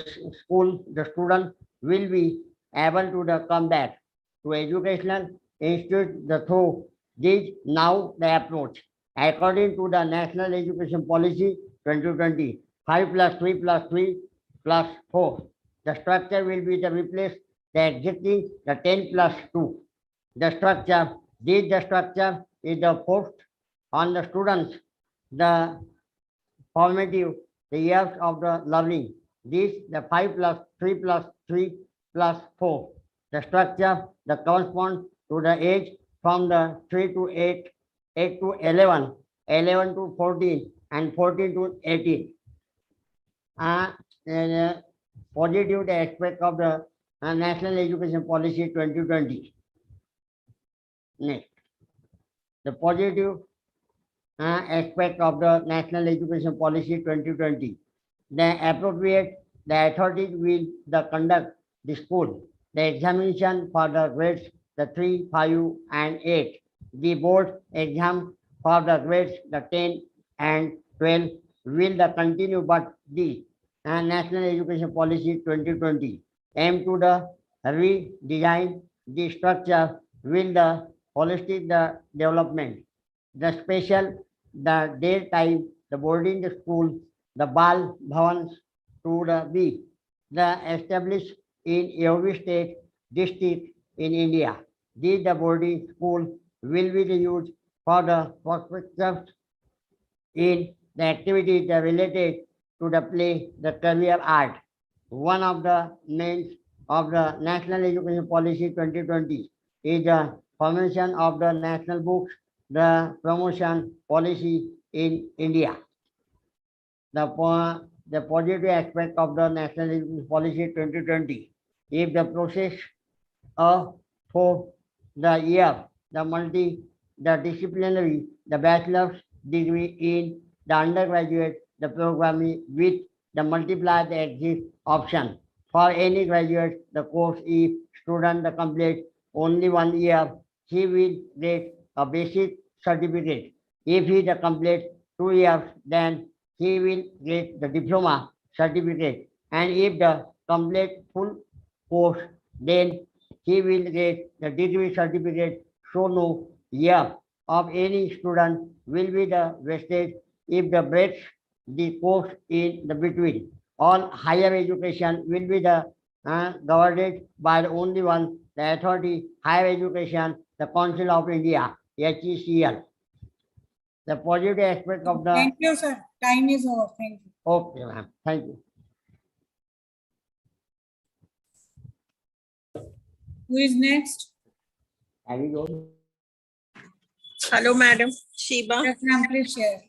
student will be able to come back to educational institute through this now the approach. According to the National Education Policy 2020, 5 plus 3 plus 3 plus 4. The structure will be replace the existing the 10 plus 2. The structure is the forced on the students the formative the years of the learning. This the 5 plus 3 plus 3 plus 4. The structure the corresponds to the age from the 3 to 8, 8 to 11, 11 to 14, and 14 to 18. Positive the aspect of the National Education Policy 2020. Next, the positive aspect of the National Education Policy 2020. The appropriate the authorities will conduct the school. The examination for the grades the 3, 5, and 8. The board exam for the grades the 10 and 12 will continue, but the National Education Policy 2020 aim to the redesign the structure will the holistic the development, the special, the daytime, the boarding the school, the bal bhavans to be the established in every state, district in India. These the boarding school will be used for the perspectives in the activities related to the play, the career art. One of the names of the National Education Policy 2020 is the formation of the national books, the promotion policy in India. The positive aspect of the National Education Policy 2020, if the process for the year, the disciplinary, the bachelor's degree in the undergraduate, the programming with the multiply the exit option. For any graduate, the course if student the complete only 1 year, he will get a basic certificate. If he the complete 2 years, then he will get the diploma certificate. And if the complete full course, then he will get the degree certificate. So no year of any student will be the wasted if the breaks the course in the between. All higher education will be the governed by the only one, the authority, higher education, the Council of India, HECL. The positive aspect of the... Thank you, sir. Time is over. Thank you. Okay, ma'am. Thank you. Who is next? Hello, Madam. Sheba. Yes, ma'am, please share.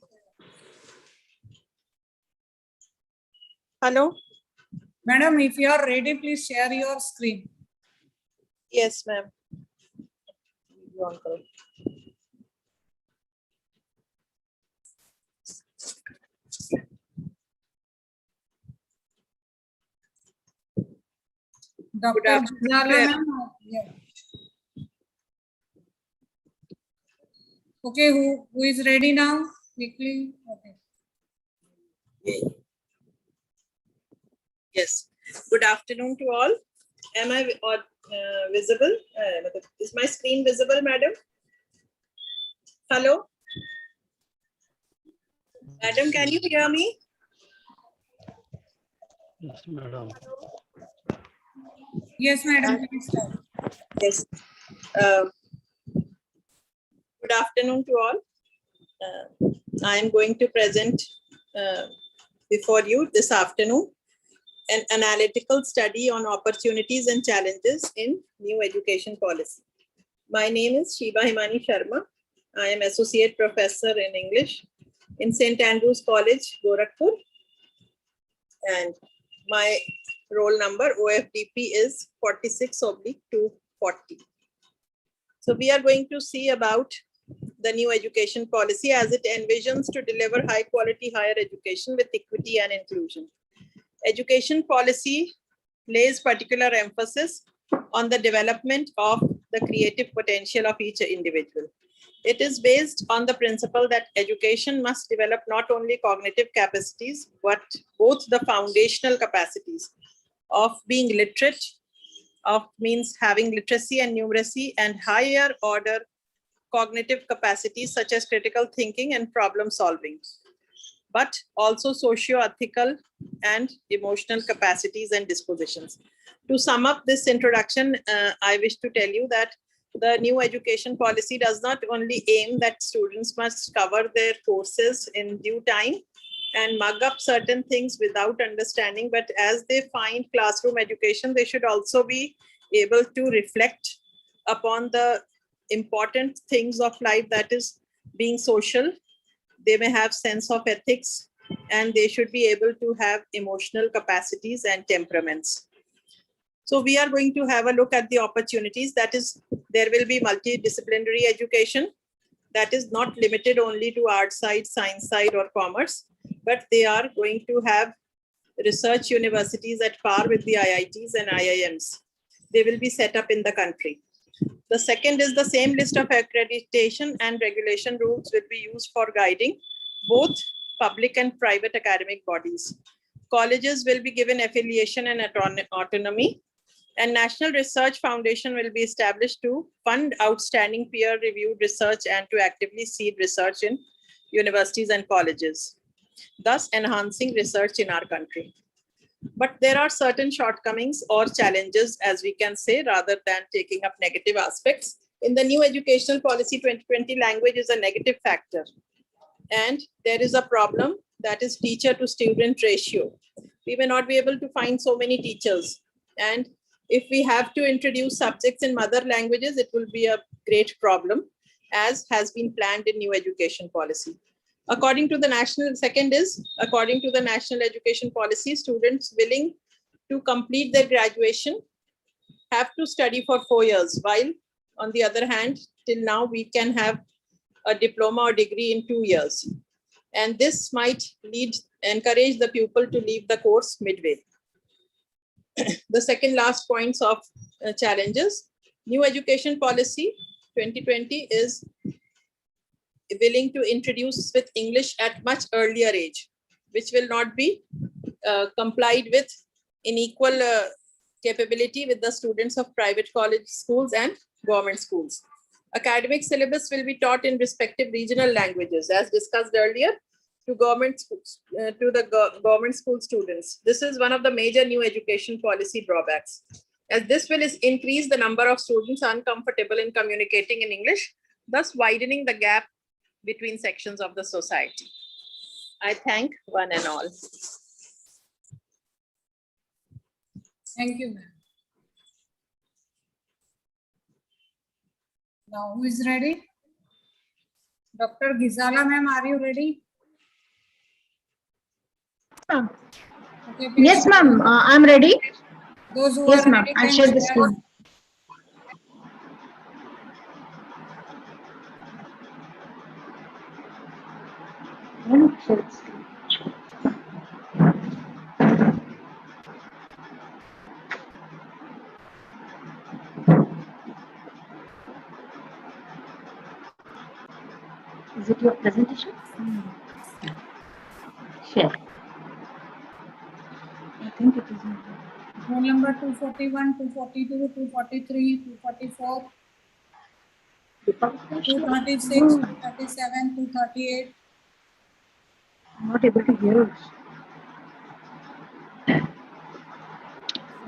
Hello. Madam, if you are ready, please share your screen. Yes, ma'am. Dr. Jala, ma'am. Yeah. Okay, who is ready now? Quickly. Okay. Yes. Good afternoon to all. Am I visible? Is my screen visible, madam? Hello? Madam, can you hear me? Yes, madam. Yes, madam. Please start. Yes. Good afternoon to all. I am going to present before you this afternoon an analytical study on opportunities and challenges in new education policy. My name is Sheba Himani Sharma. I am Associate Professor in English in St. Andrew's College, Gorakhpur. And my roll number OFDP is 46/240. So we are going to see about the new education policy as it envisions to deliver high quality higher education with equity and inclusion. Education policy lays particular emphasis on the development of the creative potential of each individual. It is based on the principle that education must develop not only cognitive capacities, but both the foundational capacities of being literate, of means having literacy and numeracy, and higher order cognitive capacities such as critical thinking and problem solving, but also socio-ethical and emotional capacities and dispositions. To sum up this introduction, I wish to tell you that the new education policy does not only aim that students must cover their courses in due time and mug up certain things without understanding, but as they find classroom education, they should also be able to reflect upon the important things of life, that is being social. They may have sense of ethics, and they should be able to have emotional capacities and temperaments. So we are going to have a look at the opportunities. That is, there will be multidisciplinary education that is not limited only to art side, science side, or commerce, but they are going to have research universities at par with the IITs and IIMs. They will be set up in the country. The second is the same list of accreditation and regulation rules will be used for guiding both public and private academic bodies. Colleges will be given affiliation and autonomy, and National Research Foundation will be established to fund outstanding peer-reviewed research and to actively seed research in universities and colleges, thus enhancing research in our country. But there are certain shortcomings or challenges, as we can say, rather than taking up negative aspects. In the new educational policy 2020, language is a negative factor. And there is a problem, that is teacher to student ratio. We may not be able to find so many teachers. And if we have to introduce subjects in mother languages, it will be a great problem, as has been planned in new education policy. According to the national education policy, students willing to complete their graduation have to study for 4 years, while on the other hand, till now we can have a diploma or degree in 2 years. And this might encourage the pupil to leave the course midway. The second last points of challenges, new education policy 2020 is willing to introduce with English at much earlier age, which will not be complied with in equal capability with the students of private college schools and government schools. Academic syllabus will be taught in respective regional languages, as discussed earlier, to government schools, government school students. This is one of the major new education policy drawbacks, as this will increase the number of students uncomfortable in communicating in English, thus widening the gap between sections of the society. I thank one and all. Thank you, ma'am. Now, who is ready? Dr. Gizala, ma'am, are you ready? Okay, Yes, ma'am. I'm ready. Those who Yes, are ma'am. ready, I'll can share the screen. Is it your presentation? Share. I think it is. Roll number 241, 242, 243, 244, 236, 237, 238. I'm not able to hear it.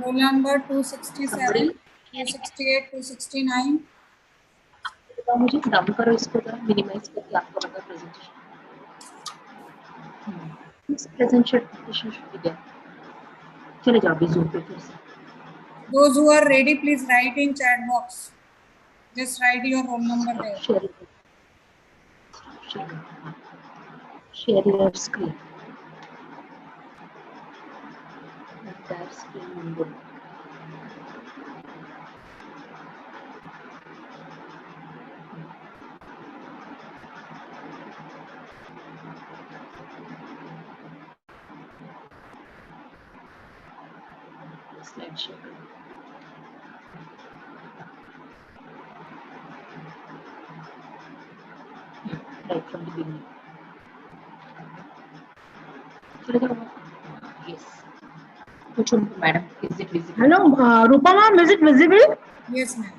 Roll number 267, 268, 269. तो मुझे down करो इसको जरा minimise करके आपको लगा presentation इस presentation should be there चले जाओ अभी जूम पे फिर से Those who are ready, please write in chat box. Just write your roll number there. Share your screen. Entire screen window. Slideshow. Right from the beginning. Yes. Which one, madam? Is it visible? Hello, Rupa ma'am, is it visible? Yes, ma'am.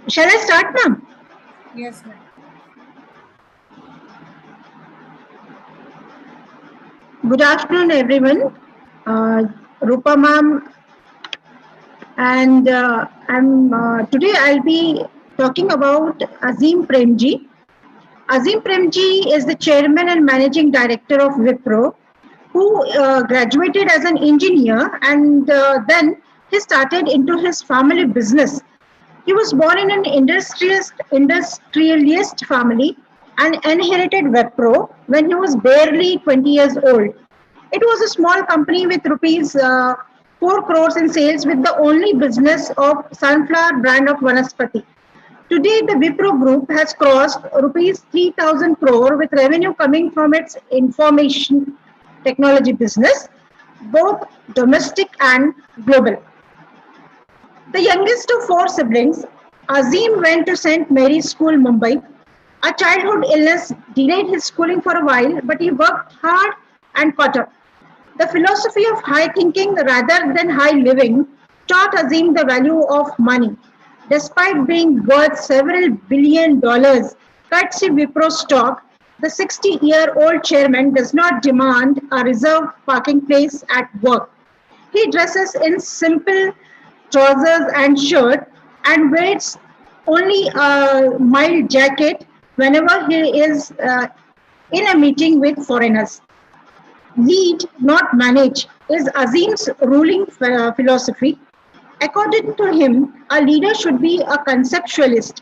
Shall I start, ma'am? Yes, ma'am. Good afternoon, everyone. Rupa ma'am, and today I'll be talking about Azim Premji. Azim Premji is the chairman and managing director of Wipro, who graduated as an engineer, and then he started into his family business. He was born in an industrialist family and inherited Wipro when he was barely 20 years old. It was a small company with rupees 4 crores in sales, with the only business of sunflower brand of Vanaspati. Today, the Wipro Group has crossed rupees 3,000 crore with revenue coming from its information technology business, both domestic and global. The youngest of four siblings, Azim went to St. Mary's School, Mumbai. A childhood illness delayed his schooling for a while, but he worked hard and caught up. The philosophy of high thinking rather than high living taught Azim the value of money. Despite being worth several billion dollars, courtesy Wipro stock, the 60-year-old chairman does not demand a reserved parking place at work. He dresses in simple trousers and shirt and wears only a mild jacket whenever he is in a meeting with foreigners. Lead, not manage, is Azim's ruling philosophy. According to him, a leader should be a conceptualist,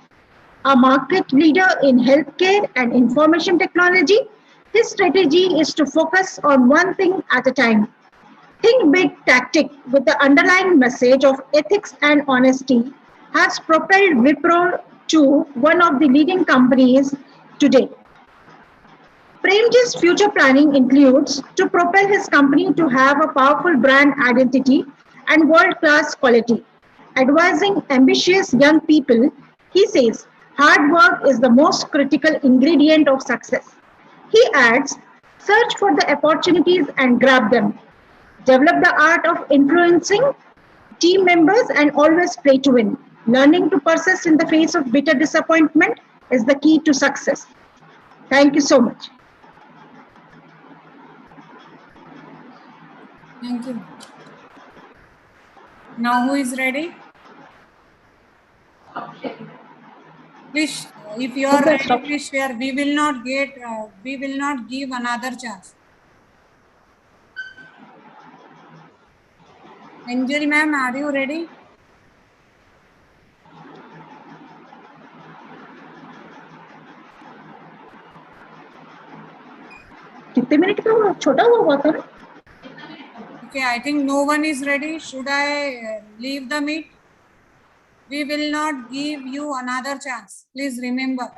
a market leader in healthcare and information technology. His strategy is to focus on one thing at a time. Think big tactic with the underlying message of ethics and honesty has propelled Wipro to one of the leading companies today. Premji's future planning includes to propel his company to have a powerful brand identity and world-class quality. Advising ambitious young people, he says, hard work is the most critical ingredient of success. He adds, search for the opportunities and grab them. Develop the art of influencing team members and always play to win. Learning to persist in the face of bitter disappointment is the key to success. Thank you so much. Thank you. Now who is ready? Please, if you are ready, please share. We will not give another chance. Angel ma'am, are you ready? कितने minute का छोटा हुआ था? Okay, I think no one is ready. Should I leave the meet? We will not give you another chance. Please remember.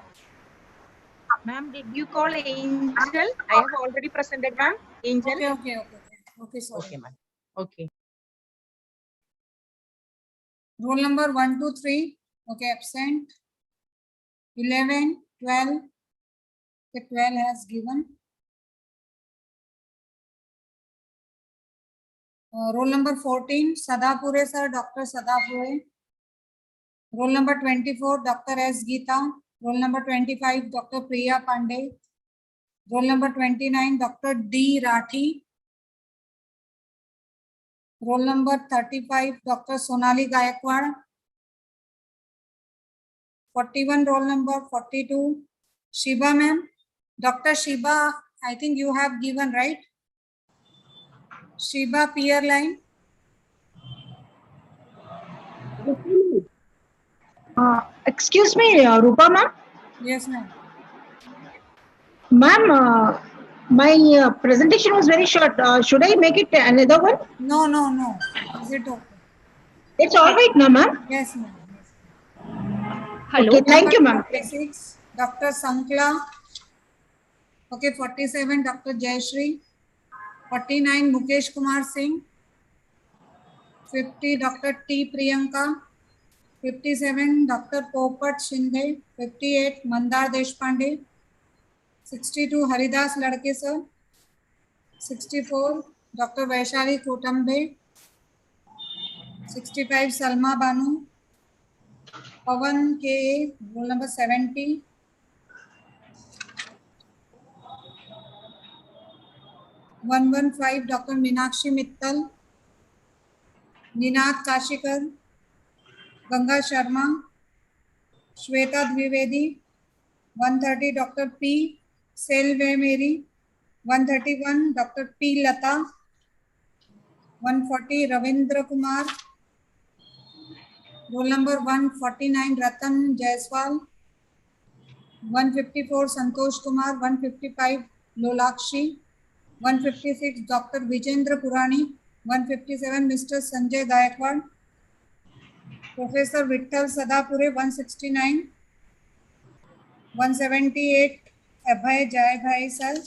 Ma'am, did you call Angel? I have already presented, ma'am. Angel. Okay, sorry. Okay, ma'am. Okay. Roll number 1, 2, 3. Okay, absent. 11, 12. Okay, 12 has given. Roll number 14, Sadapure sir, Dr. Sadapure. Roll number 24, Dr. S. Geeta. Roll number 25, Dr. Priya Pandey. Roll number 29, Dr. D. Rathi. Roll number 35, Dr. Sonali Gaikwad. 41, roll number 42, Shiba ma'am. Dr. Shiba, I think you have given, right? Shiba peer line. Excuse me, Rupa ma'am. Yes, ma'am. Ma'am, my presentation was very short. Should I make it another one? No. Is it okay? It's all right, no, ma'am? Yes, ma'am. Hello. Okay, thank you, ma'am. 46, Dr. Sankla. Okay, 47, Dr. Jayashree. 49, Mukesh Kumar Singh. 50, Dr. T. Priyanka. 57, Dr. Popat Shinde. 58, Mandar Deshpande. 62, Haridas Ladke sir. 64, Dr. Vaishali Kotambe. 65, Salma Banu. Pavan K. Roll number 70. 115, Dr. Meenakshi Mittal. Ninath Kashikar. Ganga Sharma. Shweta Dwivedi. 130, Dr. P. Selve Mary. 131, Dr. P. Lata. 140, Ravindra Kumar. Roll number 149, Ratan Jaiswal. 154, Santosh Kumar. 155, Lolakshi. 156, Dr. Vijendra Purani. 157, Mr. Sanjay Gaikwad. Professor Vittal Sadapure. 169. 178, Abhay Jayabhai sir.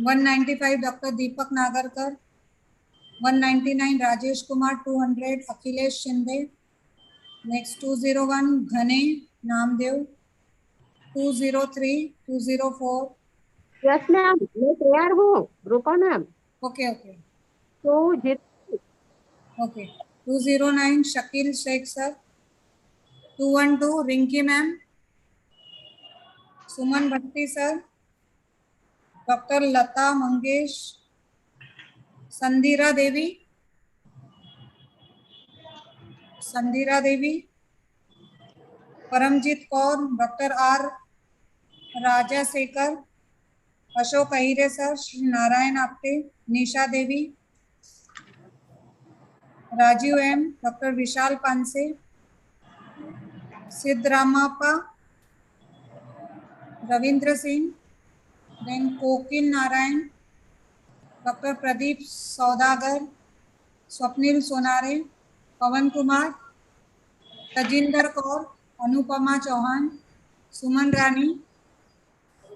195 Dr. Deepak Nagarkar, 199 Rajesh Kumar, 200 Akhilesh Shinde, next 201 Ghane Namdev, 203, 204. Yes, ma'am. मैं तैयार हूँ रूपा ma'am. Okay, okay. तो जित Okay. 209 Shakil Sheikh sir, 212 Rinki ma'am, Suman Bhatti sir, Dr. Lata Mangesh, Sandhira Devi, Paramjit Kaur, Dr. R. Raja Sekar, Ashok Ahire sir, Shri Narayan Apte, Nisha Devi, Rajiv M, Dr. Vishal Panse, Siddramappa, Ravindra Singh, then Kokil Narayan, Dr. Pradeep Saudagar, Swapnil Sonare, Pawan Kumar, Tajinder Kaur, Anupama Chauhan, Suman Rani,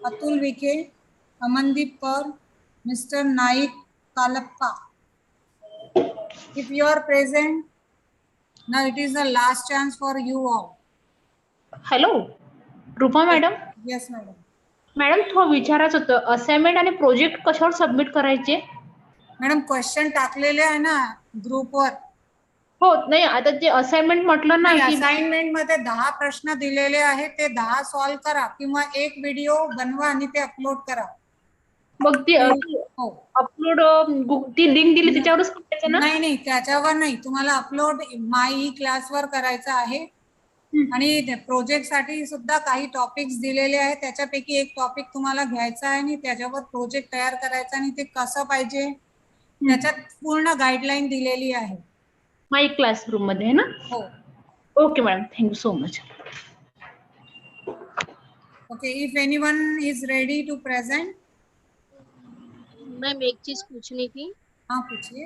Atul Vikhe, Amandeep Kaur, Mr. Naik Kalappa. If you are present, now it is the last chance for you all. Hello Rupa madam. Yes, madam. Madam थोडं विचारायचं होतं, assignment आणि project कशावर submit करायचे? Madam question टाकलेले आहे ना ग्रुपवर. हो नाही आता जे असाइनमेंट म्हटलं ना की असाइनमेंट मध्ये 10 प्रश्न दिलेले आहेत ते 10 सॉल्व करा किंवा एक व्हिडिओ बनवा आणि ते अपलोड करा. मग ती अपलोड ती लिंक दिली त्याच्यावरच करायचं ना? नाही त्याच्यावर नाही, तुम्हाला अपलोड माय ई क्लासवर करायचं आहे. आणि प्रोजेक्ट साठी सुद्धा काही टॉपिक्स दिलेले आहेत, त्याच्यापैकी एक टॉपिक तुम्हाला घ्यायचा आहे आणि त्याच्यावर प्रोजेक्ट तयार करायचा आणि ते कसं पाहिजे त्याच्यात पूर्ण गाईडलाईन दिलेली आहे माय क्लासरूम मध्ये ना. हो. Okay madam, thank you so much. Okay, if anyone is ready to present. Ma'am एक चीज पूछनी थी. हाँ पूछिए.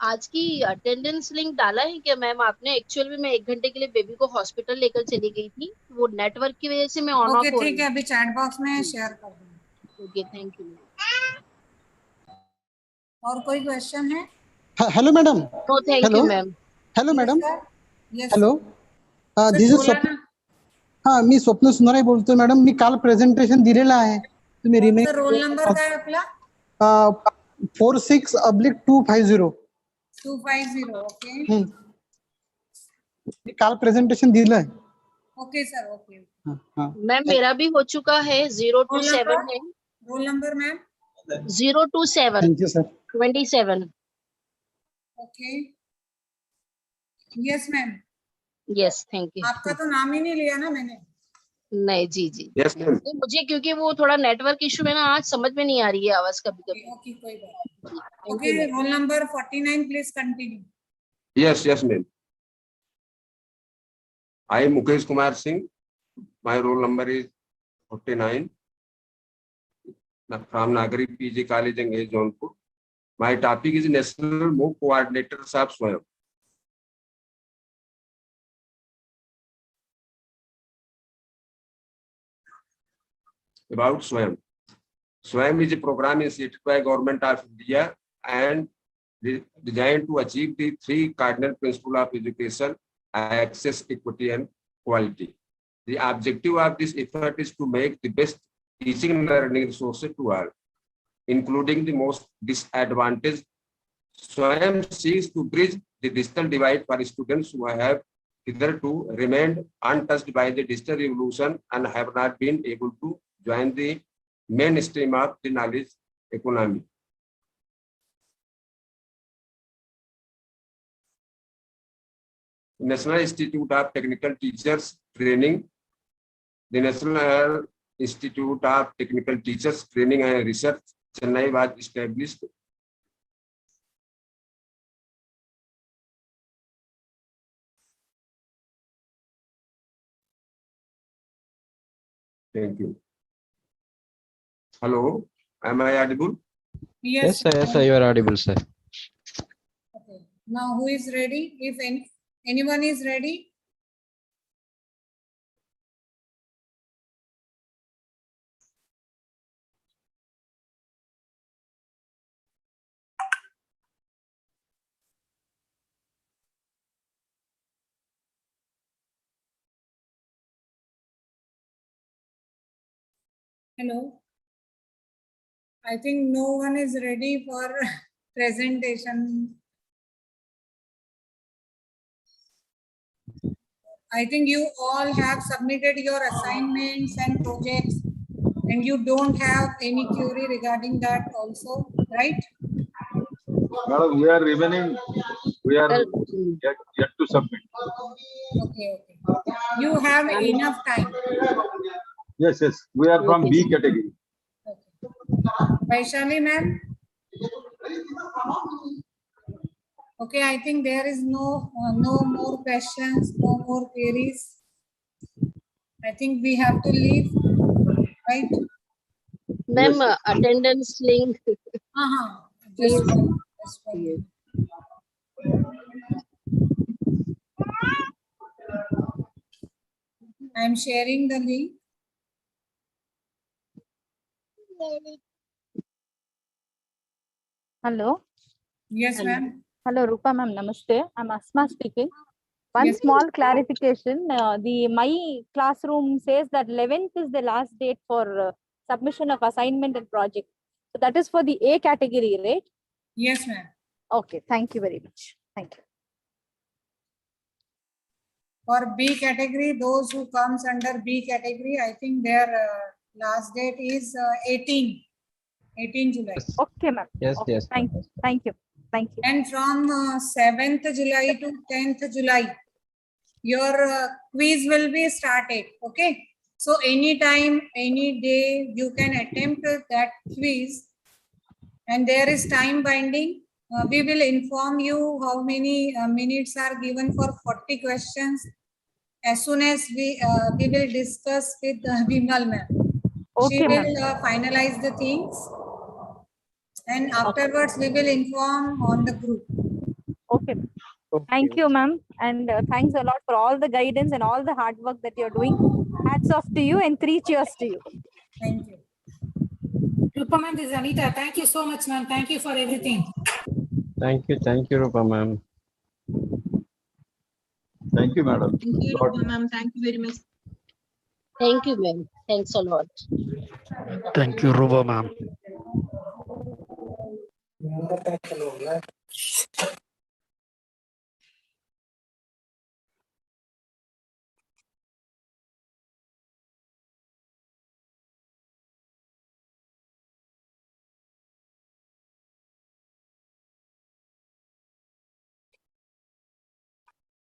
आज की अटेंडेंस लिंक डाला है क्या मैम आपने? एक्चुअल में मैं 1 घंटे के लिए बेबी को हॉस्पिटल लेकर चली गई थी, वो नेटवर्क की वजह से मैं ऑन ऑफ ओके हो रही ठीक है, अभी चैट बॉक्स में शेयर कर दूंगी. Okay thank you. और कोई क्वेश्चन है? Hello madam. No thank you ma'am. Hello madam. Yes. Hello this is Swapna. हाँ मी स्वप्न सुनारे बोलतोय मॅडम. मी काल प्रेझेंटेशन दिलेलं आहे. तुम्ही रिमेन रोल नंबर काय आपला? 46/250. 250. ओके. मी काल प्रेझेंटेशन दिलंय. Okay sir. ओके. मैम मेरा भी हो चुका है. 027 है. Roll number ma'am? 027. Thank you sir. 27. Okay. Yes ma'am. Yes thank you. आपका तो नाम ही नहीं लिया ना मैंने. नहीं जी जी. Yes ma'am. मुझे क्योंकि वो थोड़ा नेटवर्क इशू है ना, आज समझ में नहीं आ रही है आवाज कभी कभी. ओके कोई बात. Okay, roll number 49 please continue. Yes, ma'am. I am Mukesh Kumar Singh. My roll number is 49. From Nagari PG College, Engage, Jaunpur. My topic is National MOOC Coordinators of SWAYAM. About SWAYAM. SWAYAM is a program initiated by Government of India and designed to achieve the 3 cardinal principles of education: access, equity, and quality. The objective of this effort is to make the best teaching and learning resources to all, including the most disadvantaged. SWAYAM seeks to bridge the digital divide for students who have hitherto remained untouched by the digital revolution and have not been able to join the mainstream of the knowledge economy. National Institute of Technical Teachers Training. The National Institute of Technical Teachers Training and Research, Chennai, was established. Thank you. Hello, am I audible? Yes, sir, you are audible, sir. Okay. Now who is ready? If anyone is ready? Hello. I think no one is ready for presentation. I think you all have submitted your assignments and projects, and you don't have any query regarding that also, right? Madam, we are remaining. We are yet to submit. Okay. You have enough time. Yes. We are from B category. Vaishali ma'am. Okay, I think there is no more questions, no more queries. I think we have to leave, right? Ma'am, attendance link. Just Please. one. I am sharing the link. Hello. Yes, ma'am. Hello, Rupa ma'am. Namaste. I'm Asma speaking. One Yes. small clarification. My classroom says that 11th is the last date for submission of assignment and project. So that is for the A category, right? Yes, ma'am. Okay. Thank you very much. Thank you. For B category, those who comes under B category, I think their last date is 18 July. Okay, ma'am. Yes, okay. yes. Thank you. And from 7th July to 10th July, your quiz will be started. Okay. So anytime, any day, you can attempt that quiz. And there is time binding. We will inform you how many minutes are given for 40 questions. As soon as we will discuss with Vimal ma'am. She Okay, will finalize the things. And afterwards, we will inform on the group. Okay. Thank you, ma'am. And thanks a lot for all the guidance and all the hard work that you're doing. Hats off to you and 3 cheers to you. Thank you. Rupa ma'am, this is Anita. Thank you so much, ma'am. Thank you for everything. Thank you, Rupa ma'am. Thank you, madam. Thank you, Rupa ma'am. Thank you very much. Thank you, ma'am. Thanks a lot. Thank you, Rupa ma'am.